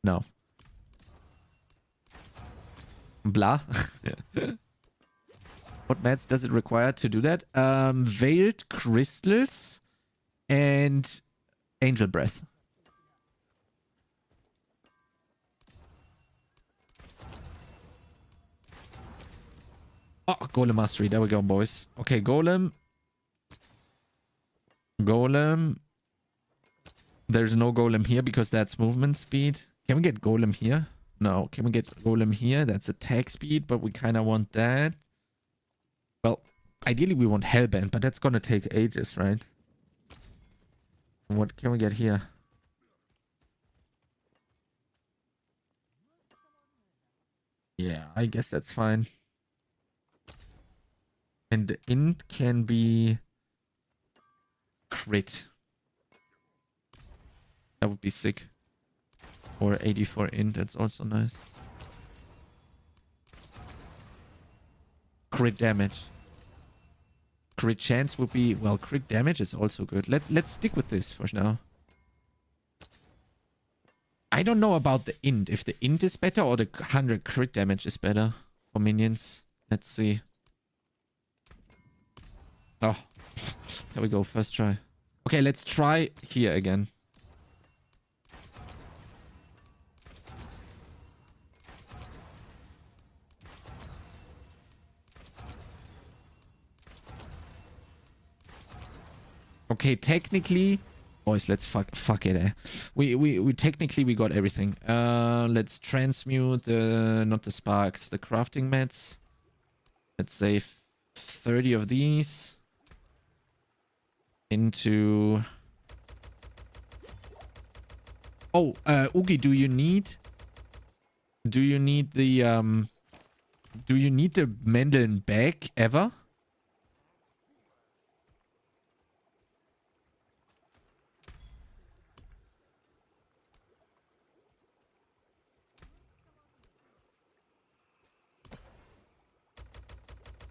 Speaker 1: No. Blah. What mats does it require to do that? Veiled crystals and angel breath. Oh, Golem mastery. There we go, boys. Okay, Golem. There's no Golem here because that's movement speed. Can we get Golem here? No. Can we get Golem here? That's attack speed, but we kind of want that. Well, ideally we want Hellbent, but that's gonna take ages, right? What can we get here? Yeah, I guess that's fine. And the int can be crit. That would be sick. Or 84 int, that's also nice. Crit damage. Crit chance would be, well, crit damage is also good. Let's stick with this for now. I don't know about the int. If the int is better or the 100 crit damage is better for minions. Let's see. Oh, there we go. First try. Okay, let's try here again. Okay, technically Boys, let's fuck it. We technically we got everything. Let's transmute not the sparks, the crafting mats. Let's save 30 of these into. Oh, Oogie, do you need the Mandeln bag ever?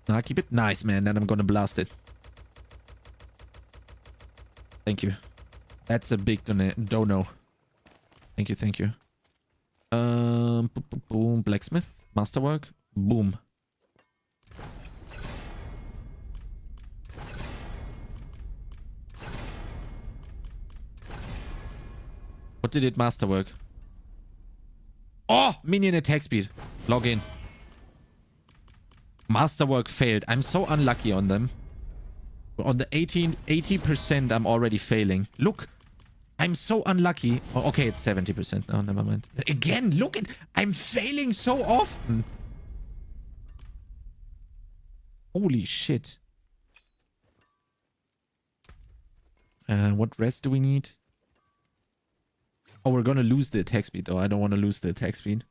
Speaker 1: Nah, keep it nice, man. Then I'm gonna blast it. Thank you. That's a big dono. Thank you, thank you. Boom, blacksmith, masterwork, boom. What did it masterwork? Oh, minion attack speed. Log in. Masterwork failed. I'm so unlucky on them. On the 80%, I'm already failing. Look. I'm so unlucky. Oh, okay, it's 70%. Oh, never mind. Again, look at... I'm failing so often. Holy shit. What rest do we need? Oh, we're gonna lose the attack speed, though. I don't want to lose the attack speed.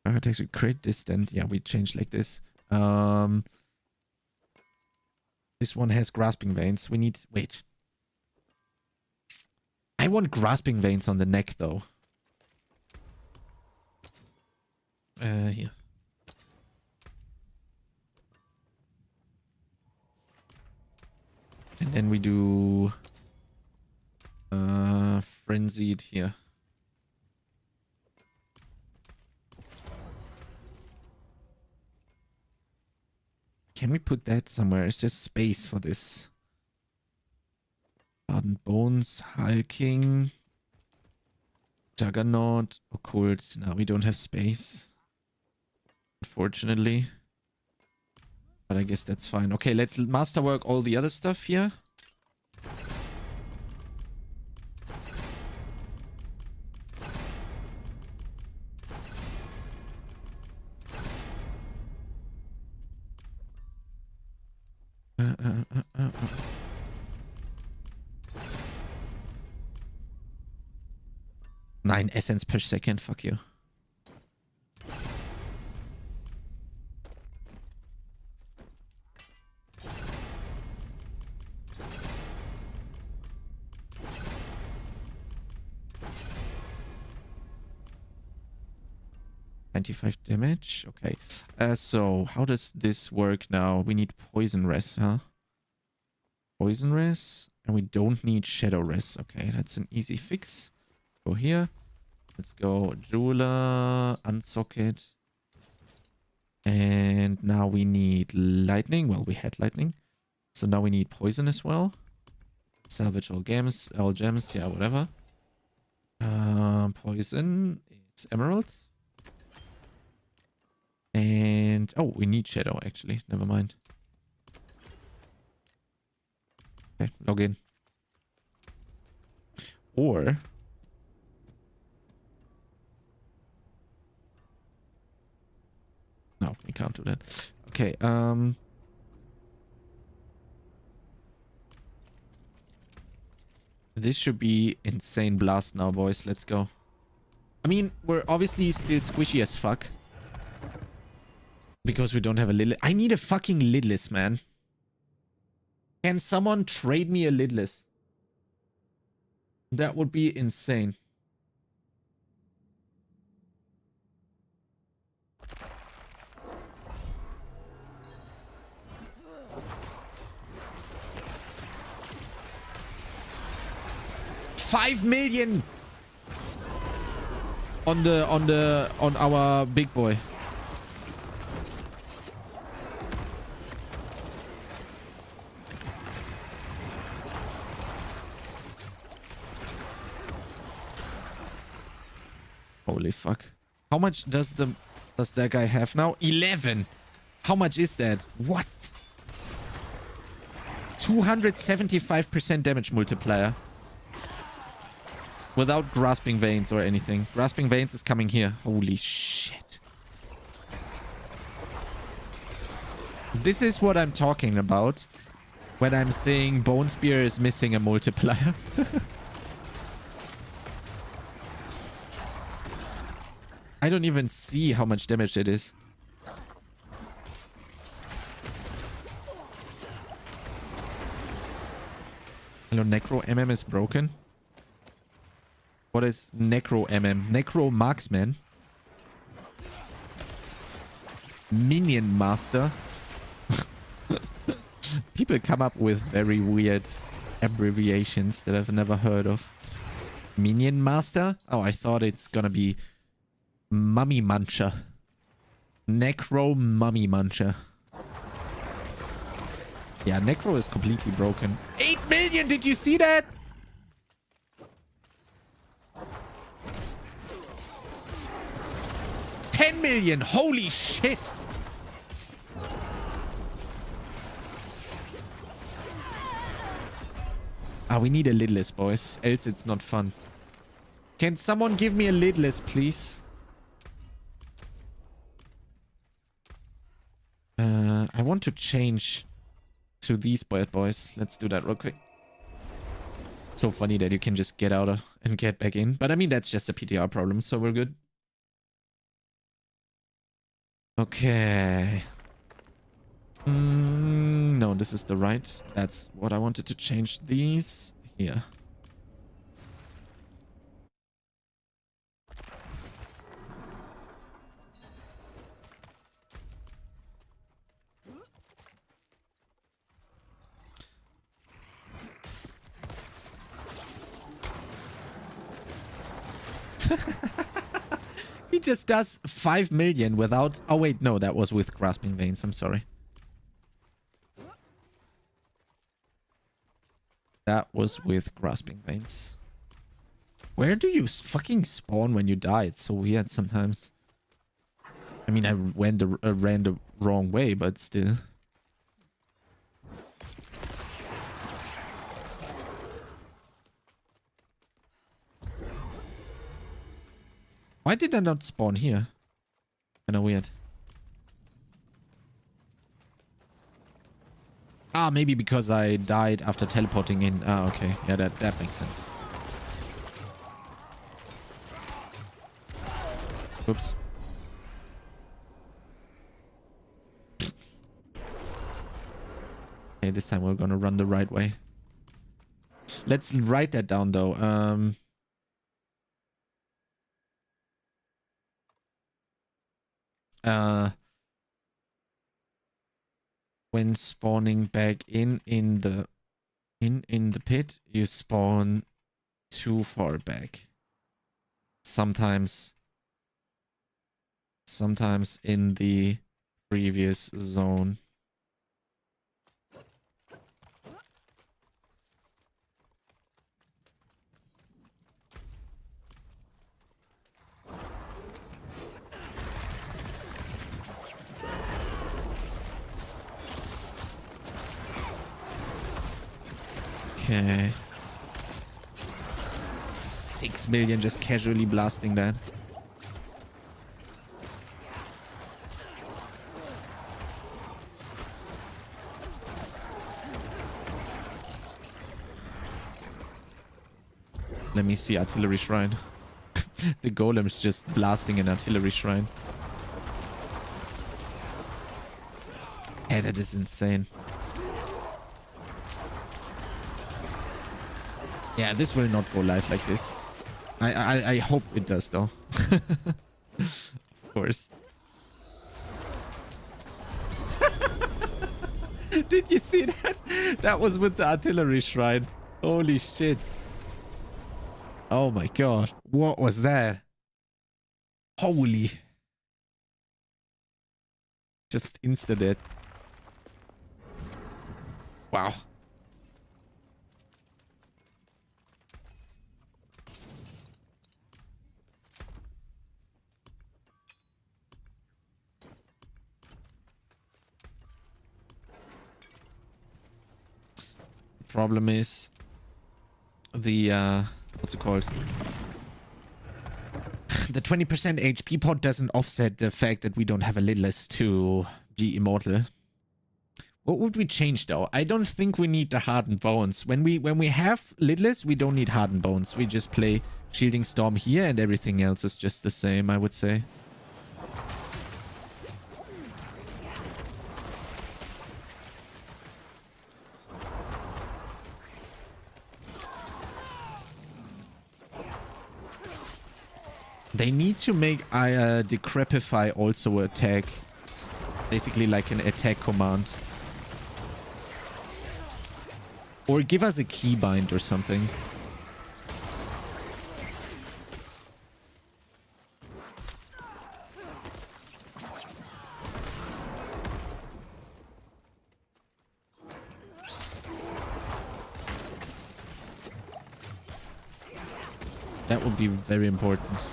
Speaker 1: Attack speed, crit, distant. Yeah, we changed like this. This one has grasping veins. We need... Wait. I want grasping veins on the neck, though. Here. And then we do... frenzied here. Can we put that somewhere? Is there space for this? Ardent Bones, Hulking, Juggernaut, Occult. No, we don't have space. Unfortunately. But I guess that's fine. Okay, let's masterwork all the other stuff here. Nine essence per second. Fuck you. $95 damage. Okay. So how does this work now? We need poison res, huh? Poison res, and we don't need shadow res. Okay, that's an easy fix. Go here. Let's go jeweler, unsocket. And now we need lightning. Well, we had lightning. So now we need poison as well. Salvage all gems, yeah, whatever. Poison is emerald. And oh, we need shadow actually. Never mind. Okay, log in. Or no, we can't do that. Okay, this should be insane blast now, boys. Let's go. I mean, we're obviously still squishy as fuck. Because we don't have a lidless. I need a fucking lidless, man. Can someone trade me a lidless? That would be insane. $5 million on our big boy. Holy fuck. How much does that guy have now? 11. How much is that? What? 275% damage multiplier. Without grasping veins or anything. Grasping veins is coming here. Holy shit. This is what I'm talking about when I'm saying Bone Spear is missing a multiplier. I don't even see how much damage it is. Hello, Necro MM is broken. What is Necro MM? Necro Marksman. Minion Master. People come up with very weird abbreviations that I've never heard of. Minion Master? Oh, I thought it's gonna be Mummy Muncher. Necro Mummy Muncher. Yeah, Necro is completely broken. 8 million! Did you see that? $10 million! Holy shit! Ah, we need a lidless, boys. Else it's not fun. Can someone give me a lidless, please? I want to change to these bad boys. Let's do that real quick. So funny that you can just get out and get back in. But I mean, that's just a PTR problem, so we're good. Okay. No, this is the right. That's what I wanted to change these here. He just does 5 million without... Oh, wait. No, that was with Grasping Veins. I'm sorry. That was with Grasping Veins. Where do you fucking spawn when you die? It's so weird sometimes. I mean, I ran the wrong way, but still. Why did I not spawn here? Kinda weird. Ah, maybe because I died after teleporting in. Ah, okay. Yeah, that makes sense. Oops. Okay, this time we're gonna run the right way. Let's write that down, though. When spawning back in the pit, you spawn too far back. Sometimes in the previous zone. Okay. 6 million just casually blasting that. Let me see artillery shrine. The golem's just blasting an artillery shrine. Yeah, that is insane. Yeah, this will not go live like this. I hope it does, though. Of course. Did you see that? That was with the artillery shrine. Holy shit. Oh my god. What was that? Holy. Just insta-dead. Wow. Problem is the what's it called? The 20% HP pot doesn't offset the fact that we don't have a lidless to be immortal. What would we change though? I don't think we need the hardened bones. When we have lidless, we don't need hardened bones. We just play shielding storm here and everything else is just the same, I would say. They need to make Decrepify also attack. Basically like an attack command. Or give us a keybind or something. That would be very important.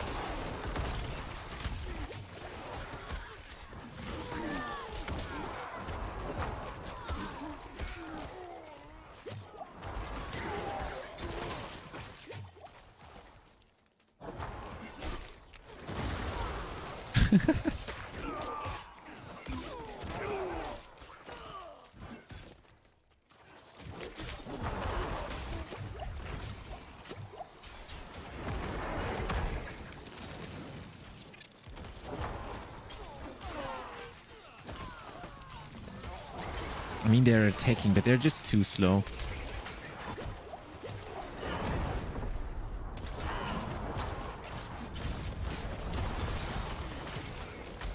Speaker 1: I mean, they're attacking, but they're just too slow.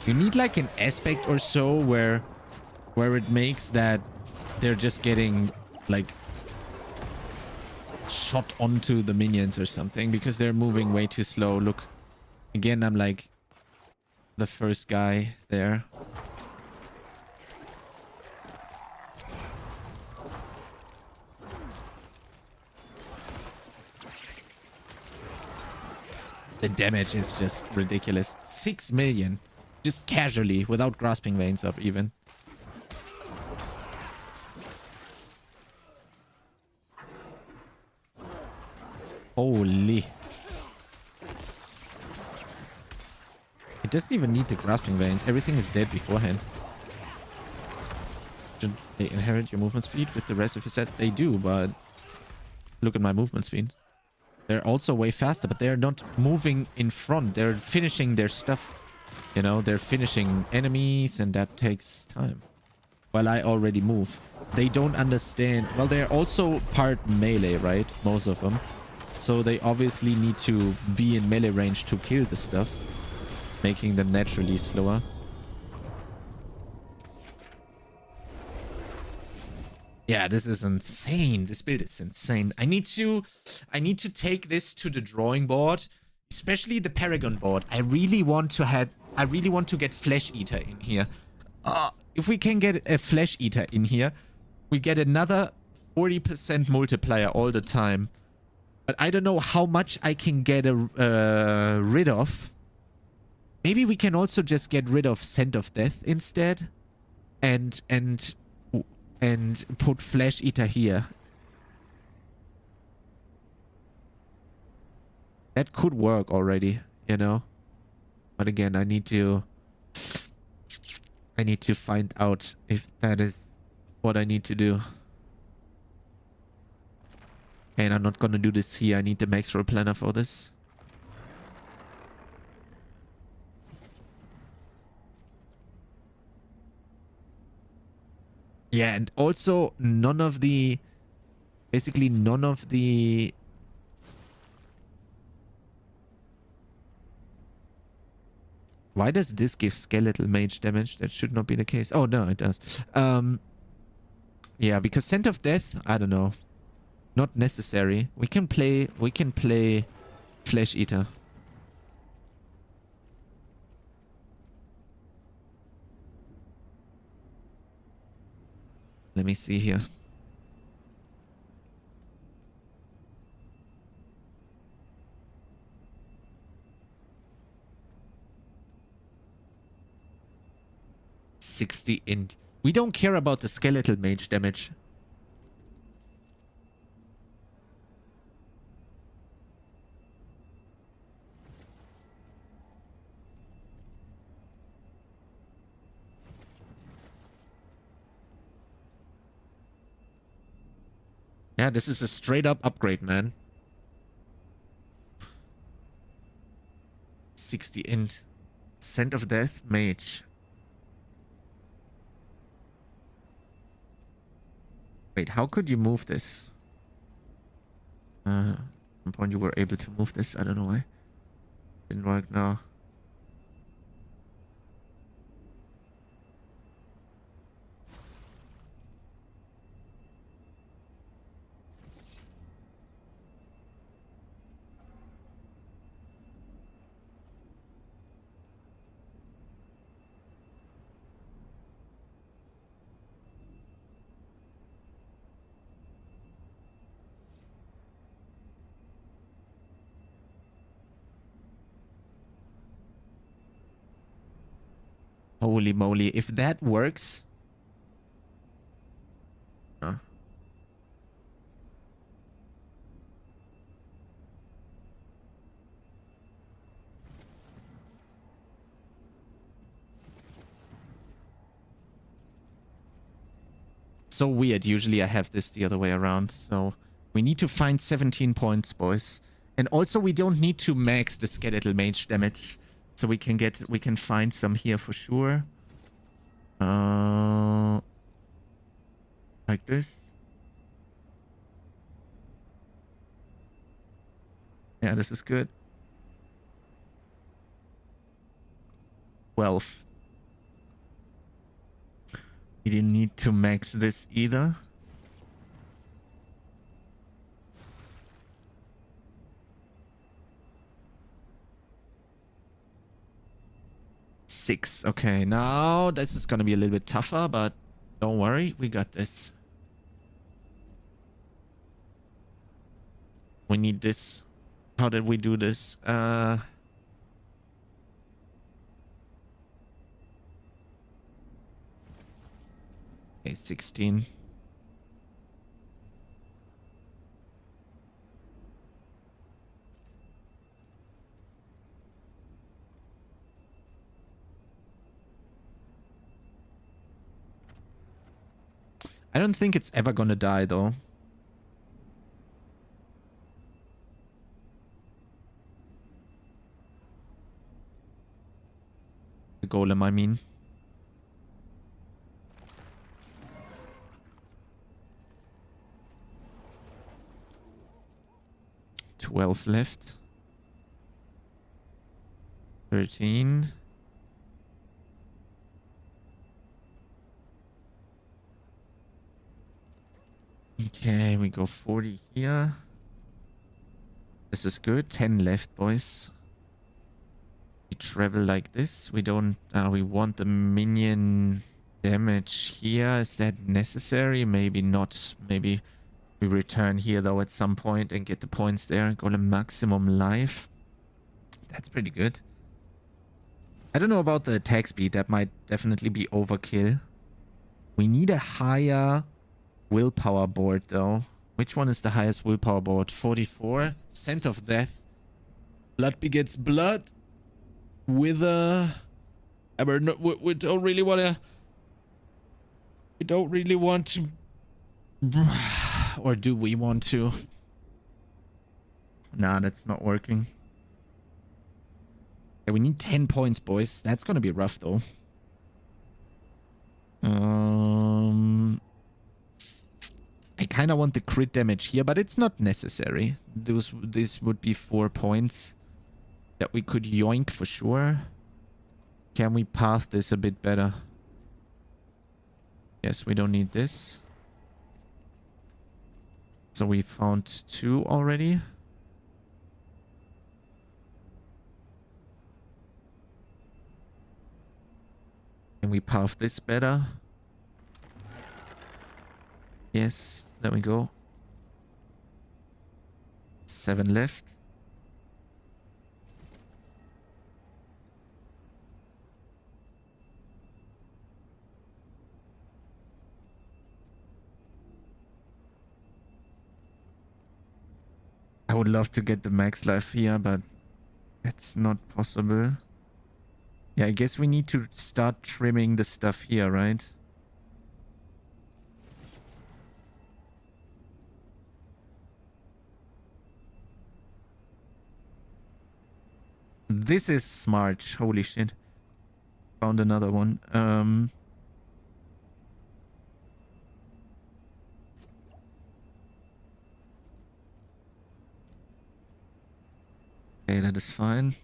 Speaker 1: You need like an aspect or so where it makes that they're just getting like shot onto the minions or something because they're moving way too slow. Look, again, I'm like the first guy there. The damage is just ridiculous. 6 million. Just casually, without grasping veins up even. Holy. It doesn't even need the grasping veins. Everything is dead beforehand. Should they inherit your movement speed with the rest of your set? They do, but look at my movement speed. They're also way faster, but they're not moving in front. They're finishing their stuff. You know, they're finishing enemies, and that takes time. While I already move. They don't understand. Well, they're also part melee, right? Most of them. So they obviously need to be in melee range to kill the stuff. Making them naturally slower. Yeah, this is insane. This build is insane. I need to take this to the drawing board, especially the Paragon board. I really want to get Flesh Eater in here. If we can get a Flesh Eater in here, we get another 40% multiplier all the time. But I don't know how much I can get rid of. Maybe we can also just get rid of Scent of Death instead, and put Flesh Eater here. That could work already, you know. But again, I need to find out if that is what I need to do. And I'm not gonna do this here. I need the Maxroll planner for this. Yeah, and also basically none of the why does this give skeletal mage damage? That should not be the case. Oh no, it does. Yeah, because Scent of Death, I don't know. Not necessary. We can play Flesh Eater. Let me see here. $60 int. We don't care about the skeletal mage damage. Yeah, this is a straight up upgrade, man. 60 end. Scent of Death, Mage. Wait, how could you move this? At some point you were able to move this. I don't know why. Didn't work now. Holy moly, if that works... Huh. So weird. Usually I have this the other way around. So we need to find 17 points, boys. And also we don't need to max the skeletal mage damage. So we can find some here for sure. Like this. Yeah, this is good. 12. We didn't need to max this either. Six. Okay, now this is gonna be a little bit tougher, but don't worry, we got this. We need this. How did we do this? Okay, 16. I don't think it's ever gonna die, though. The golem, I mean. $12 left. 13. Okay, we go 40 here. This is good. 10 left, boys. We travel like this. We don't... we want the minion damage here. Is that necessary? Maybe not. Maybe we return here, though, at some point and get the points there. Go to maximum life. That's pretty good. I don't know about the attack speed. That might definitely be overkill. We need a higher... willpower board, though. Which one is the highest willpower board? 44. Scent of Death. Blood begets blood. Wither. We don't really want to... We don't really want to... Or do we want to? Nah, that's not working. Yeah, we need 10 points, boys. That's gonna be rough, though. I kind of want the crit damage here, but it's not necessary. This would be 4 points that we could yoink for sure. Can we path this a bit better? Yes, we don't need this. So we found 2 already. Can we path this better? Yes, there we go. 7 left. I would love to get the max life here, but that's not possible. Yeah, I guess we need to start trimming the stuff here, right? This is smart. Holy shit. Found another one. Okay, that is fine.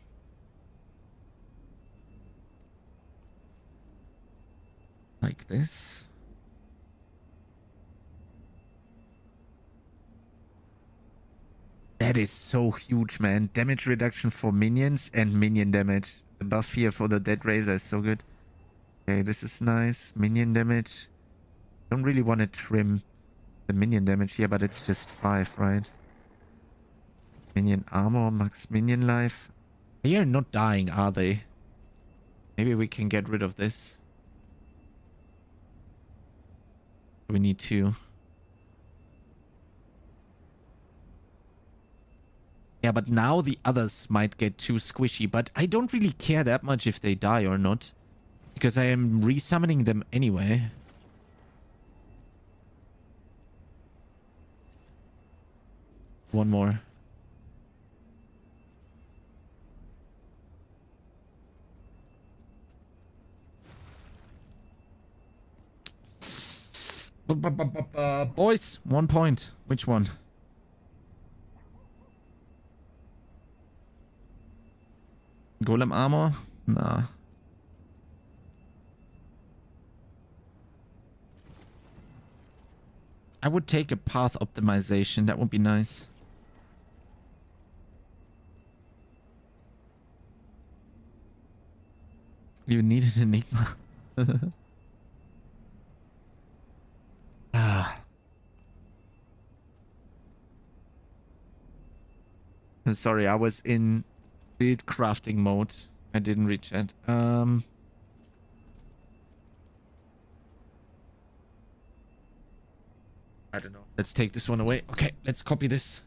Speaker 1: Like this. That is so huge, man. Damage reduction for minions and minion damage. The buff here for the Dead Razor is so good. Okay, this is nice. Minion damage. Don't really want to trim the minion damage here, but it's just 5, right? Minion armor, max minion life. They are not dying, are they? Maybe we can get rid of this. We need to. Yeah, but now the others might get too squishy, but I don't really care that much if they die or not. Because I am resummoning them anyway. One more. Boys, 1 point. Which one? Golem armor? Nah. I would take a path optimization. That would be nice. You needed Enigma. Ah. I'm sorry, I was in build crafting mode. I didn't reach it. I don't know. Let's take this one away. Okay, let's copy this.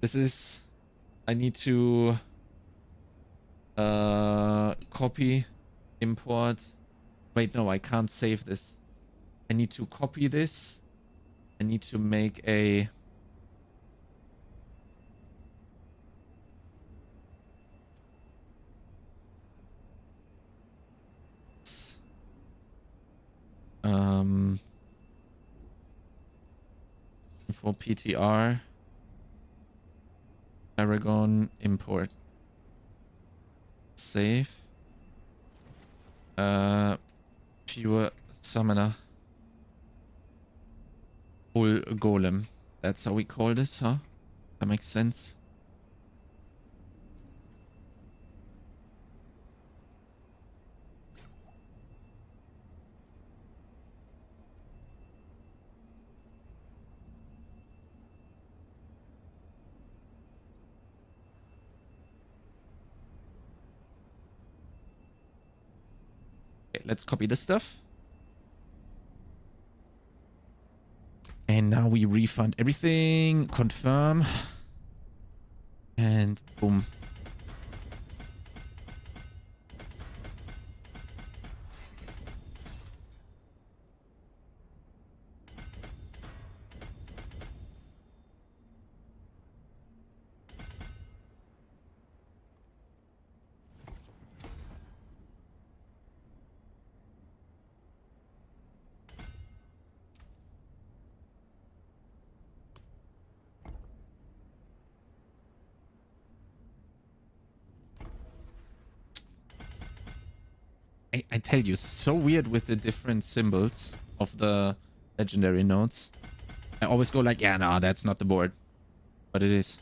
Speaker 1: This is... I need to... copy, import. Wait, no, I can't save this. I need to copy this. I need to make a... for PTR Aragon import save pure summoner full golem. That's how we call this, huh? That makes sense. Okay, let's copy this stuff. And now we refund everything. Confirm. And boom. I tell you, so weird with the different symbols of the legendary nodes. I always go like, yeah, no, that's not the board. But it is.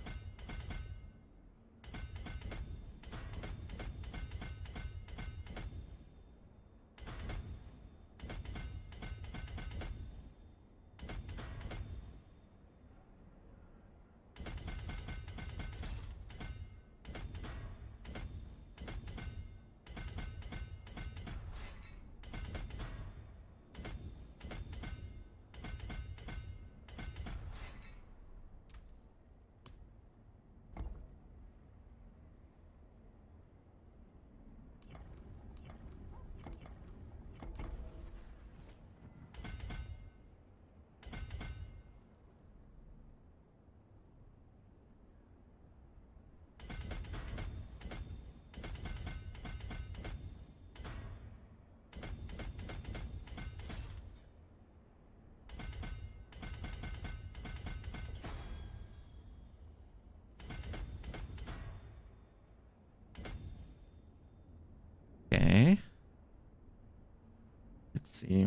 Speaker 1: see.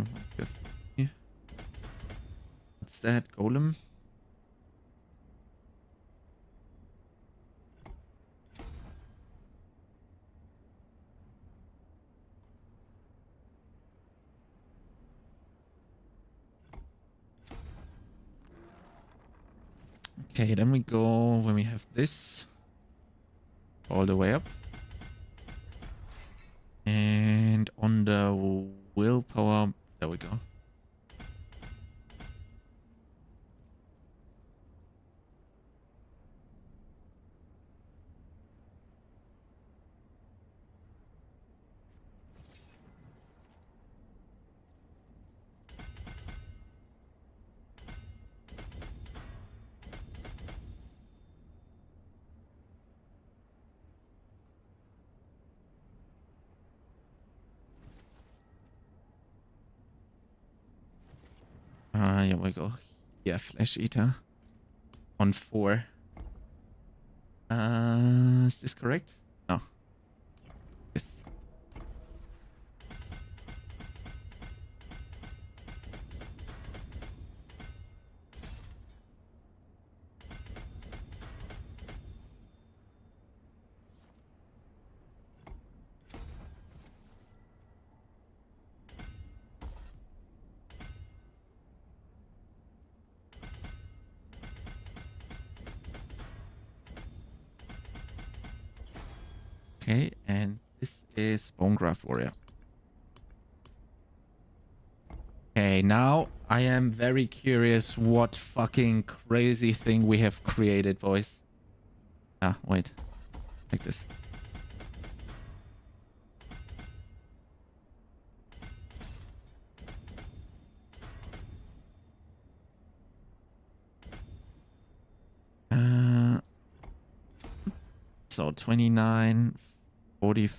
Speaker 1: What's that? Golem? Okay, then we go when we have this all the way up. And on the willpower, there we go. Here we go. Yeah, Flesh Eater. On 4. Is this correct? No. Yes. Okay, and this is Bonegraft Warrior. Okay, now I am very curious what fucking crazy thing we have created, boys. Ah, wait. Like this. So 29, 40,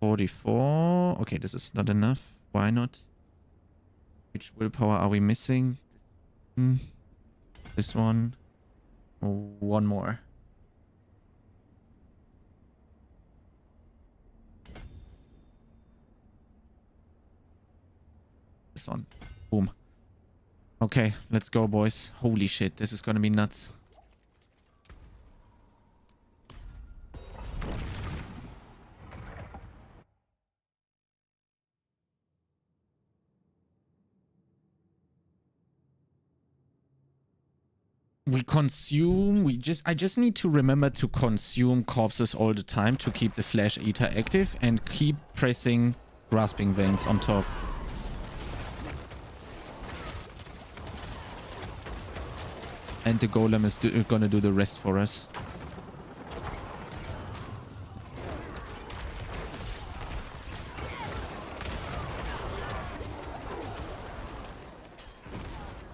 Speaker 1: 44. Okay, this is not enough. Why not? Which willpower are we missing? This one. One more. This one. Boom. Okay, let's go, boys. Holy shit, this is gonna be nuts. I just need to remember to consume corpses all the time to keep the Flesh Eater active and keep pressing Grasping Veins on top. And the Golem is gonna do the rest for us.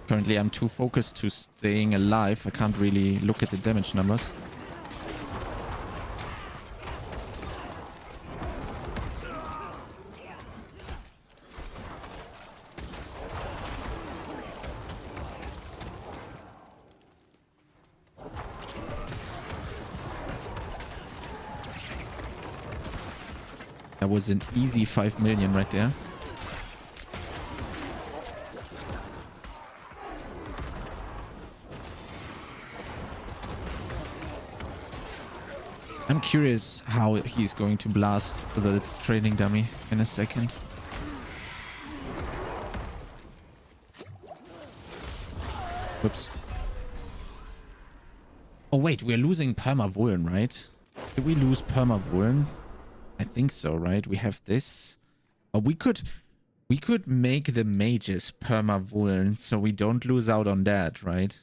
Speaker 1: Currently, I'm too focused to staying alive. I can't really look at the damage numbers. That was an easy 5 million right there. I'm curious how he's going to blast the training dummy in a second. Whoops. Oh wait, we're losing Perma-Vuln, right? Did we lose Perma-Vuln? I think so, right? We have this. But we could make the mages Perma-Vuln so we don't lose out on that, right?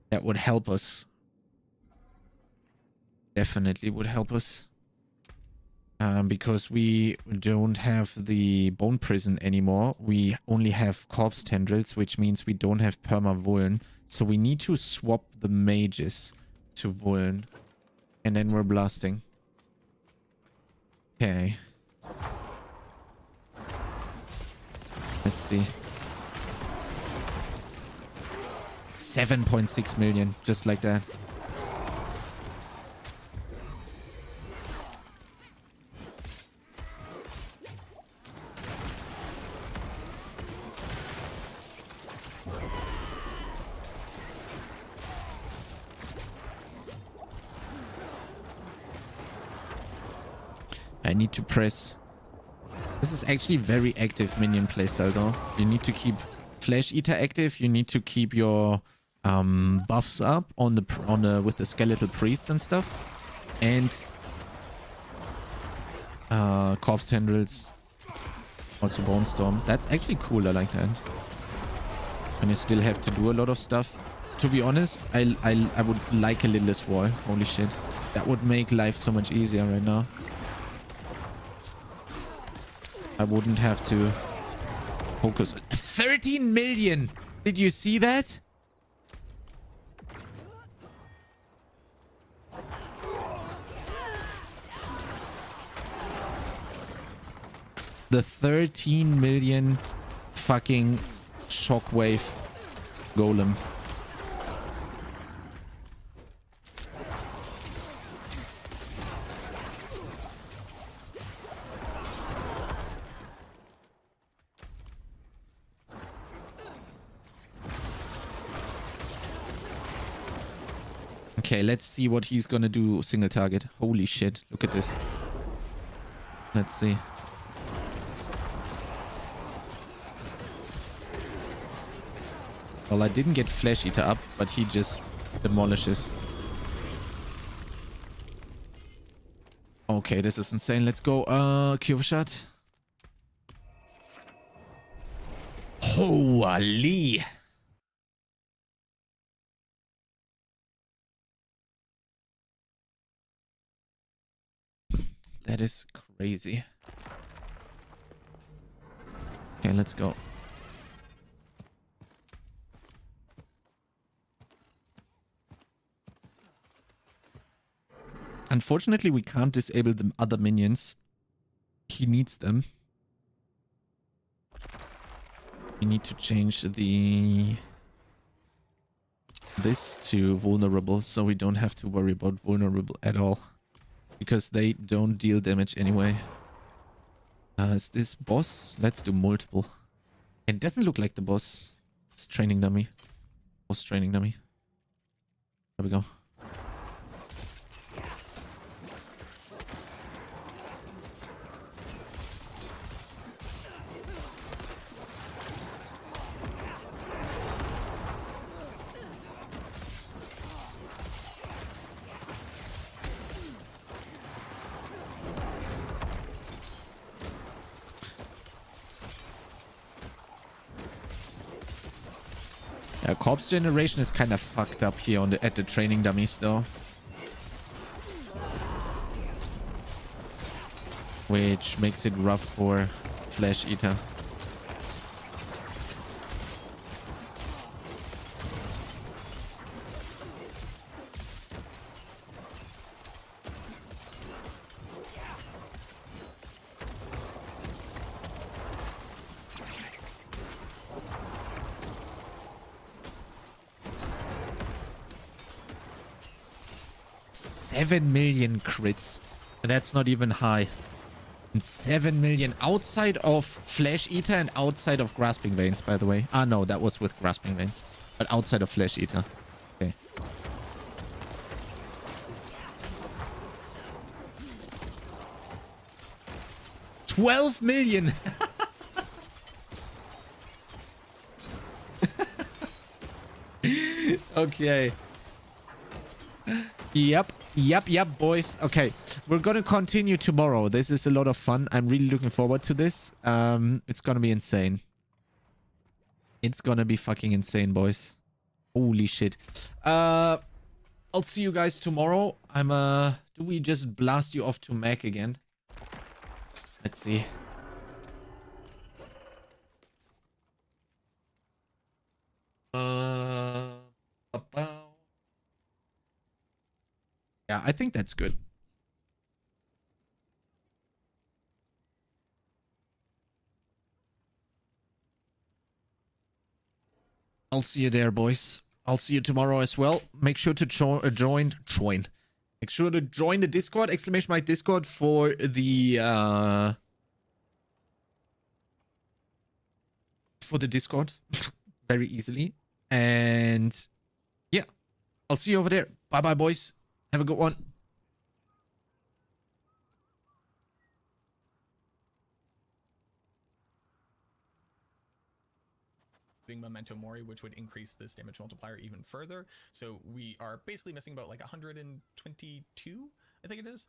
Speaker 1: That would help us. Definitely would help us. Because we don't have the bone prison anymore. We only have corpse tendrils, which means we don't have Perma-Vuln. So we need to swap the mages to Vuln. And then we're blasting. Okay. Let's see. 7.6 million, just like that. I need to press. This is actually very active minion playstyle though. You need to keep Flesh Eater active. You need to keep your buffs up on the with the skeletal priests and stuff. And corpse tendrils. Also bone storm. That's actually cool. I like that. And you still have to do a lot of stuff. To be honest, I would like a Lilith Wall. Holy shit. That would make life so much easier right now. I wouldn't have to focus. 13 million! Did you see that? The 13 million fucking shockwave golem. Okay, let's see what he's gonna do single target. Holy shit, look at this. Let's see. Well, I didn't get Flesh Eater up, but he just demolishes. Okay, this is insane. Let's go. Cure shot. Holy. That is crazy. Okay, let's go. Unfortunately, we can't disable the other minions. He needs them. We need to change this to vulnerable so we don't have to worry about vulnerable at all. Because they don't deal damage anyway. Is this boss? Let's do multiple. It doesn't look like the boss. It's training dummy. Boss training dummy. There we go. Yeah, corpse generation is kind of fucked up here on at the training dummies though. Which makes it rough for Flesh Eater. $7 million crits. That's not even high. And 7 million outside of Flesh Eater and outside of Grasping Veins, by the way. Ah, no, that was with Grasping Veins. But outside of Flesh Eater. Okay. $12 million! Okay. Yep, boys. Okay, we're gonna continue tomorrow. This is a lot of fun. I'm really looking forward to this. It's gonna be insane. It's gonna be fucking insane, boys. Holy shit. I'll see you guys tomorrow. Do we just blast you off to Mac again? Let's see. Yeah, I think that's good. I'll see you there, boys. I'll see you tomorrow as well. Make sure to join. Make sure to join the Discord, !Discord for the Discord. Very easily. And yeah, I'll see you over there. Bye-bye, boys. Have a good one.
Speaker 5: being Memento Mori, which would increase this damage multiplier even further. So we are basically missing about like 122, I think it is,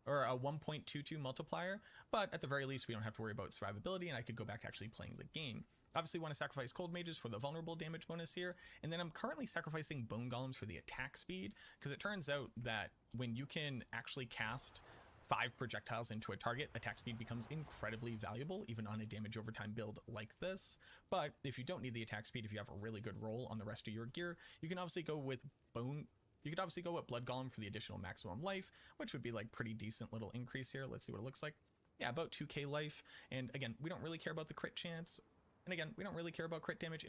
Speaker 5: or a 1.22 multiplier. But at the very least, we don't have to worry about survivability, and I could go back actually playing the game. Obviously want to sacrifice cold mages for the vulnerable damage bonus here, and then I'm currently sacrificing bone golems for the attack speed, because it turns out that when you can actually cast 5 projectiles into a target, attack speed becomes incredibly valuable, even on a damage over time build like this. But if you don't need the attack speed, if you have a really good roll on the rest of your gear, you can obviously go with you could obviously go with blood golem for the additional maximum life, which would be like pretty decent little increase here. Let's see what it looks like. Yeah, about 2k life. And again, we don't really care about the crit chance. And again, we don't really care about crit damage